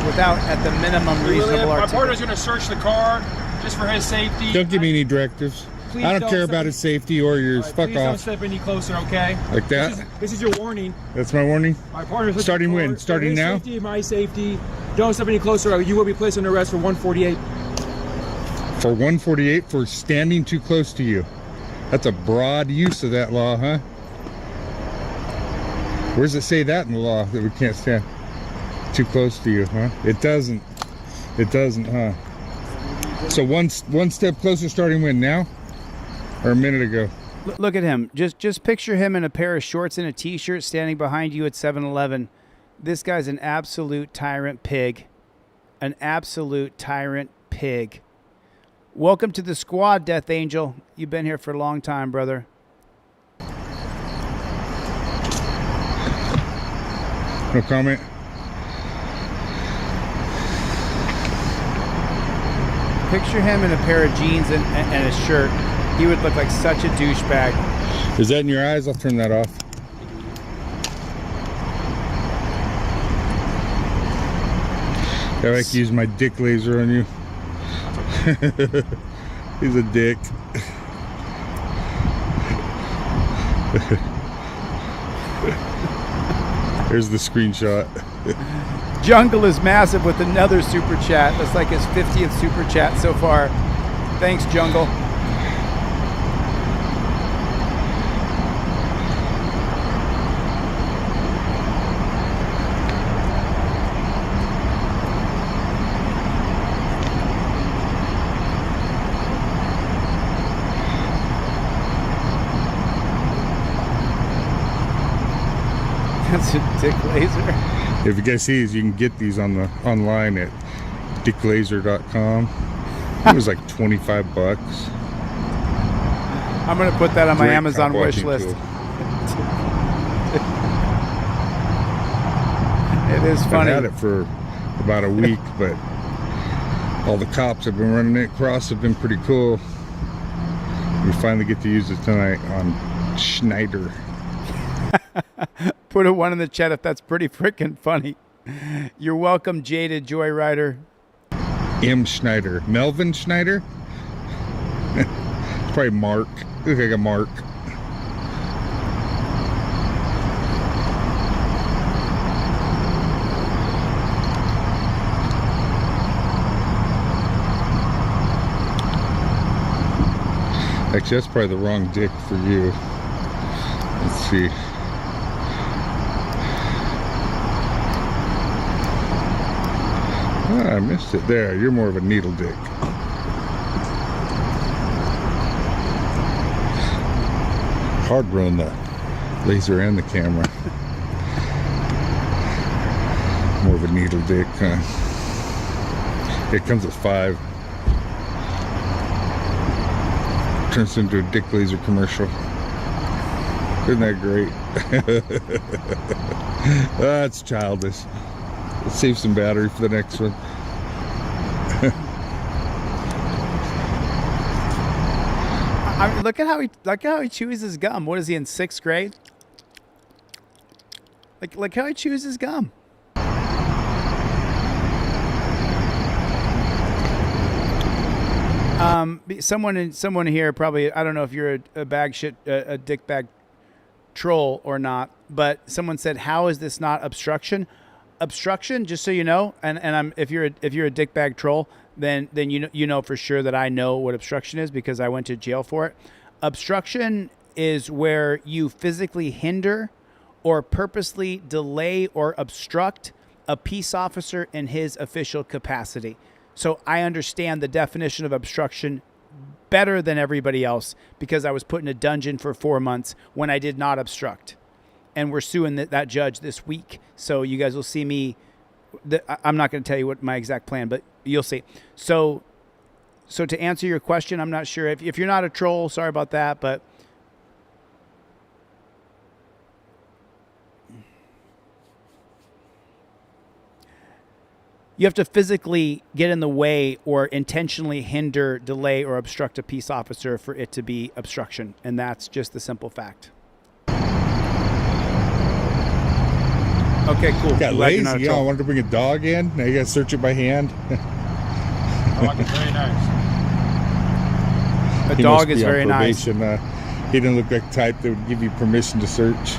[SPEAKER 1] without, at the minimum, reasonable
[SPEAKER 14] My
[SPEAKER 1] articulation.
[SPEAKER 14] partner's going to search the car just for his safety.
[SPEAKER 12] Don't give me any directives.
[SPEAKER 14] Please
[SPEAKER 12] I don't
[SPEAKER 14] don't
[SPEAKER 12] care
[SPEAKER 14] step
[SPEAKER 12] about his safety or yours.
[SPEAKER 14] Right,
[SPEAKER 12] Fuck
[SPEAKER 14] please don't
[SPEAKER 12] off.
[SPEAKER 14] step any closer, okay?
[SPEAKER 12] Like that?
[SPEAKER 14] This is your warning.
[SPEAKER 12] That's my warning?
[SPEAKER 14] My partner's
[SPEAKER 12] Starting when? Starting now?
[SPEAKER 14] Safety, my safety. Don't step any closer. You will be placed under arrest for 148.
[SPEAKER 12] For 148 for standing too close to you. That's a broad use of that law, huh? Where does it say that in the law, that we can't stand too close to you, huh? It doesn't. It doesn't, huh? So one step closer starting when, now? Or a minute ago?
[SPEAKER 1] Look at him. Just picture him in a pair of shorts and a t-shirt standing behind you at 7-Eleven. This guy's an absolute tyrant pig. An absolute tyrant pig. Welcome to the squad, Death Angel. You've been here for a long time, brother.
[SPEAKER 12] No comment?
[SPEAKER 1] Picture him in a pair of jeans and a shirt. He would look like such a douchebag.
[SPEAKER 12] Is that in your eyes? I'll turn that off. I like to use my dick laser on you. He's a dick. Here's the screenshot.
[SPEAKER 1] Jungle is massive with another super chat. That's like his 50th super chat so far. Thanks, Jungle. That's a dick laser.
[SPEAKER 12] If you guys see these, you can get these on the online at decastro.com. It was like 25 bucks.
[SPEAKER 1] I'm gonna put that on my
[SPEAKER 12] Great
[SPEAKER 1] Amazon
[SPEAKER 12] cop
[SPEAKER 1] wish
[SPEAKER 12] watching
[SPEAKER 1] list.
[SPEAKER 12] tool.
[SPEAKER 1] It is funny.
[SPEAKER 12] I've had it for about a week, but all the cops have been running it across have been pretty cool. We finally get to use it tonight on Schneider.
[SPEAKER 1] Put a 1 in the chat if that's pretty freaking funny. You're welcome, Jaded Joyrider.
[SPEAKER 12] M. Schneider. Melvin Schneider? It's probably Mark. Looks like a Mark. Actually, that's probably the wrong dick for you. Let's see. Ah, I missed it there. You're more of a needle dick. Hard run the laser and the camera. More of a needle dick, huh? It comes with 5. Turns into a dick laser commercial. Isn't that great? That's childish. Let's save some battery for the next one.
[SPEAKER 1] I mean, look at how he chews his gum. What is he in 6th grade? Like how he chews his gum. Someone here probably, I don't know if you're a dick bag troll or not, but someone said, how is this not obstruction? Obstruction, just so you know, and if you're a dickbag troll, then you know for sure that I know what obstruction is because I went to jail for it. Obstruction is where you physically hinder or purposely delay or obstruct a peace officer in his official capacity. So I understand the definition of obstruction better than everybody else because I was put in a dungeon for 4 months when I did not obstruct. And we're suing that judge this week. So you guys will see me. I'm not going to tell you what my exact plan, but you'll see. So to answer your question, I'm not sure. If you're not a troll, sorry about that. But you have to physically get in the way or intentionally hinder, delay, or obstruct a peace officer for it to be obstruction. And that's just the simple fact. Okay, cool.
[SPEAKER 12] Got lazy. You know, I wanted to bring a dog in. Now you got to search it by hand.
[SPEAKER 14] Dog is very nice.
[SPEAKER 1] A dog is very nice.
[SPEAKER 12] He didn't look like the type that would give you permission to search.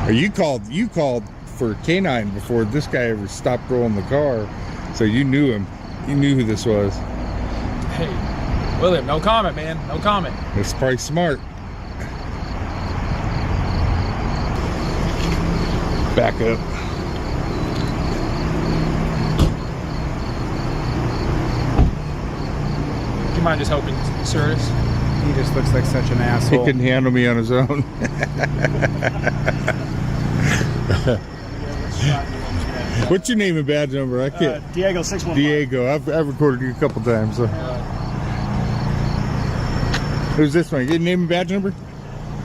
[SPEAKER 12] Or you called for canine before this guy ever stopped rolling the car, so you knew him. You knew who this was.
[SPEAKER 14] Hey, William, no comment, man. No comment.
[SPEAKER 12] It's probably smart. Back up.
[SPEAKER 14] Do you mind just helping Curtis?
[SPEAKER 1] He just looks like such an asshole.
[SPEAKER 12] He couldn't handle me on his own. What's your name and badge number? I can't.
[SPEAKER 8] Diego 611.
[SPEAKER 12] Diego. I've recorded you a couple times. So. Who's this one? Your name and badge number?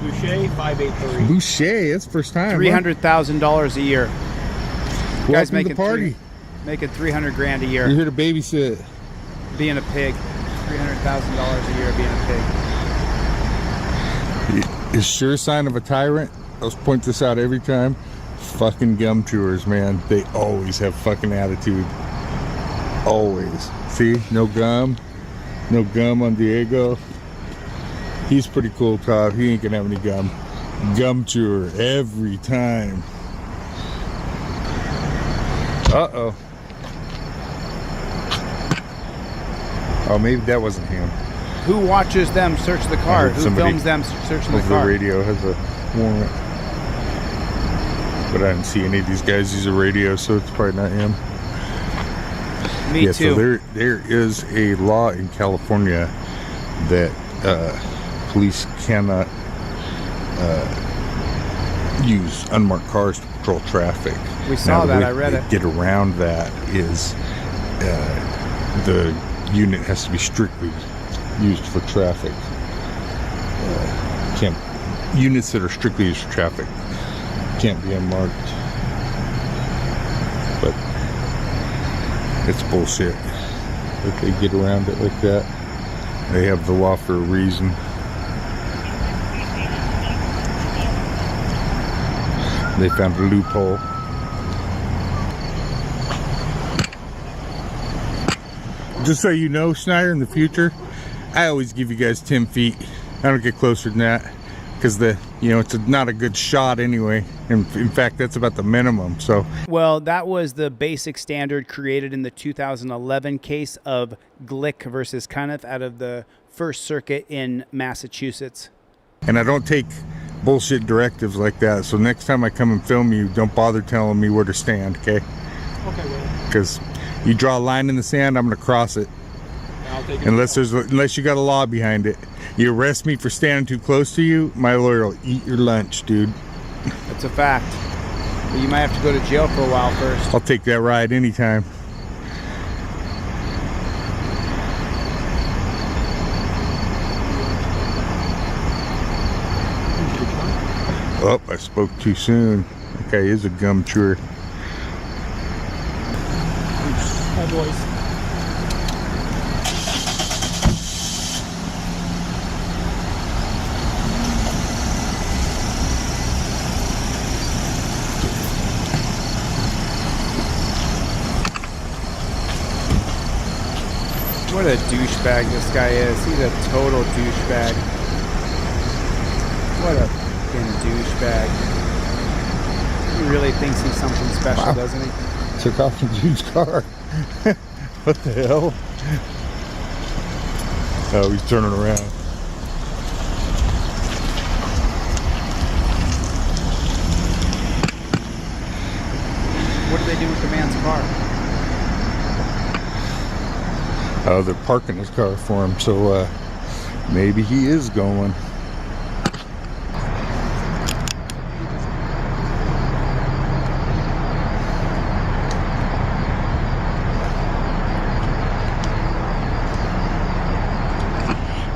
[SPEAKER 23] Boucher, 583.
[SPEAKER 12] Boucher, that's the first time.
[SPEAKER 1] $300,000 a year.
[SPEAKER 12] Welcome
[SPEAKER 1] Guys
[SPEAKER 12] to
[SPEAKER 1] making
[SPEAKER 12] the party.
[SPEAKER 1] making $300 grand a year.
[SPEAKER 12] You're here to babysit.
[SPEAKER 1] Being a pig. $300,000 a year being a pig.
[SPEAKER 12] It's sure sign of a tyrant. I'll point this out every time. Fucking gum chewers, man. They always have fucking attitude. Always. See? No gum. No gum on Diego. He's pretty cool, Todd. He ain't gonna have any gum. Gum chewer every time. Uh-oh. Oh, maybe that wasn't him.
[SPEAKER 1] Who watches them search the car? Who films them searching the car?
[SPEAKER 12] The radio has a warrant. But I didn't see any of these guys use a radio, so it's probably not him.
[SPEAKER 1] Me too.
[SPEAKER 12] So there is a law in California that police cannot use unmarked cars to patrol traffic.
[SPEAKER 1] We saw that. I read it.
[SPEAKER 12] Get around that is the unit has to be strictly used for traffic. Units that are strictly used for traffic can't be unmarked. But it's bullshit that they get around it like that. They have the law for a reason. They found a loophole. Just so you know, Schneider, in the future, I always give you guys 10 feet. I don't get closer than that because it's not a good shot anyway. In fact, that's about the minimum. So,
[SPEAKER 1] well, that was the basic standard created in the 2011 case of Glick versus Cuniff out of the First Circuit in Massachusetts.
[SPEAKER 12] And I don't take bullshit directives like that. So next time I come and film you, don't bother telling me where to stand, okay?
[SPEAKER 23] Okay, well.
[SPEAKER 12] Because you draw a line in the sand, I'm gonna cross it.
[SPEAKER 23] I'll take it.
[SPEAKER 12] Unless you got a law behind it. You arrest me for standing too close to you, my lawyer will eat your lunch, dude.
[SPEAKER 1] That's a fact. But you might have to go to jail for a while first.
[SPEAKER 12] I'll take that ride anytime. Oh, I spoke too soon. Okay, he's a gum chewer.
[SPEAKER 23] Hi, boys.
[SPEAKER 1] What a douchebag this guy is. He's a total douchebag. What a fucking douchebag. He really thinks he's something special,
[SPEAKER 12] Wow.
[SPEAKER 1] doesn't he?
[SPEAKER 12] Took off the dude's car. What the hell? Oh, he's turning around.
[SPEAKER 1] What did they do with the man's car?
[SPEAKER 12] Oh, they're parking his car for him, so maybe he is going.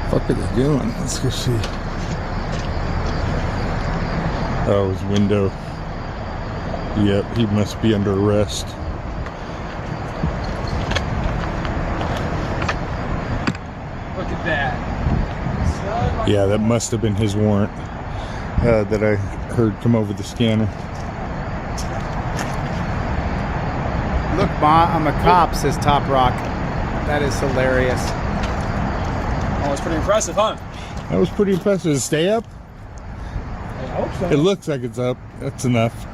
[SPEAKER 12] What are they doing? Let's go see. Oh, his window. Yep, he must be under arrest.
[SPEAKER 23] Look at that.
[SPEAKER 12] Yeah, that must have been his warrant that I heard come over the scanner.
[SPEAKER 1] Look, Ma, I'm a cop, says Top Rock. That is hilarious.
[SPEAKER 23] Oh, it's pretty impressive, huh?
[SPEAKER 12] That was pretty impressive. Does it stay up?
[SPEAKER 23] I hope so.
[SPEAKER 12] It looks like it's up. That's enough.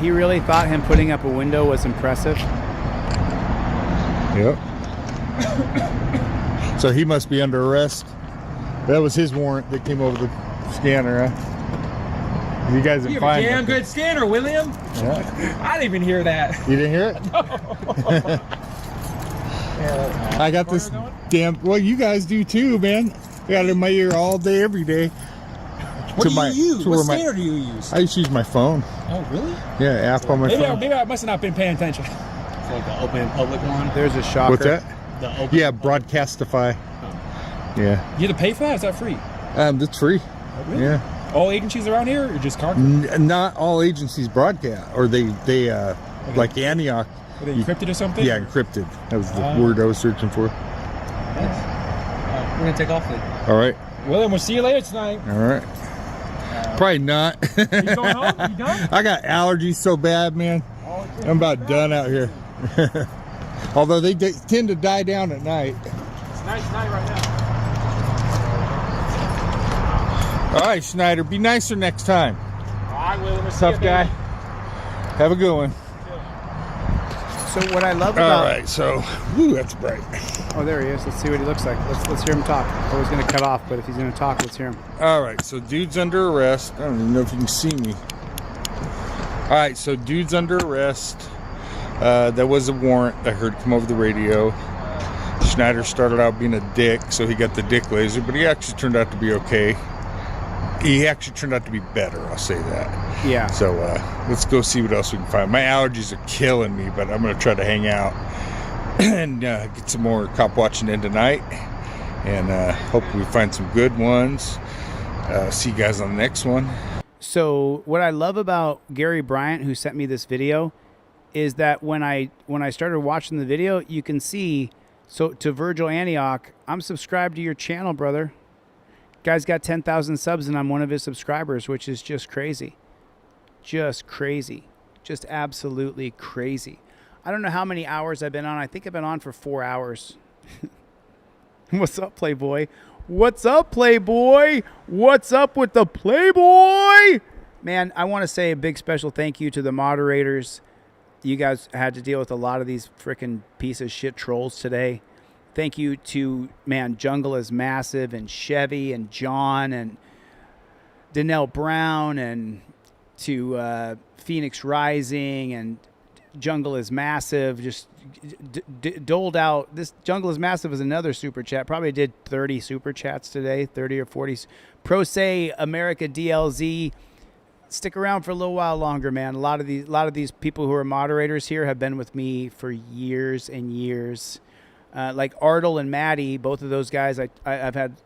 [SPEAKER 1] He really thought him putting up a window was impressive.
[SPEAKER 12] Yep. So he must be under arrest. That was his warrant that came over the scanner, huh? You guys are
[SPEAKER 23] You have
[SPEAKER 12] fine.
[SPEAKER 23] a damn good scanner, William.
[SPEAKER 12] Yeah.
[SPEAKER 23] I didn't even hear that.
[SPEAKER 12] You didn't hear it?
[SPEAKER 23] No.
[SPEAKER 12] I got this damn. Well, you guys do too, man. I got it in my ear all day, every day.
[SPEAKER 23] What do you use? What scanner do you use?
[SPEAKER 12] I just use my phone.
[SPEAKER 23] Oh, really?
[SPEAKER 12] Yeah, app on my phone.
[SPEAKER 23] Maybe I must have not been paying attention.
[SPEAKER 2] It's like the open public one.
[SPEAKER 1] There's a shocker.
[SPEAKER 12] What's that?
[SPEAKER 2] The open
[SPEAKER 12] Yeah, Broadcastify. Yeah.
[SPEAKER 23] You have to pay for that? Or is that free?
[SPEAKER 12] That's free.
[SPEAKER 14] Really?
[SPEAKER 12] Yeah.
[SPEAKER 14] All agencies around here, or just Concord?
[SPEAKER 12] Not all agencies broadcast, or they like Antioch.
[SPEAKER 14] Are they encrypted or something?
[SPEAKER 12] Yeah, encrypted. That was the word I was searching for.
[SPEAKER 5] We're gonna take off then.
[SPEAKER 12] All right.
[SPEAKER 14] Well, then we'll see you later tonight.
[SPEAKER 12] All right. Probably not.
[SPEAKER 14] You going home? You done?
[SPEAKER 12] I got allergies so bad, man. I'm about done out here. Although they tend to die down at night.
[SPEAKER 14] It's a nice night right now.
[SPEAKER 12] All right, Schneider, be nicer next time.
[SPEAKER 14] I will.
[SPEAKER 12] Tough guy. Have a good one.
[SPEAKER 1] So what I love about...
[SPEAKER 12] All right, so... Woo, that's bright.
[SPEAKER 1] Oh, there he is. Let's see what he looks like. Let's hear him talk. I was going to cut off, but if he's going to talk, let's hear him.
[SPEAKER 12] All right, so dude's under arrest. I don't even know if you can see me. All right, so dude's under arrest. There was a warrant I heard come over the radio. Schneider started out being a dick, so he got the dick laser, but he actually turned out to be okay. He actually turned out to be better, I'll say that.
[SPEAKER 1] Yeah.
[SPEAKER 12] So let's go see what else we can find. My allergies are killing me, but I'm going to try to hang out and get some more cop watching in tonight. And hopefully we find some good ones. See you guys on the next one.
[SPEAKER 1] So what I love about Gary Bryant, who sent me this video, is that when I started watching the video, you can see, so to Virgil Antioch, I'm subscribed to your channel, brother. Guy's got 10,000 subs and I'm one of his subscribers, which is just crazy. Just crazy. Just absolutely crazy. I don't know how many hours I've been on. I think I've been on for 4 hours. What's up, Playboy? What's up, Playboy? What's up with the Playboy? Man, I want to say a big special thank you to the moderators. You guys had to deal with a lot of these freaking piece of shit trolls today. Thank you to, man, Jungle is Massive and Chevy and John and Danelle Brown, and to Phoenix Rising and Jungle is Massive. Just doled out. This Jungle is Massive is another super chat. Probably did 30 super chats today, 30 or 40. Pro Se America DLZ. Stick around for a little while longer, man. A lot of these people who are moderators here have been with me for years and years. Like Ardle and Maddie, both of those guys I've had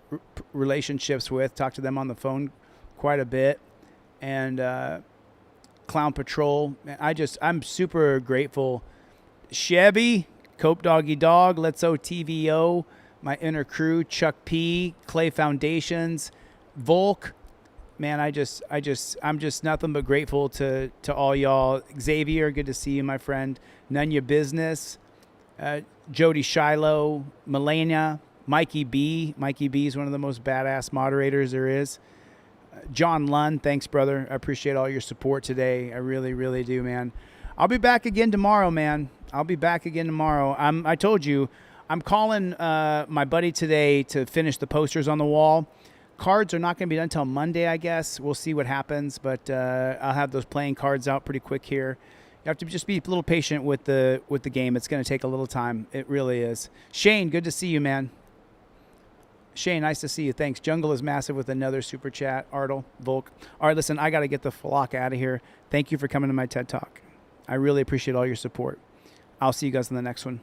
[SPEAKER 1] relationships with, talked to them on the phone quite a bit. And Clown Patrol, I'm super grateful. Chevy, Cope Doggy Dog, Let's O TVO, my inner crew, Chuck P, Clay Foundations, Volk. Man, I'm just nothing but grateful to all y'all. Xavier, good to see you, my friend. None Your Business. Jody Shiloh, Melania, Mikey B. Mikey B is one of the most badass moderators there is. John Lund, thanks, brother. I appreciate all your support today. I really, really do, man. I'll be back again tomorrow, man. I'll be back again tomorrow. I told you, I'm calling my buddy today to finish the posters on the wall. Cards are not going to be done until Monday, I guess. We'll see what happens, but I'll have those playing cards out pretty quick here. You have to just be a little patient with the game. It's going to take a little time. It really is. Shane, good to see you, man. Shane, nice to see you. Thanks. Jungle is Massive with another super chat. Ardle, Volk. All right, listen, I got to get the flock out of here. Thank you for coming to my TED Talk. I really appreciate all your support. I'll see you guys in the next one.